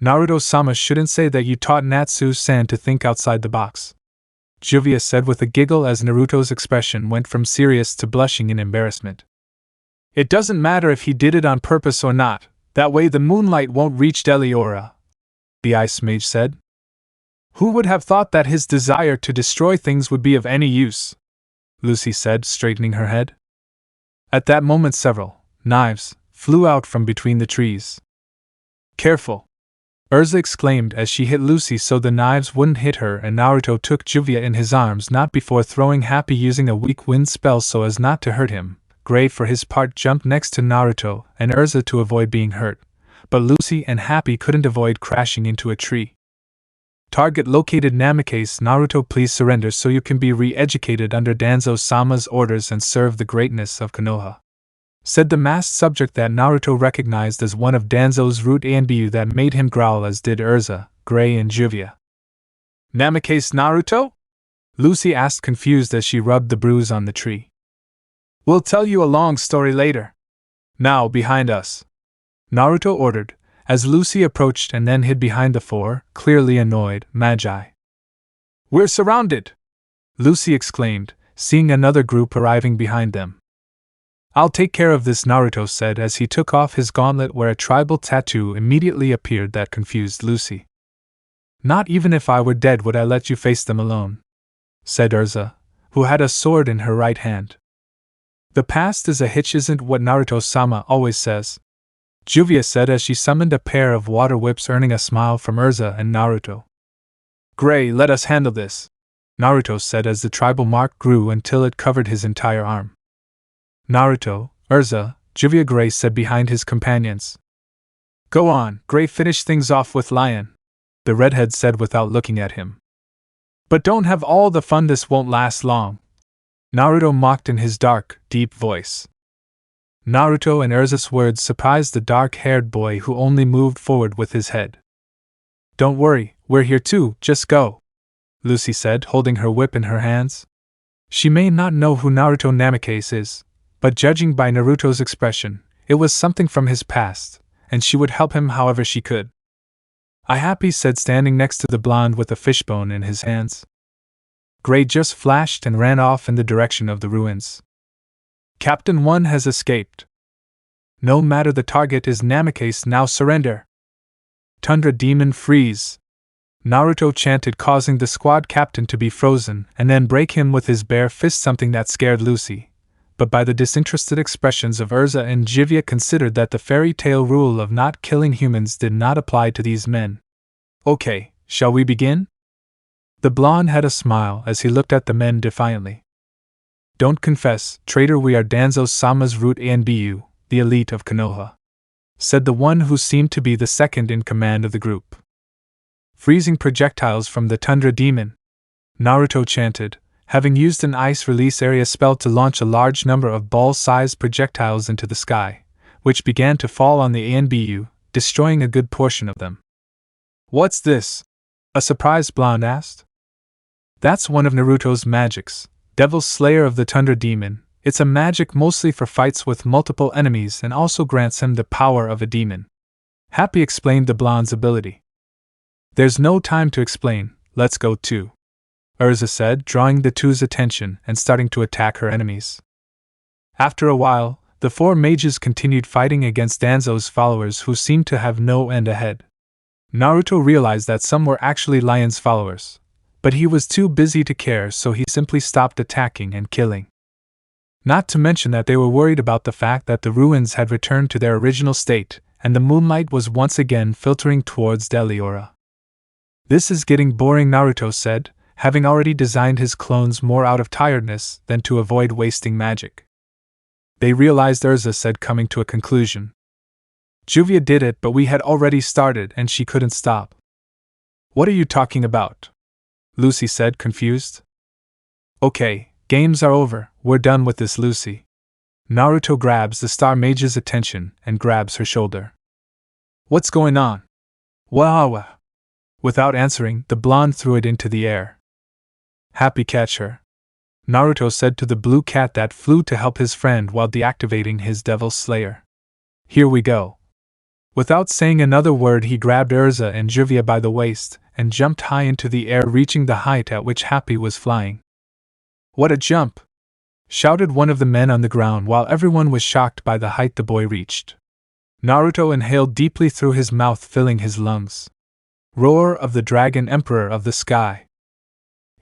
Naruto-sama shouldn't say that you taught Natsu-san to think outside the box, Juvia said with a giggle as Naruto's expression went from serious to blushing in embarrassment. It doesn't matter if he did it on purpose or not, that way the moonlight won't reach Deliora, the Ice Mage said. Who would have thought that his desire to destroy things would be of any use? Lucy said, straightening her head. At that moment several knives flew out from between the trees. Careful! Urza exclaimed as she hit Lucy so the knives wouldn't hit her, and Naruto took Juvia in his arms not before throwing Happy using a weak wind spell so as not to hurt him. Gray for his part jumped next to Naruto and Urza to avoid being hurt, but Lucy and Happy couldn't avoid crashing into a tree. Target located. Namikaze. Naruto, please surrender so you can be re-educated under Danzo-sama's orders and serve the greatness of Konoha, said the masked subject that Naruto recognized as one of Danzo's root Anbu that made him growl, as did Urza, Gray and Juvia. Namikaze Naruto? Lucy asked, confused as she rubbed the bruise on the tree. We'll tell you a long story later. Now behind us, Naruto ordered, as Lucy approached and then hid behind the four, clearly annoyed, magi. We're surrounded! Lucy exclaimed, seeing another group arriving behind them. I'll take care of this, Naruto said as he took off his gauntlet where a tribal tattoo immediately appeared that confused Lucy. Not even if I were dead would I let you face them alone, said Urza, who had a sword in her right hand. The past is a hitch, isn't what Naruto-sama always says, Juvia said as she summoned a pair of water whips, earning a smile from Urza and Naruto. Gray, let us handle this, Naruto said as the tribal mark grew until it covered his entire arm. Naruto, Urza, Juvia, Gray said behind his companions. Go on, Gray, finish things off with Lion, the redhead said without looking at him. But don't have all the fun, this won't last long, Naruto mocked in his dark, deep voice. Naruto and Urza's words surprised the dark-haired boy, who only moved forward with his head. Don't worry, we're here too, just go, Lucy said, holding her whip in her hands. She may not know who Naruto Namikaze is, but judging by Naruto's expression, it was something from his past, and she would help him however she could. I Happy said, standing next to the blonde with a fishbone in his hands. Gray just flashed and ran off in the direction of the ruins. Captain 1 has escaped. No matter, the target is Namikaze, now surrender. Tundra Demon, freeze! Naruto chanted, causing the squad captain to be frozen and then break him with his bare fist, something that scared Lucy, but by the disinterested expressions of Urza and Juvia considered that the fairy tale rule of not killing humans did not apply to these men. Okay, shall we begin? The blonde had a smile as he looked at the men defiantly. Don't confess, traitor, we are Danzo-sama's root Anbu, the elite of Konoha, said the one who seemed to be the second in command of the group. Freezing projectiles from the Tundra Demon, Naruto chanted, having used an ice release area spell to launch a large number of ball-sized projectiles into the sky, which began to fall on the Anbu, destroying a good portion of them. What's this? A surprised blonde asked. That's one of Naruto's magics, Devil's Slayer of the Tundra Demon. It's a magic mostly for fights with multiple enemies and also grants him the power of a demon. Happy explained the blonde's ability. There's no time to explain, let's go too, Urza said, drawing the two's attention and starting to attack her enemies. After a while, the four mages continued fighting against Danzo's followers, who seemed to have no end ahead. Naruto realized that some were actually Lion's followers, but he was too busy to care, so he simply stopped attacking and killing. Not to mention that they were worried about the fact that the ruins had returned to their original state, and the moonlight was once again filtering towards Deliora. This is getting boring, Naruto said, having already designed his clones more out of tiredness than to avoid wasting magic. They realized, Urza said, coming to a conclusion. Juvia did it, but we had already started and she couldn't stop. What are you talking about? Lucy said, confused. Okay, games are over, we're done with this, Lucy. Naruto grabs the Star Mage's attention and grabs her shoulder. What's going on? Wow! Without answering, the blonde threw it into the air. Happy, catch her, Naruto said to the blue cat that flew to help his friend while deactivating his Devil's Slayer. Here we go. Without saying another word, he grabbed Urza and Juvia by the waist and jumped high into the air, reaching the height at which Happy was flying. What a jump! Shouted one of the men on the ground while everyone was shocked by the height the boy reached. Naruto inhaled deeply through his mouth, filling his lungs. Roar of the Dragon Emperor of the Sky.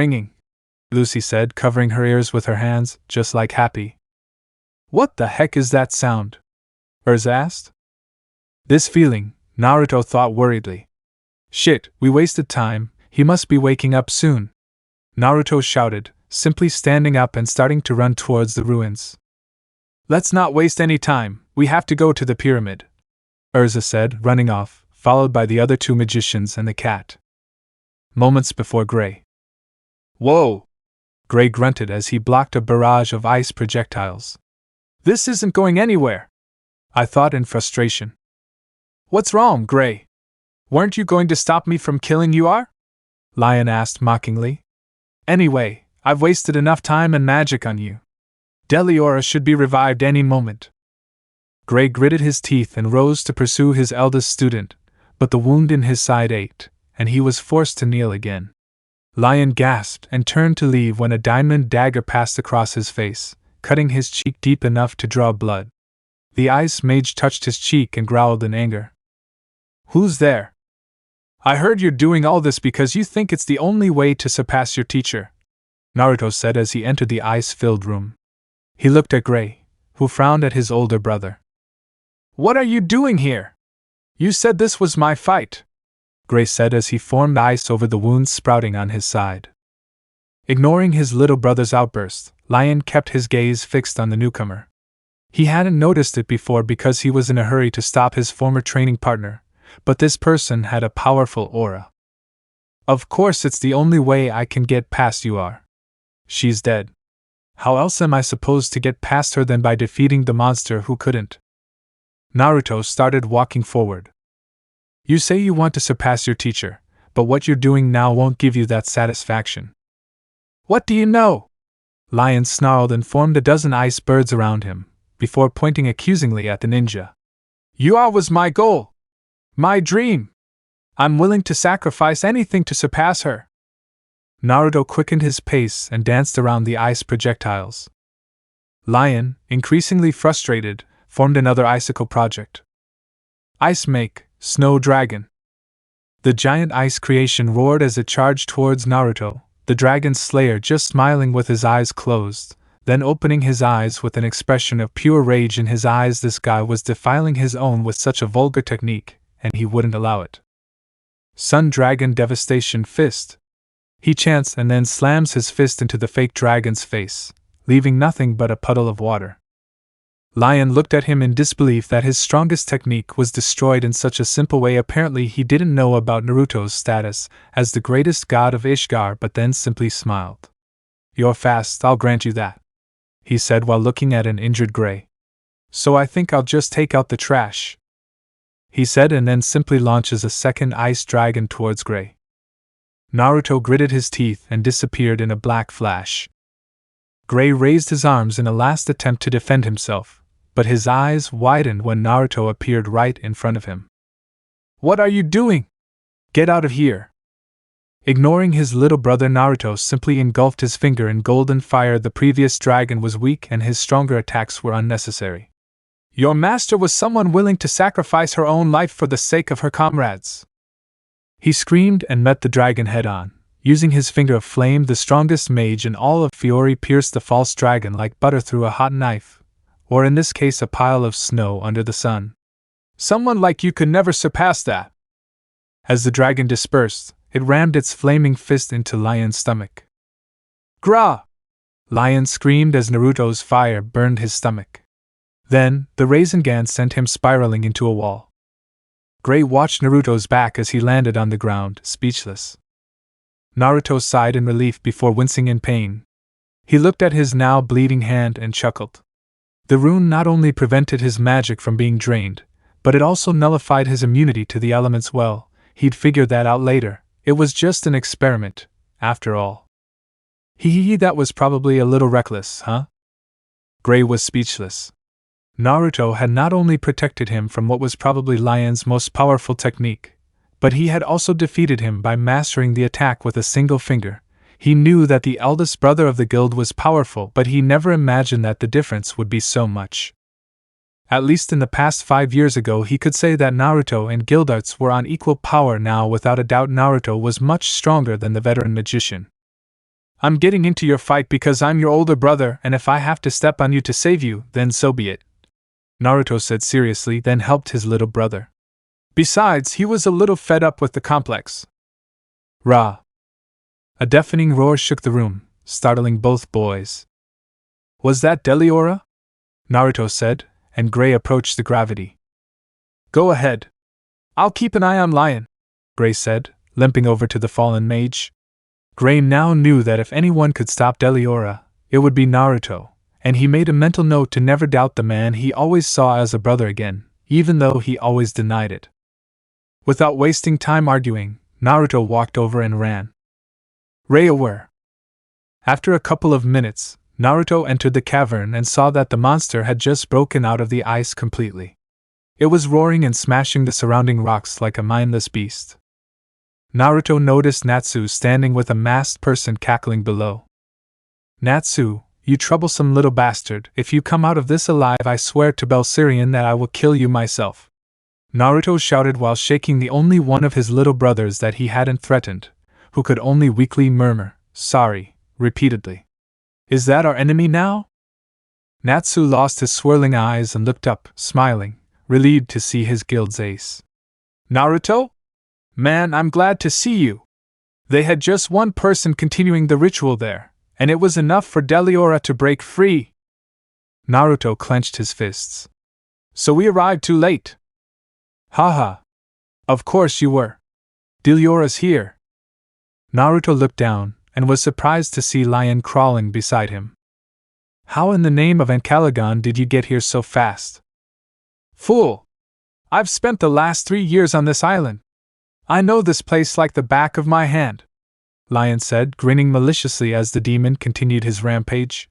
ringing, Lucy said, covering her ears with her hands, just like Happy. What the heck is that sound? Urza asked. This feeling, Naruto thought worriedly. Shit, we wasted time, he must be waking up soon. Naruto shouted, simply standing up and starting to run towards the ruins. Let's not waste any time, we have to go to the pyramid, Urza said, running off, followed by the other two magicians and the cat. Moments before Gray. Whoa! Gray grunted as he blocked a barrage of ice projectiles. This isn't going anywhere, I thought in frustration. What's wrong, Gray? Weren't you going to stop me from killing you? Lion asked mockingly. Anyway, I've wasted enough time and magic on you. Deliora should be revived any moment. Gray gritted his teeth and rose to pursue his eldest student, but the wound in his side ached, and he was forced to kneel again. Lion gasped and turned to leave when a diamond dagger passed across his face, cutting his cheek deep enough to draw blood. The ice mage touched his cheek and growled in anger. Who's there? I heard you're doing all this because you think it's the only way to surpass your teacher, Naruto said as he entered the ice-filled room. He looked at Gray, who frowned at his older brother. What are you doing here? You said this was my fight, Gray said as he formed ice over the wounds sprouting on his side. Ignoring his little brother's outburst, Lion kept his gaze fixed on the newcomer. He hadn't noticed it before because he was in a hurry to stop his former training partner, but this person had a powerful aura. Of course, it's the only way I can get past you are. She's dead. How else am I supposed to get past her than by defeating the monster who couldn't? Naruto started walking forward. You say you want to surpass your teacher, but what you're doing now won't give you that satisfaction. What do you know? Lion snarled and formed a dozen ice birds around him, before pointing accusingly at the ninja. You are was my goal. My dream. I'm willing to sacrifice anything to surpass her. Naruto quickened his pace and danced around the ice projectiles. Lion, increasingly frustrated, formed another icicle project. Ice Make, Snow Dragon. The giant ice creation roared as it charged towards Naruto, the dragon slayer just smiling with his eyes closed, then opening his eyes with an expression of pure rage in his eyes. This guy was defiling his own with such a vulgar technique, and he wouldn't allow it. Sun Dragon Devastation Fist. He chants and then slams his fist into the fake dragon's face, leaving nothing but a puddle of water. Lion looked at him in disbelief that his strongest technique was destroyed in such a simple way. Apparently he didn't know about Naruto's status as the greatest god of Ishgar, but then simply smiled. You're fast, I'll grant you that, he said while looking at an injured Gray. So I think I'll just take out the trash, he said, and then simply launches a second ice dragon towards Gray. Naruto gritted his teeth and disappeared in a black flash. Gray raised his arms in a last attempt to defend himself, but his eyes widened when Naruto appeared right in front of him. What are you doing? Get out of here! Ignoring his little brother, Naruto simply engulfed his finger in golden fire. The previous dragon was weak and his stronger attacks were unnecessary. Your master was someone willing to sacrifice her own life for the sake of her comrades. He screamed and met the dragon head-on. Using his finger of flame, the strongest mage in all of Fiori pierced the false dragon like butter through a hot knife, or in this case a pile of snow under the sun. Someone like you could never surpass that. As the dragon dispersed, it rammed its flaming fist into Lion's stomach. Gra! Lion screamed as Naruto's fire burned his stomach. Then, the Rasengan sent him spiraling into a wall. Gray watched Naruto's back as he landed on the ground, speechless. Naruto sighed in relief before wincing in pain. He looked at his now bleeding hand and chuckled. The rune not only prevented his magic from being drained, but it also nullified his immunity to the elements. Well, he'd figure that out later. It was just an experiment, after all. That was probably a little reckless, huh? Gray was speechless. Naruto had not only protected him from what was probably Lion's most powerful technique, but he had also defeated him by mastering the attack with a single finger. He knew that the eldest brother of the guild was powerful, but he never imagined that the difference would be so much. At least in the past 5 years ago, he could say that Naruto and Guildarts were on equal power. Now, without a doubt, Naruto was much stronger than the veteran magician. I'm getting into your fight because I'm your older brother, and if I have to step on you to save you, then so be it, Naruto said seriously, then helped his little brother. Besides, he was a little fed up with the complex. Rah! A deafening roar shook the room, startling both boys. Was that Deliora? Naruto said, and Gray approached the gravity. Go ahead. I'll keep an eye on Lion, Gray said, limping over to the fallen mage. Gray now knew that if anyone could stop Deliora, it would be Naruto, and he made a mental note to never doubt the man he always saw as a brother again, even though he always denied it. Without wasting time arguing, Naruto walked over and ran. Reiaware. After a couple of minutes, Naruto entered the cavern and saw that the monster had just broken out of the ice completely. It was roaring and smashing the surrounding rocks like a mindless beast. Naruto noticed Natsu standing with a masked person cackling below. Natsu, you troublesome little bastard, if you come out of this alive, I swear to Belsirion that I will kill you myself, Naruto shouted while shaking the only one of his little brothers that he hadn't threatened, who could only weakly murmur, sorry, repeatedly. Is that our enemy now? Natsu lost his swirling eyes and looked up, smiling, relieved to see his guild's ace. Naruto? Man, I'm glad to see you. They had just one person continuing the ritual there, and it was enough for Deliora to break free. Naruto clenched his fists. So we arrived too late. Haha. Of course you were. Deliora's here. Naruto looked down, and was surprised to see Lion crawling beside him. How in the name of Ankalagon did you get here so fast? Fool! I've spent the last 3 years on this island. I know this place like the back of my hand, Lion said, grinning maliciously as the demon continued his rampage.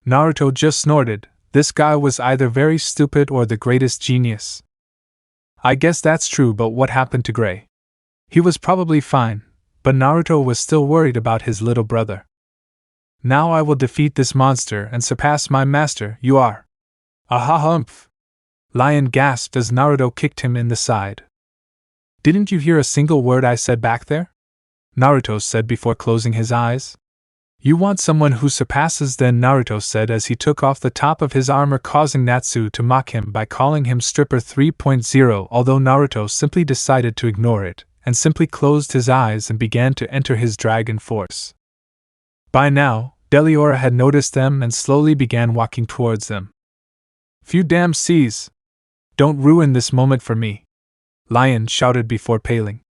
Naruto just snorted. This guy was either very stupid or the greatest genius. I guess that's true, but what happened to Gray? He was probably fine, but Naruto was still worried about his little brother. Now I will defeat this monster and surpass my master, you are. Aha-humph! Lion gasped as Naruto kicked him in the side. Didn't you hear a single word I said back there? Naruto said before closing his eyes. You want someone who surpasses then, Naruto said as he took off the top of his armor, causing Natsu to mock him by calling him Stripper 3.0, although Naruto simply decided to ignore it, and simply closed his eyes and began to enter his dragon force. By now, Deliora had noticed them and slowly began walking towards them. Few damn seas! Don't ruin this moment for me, Lion shouted before paling.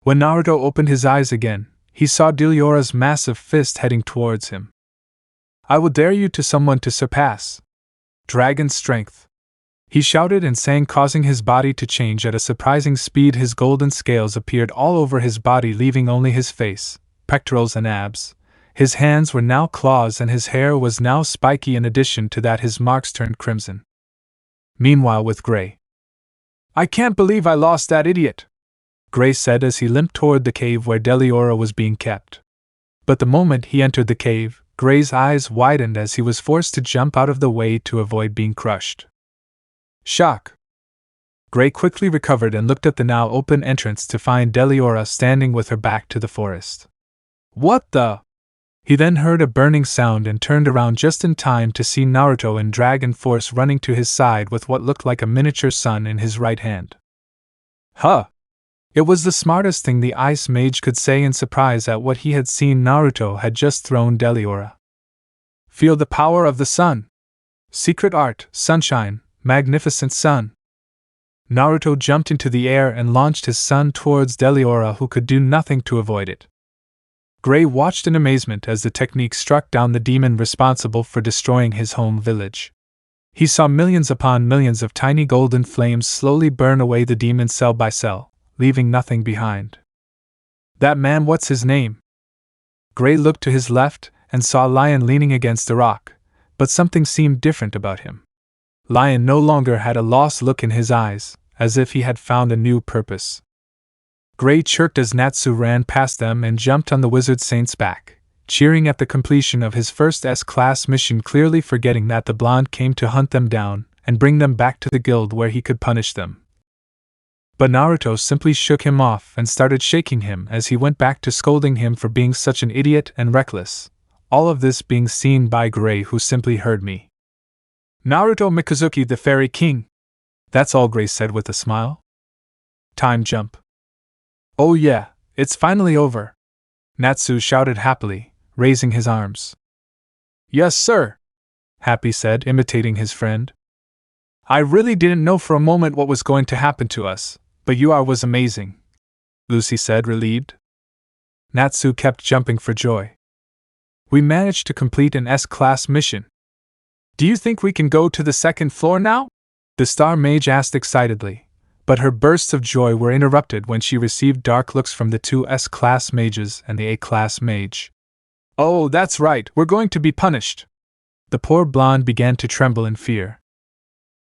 When Naruto opened his eyes again, he saw Deliora's massive fist heading towards him. I will dare you to someone to surpass dragon strength, he shouted and sang, causing his body to change at a surprising speed. His golden scales appeared all over his body, leaving only his face, pectorals and abs. His hands were now claws and his hair was now spiky. In addition to that, his marks turned crimson. Meanwhile with Gray. I can't believe I lost that idiot, Gray said as he limped toward the cave where Deliora was being kept. But the moment he entered the cave, Gray's eyes widened as he was forced to jump out of the way to avoid being crushed. Shock! Gray quickly recovered and looked at the now open entrance to find Deliora standing with her back to the forest. What the? He then heard a burning sound and turned around just in time to see Naruto in dragon force running to his side with what looked like a miniature sun in his right hand. Huh! It was the smartest thing the Ice Mage could say in surprise at what he had seen. Naruto had just thrown Deliora. Feel the power of the sun. Secret art, sunshine, magnificent sun. Naruto jumped into the air and launched his sun towards Deliora, who could do nothing to avoid it. Gray watched in amazement as the technique struck down the demon responsible for destroying his home village. He saw millions upon millions of tiny golden flames slowly burn away the demon cell by cell, leaving nothing behind. That man, what's his name? Gray looked to his left and saw Lion leaning against a rock, but something seemed different about him. Lion no longer had a lost look in his eyes, as if he had found a new purpose. Gray chirped as Natsu ran past them and jumped on the Wizard Saint's back, cheering at the completion of his first S-class mission, clearly forgetting that the blonde came to hunt them down and bring them back to the guild where he could punish them. But Naruto simply shook him off and started shaking him as he went back to scolding him for being such an idiot and reckless, all of this being seen by Gray, who simply heard me. Naruto Mikazuki, the Fairy King. That's all Gray said with a smile. Time jump. Oh yeah, it's finally over, Natsu shouted happily, raising his arms. Yes, sir, Happy said, imitating his friend. I really didn't know for a moment what was going to happen to us, but was amazing, Lucy said, relieved. Natsu kept jumping for joy. We managed to complete an S-class mission. Do you think we can go to the second floor now? The Star Mage asked excitedly, but her bursts of joy were interrupted when she received dark looks from the two S-class mages and the A-class mage. Oh, that's right, we're going to be punished. The poor blonde began to tremble in fear.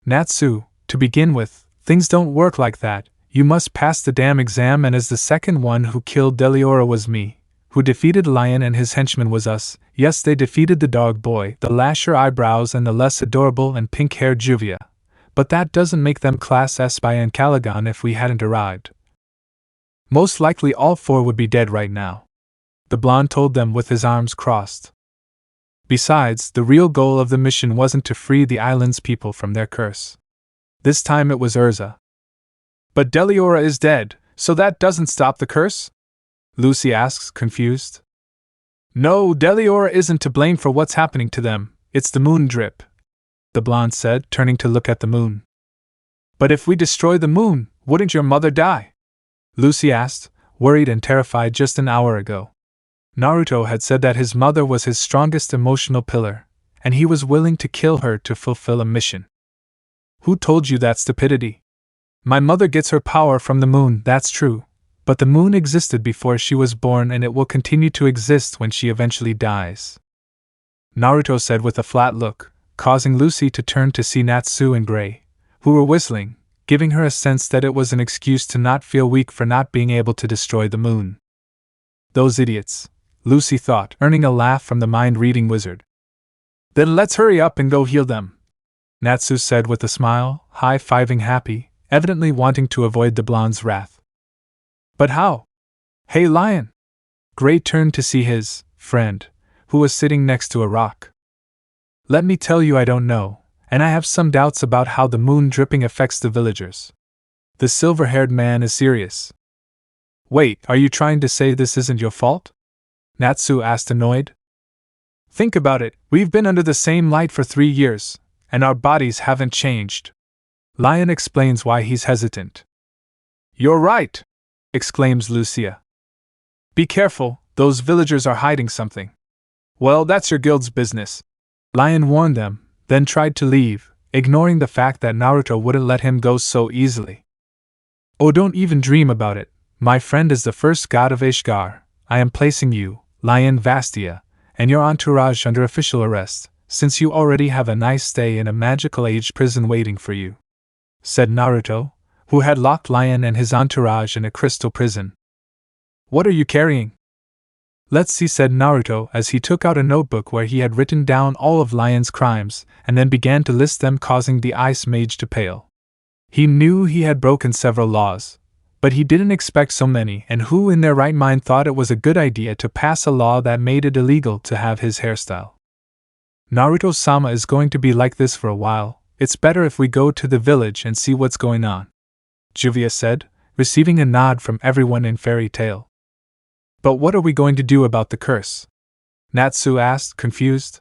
Natsu, to begin with, things don't work like that. You must pass the damn exam, and as the second one who killed Deliora was me, who defeated Lion and his henchman was us. Yes, they defeated the dog boy, the lasher eyebrows and the less adorable and pink-haired Juvia. But that doesn't make them Class S by Ankalagon. If we hadn't arrived, most likely all four would be dead right now, the blonde told them with his arms crossed. Besides, the real goal of the mission wasn't to free the island's people from their curse. This time it was Urza. But Deliora is dead, so that doesn't stop the curse? Lucy asks, confused. No, Deliora isn't to blame for what's happening to them, it's the moon drip, the blonde said, turning to look at the moon. But if we destroy the moon, wouldn't your mother die? Lucy asked, worried and terrified just an hour ago. Naruto had said that his mother was his strongest emotional pillar, and he was willing to kill her to fulfill a mission. Who told you that stupidity? My mother gets her power from the moon, that's true, but the moon existed before she was born and it will continue to exist when she eventually dies. Naruto said with a flat look, causing Lucy to turn to see Natsu and Gray, who were whistling, giving her a sense that it was an excuse to not feel weak for not being able to destroy the moon. Those idiots, Lucy thought, earning a laugh from the mind-reading wizard. Then let's hurry up and go heal them, Natsu said with a smile, high-fiving Happy, evidently wanting to avoid the blonde's wrath. But how? Hey Lion! Gray turned to see his friend, who was sitting next to a rock. Let me tell you, I don't know, and I have some doubts about how the moon dripping affects the villagers. The silver-haired man is serious. Wait, are you trying to say this isn't your fault? Natsu asked, annoyed. Think about it, we've been under the same light for 3 years, and our bodies haven't changed. Lion explains why he's hesitant. You're right, exclaims Lucia. Be careful, those villagers are hiding something. Well, that's your guild's business. Lion warned them, then tried to leave, ignoring the fact that Naruto wouldn't let him go so easily. Oh, don't even dream about it. My friend is the first god of Ishgar. I am placing you, Lion Vastia, and your entourage under official arrest, since you already have a nice stay in a magical age prison waiting for you, said Naruto, who had locked Lion and his entourage in a crystal prison. What are you carrying? Let's see, said Naruto as he took out a notebook where he had written down all of Lion's crimes and then began to list them, causing the ice mage to pale. He knew he had broken several laws, but he didn't expect so many, and who in their right mind thought it was a good idea to pass a law that made it illegal to have his hairstyle? Naruto-sama is going to be like this for a while. It's better if we go to the village and see what's going on, Juvia said, receiving a nod from everyone in Fairy Tail. But what are we going to do about the curse? Natsu asked, confused.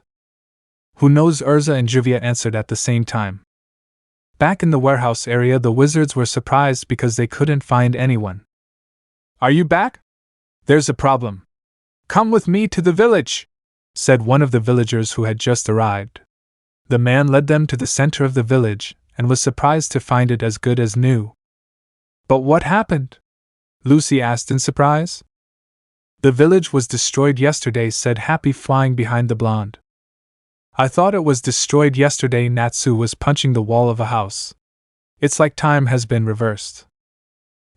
Who knows? Urza and Juvia answered at the same time. Back in the warehouse area, the wizards were surprised because they couldn't find anyone. Are you back? There's a problem. Come with me to the village, said one of the villagers who had just arrived. The man led them to the center of the village and was surprised to find it as good as new. But what happened? Lucy asked in surprise. The village was destroyed yesterday, said Happy, flying behind the blonde. I thought it was destroyed yesterday. Natsu was punching the wall of a house. It's like time has been reversed.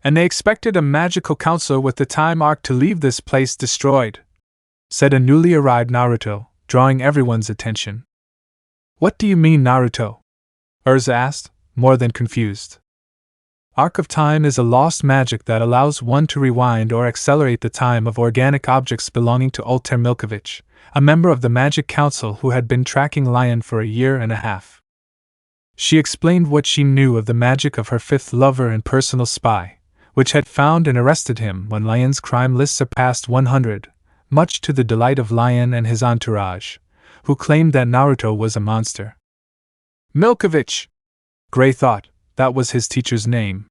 And they expected a magical counselor with the time arc to leave this place destroyed, said a newly arrived Naruto, drawing everyone's attention. What do you mean, Naruto? Urza asked, more than confused. Arc of Time is a lost magic that allows one to rewind or accelerate the time of organic objects belonging to Alter Milkovich, a member of the Magic Council who had been tracking Lion for a year and a half. She explained what she knew of the magic of her fifth lover and personal spy, which had found and arrested him when Lion's crime list surpassed 100, much to the delight of Lion and his entourage, who claimed that Naruto was a monster. Milkovich! Gray thought. That was his teacher's name.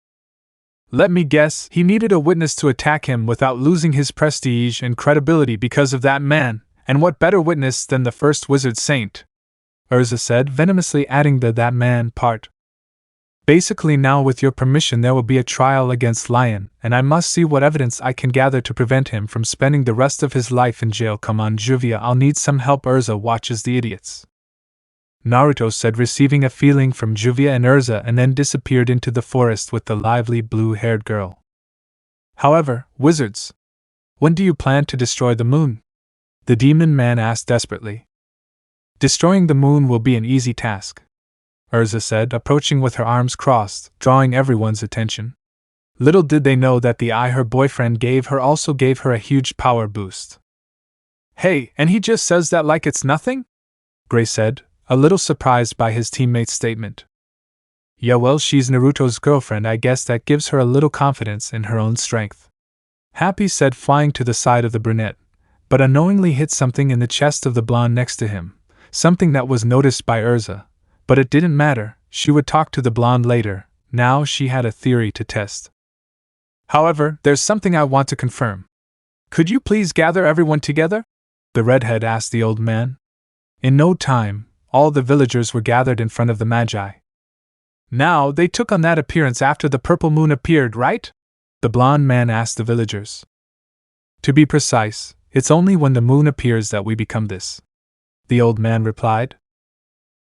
Let me guess, he needed a witness to attack him without losing his prestige and credibility because of that man, and what better witness than the first wizard saint? Urza said, venomously adding the "that man" part. Basically, now with your permission there will be a trial against Lion, and I must see what evidence I can gather to prevent him from spending the rest of his life in jail. Come on, Juvia, I'll need some help. Urza watches the idiots, Naruto said, receiving a feeling from Juvia and Urza, and then disappeared into the forest with the lively blue-haired girl. However, wizards, when do you plan to destroy the moon? The demon man asked desperately. Destroying the moon will be an easy task, Urza said, approaching with her arms crossed, drawing everyone's attention. Little did they know that the eye her boyfriend gave her also gave her a huge power boost. Hey, and he just says that like it's nothing? Gray said, a little surprised by his teammate's statement. Yeah, well, she's Naruto's girlfriend. I guess that gives her a little confidence in her own strength. Happy said, flying to the side of the brunette, but unknowingly hit something in the chest of the blonde next to him, something that was noticed by Urza. But it didn't matter, she would talk to the blonde later. Now she had a theory to test. However, there's something I want to confirm. Could you please gather everyone together? The redhead asked the old man. In no time, all the villagers were gathered in front of the Magi. Now, they took on that appearance after the purple moon appeared, right? The blonde man asked the villagers. To be precise, it's only when the moon appears that we become this. The old man replied.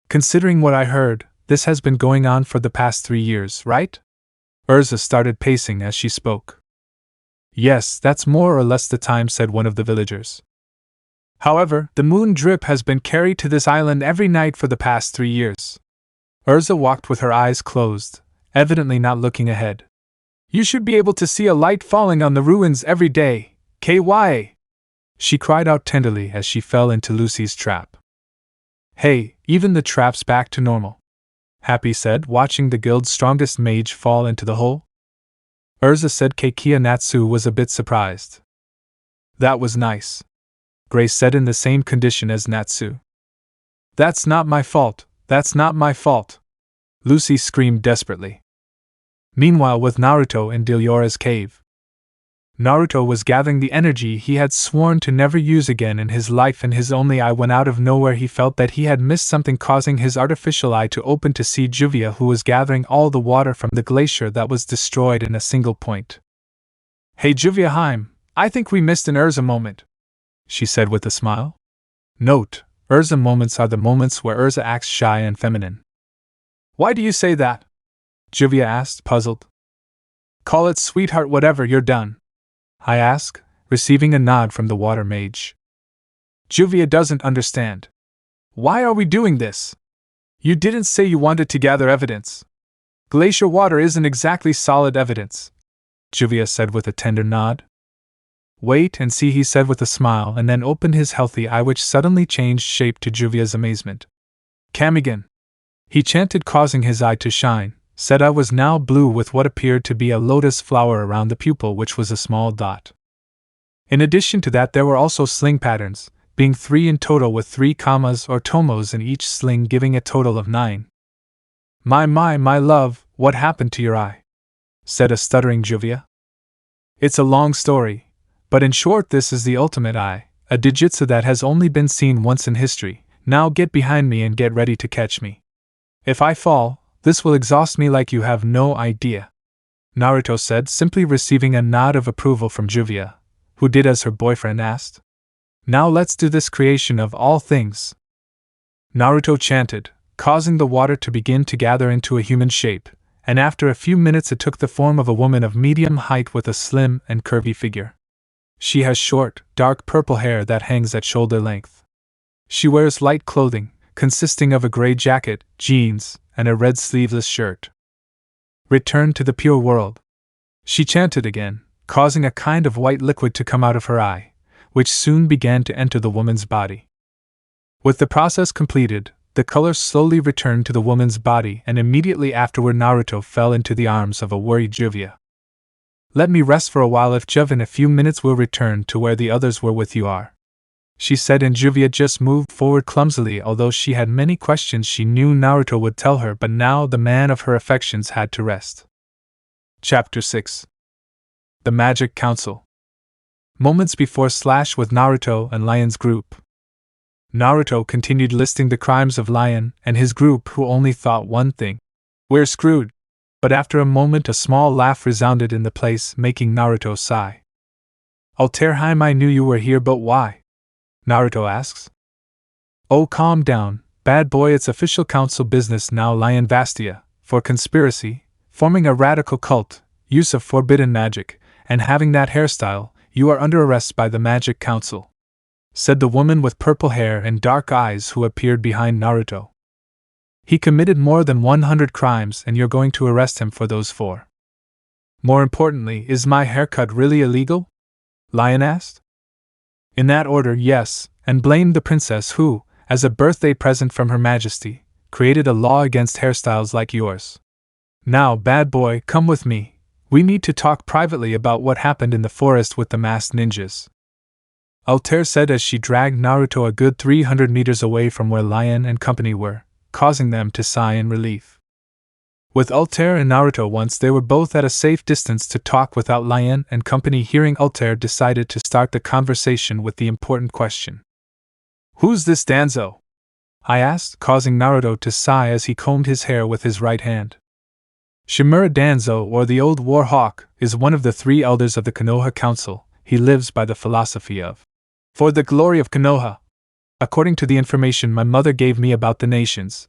Considering what I heard, this has been going on for the past 3 years, right? Urza started pacing as she spoke. Yes, that's more or less the time, said one of the villagers. However, the moon drip has been carried to this island every night for the past 3 years. Urza walked with her eyes closed, evidently not looking ahead. You should be able to see a light falling on the ruins every day, KYA! She cried out tenderly as she fell into Lucy's trap. Hey, even the trap's back to normal, Happy said, watching the guild's strongest mage fall into the hole. Urza said Keikia Natsu was a bit surprised. That was nice, Grace said in the same condition as Natsu. That's not my fault. That's not my fault, Lucy screamed desperately. Meanwhile, with Naruto in Deliora's cave, Naruto was gathering the energy he had sworn to never use again in his life, and his only eye when out of nowhere he felt that he had missed something, causing his artificial eye to open to see Juvia, who was gathering all the water from the glacier that was destroyed in a single point. Hey Juvia Heim, I think we missed an Urza moment, she said with a smile. Note: Urza moments are the moments where Urza acts shy and feminine. Why do you say that? Juvia asked, puzzled. Call it sweetheart whatever, you're done, I asked, receiving a nod from the water mage. Juvia doesn't understand. Why are we doing this? You didn't say you wanted to gather evidence. Glacier water isn't exactly solid evidence, Juvia said with a tender nod. Wait and see, he said with a smile, and then opened his healthy eye, which suddenly changed shape to Juvia's amazement. Kamigan, he chanted, causing his eye to shine. Said I was now blue with what appeared to be a lotus flower around the pupil, which was a small dot. In addition to that, there were also sling patterns, being 3 in total, with 3 commas or tomos in each sling, giving a total of 9. My love, what happened to your eye? Said a stuttering Juvia. It's a long story. But in short, this is the ultimate eye, a digitsu that has only been seen once in history. Now get behind me and get ready to catch me. If I fall, this will exhaust me like you have no idea, Naruto said, simply receiving a nod of approval from Juvia, who did as her boyfriend asked. Now let's do this creation of all things, Naruto chanted, causing the water to begin to gather into a human shape, and after a few minutes it took the form of a woman of medium height with a slim and curvy figure. She has short, dark purple hair that hangs at shoulder length. She wears light clothing, consisting of a gray jacket, jeans, and a red sleeveless shirt. Return to the pure world, she chanted again, causing a kind of white liquid to come out of her eye, which soon began to enter the woman's body. With the process completed, the color slowly returned to the woman's body, and immediately afterward Naruto fell into the arms of a worried Juvia. Let me rest for a while. If Juv in a few minutes will return to where the others were with you are, she said, and Juvia just moved forward clumsily. Although she had many questions she knew Naruto would tell her, but now the man of her affections had to rest. Chapter 6. The Magic Council. Moments before with Naruto and Lion's group. Naruto continued listing the crimes of Lion and his group, who only thought one thing: we're screwed. But after a moment a small laugh resounded in the place, making Naruto sigh. Alterheim, I knew you were here, but why? Naruto asks. Oh, calm down, bad boy, it's official council business now. Lion Vastia, for conspiracy, forming a radical cult, use of forbidden magic, and having that hairstyle, you are under arrest by the Magic Council, said the woman with purple hair and dark eyes who appeared behind Naruto. He committed more than 100 crimes and you're going to arrest him for those 4. More importantly, is my haircut really illegal? Lion asked. In that order, yes, and blamed the princess who, as a birthday present from Her Majesty, created a law against hairstyles like yours. Now, bad boy, come with me. We need to talk privately about what happened in the forest with the masked ninjas. Altair said as she dragged Naruto a good 300 meters away from where Lion and company were, causing them to sigh in relief. With Altair and Naruto once they were both at a safe distance to talk without Lion and company hearing, Altair decided to start the conversation with the important question. Who's this Danzo? I asked, causing Naruto to sigh as he combed his hair with his right hand. Shimura Danzo, or the Old War Hawk, is one of the 3 elders of the Konoha Council. He lives by the philosophy of for the glory of Konoha, according to the information my mother gave me about the nations.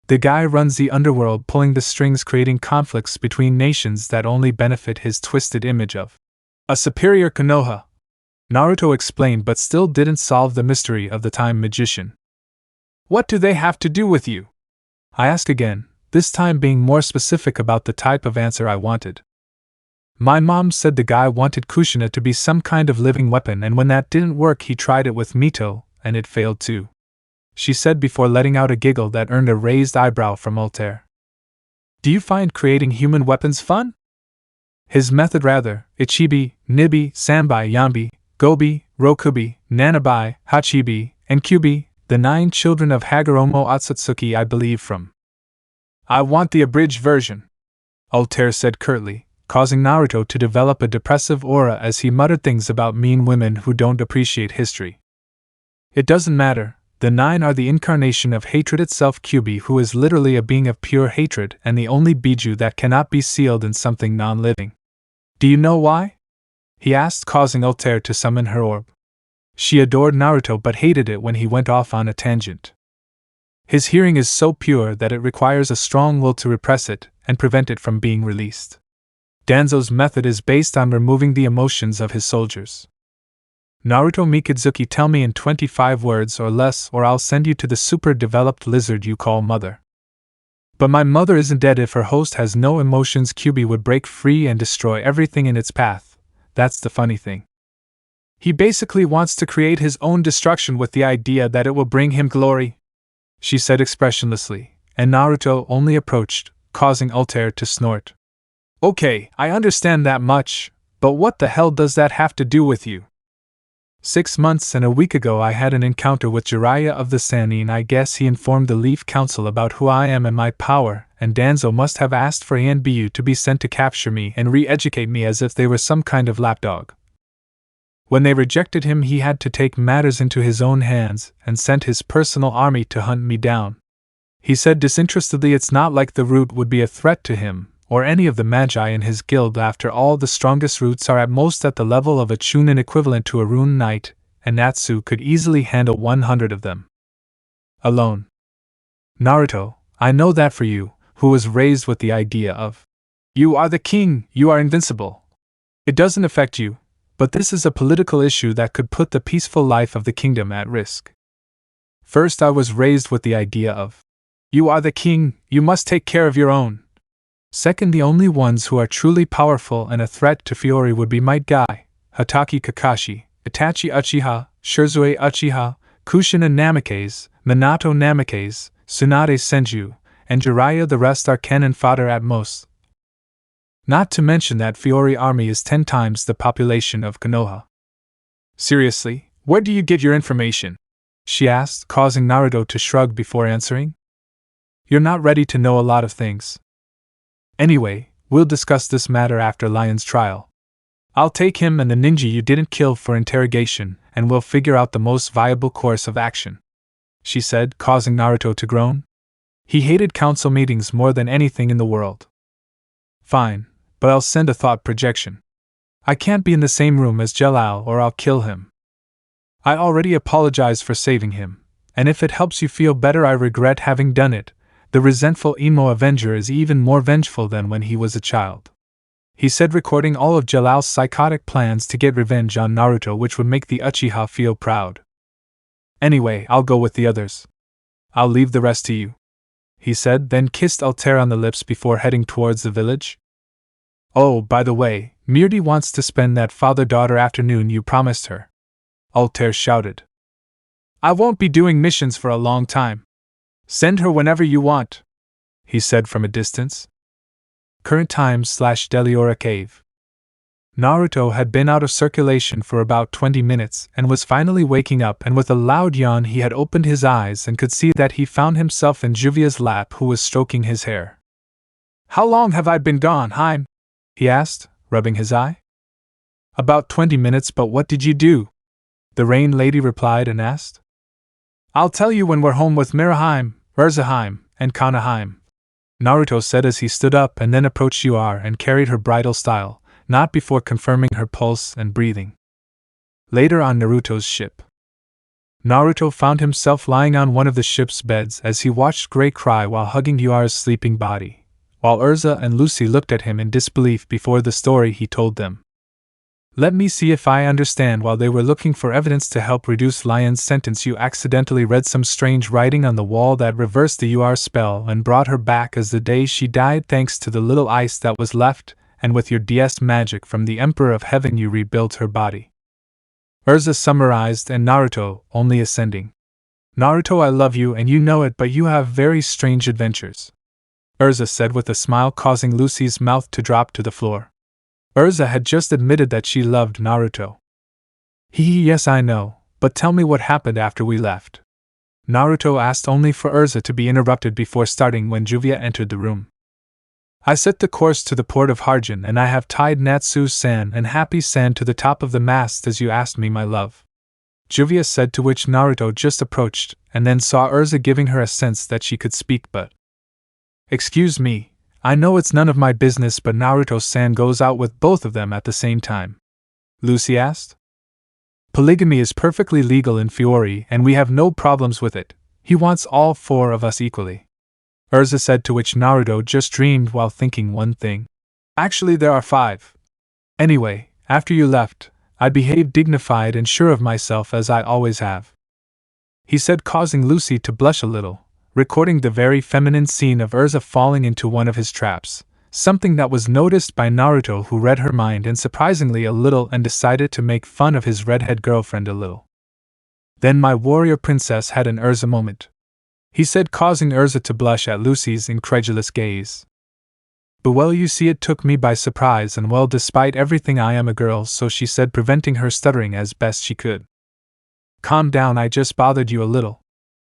The guy runs the underworld, pulling the strings, creating conflicts between nations that only benefit his twisted image of a superior Konoha. Naruto explained, but still didn't solve the mystery of the time magician. What do they have to do with you? I asked again, this time being more specific about the type of answer I wanted. My mom said the guy wanted Kushina to be some kind of living weapon, and when that didn't work he tried it with Mito, and it failed too. She said before letting out a giggle that earned a raised eyebrow from Altair. Do you find creating human weapons fun? His method rather. Ichibi, Nibi, Sanbai, Yambi, Gobi, Rokubi, Nanabi, Hachibi, and Kyubi, the 9 children of Hagoromo Otsutsuki, I believe from. I want the abridged version, Altair said curtly, causing Naruto to develop a depressive aura as he muttered things about mean women who don't appreciate history. It doesn't matter, the 9 are the incarnation of hatred itself. Kyubi, who is literally a being of pure hatred and the only biju that cannot be sealed in something non-living. Do you know why? He asked, causing Altair to summon her orb. She adored Naruto but hated it when he went off on a tangent. His hearing is so pure that it requires a strong will to repress it and prevent it from being released. Danzo's method is based on removing the emotions of his soldiers. Naruto Mikazuki, tell me in 25 words or less, or I'll send you to the super-developed lizard you call mother. But my mother isn't dead. If her host has no emotions, Kyubi would break free and destroy everything in its path. That's the funny thing. He basically wants to create his own destruction with the idea that it will bring him glory, she said expressionlessly, and Naruto only approached, causing Altair to snort. Okay, I understand that much, but what the hell does that have to do with you? 6 months and a week ago I had an encounter with Jiraiya of the Sannin. I guess he informed the Leaf Council about who I am and my power, and Danzo must have asked for Anbu to be sent to capture me and re-educate me as if they were some kind of lapdog. When they rejected him, he had to take matters into his own hands and sent his personal army to hunt me down. He said disinterestedly it's not like the root would be a threat to him, or any of the magi in his guild. After all, the strongest roots are at most at the level of a Chunin equivalent to a rune knight, and Natsu could easily handle 100 of them alone. Naruto, I know that for you, who was raised with the idea of you are the king, you are invincible. It doesn't affect you, but this is a political issue that could put the peaceful life of the kingdom at risk. First, I was raised with the idea of you are the king, you must take care of your own. Second, the only ones who are truly powerful and a threat to Fiori would be Might Guy, Hatake Kakashi, Itachi Uchiha, Shirzue Uchiha, Kushina Namikaze, Minato Namikaze, Tsunade Senju, and Jiraiya. The rest are cannon fodder at most. Not to mention that Fiori army is 10 times the population of Konoha. Seriously, where do you get your information? She asked, causing Naruto to shrug before answering. You're not ready to know a lot of things. Anyway, we'll discuss this matter after Lion's trial. I'll take him and the ninja you didn't kill for interrogation, and we'll figure out the most viable course of action, she said, causing Naruto to groan. He hated council meetings more than anything in the world. Fine, but I'll send a thought projection. I can't be in the same room as Jalal or I'll kill him. I already apologize for saving him, and if it helps you feel better, I regret having done it. The resentful emo Avenger is even more vengeful than when he was a child, he said, recording all of Jalal's psychotic plans to get revenge on Naruto, which would make the Uchiha feel proud. Anyway, I'll go with the others. I'll leave the rest to you, he said, then kissed Altair on the lips before heading towards the village. Oh, by the way, Mirdi wants to spend that father-daughter afternoon you promised her, Altair shouted. I won't be doing missions for a long time. Send her whenever you want, he said from a distance. current time/Deliora Cave. Naruto had been out of circulation for about 20 minutes and was finally waking up, and with a loud yawn he had opened his eyes and could see that he found himself in Juvia's lap, who was stroking his hair. "How long have I been gone, Haim?" he asked, rubbing his eye. "About 20 minutes, but what did you do?" the rain lady replied and asked. "I'll tell you when we're home with Miraheim, Urzaheim, and Kanaheim," Naruto said as he stood up and then approached Uar and carried her bridal style, not before confirming her pulse and breathing. Later on Naruto's ship. Naruto found himself lying on one of the ship's beds as he watched Gray cry while hugging Uar's sleeping body, while Urza and Lucy looked at him in disbelief before the story he told them. "Let me see if I understand. While they were looking for evidence to help reduce Lion's sentence, you accidentally read some strange writing on the wall that reversed the UR spell and brought her back as the day she died thanks to the little ice that was left, and with your DS magic from the Emperor of Heaven you rebuilt her body." Urza summarized, and Naruto, only ascending. "Naruto, I love you and you know it, but you have very strange adventures," Urza said with a smile, causing Lucy's mouth to drop to the floor. Urza had just admitted that she loved Naruto. Yes, I know, but tell me what happened after we left," Naruto asked, only for Urza to be interrupted before starting when Juvia entered the room. "I set the course to the port of Harjin, and I have tied Natsu-san and Happy-san to the top of the mast as you asked me, my love," Juvia said, to which Naruto just approached, and then saw Urza giving her a sense that she could speak, but "Excuse me, I know it's none of my business, but Naruto-san goes out with both of them at the same time?" Lucy asked. "Polygamy is perfectly legal in Fiori, and we have no problems with it. He wants all four of us equally," Urza said, to which Naruto just dreamed while thinking one thing. "Actually, there are 5. Anyway, after you left, I behaved dignified and sure of myself as I always have," he said, causing Lucy to blush a little, recording the very feminine scene of Urza falling into one of his traps, something that was noticed by Naruto, who read her mind and surprisingly a little and decided to make fun of his redhead girlfriend a little. "Then my warrior princess had an Urza moment," he said, causing Urza to blush at Lucy's incredulous gaze. "But well, you see, it took me by surprise, and well, despite everything I am a girl," so she said, preventing her stuttering as best she could. "Calm down, I just bothered you a little,"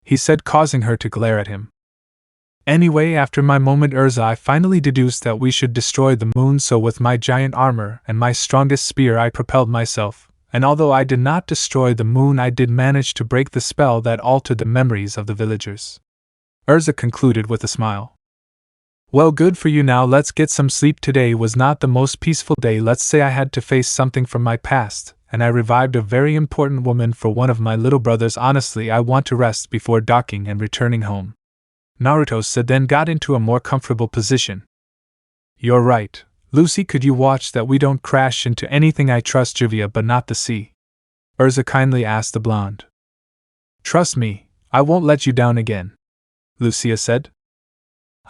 he said, causing her to glare at him. "Anyway, after my moment, Urza, I finally deduced that we should destroy the moon, so with my giant armor and my strongest spear I propelled myself, and although I did not destroy the moon, I did manage to break the spell that altered the memories of the villagers," Urza concluded with a smile. "Well, good for you. Now let's get some sleep. Today was not the most peaceful day. Let's say I had to face something from my past, and I revived a very important woman for one of my little brothers. Honestly, I want to rest before docking and returning home," Naruto said, then got into a more comfortable position. "You're right, Lucy. Could you watch that we don't crash into anything? I trust Juvia, but not the sea," Urza kindly asked the blonde. "Trust me, I won't let you down again," Lucia said.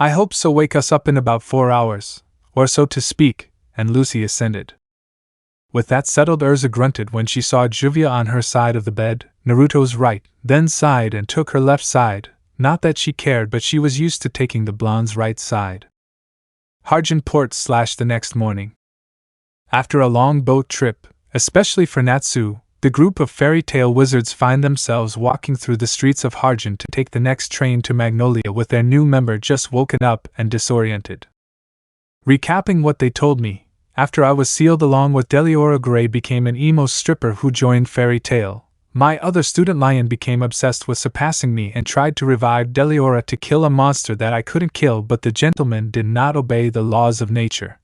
"I hope so. Wake us up in about 4 hours, or so to speak," and Lucy assented. With that settled, Urza grunted when she saw Juvia on her side of the bed, Naruto's right, then sighed and took her left side. Not that she cared, but she was used to taking the blonde's right side. Harjin Port / the next morning. After a long boat trip, especially for Natsu, the group of fairy tale wizards find themselves walking through the streets of Harjin to take the next train to Magnolia with their new member just woken up and disoriented. Recapping what they told me, after I was sealed along with Deliora Gray became an emo stripper who joined Fairy Tail, my other student Lion became obsessed with surpassing me and tried to revive Deliora to kill a monster that I couldn't kill, but the gentleman did not obey the laws of nature.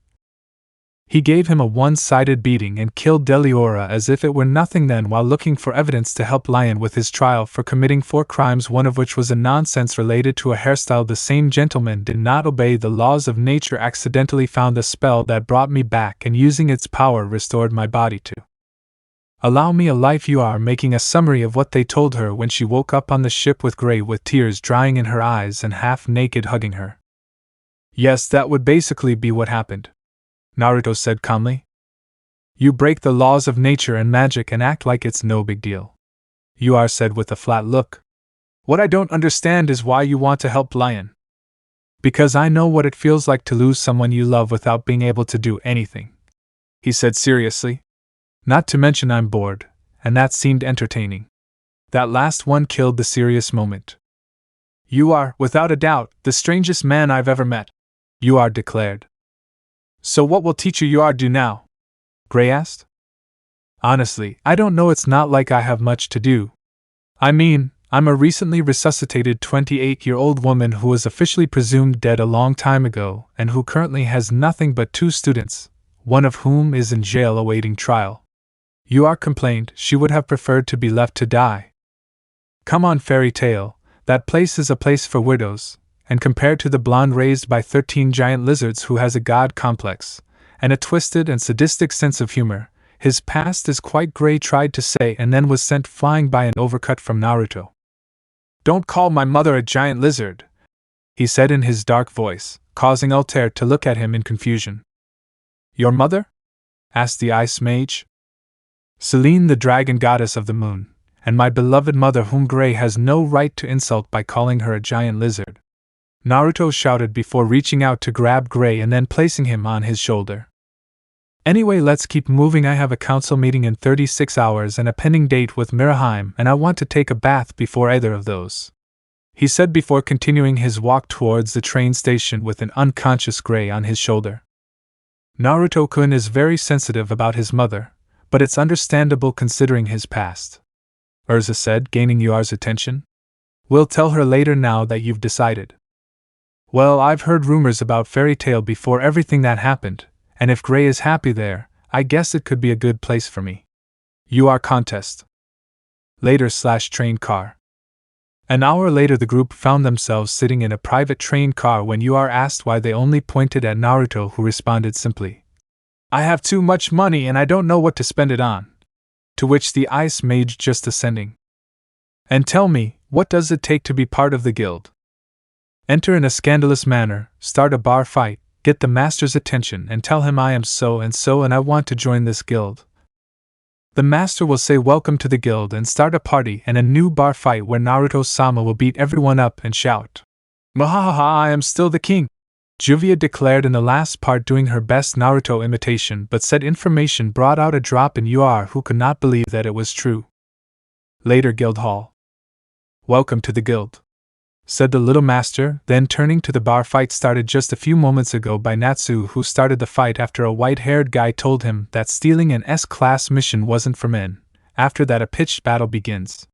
He gave him a one-sided beating and killed Deliora as if it were nothing. Then, while looking for evidence to help Lion with his trial for committing 4 crimes, one of which was a nonsense related to a hairstyle, the same gentleman did not obey the laws of nature, accidentally found a spell that brought me back, and using its power restored my body to allow me a life. You are making a summary of what they told her when she woke up on the ship with Gray with tears drying in her eyes and half naked hugging her. Yes, that would basically be what happened, Naruto said calmly. You break the laws of nature and magic and act like it's no big deal, Uar said with a flat look. What I don't understand is why you want to help Lion. Because I know what it feels like to lose someone you love without being able to do anything, he said seriously. Not to mention I'm bored, and that seemed entertaining. That last one killed the serious moment. You are, without a doubt, the strangest man I've ever met, Yuar declared. So what will teacher Yuar do now? Gray asked. Honestly, I don't know. It's not like I have much to do. I mean, I'm a recently resuscitated 28-year-old woman who was officially presumed dead a long time ago and who currently has nothing but 2 students, one of whom is in jail awaiting trial. Yuar complained she would have preferred to be left to die. Come on, fairy tale, that place is a place for widows, and compared to the blonde raised by 13 giant lizards who has a god complex, and a twisted and sadistic sense of humor, his past is quite gray, tried to say, and then was sent flying by an overcut from Naruto. Don't call my mother a giant lizard, he said in his dark voice, causing Altair to look at him in confusion. Your mother? Asked the ice mage. Selene, the dragon goddess of the moon, and my beloved mother whom Gray has no right to insult by calling her a giant lizard, Naruto shouted before reaching out to grab Gray and then placing him on his shoulder. Anyway, let's keep moving. I have a council meeting in 36 hours and a pending date with Miraheim, and I want to take a bath before either of those, he said before continuing his walk towards the train station with an unconscious Gray on his shoulder. Naruto-kun is very sensitive about his mother, but it's understandable considering his past, Urza said, gaining Yuar's attention. We'll tell her later now that you've decided. Well, I've heard rumors about Fairy Tail before everything that happened, and if Gray is happy there, I guess it could be a good place for me. Yuar contest. Later/train car. An hour later, the group found themselves sitting in a private train car when Yuar asked why they only pointed at Naruto, who responded simply, I have too much money and I don't know what to spend it on. To which the ice mage just ascending. And tell me, what does it take to be part of the guild? Enter in a scandalous manner, start a bar fight, get the master's attention and tell him I am so and so and I want to join this guild. The master will say welcome to the guild and start a party and a new bar fight where Naruto-sama will beat everyone up and shout, Mahahaha, I am still the king! Juvia declared in the last part, doing her best Naruto imitation, but said information brought out a drop in Yuar, who could not believe that it was true. Later, guild hall. Welcome to the guild, said the little master, then turning to the bar fight started just a few moments ago by Natsu, who started the fight after a white-haired guy told him that stealing an S-class mission wasn't for men. After that, a pitched battle begins,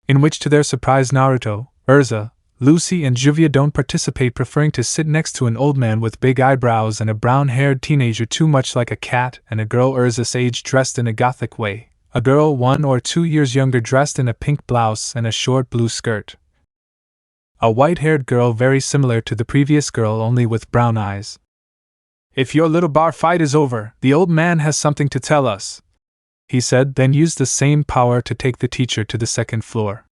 in which to their surprise Naruto, Urza, Lucy and Juvia don't participate, preferring to sit next to an old man with big eyebrows and a brown-haired teenager too much like a cat, and a girl Urza's age dressed in a gothic way, a girl 1 or 2 years younger dressed in a pink blouse and a short blue skirt. A white-haired girl very similar to the previous girl, only with brown eyes. If your little bar fight is over, the old man has something to tell us, he said, then used the same power to take the teacher to the 2nd floor.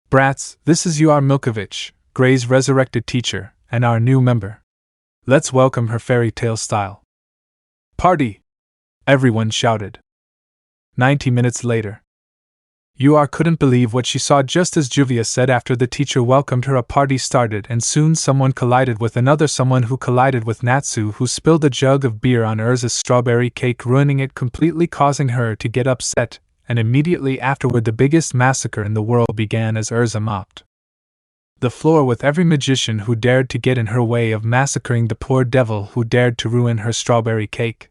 Brats, this is Yuar Milkovich, Gray's resurrected teacher, and our new member. Let's welcome her fairy tale style. Party! Everyone shouted. 90 minutes later. Yuar couldn't believe what she saw. Just as Juvia said, after the teacher welcomed her, a party started, and soon someone collided with another someone who collided with Natsu, who spilled a jug of beer on Urza's strawberry cake, ruining it completely, causing her to get upset, and immediately afterward the biggest massacre in the world began as Urza mopped the floor with every magician who dared to get in her way of massacring the poor devil who dared to ruin her strawberry cake.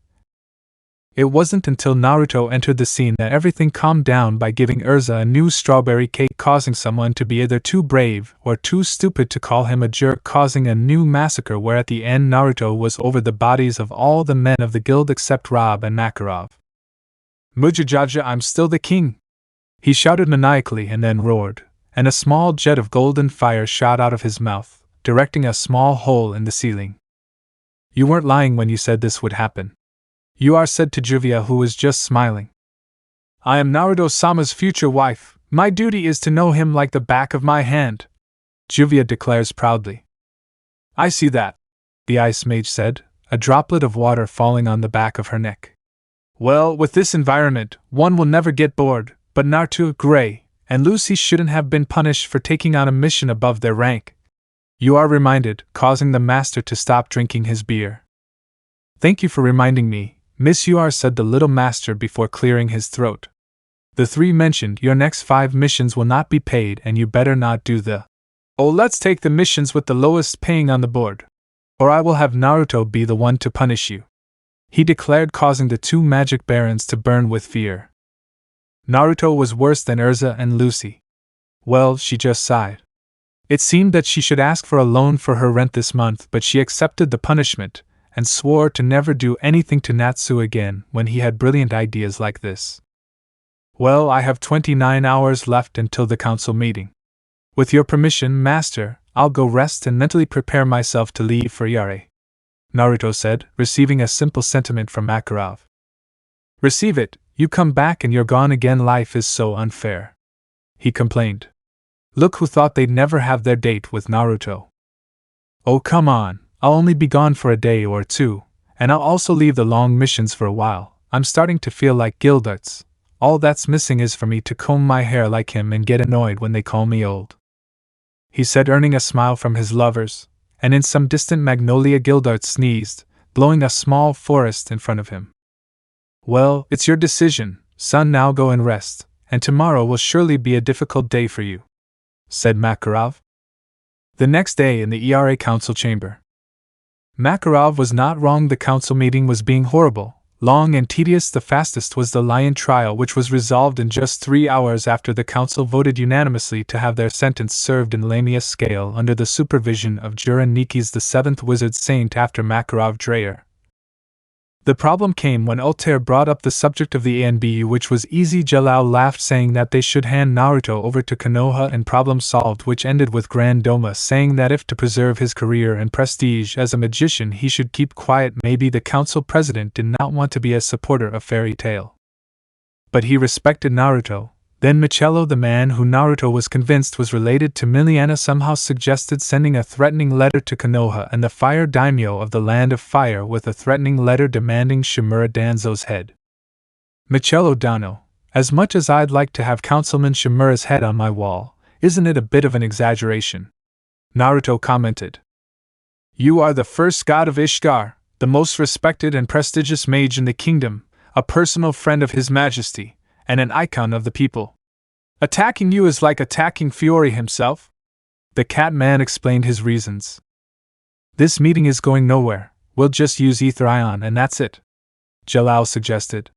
It wasn't until Naruto entered the scene that everything calmed down by giving Urza a new strawberry cake, causing someone to be either too brave or too stupid to call him a jerk, causing a new massacre where at the end Naruto was over the bodies of all the men of the guild except Rob and Makarov. Mujajaja, I'm still the king! He shouted maniacally and then roared, and a small jet of golden fire shot out of his mouth, directing a small hole in the ceiling. You weren't lying when you said this would happen, Yuar said to Juvia, who was just smiling. I am Naruto-sama's future wife. My duty is to know him like the back of my hand, Juvia declares proudly. I see that, the ice mage said, a droplet of water falling on the back of her neck. Well, with this environment, one will never get bored, but Naruto, Gray, and Lucy shouldn't have been punished for taking on a mission above their rank. You are reminded, causing the master to stop drinking his beer. Thank you for reminding me, Miss UR, said the little master before clearing his throat. The three mentioned, your next 5 missions will not be paid and you better not do the. Oh, let's take the missions with the lowest paying on the board. Or I will have Naruto be the one to punish you, he declared, causing the 2 magic barons to burn with fear. Naruto was worse than Urza and Lucy. Well, she just sighed. It seemed that she should ask for a loan for her rent this month, but she accepted the punishment, and swore to never do anything to Natsu again when he had brilliant ideas like this. Well, I have 29 hours left until the council meeting. With your permission, master, I'll go rest and mentally prepare myself to leave for Yare, Naruto said, receiving a simple sentiment from Makarov. Receive it, you come back and you're gone again, life is so unfair, he complained. Look who thought they'd never have their date with Naruto. Oh come on, I'll only be gone for a day or 2, and I'll also leave the long missions for a while. I'm starting to feel like Gildarts. All that's missing is for me to comb my hair like him and get annoyed when they call me old, he said, earning a smile from his lovers, and in some distant magnolia Gildart sneezed, blowing a small forest in front of him. Well, it's your decision, son, now go and rest, and tomorrow will surely be a difficult day for you, said Makarov. The next day in the ERA council chamber. Makarov was not wrong, the council meeting was being horrible, long and tedious. The fastest was the lion trial, which was resolved in just 3 hours after the council voted unanimously to have their sentence served in Lamia scale under the supervision of Jurin Nikis, the 7th wizard saint after Makarov Dreyer. The problem came when Altair brought up the subject of the ANBU, which was easy. Jalal laughed, saying that they should hand Naruto over to Konoha, and problem solved, which ended with Grand Doma saying that if to preserve his career and prestige as a magician he should keep quiet. Maybe the council president did not want to be a supporter of fairy tale, but he respected Naruto. Then Michello, the man who Naruto was convinced was related to Miliana, somehow suggested sending a threatening letter to Konoha and the fire daimyo of the Land of Fire with a threatening letter demanding Shimura Danzo's head. Michello Dano, as much as I'd like to have Councilman Shimura's head on my wall, isn't it a bit of an exaggeration? Naruto commented. You are the first god of Ishgar, the most respected and prestigious mage in the kingdom, a personal friend of His Majesty, and an icon of the people. Attacking you is like attacking Fiore himself. The cat man explained his reasons. This meeting is going nowhere, we'll just use Ether Ion and that's it, Jalal suggested.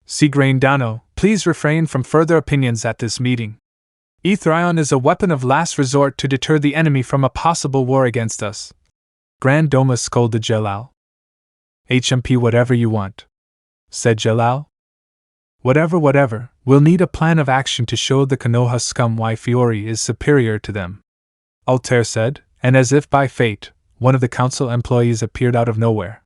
Seagrain Dano, please refrain from further opinions at this meeting. Ether Ion is a weapon of last resort to deter the enemy from a possible war against us, Grand Doma scolded Jalal. HMP whatever you want, said Jalal. Whatever, we'll need a plan of action to show the Konoha scum why Fiore is superior to them, Altair said, and as if by fate, one of the council employees appeared out of nowhere.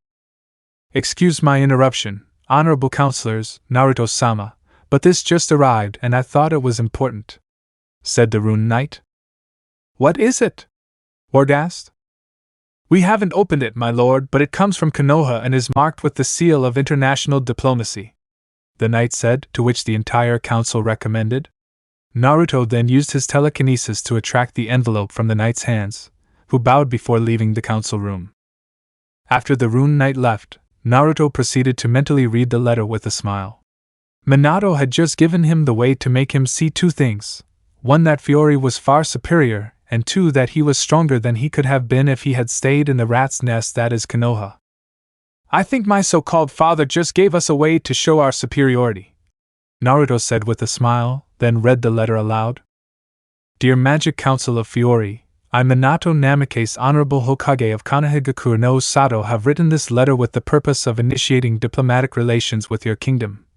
Excuse my interruption, honorable councilors, Naruto-sama, but this just arrived and I thought it was important, said the Rune Knight. What is it? Ward asked. We haven't opened it, my lord, but it comes from Konoha and is marked with the seal of international diplomacy, the knight said, to which the entire council recommended. Naruto then used his telekinesis to attract the envelope from the knight's hands, who bowed before leaving the council room. After the Rune Knight left, Naruto proceeded to mentally read the letter with a smile. Minato had just given him the way to make him see 2 things, 1 that Fiore was far superior, and 2 that he was stronger than he could have been if he had stayed in the rat's nest that is Konoha. I think my so-called father just gave us a way to show our superiority, Naruto said with a smile, then read the letter aloud. Dear Magic Council of Fiore, I, Minato Namikaze, Honorable Hokage of Konohagakure no Sato, have written this letter with the purpose of initiating diplomatic relations with your kingdom.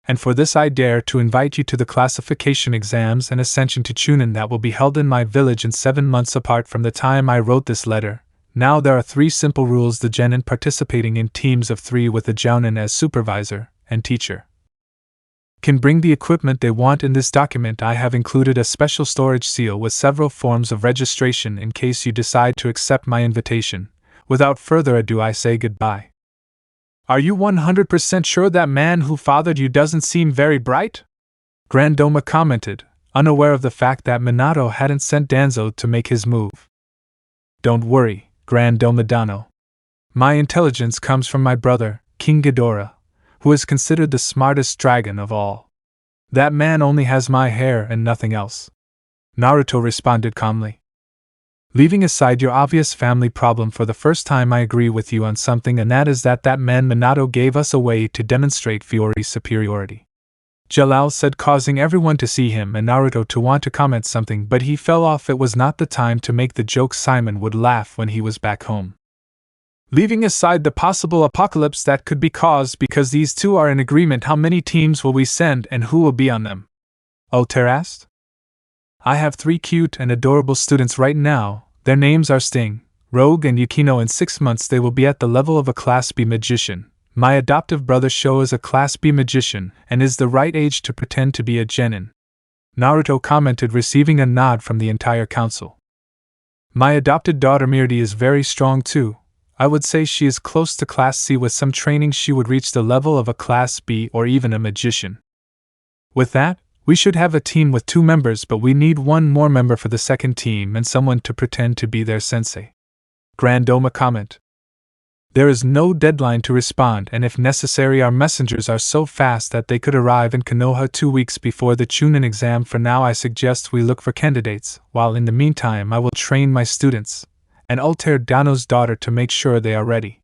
And for this I dare to invite you to the classification exams and ascension to Chunin that will be held in my village in 7 months apart from the time I wrote this letter. Now there are 3 simple rules: the genin participating in teams of 3 with the jounin as supervisor and teacher can bring the equipment they want. In this document I have included a special storage seal with several forms of registration in case you decide to accept my invitation. Without further ado I say goodbye. Are you 100% sure that man who fathered you doesn't seem very bright? Grand Doma commented, unaware of the fact that Minato hadn't sent Danzo to make his move. Don't worry, Grand Domodano. My intelligence comes from my brother, King Ghidorah, who is considered the smartest dragon of all. That man only has my hair and nothing else. Naruto responded calmly. Leaving aside your obvious family problem, for the first time I agree with you on something, and that is that man Minato gave us a way to demonstrate Fiori's superiority. Jalal said, causing everyone to see him and Naruto to want to comment something, but he fell off. It was not the time to make the joke Simon would laugh when he was back home. Leaving aside the possible apocalypse that could be caused because these two are in agreement, how many teams will we send and who will be on them? Altair asked. I have 3 cute and adorable students right now. Their names are Sting, Rogue and Yukino. In 6 months they will be at the level of a Class B magician. My adoptive brother Sho is a Class B magician and is the right age to pretend to be a genin. Naruto commented, receiving a nod from the entire council. My adopted daughter Mirdi is very strong too. I would say she is close to Class C. With some training she would reach the level of a Class B or even a magician. With that, we should have a team with 2 members, but we need 1 more member for the second team and someone to pretend to be their sensei. Grand Doma comment. There is no deadline to respond, and if necessary our messengers are so fast that they could arrive in Konoha 2 weeks before the Chunin exam. For now I suggest we look for candidates, while in the meantime I will train my students, and Altair Dano's daughter, to make sure they are ready,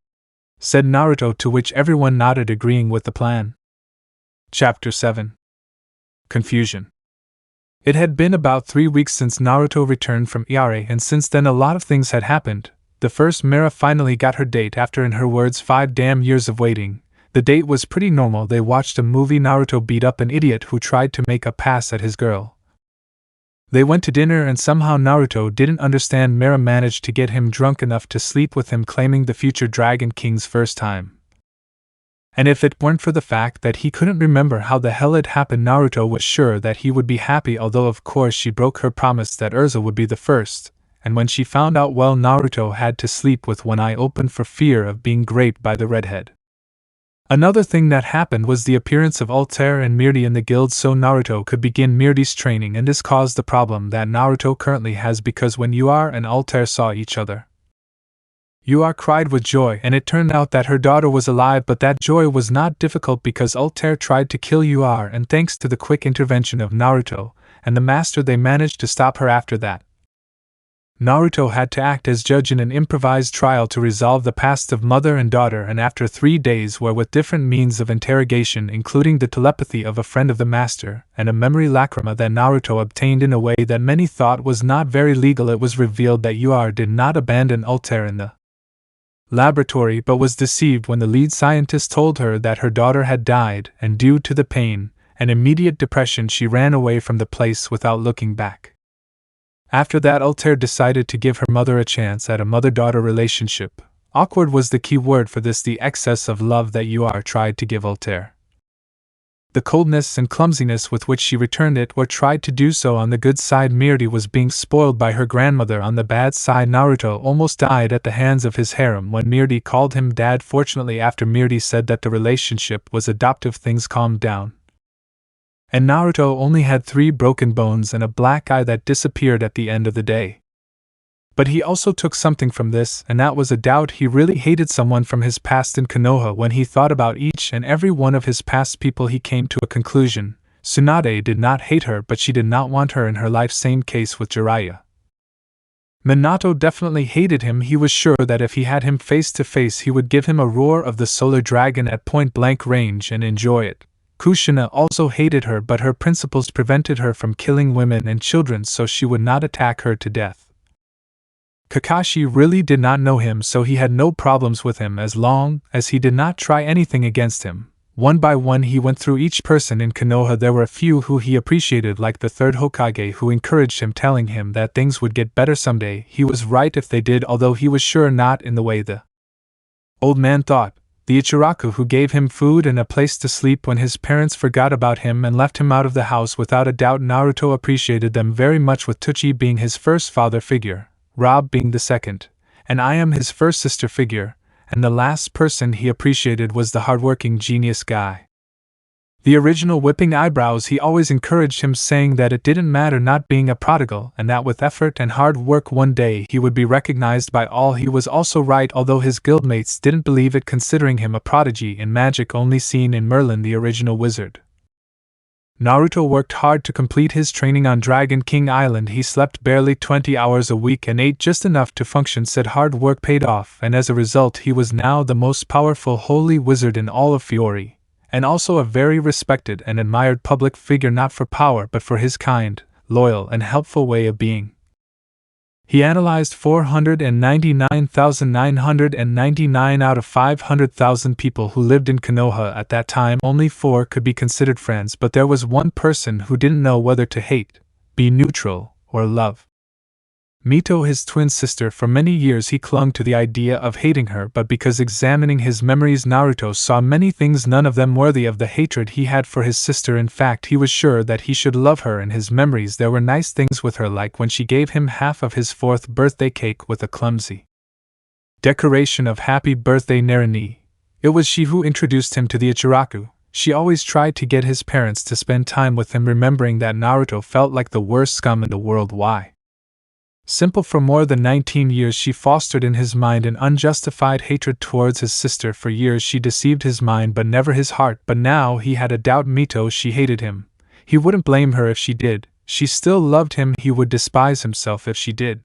said Naruto, to which everyone nodded, agreeing with the plan. Chapter 7. Confusion. It had been about 3 weeks since Naruto returned from Iare, and since then a lot of things had happened. The first, Mira finally got her date after, in her words, 5 damn years of waiting. The date was pretty normal. They watched a movie. Naruto beat up an idiot who tried to make a pass at his girl. They went to dinner, and somehow Naruto didn't understand. Mira managed to get him drunk enough to sleep with him, claiming the future Dragon King's first time. And if it weren't for the fact that he couldn't remember how the hell it happened, Naruto was sure that he would be happy, although of course she broke her promise that Urza would be the first. And when she found out, well, Naruto had to sleep with one eye open for fear of being raped by the redhead. Another thing that happened was the appearance of Altair and Mirdi in the guild, so Naruto could begin Mirdi's training, and this caused the problem that Naruto currently has, because when Uar and Altair saw each other, Uar cried with joy, and it turned out that her daughter was alive, but that joy was not difficult because Altair tried to kill Uar, and thanks to the quick intervention of Naruto and the master they managed to stop her. After that, Naruto had to act as judge in an improvised trial to resolve the past of mother and daughter, and after 3 days where with different means of interrogation, including the telepathy of a friend of the master and a memory lacrima that Naruto obtained in a way that many thought was not very legal, it was revealed that Uar did not abandon Altair in the laboratory but was deceived when the lead scientist told her that her daughter had died, and due to the pain and immediate depression she ran away from the place without looking back. After that, Altair decided to give her mother a chance at a mother-daughter relationship. Awkward was the key word for this, the excess of love that Uar tried to give Altair. The coldness and clumsiness with which she returned it, or tried to do so. On the good side, Mirdi was being spoiled by her grandmother. On the bad side, Naruto almost died at the hands of his harem when Mirdi called him dad. Fortunately, after Mirdi said that the relationship was adoptive, things calmed down, and Naruto only had 3 broken bones and a black eye that disappeared at the end of the day. But he also took something from this, and that was a doubt. He really hated someone from his past in Konoha. When he thought about each and every one of his past people, he came to a conclusion. Tsunade did not hate her, but she did not want her in her life. Same case with Jiraiya. Minato definitely hated him. He was sure that if he had him face to face, he would give him a roar of the solar dragon at point blank range and enjoy it. Kushina also hated her, but her principles prevented her from killing women and children, so she would not attack her to death. Kakashi really did not know him, so he had no problems with him as long as he did not try anything against him. One by one he went through each person in Konoha. There were a few who he appreciated, like the 3rd Hokage, who encouraged him, telling him that things would get better someday. He was right if they did, although he was sure not in the way the old man thought. The Ichiraku, who gave him food and a place to sleep when his parents forgot about him and left him out of the house. Without a doubt, Naruto appreciated them very much, with Tsuchi being his first father figure, Rob being the second, and I am his first sister figure, and the last person he appreciated was the hardworking genius guy. The original whipping eyebrows, he always encouraged him, saying that it didn't matter not being a prodigal and that with effort and hard work one day he would be recognized by all. He was also right, although his guildmates didn't believe it, considering him a prodigy in magic only seen in Merlin the original wizard. Naruto worked hard to complete his training on Dragon King Island. He slept barely 20 hours a week and ate just enough to function. Said hard work paid off, and as a result he was now the most powerful holy wizard in all of Fiori, and also a very respected and admired public figure, not for power but for his kind, loyal, and helpful way of being. He analyzed 499,999 out of 500,000 people who lived in Konoha at that time. Only 4 could be considered friends, but there was one person who didn't know whether to hate, be neutral, or love. Mito, his twin sister. For many years he clung to the idea of hating her, but because examining his memories Naruto saw many things, none of them worthy of the hatred he had for his sister. In fact, he was sure that he should love her. In his memories there were nice things with her, like when she gave him half of his 4th birthday cake with a clumsy decoration of happy birthday Narani. It was she who introduced him to the Ichiraku. She always tried to get his parents to spend time with him, remembering that Naruto felt like the worst scum in the world. Why? Simple. For more than 19 years she fostered in his mind an unjustified hatred towards his sister. For years she deceived his mind but never his heart. But now he had a doubt. Mito, she hated him. He wouldn't blame her if she did. She still loved him. He would despise himself if she did.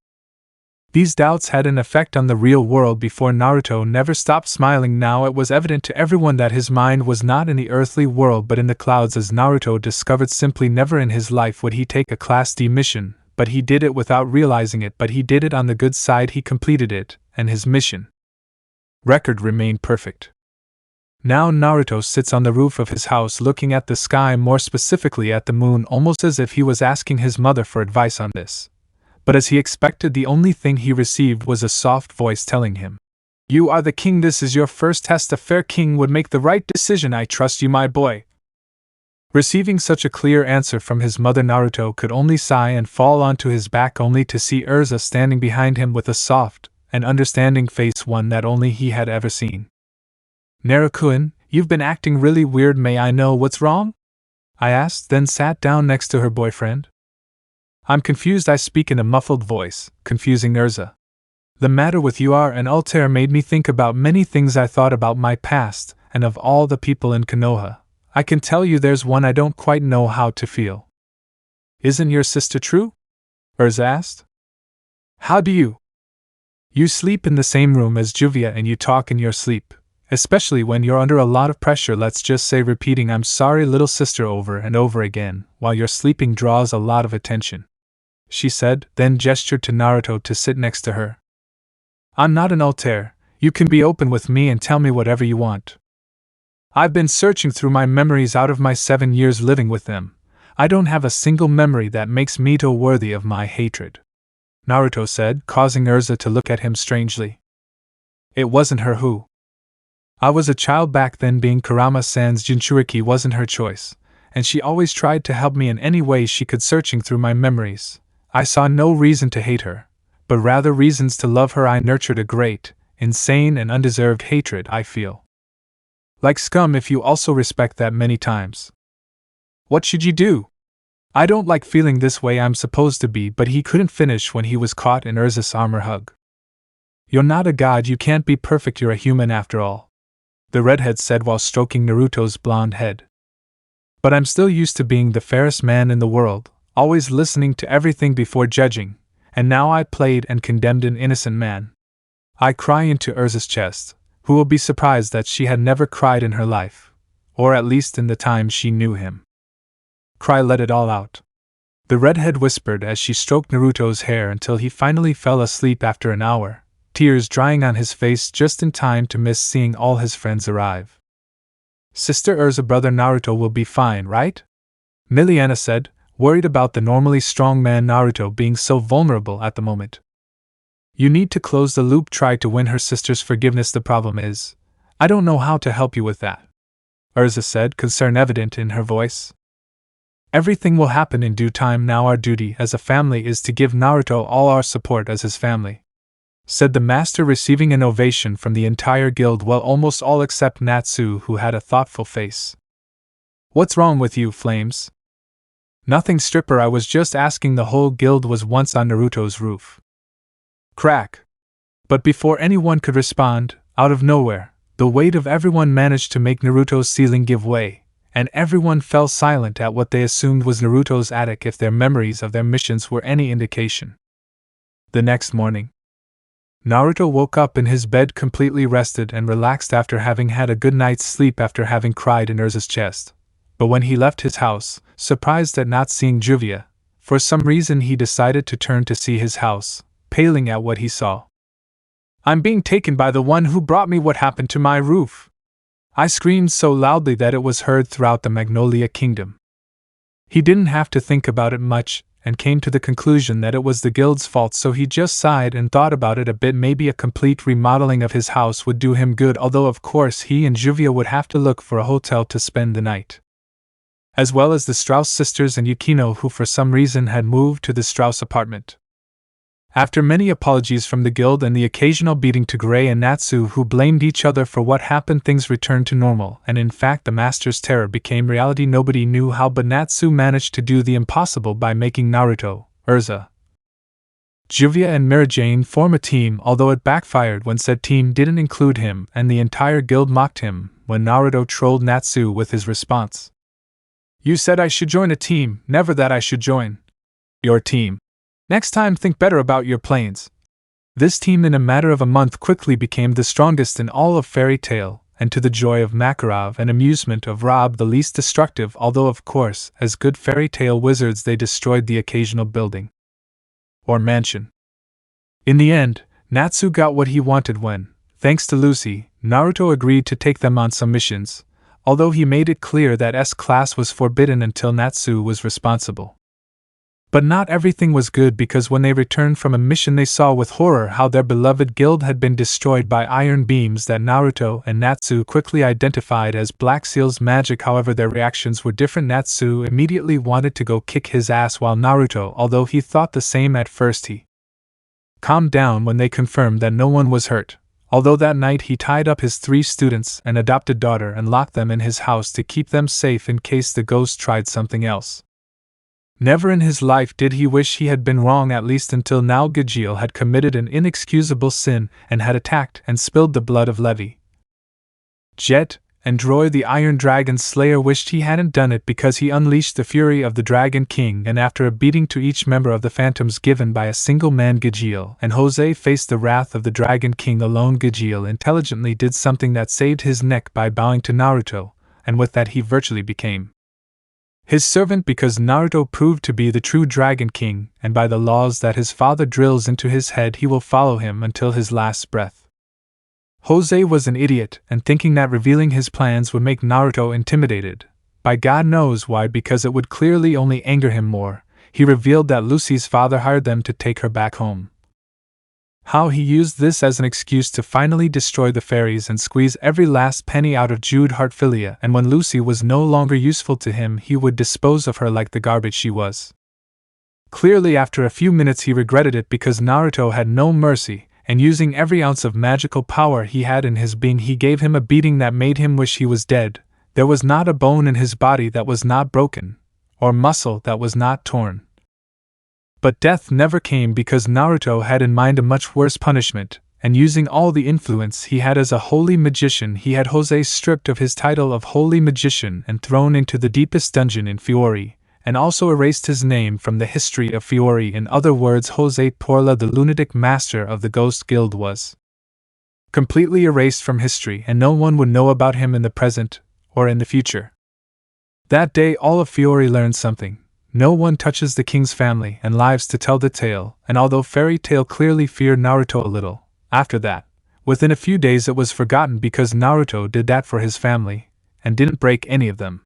These doubts had an effect on the real world. Before, Naruto never stopped smiling. Now it was evident to everyone that his mind was not in the earthly world but in the clouds, as Naruto discovered. Simply never in his life would he take a Class D mission, but he did it without realizing it. But he did it on the good side. He completed it, and his mission record remained perfect. Now Naruto sits on the roof of his house looking at the sky, more specifically at the moon, almost as if he was asking his mother for advice on this. But as he expected, the only thing he received was a soft voice telling him, "You are the king. This is your first test. A fair king would make the right decision. I trust you, my boy." Receiving such a clear answer from his mother, Naruto could only sigh and fall onto his back, only to see Urza standing behind him with a soft and understanding face, one that only he had ever seen. "Naruto-kun, you've been acting really weird. May I know what's wrong?" I asked, then sat down next to her boyfriend. "I'm confused," I speak in a muffled voice, confusing Urza. "The matter with you are an Altair made me think about many things. I thought about my past, and of all the people in Konoha. I can tell you there's one I don't quite know how to feel." "Isn't your sister true?" Urza asked. "How do you? You sleep in the same room as Juvia and you talk in your sleep, especially when you're under a lot of pressure. Let's just say repeating 'I'm sorry, little sister' over and over again while you're sleeping draws a lot of attention," she said, then gestured to Naruto to sit next to her. "I'm not an Altair. You can be open with me and tell me whatever you want. I've been searching through my memories out of my 7 years living with them. I don't have a single memory that makes Mito worthy of my hatred," Naruto said, causing Urza to look at him strangely. "It wasn't her who. I was a child back then. Being Kurama-san's Jinchuriki wasn't her choice, and she always tried to help me in any way she could. Searching through my memories, I saw no reason to hate her, but rather reasons to love her. I nurtured a great, insane, and undeserved hatred. I feel like scum if you also respect that many times. What should you do? I don't like feeling this way. I'm supposed to be," but he couldn't finish when he was caught in Urza's armor hug. "You're not a god. You can't be perfect. You're a human after all," the redhead said while stroking Naruto's blonde head. "But I'm still used to being the fairest man in the world, always listening to everything before judging, and now I played and condemned an innocent man. I cry into Urza's chest, who will be surprised that she had never cried in her life, or at least in the time she knew him. Cry, let it all out," the redhead whispered as she stroked Naruto's hair until he finally fell asleep after an hour, tears drying on his face just in time to miss seeing all his friends arrive. "Sister Urza, brother Naruto will be fine, right?" Miliana said, worried about the normally strong man Naruto being so vulnerable at the moment. "You need to close the loop. Try to win her sister's forgiveness. The problem is, I don't know how to help you with that," Urza said, concern evident in her voice. "Everything will happen in due time. Now our duty as a family is to give Naruto all our support as his family," said the master, receiving an ovation from the entire guild, well, almost all except Natsu, who had a thoughtful face. What's wrong with you, Flames? Nothing, stripper, I was just asking. The whole guild was once on Naruto's roof. Crack. But before anyone could respond, out of nowhere, the weight of everyone managed to make Naruto's ceiling give way, and everyone fell silent at what they assumed was Naruto's attic if their memories of their missions were any indication. The next morning, Naruto woke up in his bed completely rested and relaxed after having had a good night's sleep after having cried in Urza's chest. But when he left his house, surprised at not seeing Juvia, for some reason he decided to turn to see his house, paling at what he saw. I'm being taken by the one who brought me. What happened to my roof? I screamed so loudly that it was heard throughout the Magnolia Kingdom. He didn't have to think about it much, and came to the conclusion that it was the guild's fault, so he just sighed and thought about it a bit. Maybe a complete remodeling of his house would do him good, although of course he and Juvia would have to look for a hotel to spend the night. As well as the Strauss sisters and Yukino, who for some reason had moved to the Strauss apartment. After many apologies from the guild and the occasional beating to Gray and Natsu, who blamed each other for what happened, things returned to normal, and in fact the master's terror became reality. Nobody knew how, but Natsu managed to do the impossible by making Naruto, Urza, Juvia and Mirajane form a team, although it backfired when said team didn't include him, and the entire guild mocked him when Naruto trolled Natsu with his response. You said I should join a team, never that I should join your team. Next time think better about your plans. This team in a matter of a month quickly became the strongest in all of Fairy Tail, and to the joy of Makarov and amusement of Rob the least destructive, although of course, as good Fairy Tail wizards they destroyed the occasional building or mansion. In the end, Natsu got what he wanted when, thanks to Lucy, Naruto agreed to take them on some missions, although he made it clear that S-class was forbidden until Natsu was responsible. But not everything was good, because when they returned from a mission they saw with horror how their beloved guild had been destroyed by iron beams that Naruto and Natsu quickly identified as Black Seal's magic. However, their reactions were different. Natsu immediately wanted to go kick his ass, while Naruto, although he thought the same at first, he calmed down when they confirmed that no one was hurt, although that night he tied up his 3 students and adopted daughter and locked them in his house to keep them safe in case the ghost tried something else. Never in his life did he wish he had been wrong, at least until now. Gajeel had committed an inexcusable sin and had attacked and spilled the blood of Levi, Jet, and Droy. The Iron Dragon Slayer wished he hadn't done it because he unleashed the fury of the Dragon King, and after a beating to each member of the Phantoms given by a single man, Gajeel and Jose faced the wrath of the Dragon King alone. Gajeel intelligently did something that saved his neck by bowing to Naruto, and with that he virtually became his servant, because Naruto proved to be the true Dragon King, and by the laws that his father drills into his head he will follow him until his last breath. Jose was an idiot, and thinking that revealing his plans would make Naruto intimidated, by God knows why, because it would clearly only anger him more, he revealed that Lucy's father hired them to take her back home. How he used this as an excuse to finally destroy the fairies and squeeze every last penny out of Jude Heartfilia, and when Lucy was no longer useful to him he would dispose of her like the garbage she was. Clearly after a few minutes he regretted it, because Naruto had no mercy, and using every ounce of magical power he had in his being he gave him a beating that made him wish he was dead. There was not a bone in his body that was not broken, or muscle that was not torn. But death never came, because Naruto had in mind a much worse punishment, and using all the influence he had as a holy magician he had Jose stripped of his title of holy magician and thrown into the deepest dungeon in Fiori, and also erased his name from the history of Fiori. In other words, Jose Porla, the lunatic master of the Ghost Guild, was completely erased from history, and no one would know about him in the present or in the future. That day all of Fiori learned something. No one touches the king's family and lives to tell the tale, and although Fairy Tail clearly feared Naruto a little, after that, within a few days it was forgotten, because Naruto did that for his family, and didn't break any of them.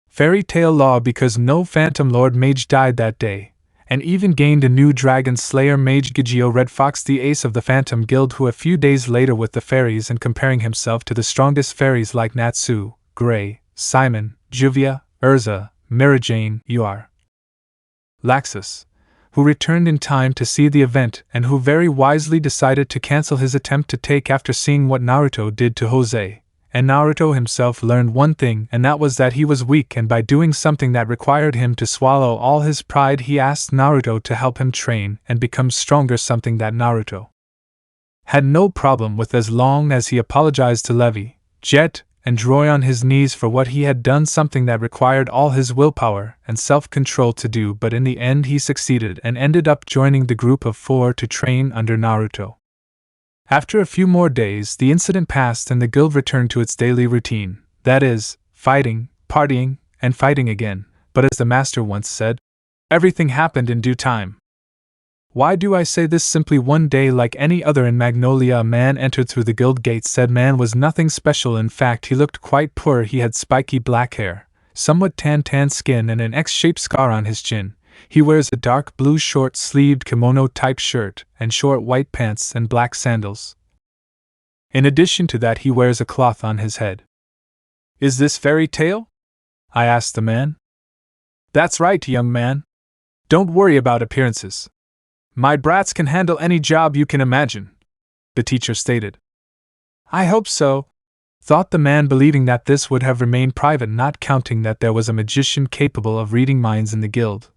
Fairy Tail law, because no Phantom Lord Mage died that day, and even gained a new Dragon Slayer Mage, Gajeel Red Fox, the ace of the Phantom Guild, who a few days later with the fairies and comparing himself to the strongest fairies like Natsu, Gray, Simon, Juvia, Urza, Mirajane, Ur, Laxus, who returned in time to see the event and who very wisely decided to cancel his attempt to take after seeing what Naruto did to Jose, and Naruto himself learned one thing, and that was that he was weak, and by doing something that required him to swallow all his pride, he asked Naruto to help him train and become stronger, something that Naruto had no problem with as long as he apologized to Levi, Jet, and Roy on his knees for what he had done, something that required all his willpower and self-control to do, but in the end he succeeded and ended up joining the group of 4 to train under Naruto. After a few more days, the incident passed and the guild returned to its daily routine, that is, fighting, partying, and fighting again, but as the master once said, everything happened in due time. Why do I say this? Simply one day like any other in Magnolia, a man entered through the guild gate. Said man was nothing special, in fact he looked quite poor. He had spiky black hair, somewhat tan skin, and an X-shaped scar on his chin. He wears a dark blue short-sleeved kimono-type shirt, and short white pants and black sandals. In addition to that, he wears a cloth on his head. Is this fairy tale? I asked the man. That's right, young man. Don't worry about appearances. My brats can handle any job you can imagine, the teacher stated. I hope so, thought the man, believing that this would have remained private, not counting that there was a magician capable of reading minds in the guild.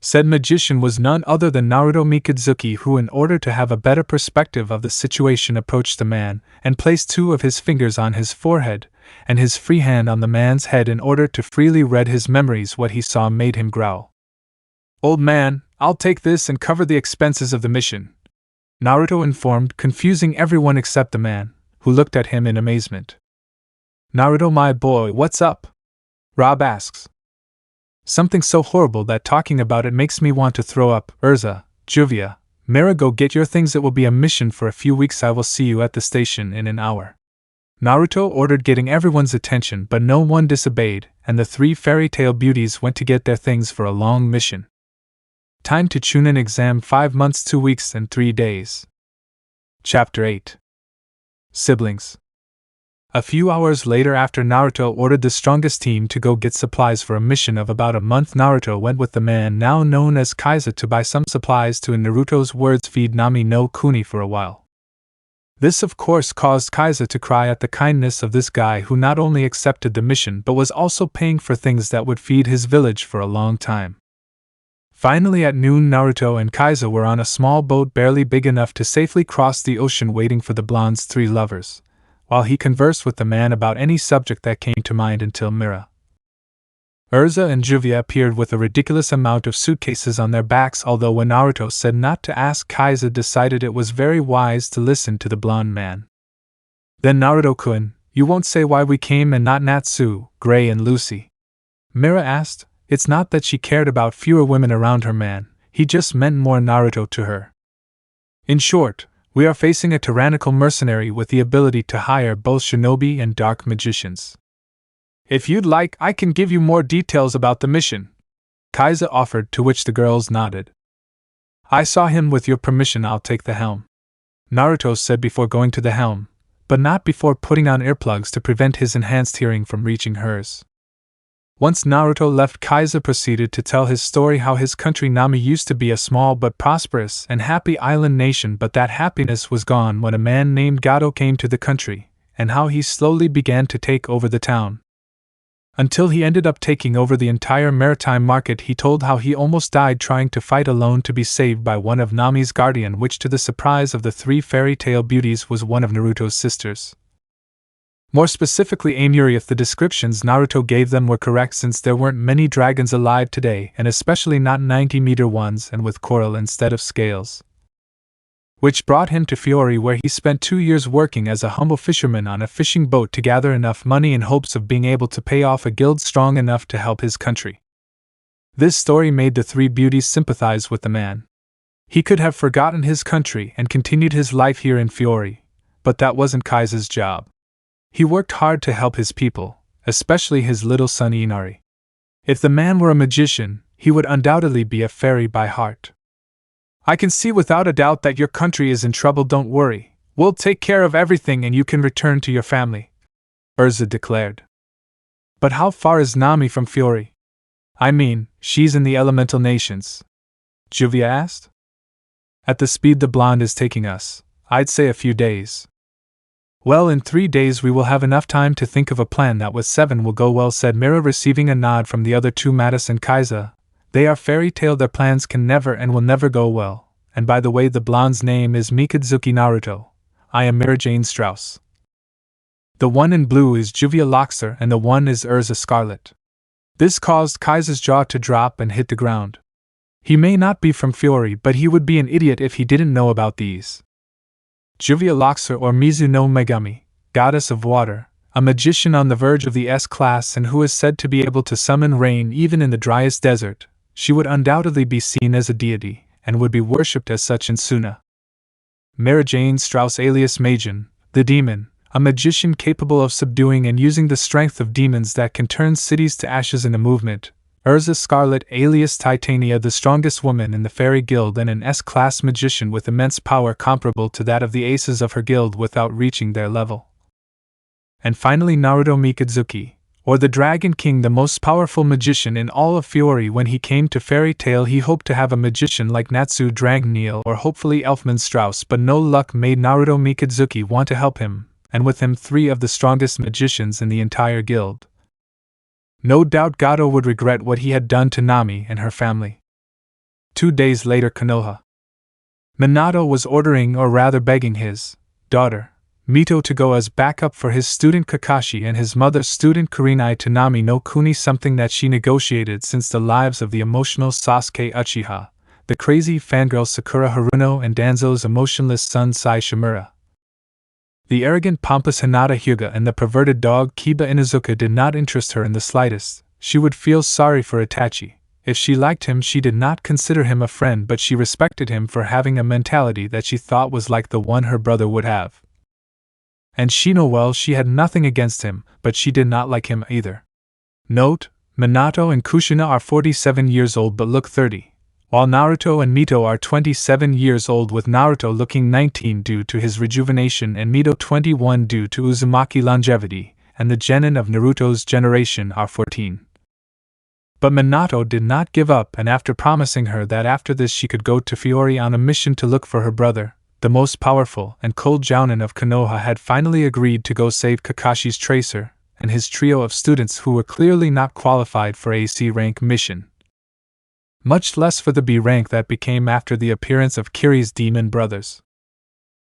Said magician was none other than Naruto Mikazuki, who, in order to have a better perspective of the situation, approached the man and placed 2 of his fingers on his forehead and his free hand on the man's head in order to freely read his memories. What he saw made him growl. Old man, I'll take this and cover the expenses of the mission, Naruto informed, confusing everyone except the man, who looked at him in amazement. Naruto, my boy, what's up? Rob asks. Something so horrible that talking about it makes me want to throw up. Urza, Juvia, Mira, go get your things. It will be a mission for a few weeks. I will see you at the station in an hour, Naruto ordered, getting everyone's attention, but no one disobeyed, and the 3 fairy tale beauties went to get their things for a long mission. Time to Chunin exam: 5 months, 2 weeks, and 3 days. Chapter 8. Siblings. A few hours later, after Naruto ordered the strongest team to go get supplies for a mission of about a month, Naruto went with the man now known as Kaiza to buy some supplies to, in Naruto's words, feed Nami no Kuni for a while. This of course caused Kaiza to cry at the kindness of this guy, who not only accepted the mission but was also paying for things that would feed his village for a long time. Finally, at noon, Naruto and Kaiza were on a small boat barely big enough to safely cross the ocean, waiting for the blonde's 3 lovers, while he conversed with the man about any subject that came to mind until Mira, Urza, and Juvia appeared with a ridiculous amount of suitcases on their backs. Although when Naruto said not to ask, Kaiza decided it was very wise to listen to the blonde man. Then Naruto-kun, you won't say why we came and not Natsu, Gray, and Lucy? Mira asked. It's not that she cared about fewer women around her man, he just meant more Naruto to her. In short, we are facing a tyrannical mercenary with the ability to hire both shinobi and dark magicians. If you'd like, I can give you more details about the mission, Kaiza offered, to which the girls nodded. I saw him. With your permission, I'll take the helm, Naruto said before going to the helm, but not before putting on earplugs to prevent his enhanced hearing from reaching hers. Once Naruto left, Kaiza proceeded to tell his story, how his country Nami used to be a small but prosperous and happy island nation, but that happiness was gone when a man named Gato came to the country, and how he slowly began to take over the town, until he ended up taking over the entire maritime market. He told how he almost died trying to fight alone to be saved by one of Nami's guardian, which to the surprise of the 3 fairy tale beauties was one of Naruto's sisters. More specifically, Amuri, if the descriptions Naruto gave them were correct, since there weren't many dragons alive today, and especially not 90-meter ones and with coral instead of scales. Which brought him to Fiori, where he spent 2 years working as a humble fisherman on a fishing boat to gather enough money in hopes of being able to pay off a guild strong enough to help his country. This story made the 3 beauties sympathize with the man. He could have forgotten his country and continued his life here in Fiori, but that wasn't Kaiza's job. He worked hard to help his people, especially his little son Inari. If the man were a magician, he would undoubtedly be a fairy by heart. I can see without a doubt that your country is in trouble. Don't worry, we'll take care of everything and you can return to your family, Urza declared. But how far is Nami from Fiori? I mean, she's in the elemental nations, Juvia asked. At the speed the blonde is taking us, I'd say a few days. Well, in 3 days we will have enough time to think of a plan that with 7 will go well, said Mira, receiving a nod from the other two, Mattis and Kaisa. They are fairy tale, their plans can never and will never go well. And by the way, the blonde's name is Mikadzuki Naruto. I am Mira Jane Strauss. The one in blue is Juvia Loxer and the one is Urza Scarlet. This caused Kaisa's jaw to drop and hit the ground. He may not be from Fiori, but he would be an idiot if he didn't know about these. Juvia Loxer, or Mizu no Megami, goddess of water, a magician on the verge of the S-class and who is said to be able to summon rain even in the driest desert. She would undoubtedly be seen as a deity, and would be worshipped as such in Suna. Mara Jane Strauss alias Majin, the demon, a magician capable of subduing and using the strength of demons that can turn cities to ashes in a movement. Urza Scarlet alias Titania, the strongest woman in the Fairy Guild and an S-class magician with immense power comparable to that of the aces of her guild without reaching their level. And finally Naruto Mikadzuki, or the Dragon King, the most powerful magician in all of Fiori. When he came to Fairy Tail he hoped to have a magician like Natsu Dragneel or hopefully Elfman Strauss, but no luck made Naruto Mikadzuki want to help him, and with him 3 of the strongest magicians in the entire guild. No doubt Gato would regret what he had done to Nami and her family. 2 days later, Konoha. Minato was ordering, or rather begging, his daughter, Mito, to go as backup for his student Kakashi and his mother's student Kurinai to Nami no Kuni, something that she negotiated since the lives of the emotional Sasuke Uchiha, the crazy fangirl Sakura Haruno, and Danzo's emotionless son Sai Shimura. The arrogant pompous Hinata Hyuga and the perverted dog Kiba Inuzuka did not interest her in the slightest. She would feel sorry for Itachi. If she liked him, she did not consider him a friend, but she respected him for having a mentality that she thought was like the one her brother would have. And Shino, well, she had nothing against him, but she did not like him either. Note: Minato and Kushina are 47 years old but look 30. While Naruto and Mito are 27 years old, with Naruto looking 19 due to his rejuvenation and Mito 21 due to Uzumaki longevity, and the genin of Naruto's generation are 14. But Minato did not give up, and after promising her that after this she could go to Fiori on a mission to look for her brother, the most powerful and cold Jounin of Konoha had finally agreed to go save Kakashi's tracer and his trio of students who were clearly not qualified for a C rank mission. Much less for the B rank that became after the appearance of Kiri's demon brothers.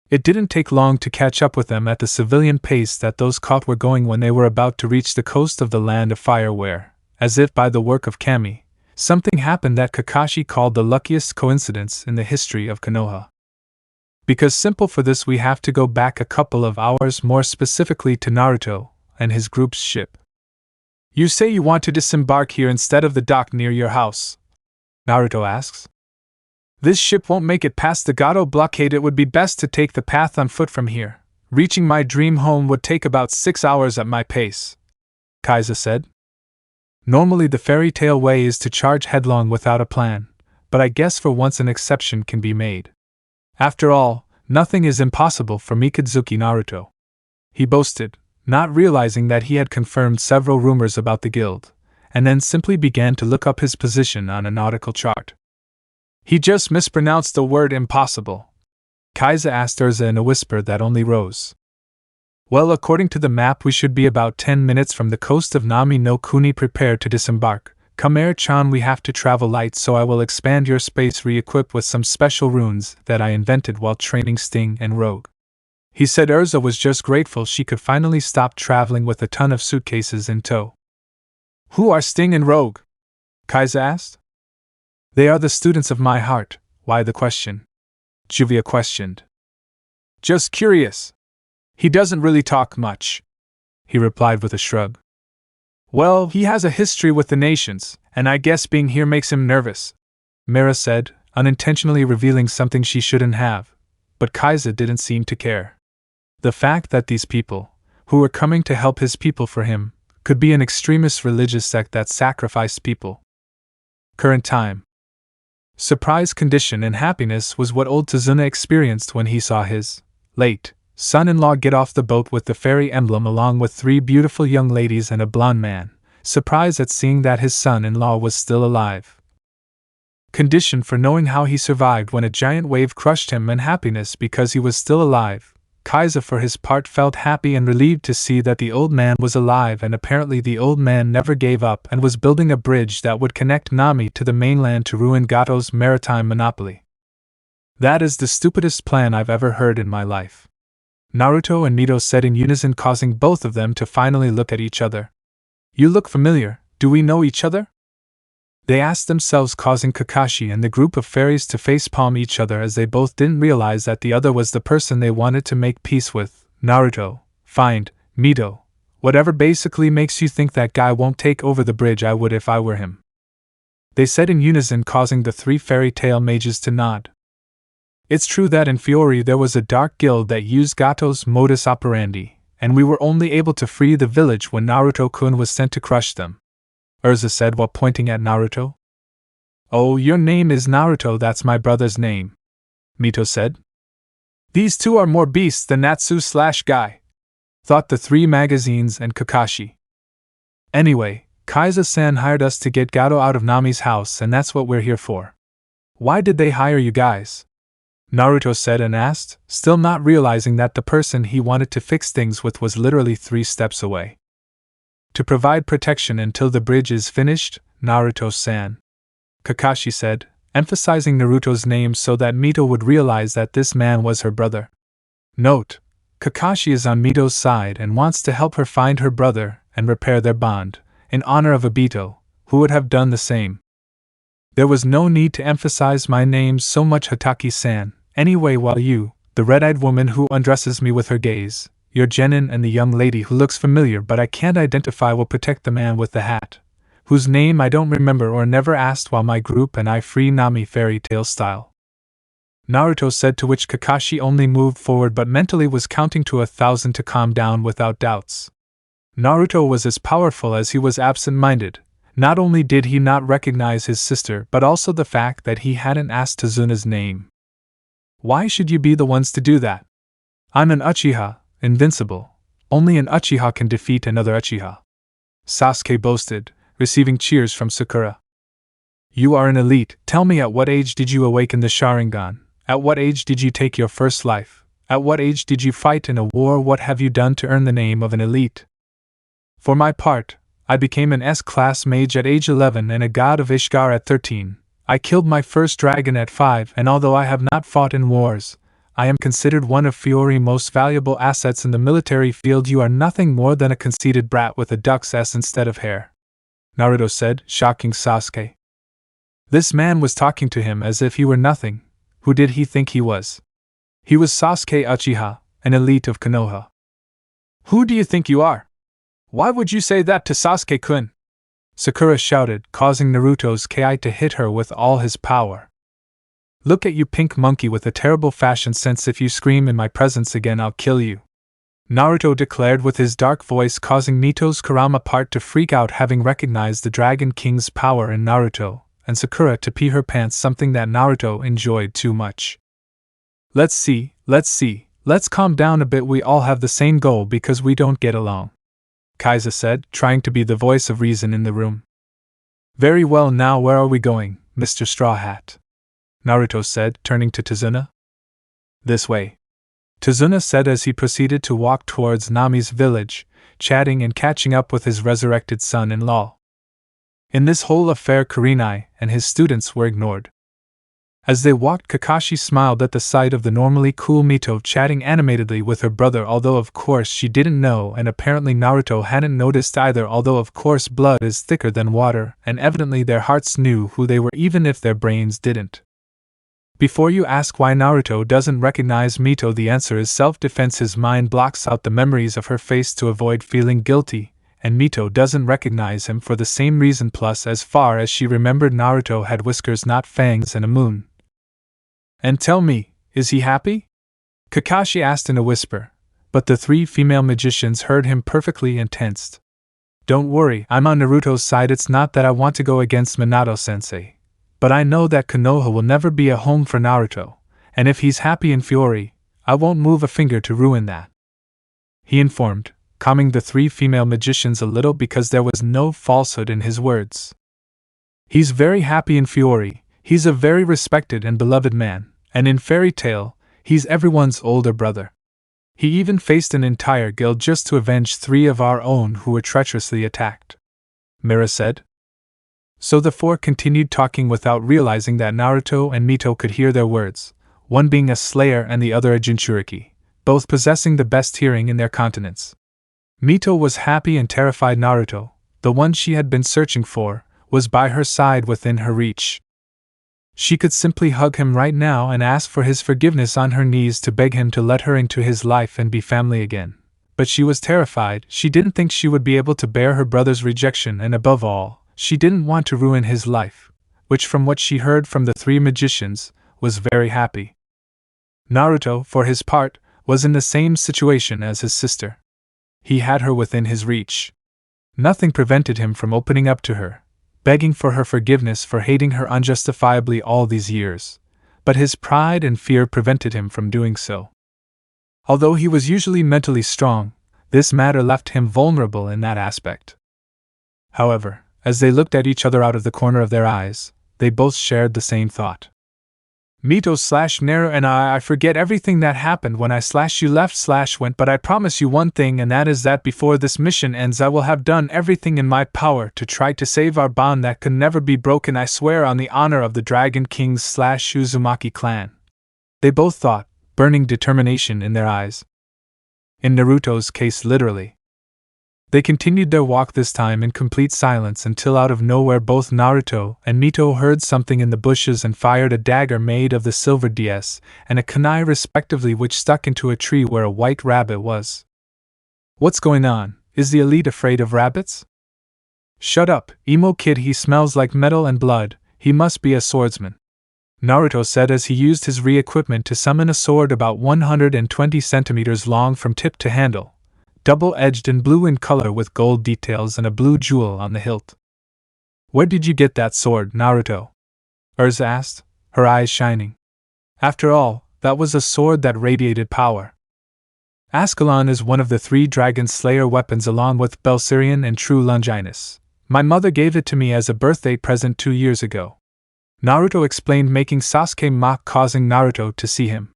It didn't take long to catch up with them at the civilian pace that those caught were going when they were about to reach the coast of the Land of Fire where, as if by the work of Kami, something happened that Kakashi called the luckiest coincidence in the history of Konoha. Because simple for this we have to go back a couple of hours, more specifically to Naruto and his group's ship. You say you want to disembark here instead of the dock near your house? Naruto asks. This ship won't make it past the Gato blockade. It would be best to take the path on foot from here. Reaching my dream home would take about 6 hours at my pace, Kaisa said. Normally the fairy tale way is to charge headlong without a plan, but I guess for once an exception can be made. After all, nothing is impossible for Mikadzuki Naruto, he boasted, not realizing that he had confirmed several rumors about the guild, and then simply began to look up his position on a nautical chart. He just mispronounced the word impossible, Kaisa asked Urza in a whisper that only rose. Well, according to the map we should be about 10 minutes from the coast of Nami no Kuni. Prepare to disembark. Kamere-chan, we have to travel light, so I will expand your space re-equipped with some special runes that I invented while training Sting and Rogue. He said Urza was just grateful she could finally stop traveling with a ton of suitcases in tow. Who are Sting and Rogue? Kaisa asked. They are the students of my heart. Why the question? Juvia questioned. Just curious. He doesn't really talk much, he replied with a shrug. Well, he has a history with the nations, and I guess being here makes him nervous, Mira said, unintentionally revealing something she shouldn't have, but Kaisa didn't seem to care. The fact that these people, who were coming to help his people for him, could be an extremist religious sect that sacrificed people. Current time. Surprise, condition, and happiness was what old Tazuna experienced when he saw his late son-in-law get off the boat with the fairy emblem along with 3 beautiful young ladies and a blonde man, surprised at seeing that his son-in-law was still alive. Condition for knowing how he survived when a giant wave crushed him, and happiness because he was still alive, Kaisa for his part felt happy and relieved to see that the old man was alive, and apparently the old man never gave up and was building a bridge that would connect Nami to the mainland to ruin Gato's maritime monopoly. That is the stupidest plan I've ever heard in my life, Naruto and Mito said in unison, causing both of them to finally look at each other. You look familiar, do we know each other? They asked themselves, causing Kakashi and the group of fairies to facepalm each other as they both didn't realize that the other was the person they wanted to make peace with. Naruto, find, Mito, whatever basically makes you think that guy won't take over the bridge, I would if I were him. They said in unison, causing the three fairy tale mages to nod. It's true that in Fiori there was a dark guild that used Gato's modus operandi, and we were only able to free the village when Naruto-kun was sent to crush them, Urza said while pointing at Naruto. Oh, your name is Naruto, that's my brother's name, Mito said. These two are more beasts than Natsu/Guy, thought the three magazines and Kakashi. Anyway, Kaiza-san hired us to get Gato out of Nami's house, and that's what we're here for. Why did they hire you guys? Naruto said and asked, still not realizing that the person he wanted to fix things with was literally 3 steps away. To provide protection until the bridge is finished, Naruto-san, Kakashi said, emphasizing Naruto's name so that Mito would realize that this man was her brother. Note: Kakashi is on Mito's side and wants to help her find her brother and repair their bond, in honor of Obito, who would have done the same. There was no need to emphasize my name so much, Hataki-san. Anyway, while you, the red-eyed woman who undresses me with her gaze, your genin, and the young lady who looks familiar but I can't identify will protect the man with the hat, whose name I don't remember or never asked, while my group and I free Nami fairy tale style. Naruto said, to which Kakashi only moved forward but mentally was counting to 1,000 to calm down without doubts. Naruto was as powerful as he was absent-minded. Not only did he not recognize his sister, but also the fact that he hadn't asked Tazuna's name. Why should you be the ones to do that? I'm an Uchiha, invincible. Only an Uchiha can defeat another Uchiha, Sasuke boasted, receiving cheers from Sakura. You are an elite. Tell me, at what age did you awaken the Sharingan? At what age did you take your first life? At what age did you fight in a war? What have you done to earn the name of an elite? For my part, I became an S-class mage at age 11 and a god of Ishgar at 13. I killed my first dragon at 5, and although I have not fought in wars, I am considered one of Fiori's most valuable assets in the military field. You are nothing more than a conceited brat with a duck's ass instead of hair, Naruto said, shocking Sasuke. This man was talking to him as if he were nothing. Who did he think he was? He was Sasuke Uchiha, an elite of Konoha. Who do you think you are? Why would you say that to Sasuke-kun? Sakura shouted, causing Naruto's ki to hit her with all his power. Look at you, pink monkey with a terrible fashion sense. If you scream in my presence again, I'll kill you, Naruto declared with his dark voice, causing Mito's Kurama part to freak out, having recognized the Dragon King's power in Naruto, and Sakura to pee her pants, something that Naruto enjoyed too much. Let's see, let's calm down a bit. We all have the same goal because we don't get along, Kaisa said, trying to be the voice of reason in the room. Very well, now where are we going, Mr. Straw Hat? Naruto said, turning to Tazuna. This way, Tazuna said as he proceeded to walk towards Nami's village, chatting and catching up with his resurrected son-in-law. In this whole affair, Kurenai and his students were ignored. As they walked, Kakashi smiled at the sight of the normally cool Mito chatting animatedly with her brother, although of course she didn't know, and apparently Naruto hadn't noticed either, although of course blood is thicker than water, and evidently their hearts knew who they were even if their brains didn't. Before you ask why Naruto doesn't recognize Mito, the answer is self-defense. His mind blocks out the memories of her face to avoid feeling guilty, and Mito doesn't recognize him for the same reason. Plus, as far as she remembered, Naruto had whiskers, not fangs, and a moon. And tell me, is he happy? Kakashi asked in a whisper, but the 3 female magicians heard him perfectly and tensed. Don't worry, I'm on Naruto's side. It's not that I want to go against Minato-sensei, but I know that Konoha will never be a home for Naruto, and if he's happy in Fiori, I won't move a finger to ruin that, he informed, calming the 3 female magicians a little because there was no falsehood in his words. He's very happy in Fiori. He's a very respected and beloved man, and in Fairy Tail, he's everyone's older brother. He even faced an entire guild just to avenge 3 of our own who were treacherously attacked," Mira said. So the 4 continued talking without realizing that Naruto and Mito could hear their words, one being a slayer and the other a Jinchuriki, both possessing the best hearing in their continents. Mito was happy and terrified. Naruto, the one she had been searching for, was by her side within her reach. She could simply hug him right now and ask for his forgiveness on her knees to beg him to let her into his life and be family again. But she was terrified. She didn't think she would be able to bear her brother's rejection, and above all, she didn't want to ruin his life, which from what she heard from the 3 magicians, was very happy. Naruto, for his part, was in the same situation as his sister. He had her within his reach. Nothing prevented him from opening up to her, begging for her forgiveness for hating her unjustifiably all these years, but his pride and fear prevented him from doing so. Although he was usually mentally strong, this matter left him vulnerable in that aspect. However, as they looked at each other out of the corner of their eyes, they both shared the same thought. Mito/Nero and I forget everything that happened when I/you left/went, but I promise you one thing, and that is that before this mission ends I will have done everything in my power to try to save our bond that could never be broken. I swear on the honor of the Dragon Kings/Uzumaki clan. They both thought, burning determination in their eyes. In Naruto's case, literally. They continued their walk this time in complete silence until out of nowhere both Naruto and Mito heard something in the bushes and fired a dagger made of the silver DS and a kunai respectively, which stuck into a tree where a white rabbit was. "What's going on? Is the elite afraid of rabbits?" "Shut up, emo kid, he smells like metal and blood, he must be a swordsman," Naruto said as he used his re-equipment to summon a sword about 120 centimeters long from tip to handle, double-edged and blue in color with gold details and a blue jewel on the hilt. "Where did you get that sword, Naruto?" Urza asked, her eyes shining. After all, that was a sword that radiated power. "Ascalon is one of the 3 Dragon Slayer weapons along with Belsirian and True Longinus. My mother gave it to me as a birthday present 2 years ago," Naruto explained, making Sasuke mock, causing Naruto to see him.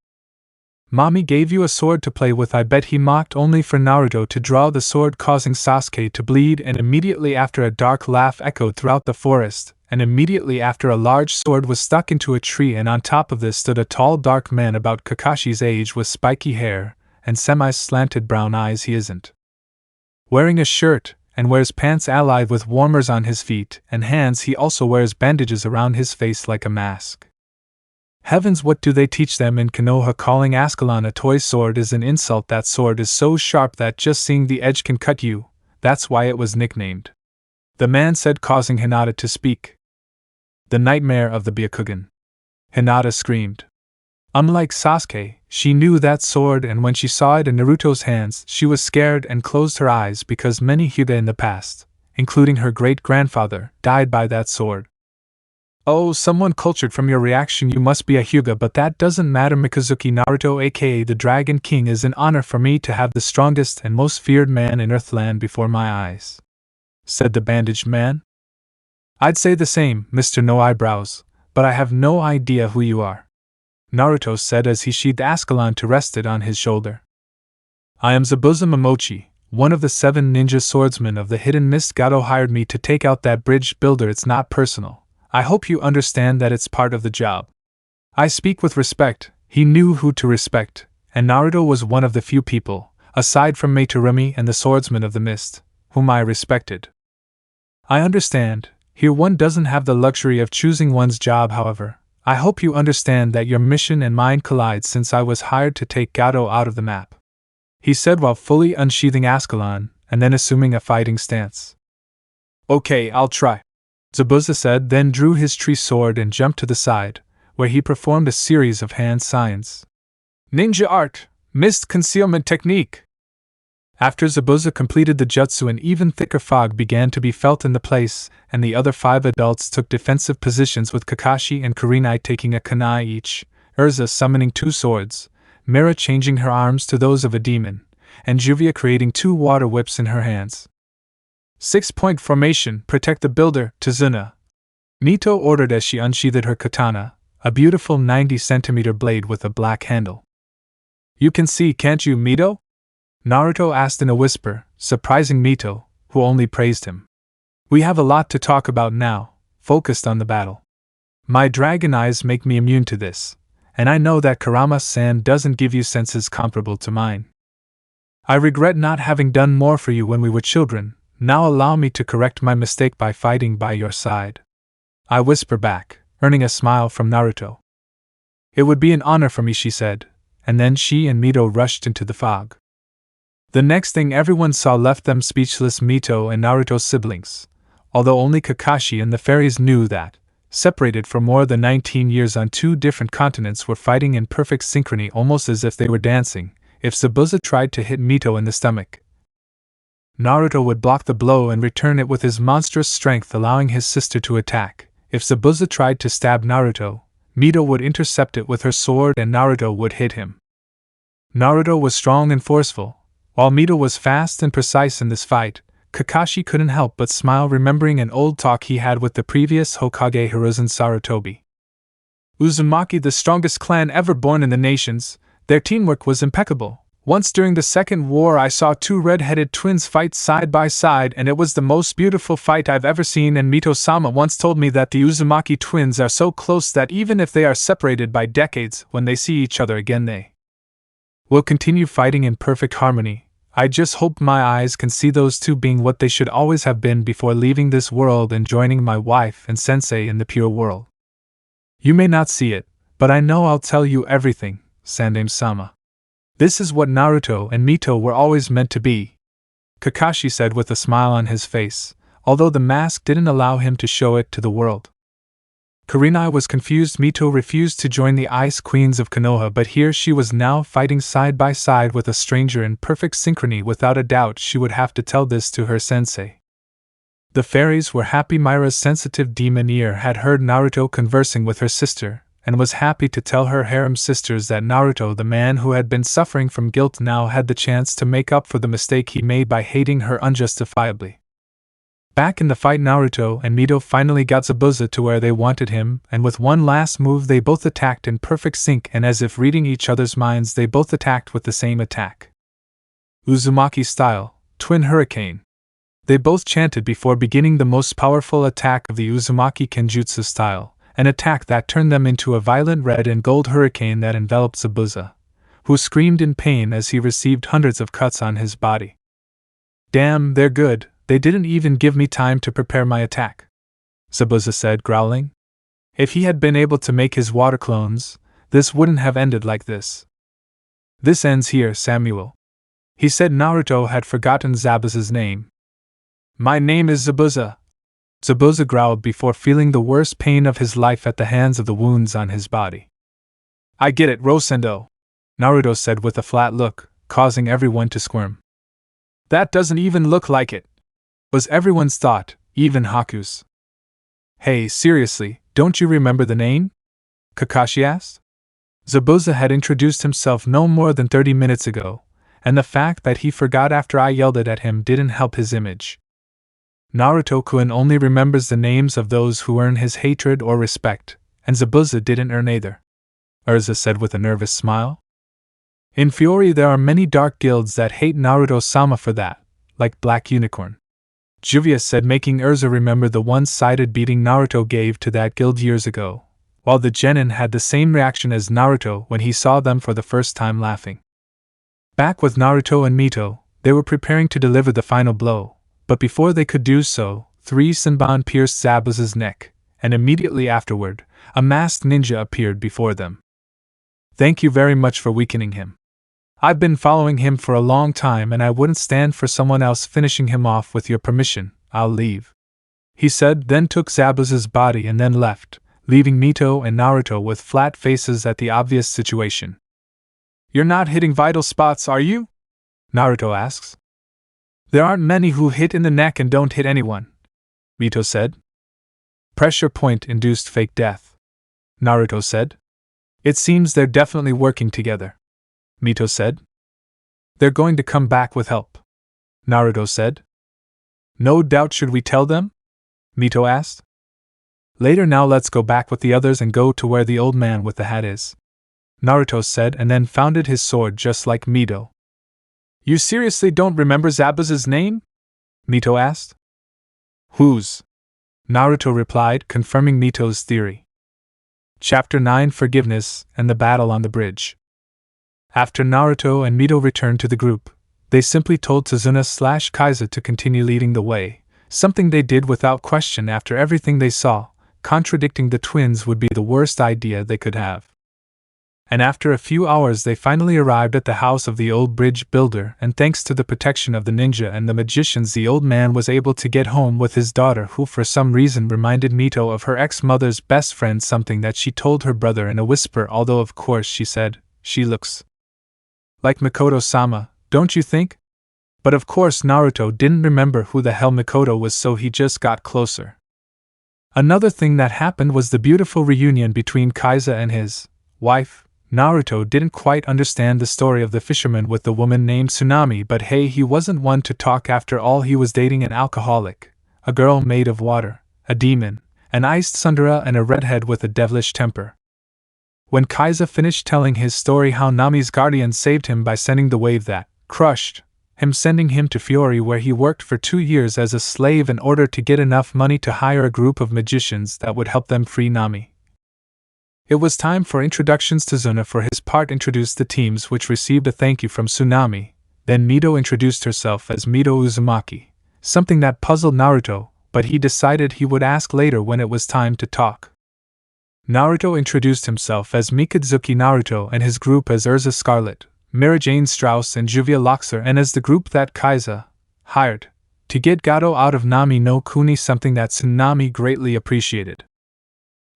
"Mommy gave you a sword to play with, I bet," he mocked, only for Naruto to draw the sword, causing Sasuke to bleed, and immediately after a dark laugh echoed throughout the forest, and immediately after a large sword was stuck into a tree, and on top of this stood a tall dark man about Kakashi's age with spiky hair and semi-slanted brown eyes. He isn't wearing a shirt and wears pants allied with warmers on his feet and hands. He also wears bandages around his face like a mask. Heavens, what do they teach them in Konoha? Calling Ascalon a toy sword is an insult. That sword is so sharp that just seeing the edge can cut you, that's why it was nicknamed," the man said, causing Hinata to speak. "The nightmare of the Byakugan," Hinata screamed. Unlike Sasuke, she knew that sword, and when she saw it in Naruto's hands, she was scared and closed her eyes because many Hyuga in the past, including her great-grandfather, died by that sword. "Oh, someone cultured. From your reaction you must be a Hyuga, but that doesn't matter. Mikazuki Naruto aka the Dragon King, is an honor for me to have the strongest and most feared man in Earthland before my eyes," said the bandaged man. "I'd say the same, Mr. No Eyebrows, but I have no idea who you are," Naruto said as he sheathed Ascalon to rest it on his shoulder. "I am Zabuza Momochi, one of the 7 ninja swordsmen of the Hidden Mist. Gato hired me to take out that bridge builder. It's not personal. I hope you understand that it's part of the job. I speak with respect." He knew who to respect, and Naruto was one of the few people, aside from Meitorumi and the swordsman of the mist, whom I respected. "I understand. Here one doesn't have the luxury of choosing one's job. However, I hope you understand that your mission and mine collide since I was hired to take Gato out of the map," he said while fully unsheathing Ascalon and then assuming a fighting stance. "Okay, I'll try," Zabuza said, then drew his tree sword and jumped to the side, where he performed a series of hand signs. "Ninja art, mist concealment technique." After Zabuza completed the jutsu, an even thicker fog began to be felt in the place, and the other 5 adults took defensive positions with Kakashi and Kurenai taking a kunai each, Urza summoning 2 swords, Mira changing her arms to those of a demon, and Juvia creating 2 water whips in her hands. 6-point formation, protect the builder, Tazuna," Mito ordered as she unsheathed her katana, a beautiful 90-centimeter blade with a black handle. You can see, can't you, Mito? Naruto asked in a whisper, surprising Mito, who only praised him. We have a lot to talk about now, focused on the battle. My dragon eyes make me immune to this, and I know that Kurama-san doesn't give you senses comparable to mine. I regret not having done more for you when we were children. Now allow me to correct my mistake by fighting by your side. I whisper back, earning a smile from Naruto. It would be an honor for me, she said, and then she and Mito rushed into the fog. The next thing everyone saw left them speechless. Mito and Naruto's siblings, although only Kakashi and the fairies knew that, separated for more than 19 years on 2 different continents, were fighting in perfect synchrony, almost as if they were dancing. If Zabuza tried to hit Mito in the stomach, Naruto would block the blow and return it with his monstrous strength, allowing his sister to attack. If Zabuza tried to stab Naruto, Mito would intercept it with her sword and Naruto would hit him. Naruto was strong and forceful, while Mito was fast and precise in this fight. Kakashi couldn't help but smile, remembering an old talk he had with the previous Hokage Hiruzen Sarutobi. Uzumaki, the strongest clan ever born in the nations, their teamwork was impeccable. Once during the Second War I saw 2 red-headed twins fight side by side, and it was the most beautiful fight I've ever seen, and Mito-sama once told me that the Uzumaki twins are so close that even if they are separated by decades, when they see each other again they will continue fighting in perfect harmony. I just hope my eyes can see those 2 being what they should always have been before leaving this world and joining my wife and sensei in the pure world. You may not see it, but I know I'll tell you everything, Sandame-sama. This is what Naruto and Mito were always meant to be, Kakashi said with a smile on his face, although the mask didn't allow him to show it to the world. Kurenai was confused. Mito refused to join the Ice Queens of Konoha, but here she was now fighting side by side with a stranger in perfect synchrony. Without a doubt she would have to tell this to her sensei. The fairies were happy. Myra's sensitive demon ear had heard Naruto conversing with her sister, and was happy to tell her harem sisters that Naruto, the man who had been suffering from guilt, now had the chance to make up for the mistake he made by hating her unjustifiably. Back in the fight, Naruto and Mito finally got Zabuza to where they wanted him, and with one last move they both attacked in perfect sync, and as if reading each other's minds they both attacked with the same attack. Uzumaki style, Twin Hurricane. They both chanted before beginning the most powerful attack of the Uzumaki Kenjutsu style, an attack that turned them into a violent red and gold hurricane that enveloped Zabuza, who screamed in pain as he received hundreds of cuts on his body. Damn, they're good, they didn't even give me time to prepare my attack, Zabuza said, growling. If he had been able to make his water clones, this wouldn't have ended like this. This ends here, Samuel. He said. Naruto had forgotten Zabuza's name. My name is Zabuza, Zabuza growled before feeling the worst pain of his life at the hands of the wounds on his body. I get it, Rosendo, Naruto said with a flat look, causing everyone to squirm. That doesn't even look like it, was everyone's thought, even Haku's. Hey, seriously, don't you remember the name? Kakashi asked. Zabuza had introduced himself no more than 30 minutes ago, and the fact that he forgot after I yelled it at him didn't help his image. Naruto-kun only remembers the names of those who earn his hatred or respect, and Zabuza didn't earn either, Urza said with a nervous smile. In Fiori there are many dark guilds that hate Naruto-sama for that, like Black Unicorn, Juvia said, making Urza remember the one-sided beating Naruto gave to that guild years ago, while the genin had the same reaction as Naruto when he saw them for the first time, laughing. Back with Naruto and Mito, they were preparing to deliver the final blow. But before they could do so, 3 Senbon pierced Zabuza's neck, and immediately afterward, a masked ninja appeared before them. Thank you very much for weakening him. I've been following him for a long time and I wouldn't stand for someone else finishing him off. With your permission, I'll leave, he said, then took Zabuza's body and then left, leaving Mito and Naruto with flat faces at the obvious situation. You're not hitting vital spots, are you? Naruto asks. There aren't many who hit in the neck and don't hit anyone, Mito said. Pressure point induced fake death, Naruto said. It seems they're definitely working together, Mito said. They're going to come back with help, Naruto said. No doubt. Should we tell them? Mito asked. Later. Now let's go back with the others and go to where the old man with the hat is, Naruto said and then founded his sword just like Mito. You seriously don't remember Zabuza's name? Mito asked. Whose? Naruto replied, confirming Mito's theory. Chapter 9: Forgiveness and the Battle on the Bridge. After Naruto and Mito returned to the group, they simply told Tazuna/Kaiza to continue leading the way, something they did without question after everything they saw. Contradicting the twins would be the worst idea they could have. And after a few hours they finally arrived at the house of the old bridge builder, and thanks to the protection of the ninja and the magicians the old man was able to get home with his daughter, who for some reason reminded Mito of her ex-mother's best friend, something that she told her brother in a whisper, although of course she said, "She looks like Mikoto-sama, don't you think?" But of course Naruto didn't remember who the hell Mikoto was, so he just got closer. Another thing that happened was the beautiful reunion between Kaiza and his wife. Naruto didn't quite understand the story of the fisherman with the woman named Tsunami, but hey, he wasn't one to talk after all. He was dating an alcoholic, a girl made of water, a demon, an iced tsundere, and a redhead with a devilish temper. When Kaiza finished telling his story, how Nami's guardian saved him by sending the wave that crushed him, sending him to Fiori, where he worked for 2 years as a slave in order to get enough money to hire a group of magicians that would help them free Nami. It was time for introductions. Tazuna for his part introduced the teams, which received a thank you from Tsunami. Then Mito introduced herself as Mito Uzumaki, something that puzzled Naruto, but he decided he would ask later when it was time to talk. Naruto introduced himself as Mikadzuki Naruto and his group as Urza Scarlet, Mira Jane Strauss and Juvia Loxer, and as the group that Kaiza hired to get Gato out of Nami no Kuni, something that Tsunami greatly appreciated.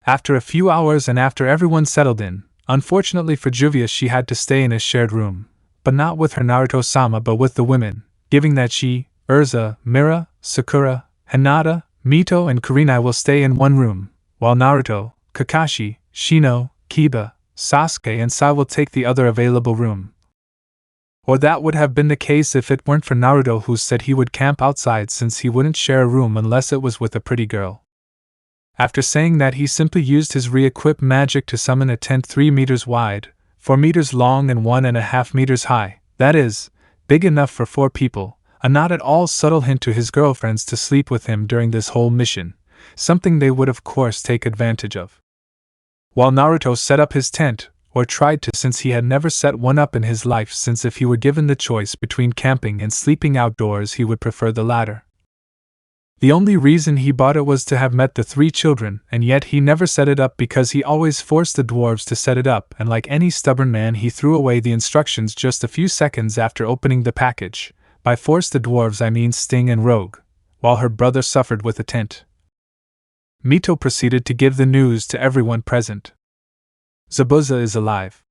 After a few hours and after everyone settled in, unfortunately for Juvia she had to stay in a shared room, but not with her Naruto-sama but with the women, giving that she, Urza, Mira, Sakura, Hinata, Mito and Kurenai will stay in one room, while Naruto, Kakashi, Shino, Kiba, Sasuke and Sai will take the other available room. Or that would have been the case if it weren't for Naruto, who said he would camp outside since he wouldn't share a room unless it was with a pretty girl. After saying that, he simply used his re-equipped magic to summon a tent 3 meters wide, 4 meters long and 1.5 meters high, that is, big enough for 4 people, a not at all subtle hint to his girlfriends to sleep with him during this whole mission, something they would of course take advantage of. While Naruto set up his tent, or tried to, since he had never set one up in his life, since if he were given the choice between camping and sleeping outdoors he would prefer the latter. The only reason he bought it was to have met the 3 children, and yet he never set it up because he always forced the dwarves to set it up, and like any stubborn man he threw away the instructions just a few seconds after opening the package. By force the dwarves I mean Sting and Rogue, while her brother suffered with the tent. Mito proceeded to give the news to everyone present. Zabuza is alive.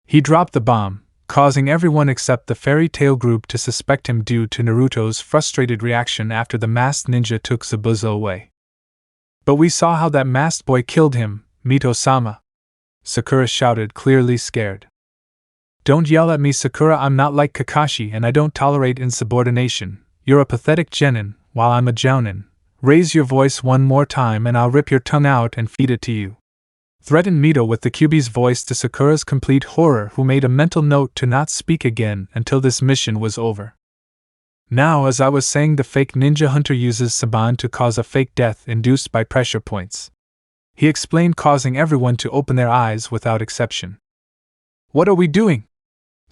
He dropped the bomb, causing everyone except the fairy tale group to suspect him due to Naruto's frustrated reaction after the masked ninja took Zabuza away. But we saw how that masked boy killed him, Mito-sama. Sakura shouted, clearly scared. Don't yell at me, Sakura, I'm not like Kakashi and I don't tolerate insubordination. You're a pathetic genin, while I'm a jounin. Raise your voice one more time and I'll rip your tongue out and feed it to you. Threatened Mito with the Kyuubi's voice, to Sakura's complete horror, who made a mental note to not speak again until this mission was over. Now, as I was saying, the fake ninja hunter uses Saban to cause a fake death induced by pressure points. He explained, causing everyone to open their eyes without exception. What are we doing?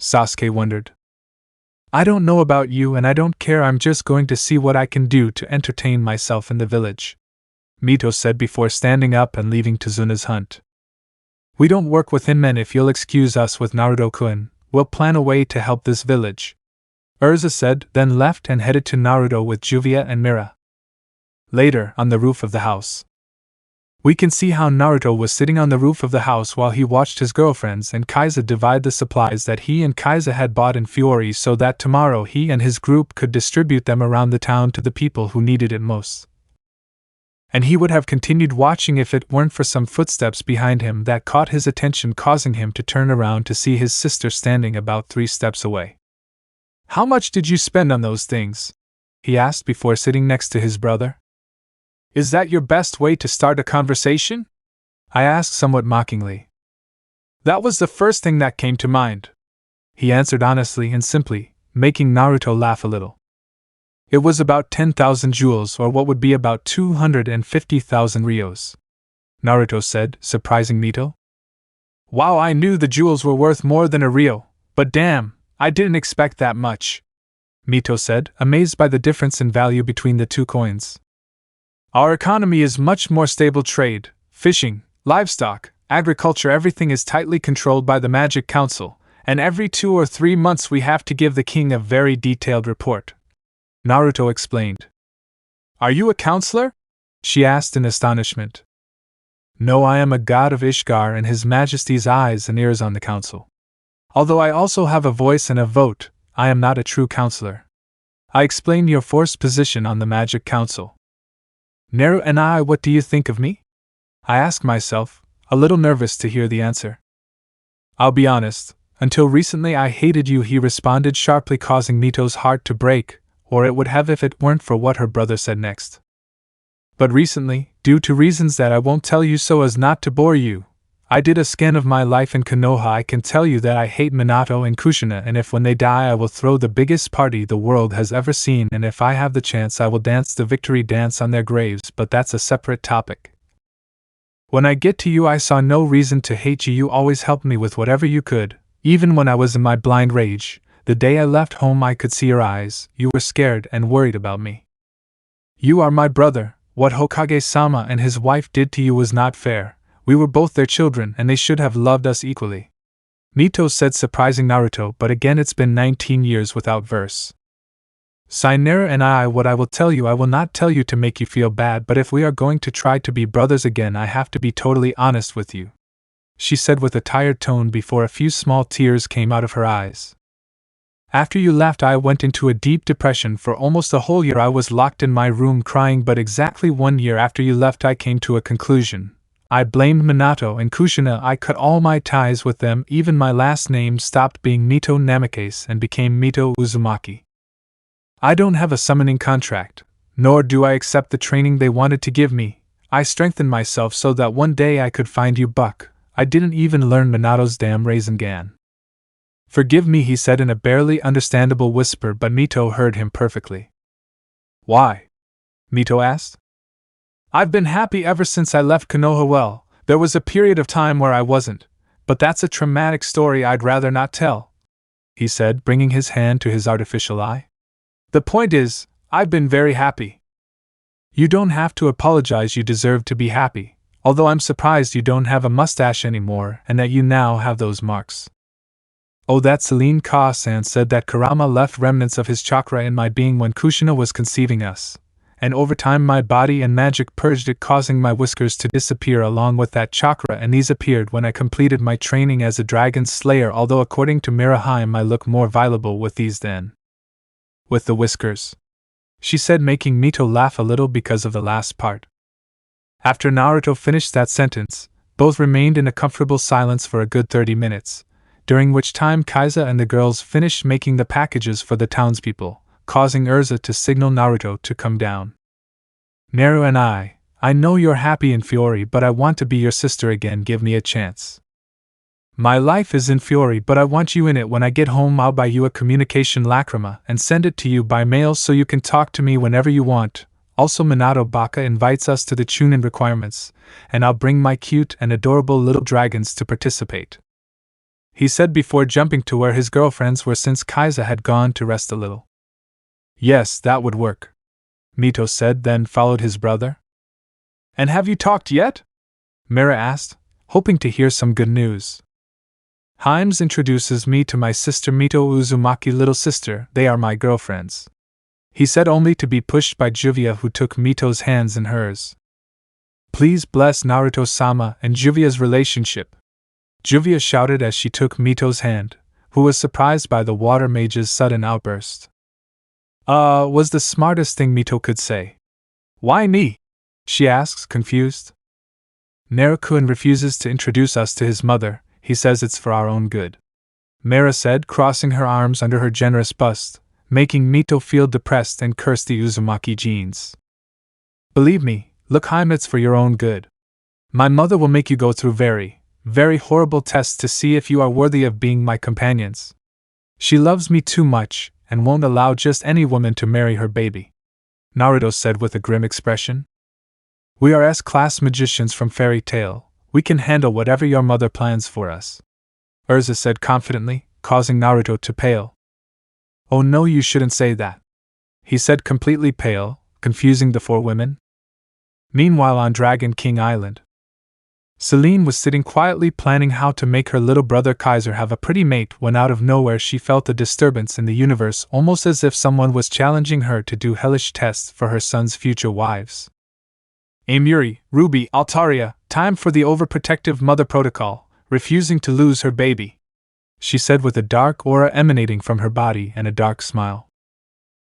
Sasuke wondered. I don't know about you and I don't care, I'm just going to see what I can do to entertain myself in the village, Mito said before standing up and leaving Tazuna's hunt. We don't work with Hinmen, if you'll excuse us with Naruto-kun, we'll plan a way to help this village, Urza said, then left and headed to Naruto with Juvia and Mira. Later, on the roof of the house. We can see how Naruto was sitting on the roof of the house while he watched his girlfriends and Kaiza divide the supplies that he and Kaiza had bought in Fiori so that tomorrow he and his group could distribute them around the town to the people who needed it most. And he would have continued watching if it weren't for some footsteps behind him that caught his attention, causing him to turn around to see his sister standing about 3 steps away. How much did you spend on those things? He asked before sitting next to his brother. Is that your best way to start a conversation? I asked somewhat mockingly. That was the first thing that came to mind. He answered honestly and simply, making Naruto laugh a little. It was about 10,000 jewels, or what would be about 250,000 rios. Naruto said, surprising Mito. Wow, I knew the jewels were worth more than a rio, but damn, I didn't expect that much. Mito said, amazed by the difference in value between the two coins. Our economy is much more stable. Trade, fishing, livestock, agriculture, everything is tightly controlled by the Magic Council, and every 2 or 3 months we have to give the king a very detailed report. Naruto explained. Are you a counselor? She asked in astonishment. No, I am a god of Ishgar and His Majesty's eyes and ears on the council. Although I also have a voice and a vote, I am not a true counselor. I explain your forced position on the Magic Council. Naru and I, what do you think of me? I asked myself, a little nervous to hear the answer. I'll be honest, until recently I hated you, he responded sharply, causing Mito's heart to break, or it would have if it weren't for what her brother said next. But recently, due to reasons that I won't tell you so as not to bore you, I did a scan of my life in Konoha. I can tell you that I hate Minato and Kushina, and if when they die I will throw the biggest party the world has ever seen, and if I have the chance I will dance the victory dance on their graves, but that's a separate topic. When I get to you, I saw no reason to hate you. You always helped me with whatever you could, even when I was in my blind rage. The day I left home I could see your eyes, you were scared and worried about me. You are my brother. What Hokage-sama and his wife did to you was not fair. We were both their children and they should have loved us equally. Mito said, surprising Naruto, but again it's been 19 years without verse. Sainara and I, what I will tell you, I will not tell you to make you feel bad, but if we are going to try to be brothers again I have to be totally honest with you, she said with a tired tone before a few small tears came out of her eyes. After you left I went into a deep depression. For almost a whole year I was locked in my room crying, but exactly 1 year after you left I came to a conclusion. I blamed Minato and Kushina. I cut all my ties with them, even my last name stopped being Mito Namikaze and became Mito Uzumaki. I don't have a summoning contract, nor do I accept the training they wanted to give me. I strengthened myself so that one day I could find you, Buck. I didn't even learn Minato's damn Rasengan. Forgive me, he said in a barely understandable whisper, but Mito heard him perfectly. Why? Mito asked. I've been happy ever since I left Konoha. Well, there was a period of time where I wasn't, but that's a traumatic story I'd rather not tell, he said, bringing his hand to his artificial eye. The point is, I've been very happy. You don't have to apologize, you deserve to be happy, although I'm surprised you don't have a mustache anymore and that you now have those marks. Oh, that Celine Ka-san said that Kurama left remnants of his chakra in my being when Kushina was conceiving us, and over time my body and magic purged it, causing my whiskers to disappear along with that chakra, and these appeared when I completed my training as a dragon slayer, although according to Miraheim I look more viable with these than with the whiskers, she said, making Mito laugh a little because of the last part. After Naruto finished that sentence, both remained in a comfortable silence for a good 30 minutes, during which time Kaiza and the girls finished making the packages for the townspeople, causing Urza to signal Naruto to come down. Naru and I know you're happy in Fiori, but I want to be your sister again, give me a chance. My life is in Fiori, but I want you in it. When I get home I'll buy you a communication lacrima and send it to you by mail so you can talk to me whenever you want. Also Minato Baka invites us to the Chunin requirements, and I'll bring my cute and adorable little dragons to participate, he said before jumping to where his girlfriends were since Kaiza had gone to rest a little. Yes, that would work, Mito said, then followed his brother. And have you talked yet? Mira asked, hoping to hear some good news. Himes introduces me to my sister Mito Uzumaki, little sister, they are my girlfriends, he said, only to be pushed by Juvia, who took Mito's hands in hers. Please bless Naruto-sama and Juvia's relationship, Juvia shouted as she took Mito's hand, who was surprised by the water mage's sudden outburst. Was the smartest thing Mito could say. Why me? She asks, confused. Naru-kun refuses to introduce us to his mother, he says it's for our own good, Mira said, crossing her arms under her generous bust, making Mito feel depressed and curse the Uzumaki genes. Believe me, look, Haim, it's for your own good. My mother will make you go through very Very horrible test to see if you are worthy of being my companions. She loves me too much, and won't allow just any woman to marry her baby," Naruto said with a grim expression. "We are S-class magicians from Fairy Tail. We can handle whatever your mother plans for us," Urza said confidently, causing Naruto to pale. "Oh no, you shouldn't say that," he said, completely pale, confusing the four women. Meanwhile, on Dragon King Island, Celine was sitting quietly planning how to make her little brother Kaiser have a pretty mate when out of nowhere she felt a disturbance in the universe, almost as if someone was challenging her to do hellish tests for her son's future wives. "Amuri, Ruby, Altaria, time for the overprotective mother protocol, refusing to lose her baby," she said with a dark aura emanating from her body and a dark smile.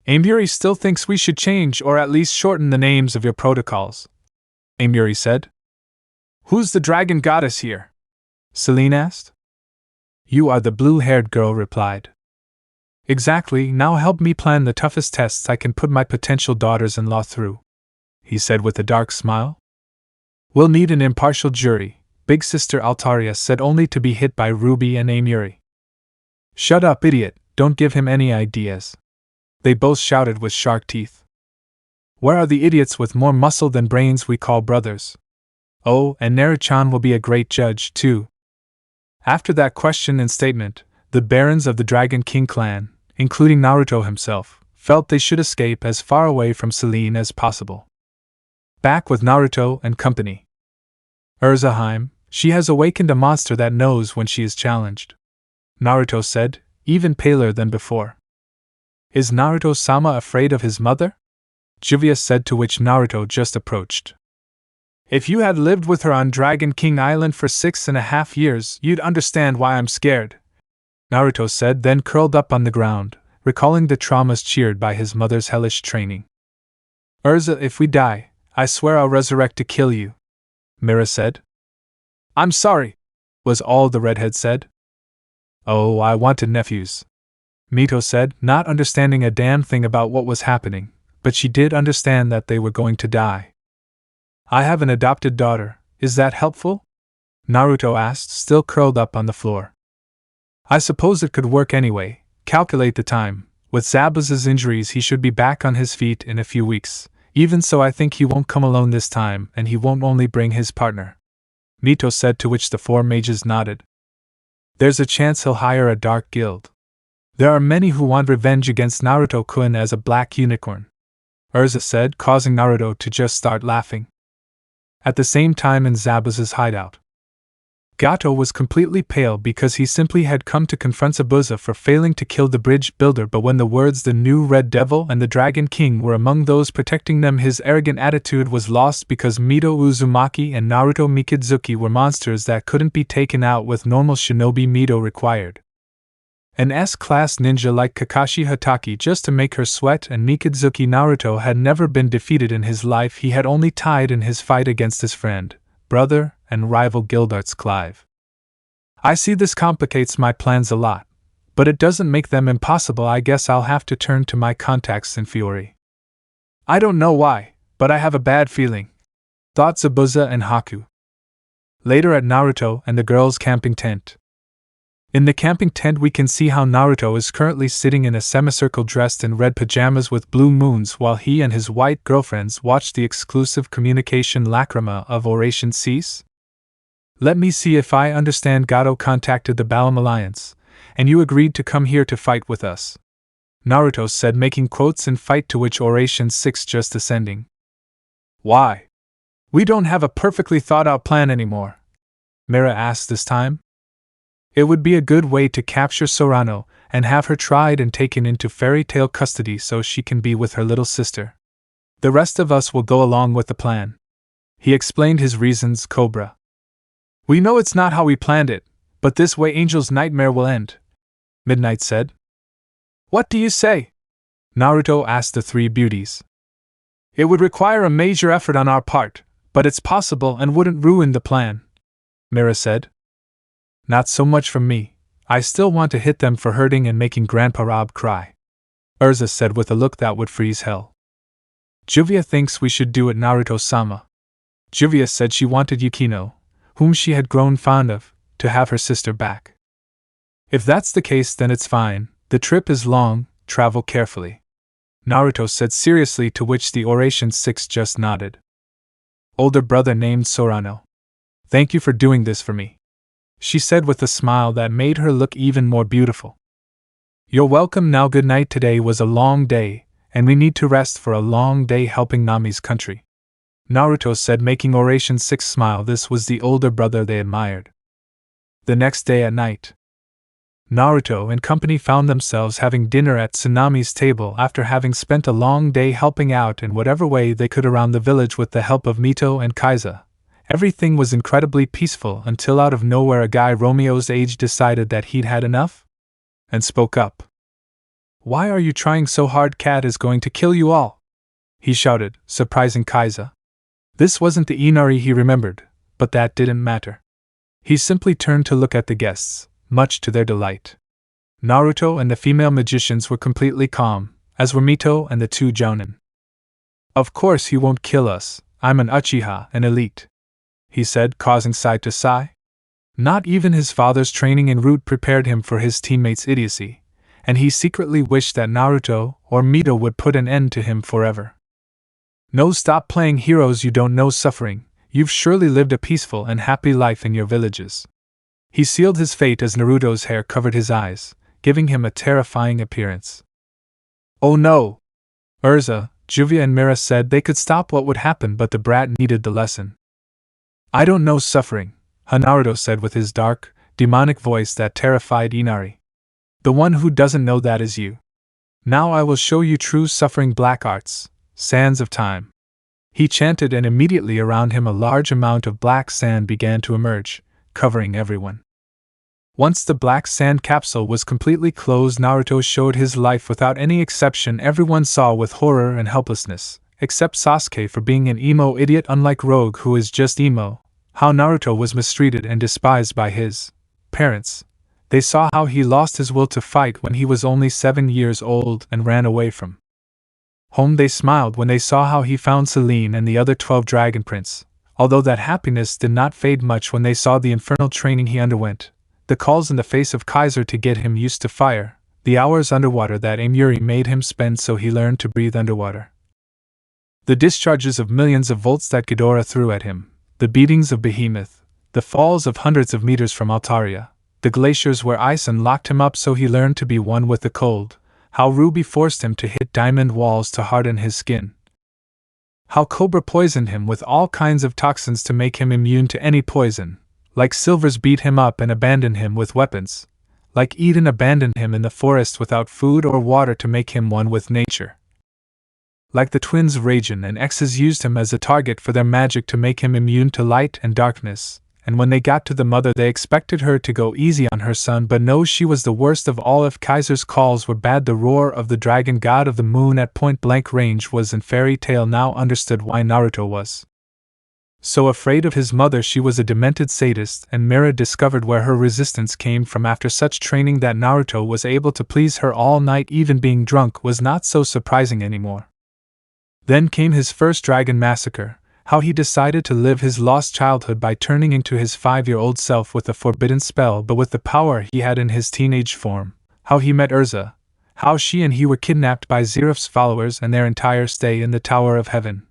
"Amuri still thinks we should change or at least shorten the names of your protocols," Amuri said. "Who's the dragon goddess here?" Celine asked. "You are the blue-haired girl," replied. "Exactly, now help me plan the toughest tests I can put my potential daughters-in-law through," he said with a dark smile. "We'll need an impartial jury," Big Sister Altaria said, only to be hit by Ruby and Amuri. "Shut up, idiot, don't give him any ideas," they both shouted with shark teeth. "Where are the idiots with more muscle than brains we call brothers? Oh, and Naru-chan will be a great judge, too." After that question and statement, the barons of the Dragon King clan, including Naruto himself, felt they should escape as far away from Celine as possible. Back with Naruto and company. "Urzaheim, she has awakened a monster that knows when she is challenged," Naruto said, even paler than before. "Is Naruto-sama afraid of his mother?" Juvia said, to which Naruto just approached. "If you had lived with her on Dragon King Island for 6.5 years, you'd understand why I'm scared," Naruto said, then curled up on the ground, recalling the traumas cheered by his mother's hellish training. "Urza, if we die, I swear I'll resurrect to kill you," Mira said. "I'm sorry," was all the redhead said. "Oh, I wanted nephews," Mito said, not understanding a damn thing about what was happening, but she did understand that they were going to die. "I have an adopted daughter, is that helpful?" Naruto asked, still curled up on the floor. "I suppose it could work anyway. Calculate the time. With Zabuza's injuries he should be back on his feet in a few weeks. Even so, I think he won't come alone this time, and he won't only bring his partner," Mito said, to which the four mages nodded. "There's a chance he'll hire a dark guild. There are many who want revenge against Naruto-kun as a black unicorn," Urza said, causing Naruto to just start laughing. At the same time, in Zabuza's hideout, Gato was completely pale because he simply had come to confront Zabuza for failing to kill the bridge builder, but when the words "the new Red Devil" and the Dragon King were among those protecting them, his arrogant attitude was lost because Mito Uzumaki and Naruto Mikitsuki were monsters that couldn't be taken out with normal shinobi Mito required an S-class ninja like Kakashi Hatake just to make her sweat, and Mikitsuki Naruto had never been defeated in his life. He had only tied in his fight against his friend, brother, and rival Gildarts Clive. "I see this complicates my plans a lot, but it doesn't make them impossible. I guess I'll have to turn to my contacts in Fiori. I don't know why, but I have a bad feeling," thought Zabuza and Haku. Later at Naruto and the girls' camping tent. In the camping tent we can see how Naruto is currently sitting in a semicircle dressed in red pajamas with blue moons while he and his white girlfriends watch the exclusive communication lacrima of Oration cease. "Let me see if I understand. Gato contacted the Balam Alliance, and you agreed to come here to fight with us," Naruto said, making quotes in fight, to which Oration 6 just ascending. "Why? We don't have a perfectly thought out plan anymore?" Mira asked this time. "It would be a good way to capture Sorano and have her tried and taken into fairy tale custody so she can be with her little sister. The rest of us will go along with the plan." He explained his reasons. "Cobra, we know it's not how we planned it, but this way Angel's nightmare will end," Midnight said. "What do you say?" Naruto asked the three beauties. "It would require a major effort on our part, but it's possible and wouldn't ruin the plan," Mira said. "Not so much from me. I still want to hit them for hurting and making Grandpa Rob cry," Urza said with a look that would freeze hell. "Juvia thinks we should do it, Naruto-sama." Juvia said she wanted Yukino, whom she had grown fond of, to have her sister back. If that's the case, then it's fine. The trip is long, travel carefully, Naruto said seriously, to which the Oration 6 just nodded. Older brother named Sorano. Thank you for doing this for me, she said with a smile that made her look even more beautiful. You're welcome. Now good night. Today was a long day, and we need to rest for a long day helping Nami's country, Naruto said, making Oration 6 smile. This was the older brother they admired. The next day at night, Naruto and company found themselves having dinner at Tsunami's table after having spent a long day helping out in whatever way they could around the village with the help of Mito and Kaiza. Everything was incredibly peaceful until out of nowhere a guy Romeo's age decided that he'd had enough and spoke up. Why are you trying so hard? Cat is going to kill you all, he shouted, surprising Kaiza. This wasn't the Inari he remembered, but that didn't matter. He simply turned to look at the guests, much to their delight. Naruto and the female magicians were completely calm, as were Mito and the two Jounin. Of course he won't kill us, I'm an Uchiha, an elite, he said, causing Sai to sigh. Not even his father's training in root prepared him for his teammates' idiocy, and he secretly wished that Naruto or Mito would put an end to him forever. No, stop playing heroes, you don't know suffering, you've surely lived a peaceful and happy life in your villages. He sealed his fate as Naruto's hair covered his eyes, giving him a terrifying appearance. Oh no! Urza, Juvia and Mira said they could stop what would happen, but the brat needed the lesson. I don't know suffering, Naruto said with his dark, demonic voice that terrified Inari. The one who doesn't know that is you. Now I will show you true suffering. Black arts, sands of time. He chanted, and immediately around him a large amount of black sand began to emerge, covering everyone. Once the black sand capsule was completely closed, Naruto showed his life without any exception. Everyone saw with horror and helplessness, except Sasuke for being an emo idiot unlike Rogue who is just emo, how Naruto was mistreated and despised by his parents. They saw how he lost his will to fight when he was only 7 years old and ran away from home. They smiled when they saw how he found Selene and the other 12 Dragon Prince, although that happiness did not fade much when they saw the infernal training he underwent, the calls in the face of Kaiser to get him used to fire, the hours underwater that Amuri made him spend so he learned to breathe underwater, the discharges of millions of volts that Ghidorah threw at him, the beatings of Behemoth, the falls of hundreds of meters from Altaria, the glaciers where ice locked him up so he learned to be one with the cold, how Ruby forced him to hit diamond walls to harden his skin, how Cobra poisoned him with all kinds of toxins to make him immune to any poison, like Silvers beat him up and abandoned him with weapons, like Eden abandoned him in the forest without food or water to make him one with nature, like the twins Raijin and X's used him as a target for their magic to make him immune to light and darkness, and when they got to the mother they expected her to go easy on her son, but no, she was the worst of all. If Kaiser's calls were bad, the roar of the dragon god of the moon at point-blank range was. In Fairy Tail now understood why Naruto was so afraid of his mother. She was a demented sadist, and Mira discovered where her resistance came from after such training. That Naruto was able to please her all night even being drunk was not so surprising anymore. Then came his first dragon massacre, how he decided to live his lost childhood by turning into his 5-year-old self with a forbidden spell but with the power he had in his teenage form, how he met Urza, how she and he were kidnapped by Zeref's followers and their entire stay in the Tower of Heaven,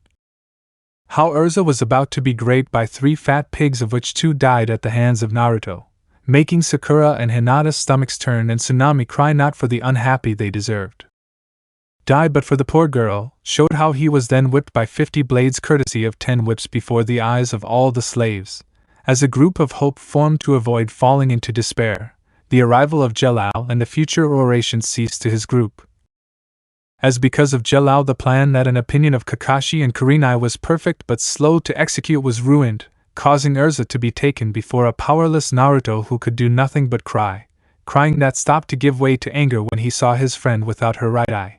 how Urza was about to be raped by 3 fat pigs of which 2 died at the hands of Naruto, making Sakura and Hinata's stomachs turn and Tsunami cry not for the unhappy they deserved die but for the poor girl, showed how he was then whipped by 50 blades courtesy of 10 whips before the eyes of all the slaves, as a group of hope formed to avoid falling into despair. The arrival of Jelal and the future oration ceased to his group, as because of Jelal the plan that an opinion of Kakashi and Kurenai was perfect but slow to execute was ruined, causing Urza to be taken before a powerless Naruto who could do nothing but crying that stopped to give way to anger when he saw his friend without her right eye.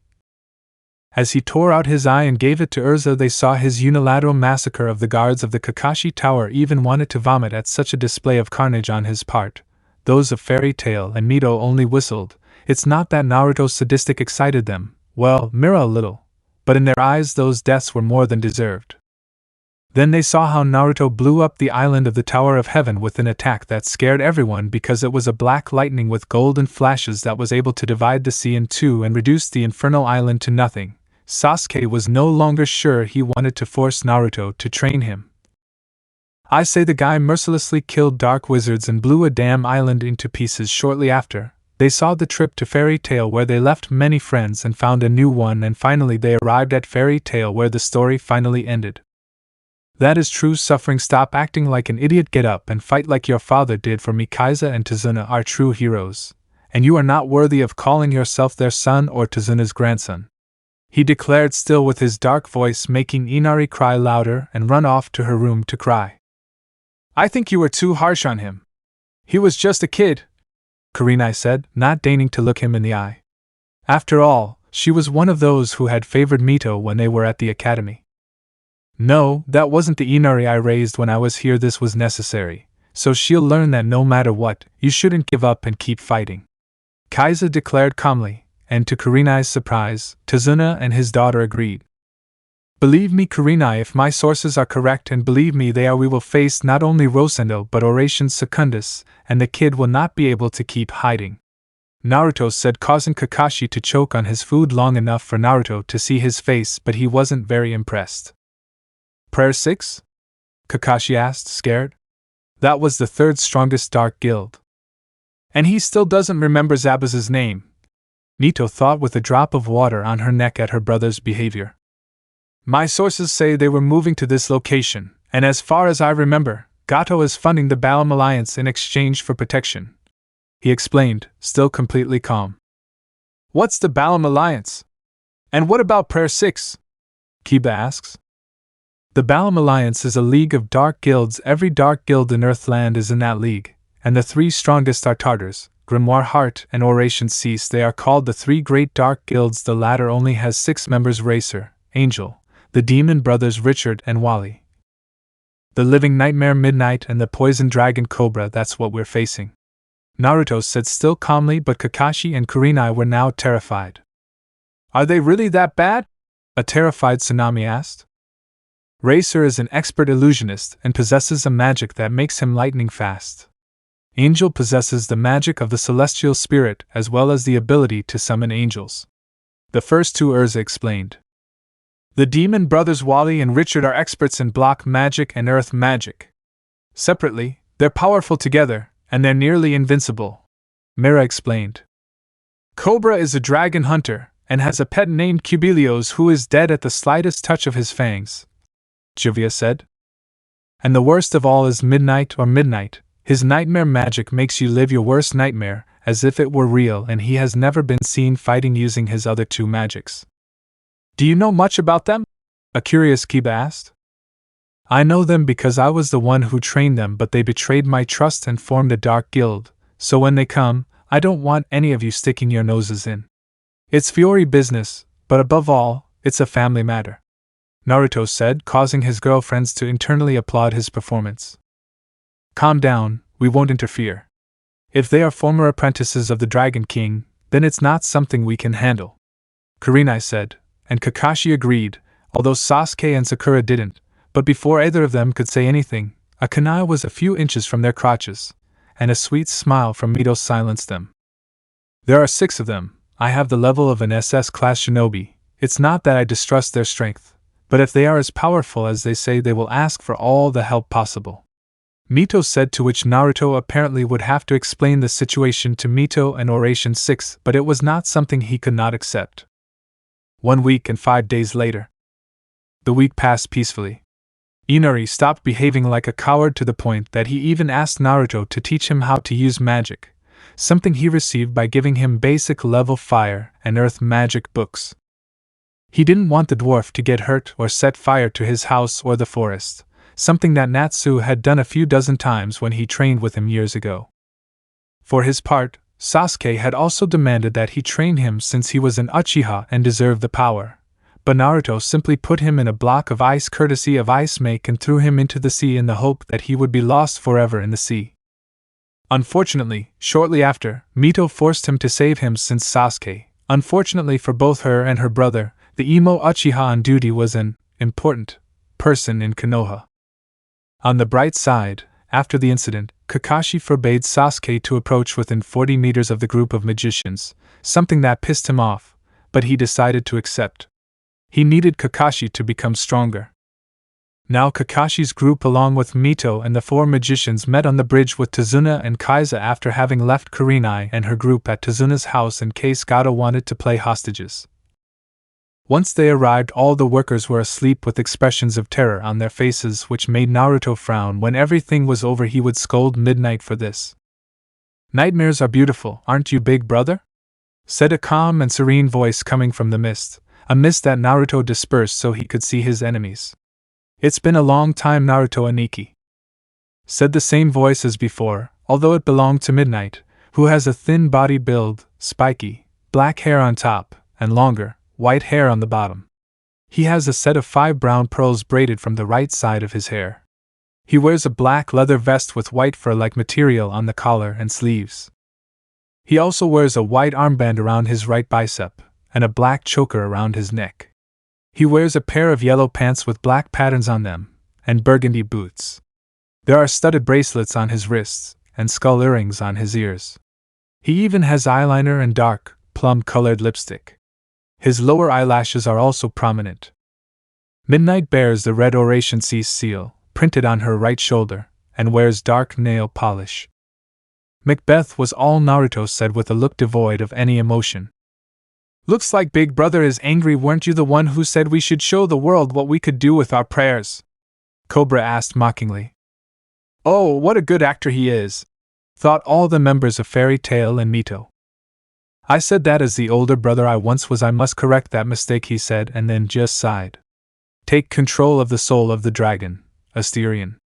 As he tore out his eye and gave it to Urza, they saw his unilateral massacre of the guards of the Kakashi Tower, even wanted to vomit at such a display of carnage on his part. Those of Fairy Tail and Mito only whistled. It's not that Naruto's sadistic excited them, well, Mira a little, but in their eyes those deaths were more than deserved. Then they saw how Naruto blew up the island of the Tower of Heaven with an attack that scared everyone because it was a black lightning with golden flashes that was able to divide the sea in two and reduce the infernal island to nothing. Sasuke was no longer sure he wanted to force Naruto to train him. I say the guy mercilessly killed dark wizards and blew a damn island into pieces shortly after. They saw the trip to Fairy Tail where they left many friends and found a new one, and finally they arrived at Fairy Tail where the story finally ended. That is true suffering. Stop acting like an idiot, get up and fight like your father did for me. Kaiza and Tazuna are true heroes, and you are not worthy of calling yourself their son or Tazuna's grandson, he declared, still with his dark voice making Inari cry louder and run off to her room to cry. I think you were too harsh on him. He was just a kid, Kurenai said, not deigning to look him in the eye. After all, she was one of those who had favored Mito when they were at the academy. No, that wasn't the Inari I raised when I was here. This was necessary, so she'll learn that no matter what, you shouldn't give up and keep fighting, Kaiza declared calmly, and to Kurenai's surprise, Tazuna and his daughter agreed. Believe me, Kurenai, if my sources are correct, and believe me they are, we will face not only Rosendo but Oration Secundus, and the kid will not be able to keep hiding, Naruto said, causing Kakashi to choke on his food long enough for Naruto to see his face, but he wasn't very impressed. Prayer 6? Kakashi asked, scared. That was the third strongest dark guild. And he still doesn't remember Zabuza's name, Mito thought with a drop of water on her neck at her brother's behavior. My sources say they were moving to this location, and as far as I remember, Gato is funding the Balam Alliance in exchange for protection, he explained, still completely calm. What's the Balam Alliance? And what about Prayer 6? Kiba asks. The Balam Alliance is a league of dark guilds. Every dark guild in Earthland is in that league, and the three strongest are Tartars, Grimoire Heart, and Oration Cease. They are called the three great dark guilds. The latter only has 6 members: Racer, Angel, the Demon Brothers Richard and Wally, the Living Nightmare Midnight, and the Poison Dragon Cobra. That's what we're facing, Naruto said, still calmly, but Kakashi and Kurenai were now terrified. Are they really that bad? A terrified Tsunami asked. Racer is an expert illusionist and possesses a magic that makes him lightning fast. Angel possesses the magic of the celestial spirit as well as the ability to summon angels, the first two Urza explained. The Demon Brothers Wally and Richard are experts in block magic and earth magic. Separately, they're powerful together, and they're nearly invincible, Mira explained. Cobra is a dragon hunter, and has a pet named Cubelios who is dead at the slightest touch of his fangs, Juvia said. And the worst of all is Midnight. His nightmare magic makes you live your worst nightmare, as if it were real, and he has never been seen fighting using his other two magics. Do you know much about them? A curious Kiba asked. I know them because I was the one who trained them, but they betrayed my trust and formed a dark guild, so when they come, I don't want any of you sticking your noses in. It's Fiori business, but above all, it's a family matter, Naruto said, causing his girlfriends to internally applaud his performance. Calm down, we won't interfere. If they are former apprentices of the Dragon King, then it's not something we can handle, Kurenai said, and Kakashi agreed, although Sasuke and Sakura didn't. But before either of them could say anything, a kunai was a few inches from their crotches, and a sweet smile from Mito silenced them. There are 6 of them. I have the level of an SS-class shinobi. It's not that I distrust their strength, but if they are as powerful as they say, they will ask for all the help possible, Mito said, to which Naruto apparently would have to explain the situation to Mito and Oration 6, but it was not something he could not accept. 1 week and 5 days later. The week passed peacefully. Inari stopped behaving like a coward to the point that he even asked Naruto to teach him how to use magic, something he received by giving him basic level fire and earth magic books. He didn't want the dwarf to get hurt or set fire to his house or the forest, something that Natsu had done a few dozen times when he trained with him years ago. For his part, Sasuke had also demanded that he train him since he was an Uchiha and deserved the power, but Naruto simply put him in a block of ice courtesy of Ice Make and threw him into the sea in the hope that he would be lost forever in the sea. Unfortunately, shortly after, Mito forced him to save him since Sasuke, unfortunately for both her and her brother, the emo Uchiha on duty was an important person in Konoha. On the bright side, after the incident, Kakashi forbade Sasuke to approach within 40 meters of the group of magicians, something that pissed him off, but he decided to accept. He needed Kakashi to become stronger. Now Kakashi's group along with Mito and the 4 magicians met on the bridge with Tazuna and Kaiza after having left Kurenai and her group at Tazuna's house in case Gato wanted to play hostages. Once they arrived, all the workers were asleep with expressions of terror on their faces, which made Naruto frown. When everything was over, he would scold Midnight for this. "Nightmares are beautiful, aren't you, big brother?" said a calm and serene voice coming from the mist, a mist that Naruto dispersed so he could see his enemies. "It's been a long time, Naruto Aniki," said the same voice as before, although it belonged to Midnight, who has a thin body build, spiky, black hair on top, and longer, white hair on the bottom. He has a set of 5 brown pearls braided from the right side of his hair. He wears a black leather vest with white fur-like material on the collar and sleeves. He also wears a white armband around his right bicep, and a black choker around his neck. He wears a pair of yellow pants with black patterns on them, and burgundy boots. There are studded bracelets on his wrists, and skull earrings on his ears. He even has eyeliner and dark, plum-colored lipstick. His lower eyelashes are also prominent. Midnight bears the red Oration Cease seal, printed on her right shoulder, and wears dark nail polish. Macbeth was all Naruto said with a look devoid of any emotion. "Looks like Big Brother is angry. Weren't you the one who said we should show the world what we could do with our prayers?" Cobra asked mockingly. "Oh, what a good actor he is," thought all the members of Fairy Tail and Mito. "I said that as the older brother I once was. I must correct that mistake," he said, and then just sighed. "Take control of the soul of the dragon, Asterion,"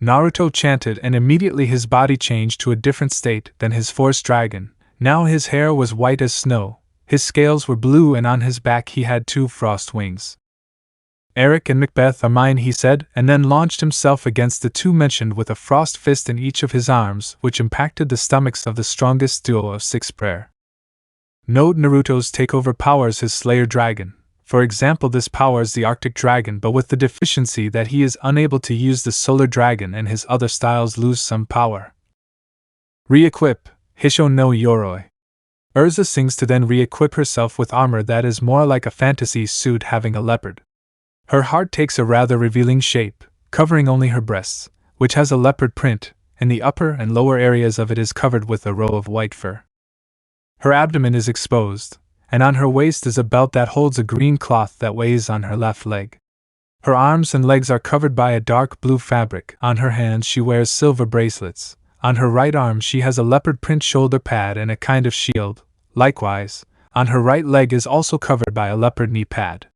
Naruto chanted, and immediately his body changed to a different state than his force dragon. Now his hair was white as snow, his scales were blue, and on his back he had 2 frost wings. "Eric and Macbeth are mine," he said, and then launched himself against the 2 mentioned with a frost fist in each of his arms, which impacted the stomachs of the strongest duo of 6 prayer. Note Naruto's takeover powers his Slayer Dragon. For example, this powers the Arctic Dragon, but with the deficiency that he is unable to use the Solar Dragon, and his other styles lose some power. Re-equip, Hisho no Yoroi. Urza sings to then re-equip herself with armor that is more like a fantasy suit having a leopard. Her heart takes a rather revealing shape, covering only her breasts, which has a leopard print, and the upper and lower areas of it is covered with a row of white fur. Her abdomen is exposed, and on her waist is a belt that holds a green cloth that weighs on her left leg. Her arms and legs are covered by a dark blue fabric. On her hands she wears silver bracelets. On her right arm she has a leopard print shoulder pad and a kind of shield. Likewise, on her right leg is also covered by a leopard knee pad.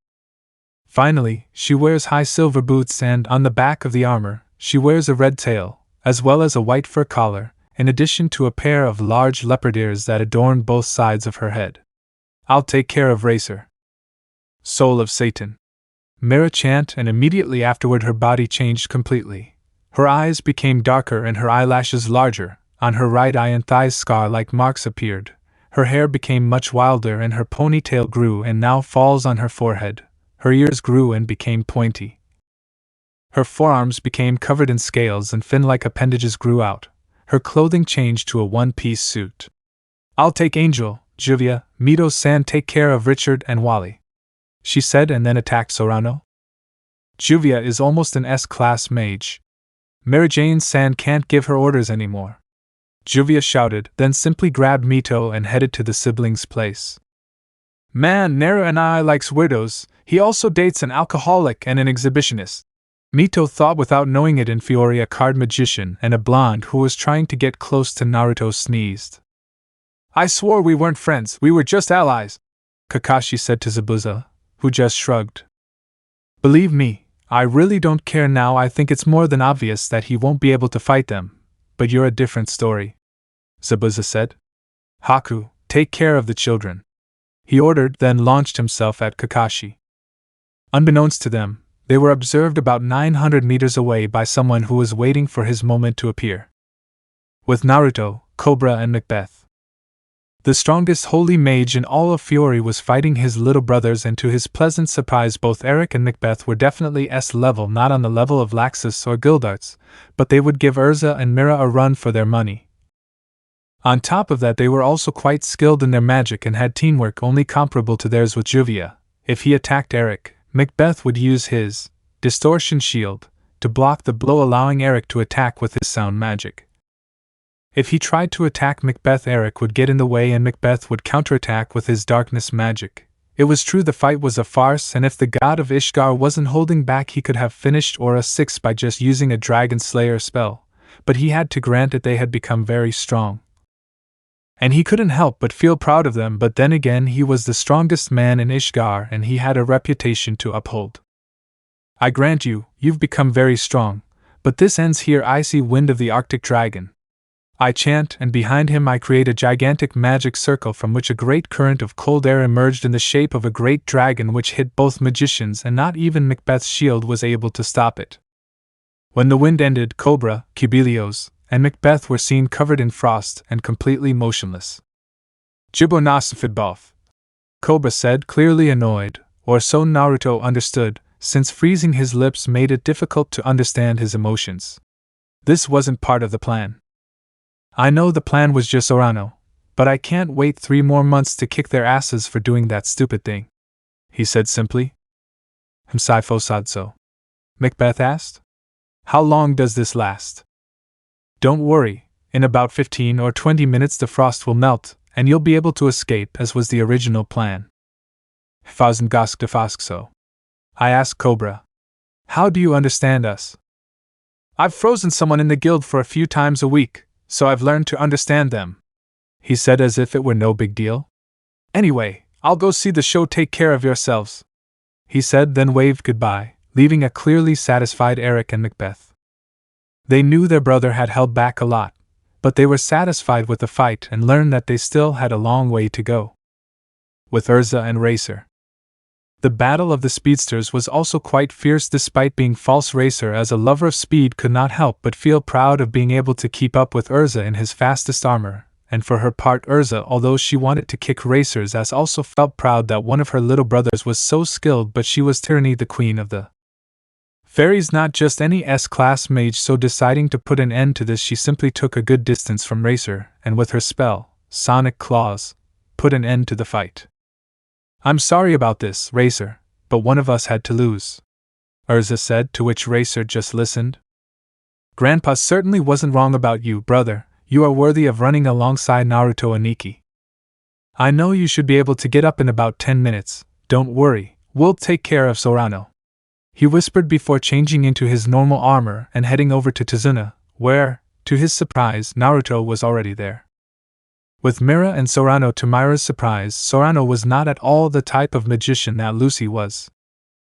Finally, she wears high silver boots, and on the back of the armor, she wears a red tail, as well as a white fur collar, in addition to a pair of large leopard ears that adorn both sides of her head. "I'll take care of Racer." Soul of Satan. Mira chant, and immediately afterward her body changed completely. Her eyes became darker and her eyelashes larger. On her right eye and thighs scar-like marks appeared. Her hair became much wilder and her ponytail grew and now falls on her forehead. Her ears grew and became pointy. Her forearms became covered in scales and fin-like appendages grew out. Her clothing changed to a one-piece suit. "I'll take Angel, Juvia, Mito-san, take care of Richard and Wally," she said, and then attacked Sorano. Juvia is almost an S-class mage. Mary Jane-san can't give her orders anymore, Juvia shouted, then simply grabbed Mito and headed to the siblings' place. "Man, Nara and I likes weirdos. He also dates an alcoholic and an exhibitionist," Mito thought without knowing it. In Fiori, a card magician and a blonde who was trying to get close to Naruto sneezed. "I swore we weren't friends, we were just allies," Kakashi said to Zabuza, who just shrugged. "Believe me, I really don't care now. I think it's more than obvious that he won't be able to fight them, but you're a different story," Zabuza said. "Haku, take care of the children," he ordered, then launched himself at Kakashi. Unbeknownst to them, they were observed about 900 meters away by someone who was waiting for his moment to appear. With Naruto, Cobra, and Macbeth. The strongest holy mage in all of Fiori was fighting his little brothers, and to his pleasant surprise both Eric and Macbeth were definitely S level, not on the level of Laxus or Gildarts, but they would give Urza and Mira a run for their money. On top of that, they were also quite skilled in their magic and had teamwork only comparable to theirs with Juvia. If he attacked Eric, Macbeth would use his distortion shield to block the blow, allowing Eric to attack with his sound magic. If he tried to attack Macbeth, Eric would get in the way and Macbeth would counterattack with his darkness magic. It was true the fight was a farce, and if the god of Ishgar wasn't holding back he could have finished Aura 6 by just using a Dragon Slayer spell, but he had to grant that they had become very strong. And he couldn't help but feel proud of them, but then again he was the strongest man in Ishgar and he had a reputation to uphold. I grant you, you've become very strong, but this ends here. I see Wind of the Arctic Dragon. I chant, and behind him I create a gigantic magic circle from which a great current of cold air emerged in the shape of a great dragon which hit both magicians, and not even Macbeth's shield was able to stop it. When the wind ended, Cobra, Cubelios, and Macbeth were seen covered in frost and completely motionless. Jibbo nas fidboth, Cobra said, clearly annoyed, or so Naruto understood, since freezing his lips made it difficult to understand his emotions. This wasn't part of the plan. I know the plan was just Orano, but I can't wait 3 more months to kick their asses for doing that stupid thing, he said simply. Hmsifo sadso, Macbeth asked. How long does this last? Don't worry, in about 15 or 20 minutes the frost will melt, and you'll be able to escape, as was the original plan. Fazengask defaskso. I asked Cobra. How do you understand us? I've frozen someone in the guild for a few times a week, so I've learned to understand them, he said as if it were no big deal. Anyway, I'll go see the show. Take care of yourselves, he said, then waved goodbye, leaving a clearly satisfied Eric and Macbeth. They knew their brother had held back a lot, but they were satisfied with the fight and learned that they still had a long way to go. With Urza and Racer. The battle of the speedsters was also quite fierce. Despite being false, Racer as a lover of speed could not help but feel proud of being able to keep up with Urza in his fastest armor, and for her part Urza, although she wanted to kick Racer's ass, also felt proud that one of her little brothers was so skilled, but she was Tyranny, the queen of the fairies, not just any S-class mage, so deciding to put an end to this she simply took a good distance from Racer, and with her spell, Sonic Claws, put an end to the fight. I'm sorry about this, Racer, but one of us had to lose, Urza said, to which Racer just listened. Grandpa certainly wasn't wrong about you, brother. You are worthy of running alongside Naruto and Nikki. I know you should be able to get up in about 10 minutes. Don't worry, we'll take care of Sorano, he whispered before changing into his normal armor and heading over to Tazuna, where, to his surprise, Naruto was already there. With Mira and Sorano. To Mira's surprise, Sorano was not at all the type of magician that Lucy was.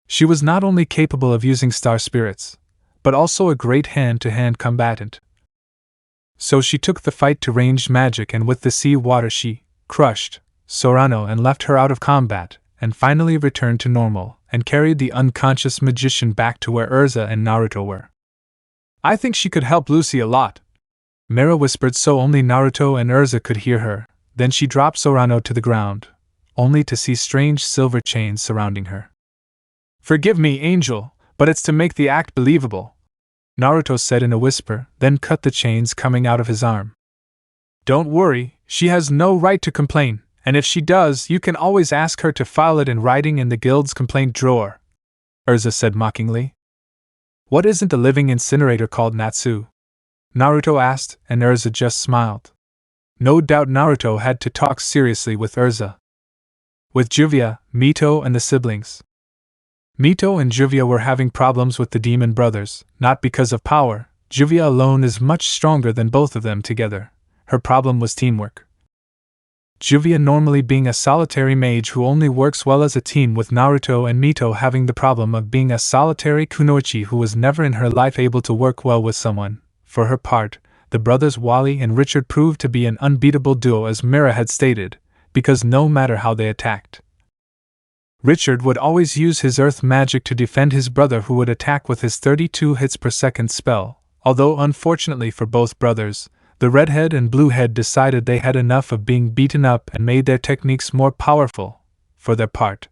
She was not only capable of using star spirits, but also a great hand-to-hand combatant. So she took the fight to ranged magic, and with the sea water she crushed Sorano and left her out of combat, and finally returned to normal, and carried the unconscious magician back to where Urza and Naruto were. I think she could help Lucy a lot, Mira whispered so only Naruto and Urza could hear her. Then she dropped Sorano to the ground, only to see strange silver chains surrounding her. Forgive me, Angel, but it's to make the act believable, Naruto said in a whisper, then cut the chains coming out of his arm. Don't worry, she has no right to complain, and if she does, you can always ask her to file it in writing in the guild's complaint drawer, Urza said mockingly. What isn't the living incinerator called, Natsu? Naruto asked, and Urza just smiled. No doubt Naruto had to talk seriously with Urza. With Juvia, Mito, and the siblings. Mito and Juvia were having problems with the demon brothers, not because of power. Juvia alone is much stronger than both of them together. Her problem was teamwork. Juvia normally being a solitary mage who only works well as a team, with Naruto and Mito having the problem of being a solitary kunoichi who was never in her life able to work well with someone. For her part, the brothers Wally and Richard proved to be an unbeatable duo, as Mira had stated, because no matter how they attacked, Richard would always use his earth magic to defend his brother, who would attack with his 32 hits per second spell. Although unfortunately for both brothers, The redhead and bluehead decided they had enough of being beaten up and made their techniques more powerful, for their part.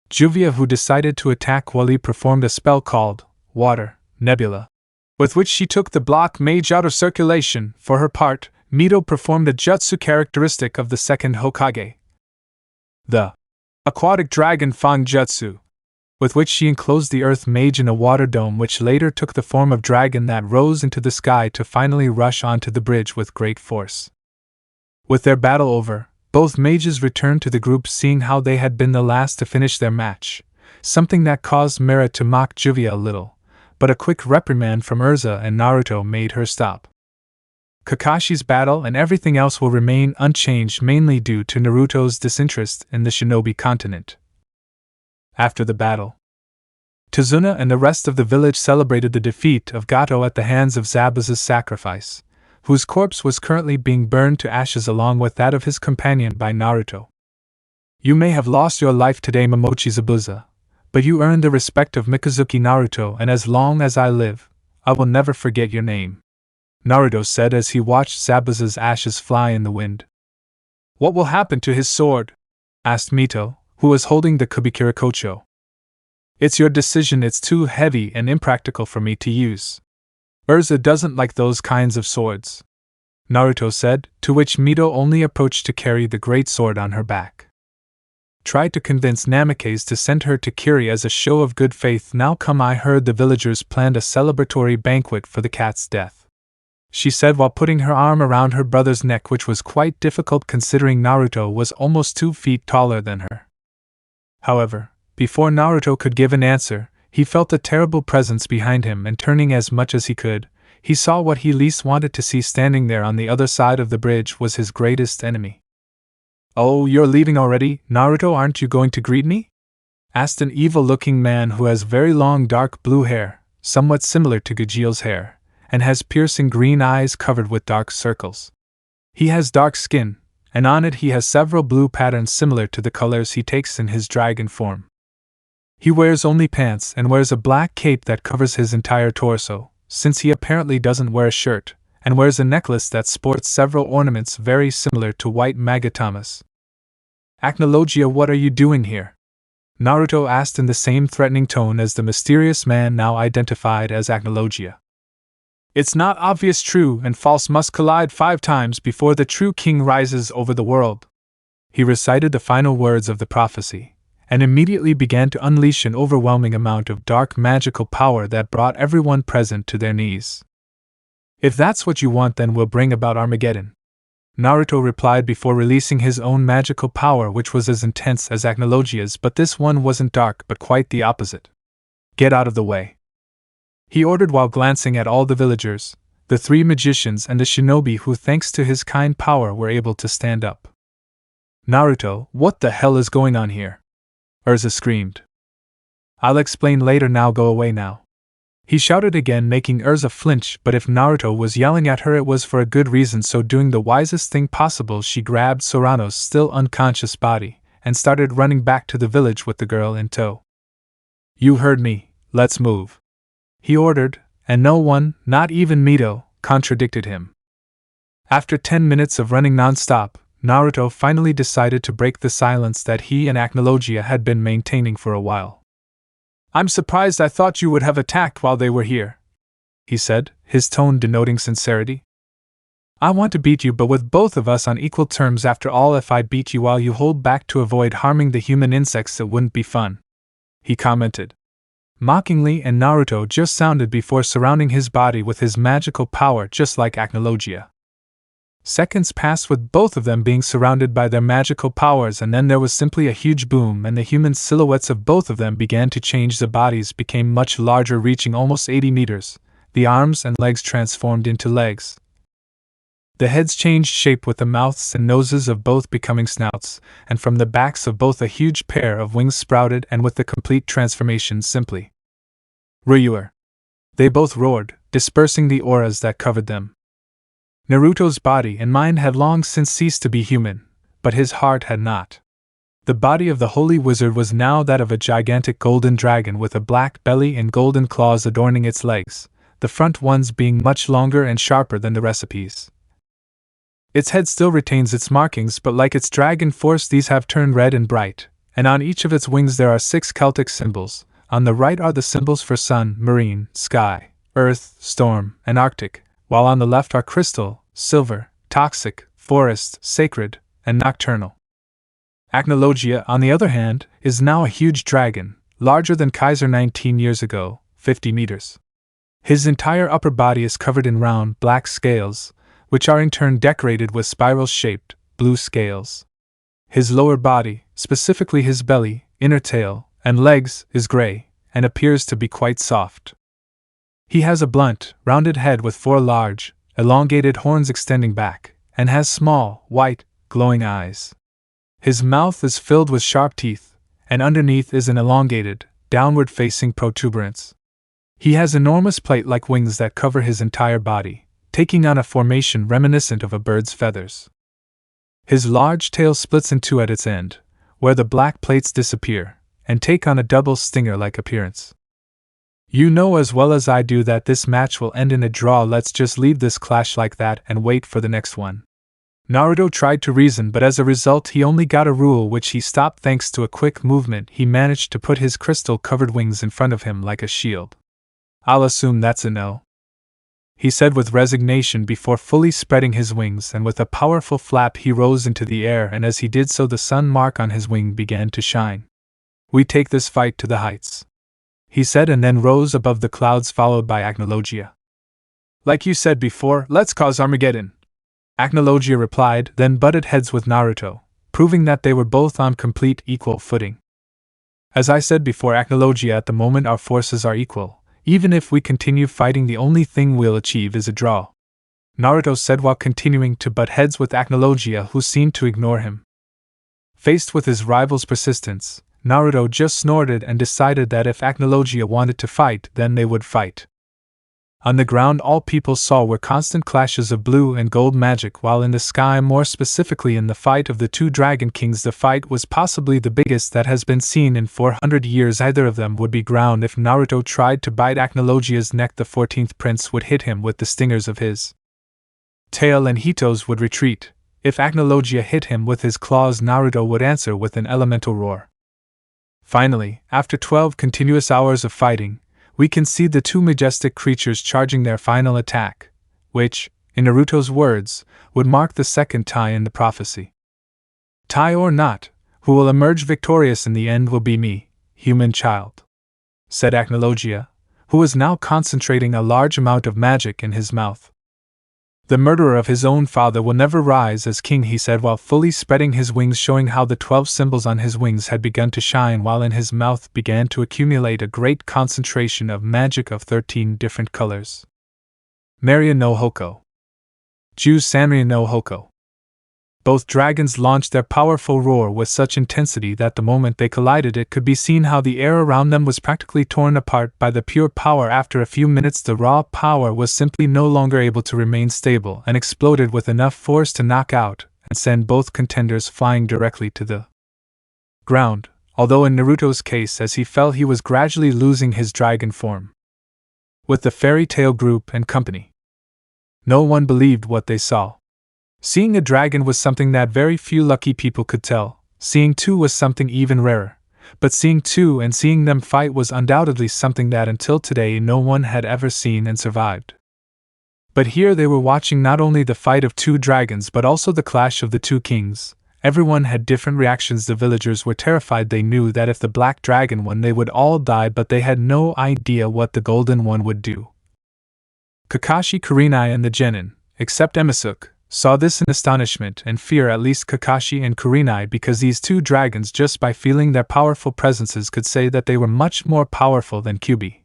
Juvia, who decided to attack Wally, performed a spell called Water Nebula, with which she took the block mage out of circulation. For her part, Mito performed a jutsu characteristic of the second Hokage, the Aquatic Dragon Fang Jutsu, with which she enclosed the Earth Mage in a water dome which later took the form of dragon that rose into the sky to finally rush onto the bridge with great force. With their battle over, both mages returned to the group, seeing how they had been the last to finish their match, something that caused Mera to mock Juvia a little, but a quick reprimand from Urza and Naruto made her stop. Kakashi's battle and everything else will remain unchanged, mainly due to Naruto's disinterest in the shinobi continent. After the battle, Tazuna and the rest of the village celebrated the defeat of Gato at the hands of Zabuza's sacrifice, whose corpse was currently being burned to ashes along with that of his companion by Naruto. You may have lost your life today, Momochi Zabuza, but you earned the respect of Mikazuki Naruto, and as long as I live, I will never forget your name, Naruto said as he watched Zabuza's ashes fly in the wind. What will happen to his sword? Asked Mito, who was holding the Kubikira Kocho. It's your decision. It's too heavy and impractical for me to use. Urza doesn't like those kinds of swords, Naruto said, to which Mito only approached to carry the great sword on her back. Tried to convince Namikaze to send her to Kiri as a show of good faith. Now come, I heard the villagers planned a celebratory banquet for the cat's death, she said while putting her arm around her brother's neck, which was quite difficult considering Naruto was almost 2 feet taller than her. However, before Naruto could give an answer, he felt a terrible presence behind him, and turning as much as he could, he saw what he least wanted to see standing there on the other side of the bridge was his greatest enemy. Oh, you're leaving already, Naruto? Aren't you going to greet me? Asked an evil-looking man who has very long dark blue hair, somewhat similar to Gajil's hair, and has piercing green eyes covered with dark circles. He has dark skin, and on it he has several blue patterns similar to the colors he takes in his dragon form. He wears only pants and wears a black cape that covers his entire torso, since he apparently doesn't wear a shirt, and wears a necklace that sports several ornaments very similar to white magatamas. Acnologia, what are you doing here? Naruto asked in the same threatening tone as the mysterious man now identified as Acnologia. It's not obvious. True and false must collide 5 times before the true king rises over the world. He recited the final words of the prophecy, and immediately began to unleash an overwhelming amount of dark magical power that brought everyone present to their knees. If that's what you want, then we'll bring about Armageddon, Naruto replied before releasing his own magical power, which was as intense as Acnologia's, but this one wasn't dark but quite the opposite. Get out of the way, he ordered while glancing at all the villagers, the 3 magicians and the shinobi who thanks to his kind power were able to stand up. Naruto, what the hell is going on here? Urza screamed. I'll explain later, now go away now, he shouted again, making Urza flinch, but if Naruto was yelling at her it was for a good reason, so doing the wisest thing possible she grabbed Sorano's still unconscious body and started running back to the village with the girl in tow. You heard me, let's move, he ordered, and no one, not even Mito, contradicted him. After 10 minutes of running non-stop, Naruto finally decided to break the silence that he and Acnologia had been maintaining for a while. I'm surprised. I thought you would have attacked while they were here, he said, his tone denoting sincerity. I want to beat you, but with both of us on equal terms. After all, if I beat you while you hold back to avoid harming the human insects, it wouldn't be fun, he commented mockingly, and Naruto just sounded before surrounding his body with his magical power just like Acnologia. Seconds passed with both of them being surrounded by their magical powers, and then there was simply a huge boom and the human silhouettes of both of them began to change. The bodies became much larger, reaching almost 80 meters, the arms and legs transformed into legs. The heads changed shape with the mouths and noses of both becoming snouts, and from the backs of both a huge pair of wings sprouted, and with the complete transformation simply Ryuer, they both roared, dispersing the auras that covered them. Naruto's body and mind had long since ceased to be human, but his heart had not. The body of the holy wizard was now that of a gigantic golden dragon with a black belly and golden claws adorning its legs, the front ones being much longer and sharper than the recipes. Its head still retains its markings, but like its dragon force, these have turned red and bright, and on each of its wings there are 6 Celtic symbols. On the right are the symbols for sun, marine, sky, earth, storm, and arctic, while on the left are crystal, silver, toxic, forest, sacred, and nocturnal. Acnologia, on the other hand, is now a huge dragon, larger than Kaiser 19 years ago, 50 meters. His entire upper body is covered in round, black scales, which are in turn decorated with spiral-shaped, blue scales. His lower body, specifically his belly, inner tail, and legs, is gray, and appears to be quite soft. He has a blunt, rounded head with 4 large, elongated horns extending back, and has small, white, glowing eyes. His mouth is filled with sharp teeth, and underneath is an elongated, downward-facing protuberance. He has enormous plate-like wings that cover his entire body, taking on a formation reminiscent of a bird's feathers. His large tail splits in 2 at its end, where the black plates disappear, and take on a double stinger-like appearance. You know as well as I do that this match will end in a draw. Let's just leave this clash like that and wait for the next one. Naruto tried to reason, but as a result he only got a rule, which he stopped thanks to a quick movement. He managed to put his crystal-covered wings in front of him like a shield. I'll assume that's a no, he said with resignation before fully spreading his wings, and with a powerful flap he rose into the air, and as he did so the sun mark on his wing began to shine. We take this fight to the heights, he said, and then rose above the clouds followed by Acnologia. Like you said before, let's cause Armageddon, Acnologia replied, then butted heads with Naruto, proving that they were both on complete equal footing. As I said before, Acnologia, at the moment our forces are equal. Even if we continue fighting, the only thing we'll achieve is a draw, Naruto said while continuing to butt heads with Acnologia, who seemed to ignore him. Faced with his rival's persistence, Naruto just snorted and decided that if Acnologia wanted to fight, then they would fight. On the ground all people saw were constant clashes of blue and gold magic, while in the sky, more specifically in the fight of the 2 Dragon Kings, the fight was possibly the biggest that has been seen in 400 years. Either of them would be ground if Naruto tried to bite Acnologia's neck. The 14th prince would hit him with the stingers of his tail and Hito's would retreat. If Acnologia hit him with his claws, Naruto would answer with an elemental roar. Finally, after 12 continuous hours of fighting, we can see the 2 majestic creatures charging their final attack, which, in Naruto's words, would mark the second tie in the prophecy. Tie or not, who will emerge victorious in the end will be me, human child, said Acnologia, who was now concentrating a large amount of magic in his mouth. The murderer of his own father will never rise as king, he said while fully spreading his wings, showing how the 12 symbols on his wings had begun to shine, while in his mouth began to accumulate a great concentration of magic of 13 different colors. Maria no Hoko. Ju Sanria no Hoko. Both dragons launched their powerful roar with such intensity that the moment they collided it could be seen how the air around them was practically torn apart by the pure power. After a few minutes the raw power was simply no longer able to remain stable and exploded with enough force to knock out and send both contenders flying directly to the ground, although in Naruto's case as he fell he was gradually losing his dragon form. With the fairy tale group and company, no one believed what they saw. Seeing a dragon was something that very few lucky people could tell, seeing 2 was something even rarer, but seeing 2 and seeing them fight was undoubtedly something that until today no one had ever seen and survived. But here they were watching not only the fight of 2 dragons but also the clash of the 2 kings. Everyone had different reactions. The villagers were terrified. They knew that if the black dragon won they would all die, but they had no idea what the golden one would do. Kakashi, Kurenai and the genin, except Emisuk, saw this in astonishment and fear, at least Kakashi and Kurenai, because these 2 dragons, just by feeling their powerful presences, could say that they were much more powerful than Kyuubi,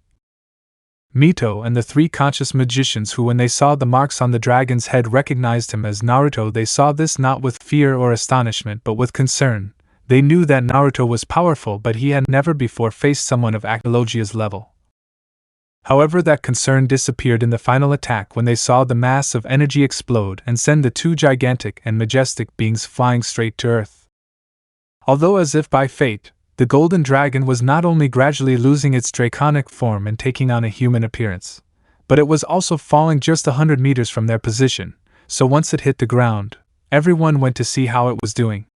Mito and the 3 conscious magicians who, when they saw the marks on the dragon's head, recognized him as Naruto. They saw this not with fear or astonishment but with concern. They knew that Naruto was powerful, but he had never before faced someone of Acnologia's level. However, that concern disappeared in the final attack when they saw the mass of energy explode and send the 2 gigantic and majestic beings flying straight to Earth. Although as if by fate, the golden dragon was not only gradually losing its draconic form and taking on a human appearance, But it was also falling just 100 meters from their position, so once it hit the ground, everyone went to see how it was doing.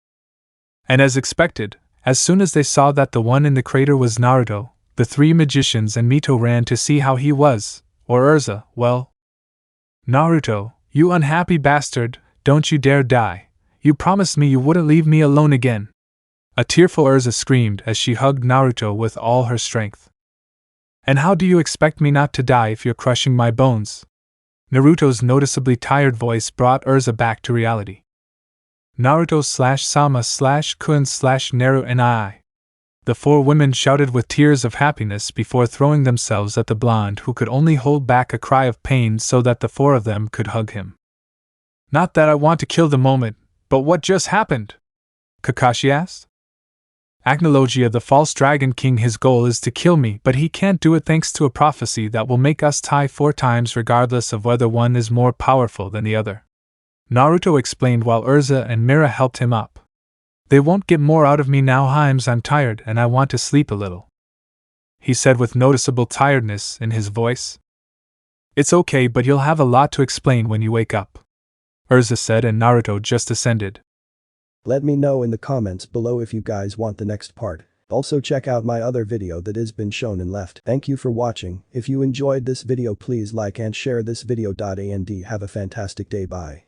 And as expected, as soon as they saw that the one in the crater was Naruto, the three magicians and Mito ran to see how he was, or Urza, well. Naruto, you unhappy bastard, don't you dare die. You promised me you wouldn't leave me alone again. A tearful Urza screamed as she hugged Naruto with all her strength. And how do you expect me not to die if you're crushing my bones? Naruto's noticeably tired voice brought Urza back to reality. Naruto/Sama/Kun/Naru and I. The four women shouted with tears of happiness before throwing themselves at the blonde who could only hold back a cry of pain so that the four of them could hug him. Not that I want to kill the moment, but what just happened? Kakashi asked. Acnologia, the false dragon king, his goal is to kill me, but he can't do it thanks to a prophecy that will make us tie 4 times regardless of whether one is more powerful than the other. Naruto explained while Urza and Mira helped him up. They won't get more out of me now, Himes. I'm tired and I want to sleep a little, he said with noticeable tiredness in his voice. It's okay, but you'll have a lot to explain when you wake up, Urza said, and Naruto just ascended. Let me know in the comments below if you guys want the next part. Also check out my other video that has been shown and left. Thank you for watching. If you enjoyed this video, please like and share this video. And have a fantastic day. Bye.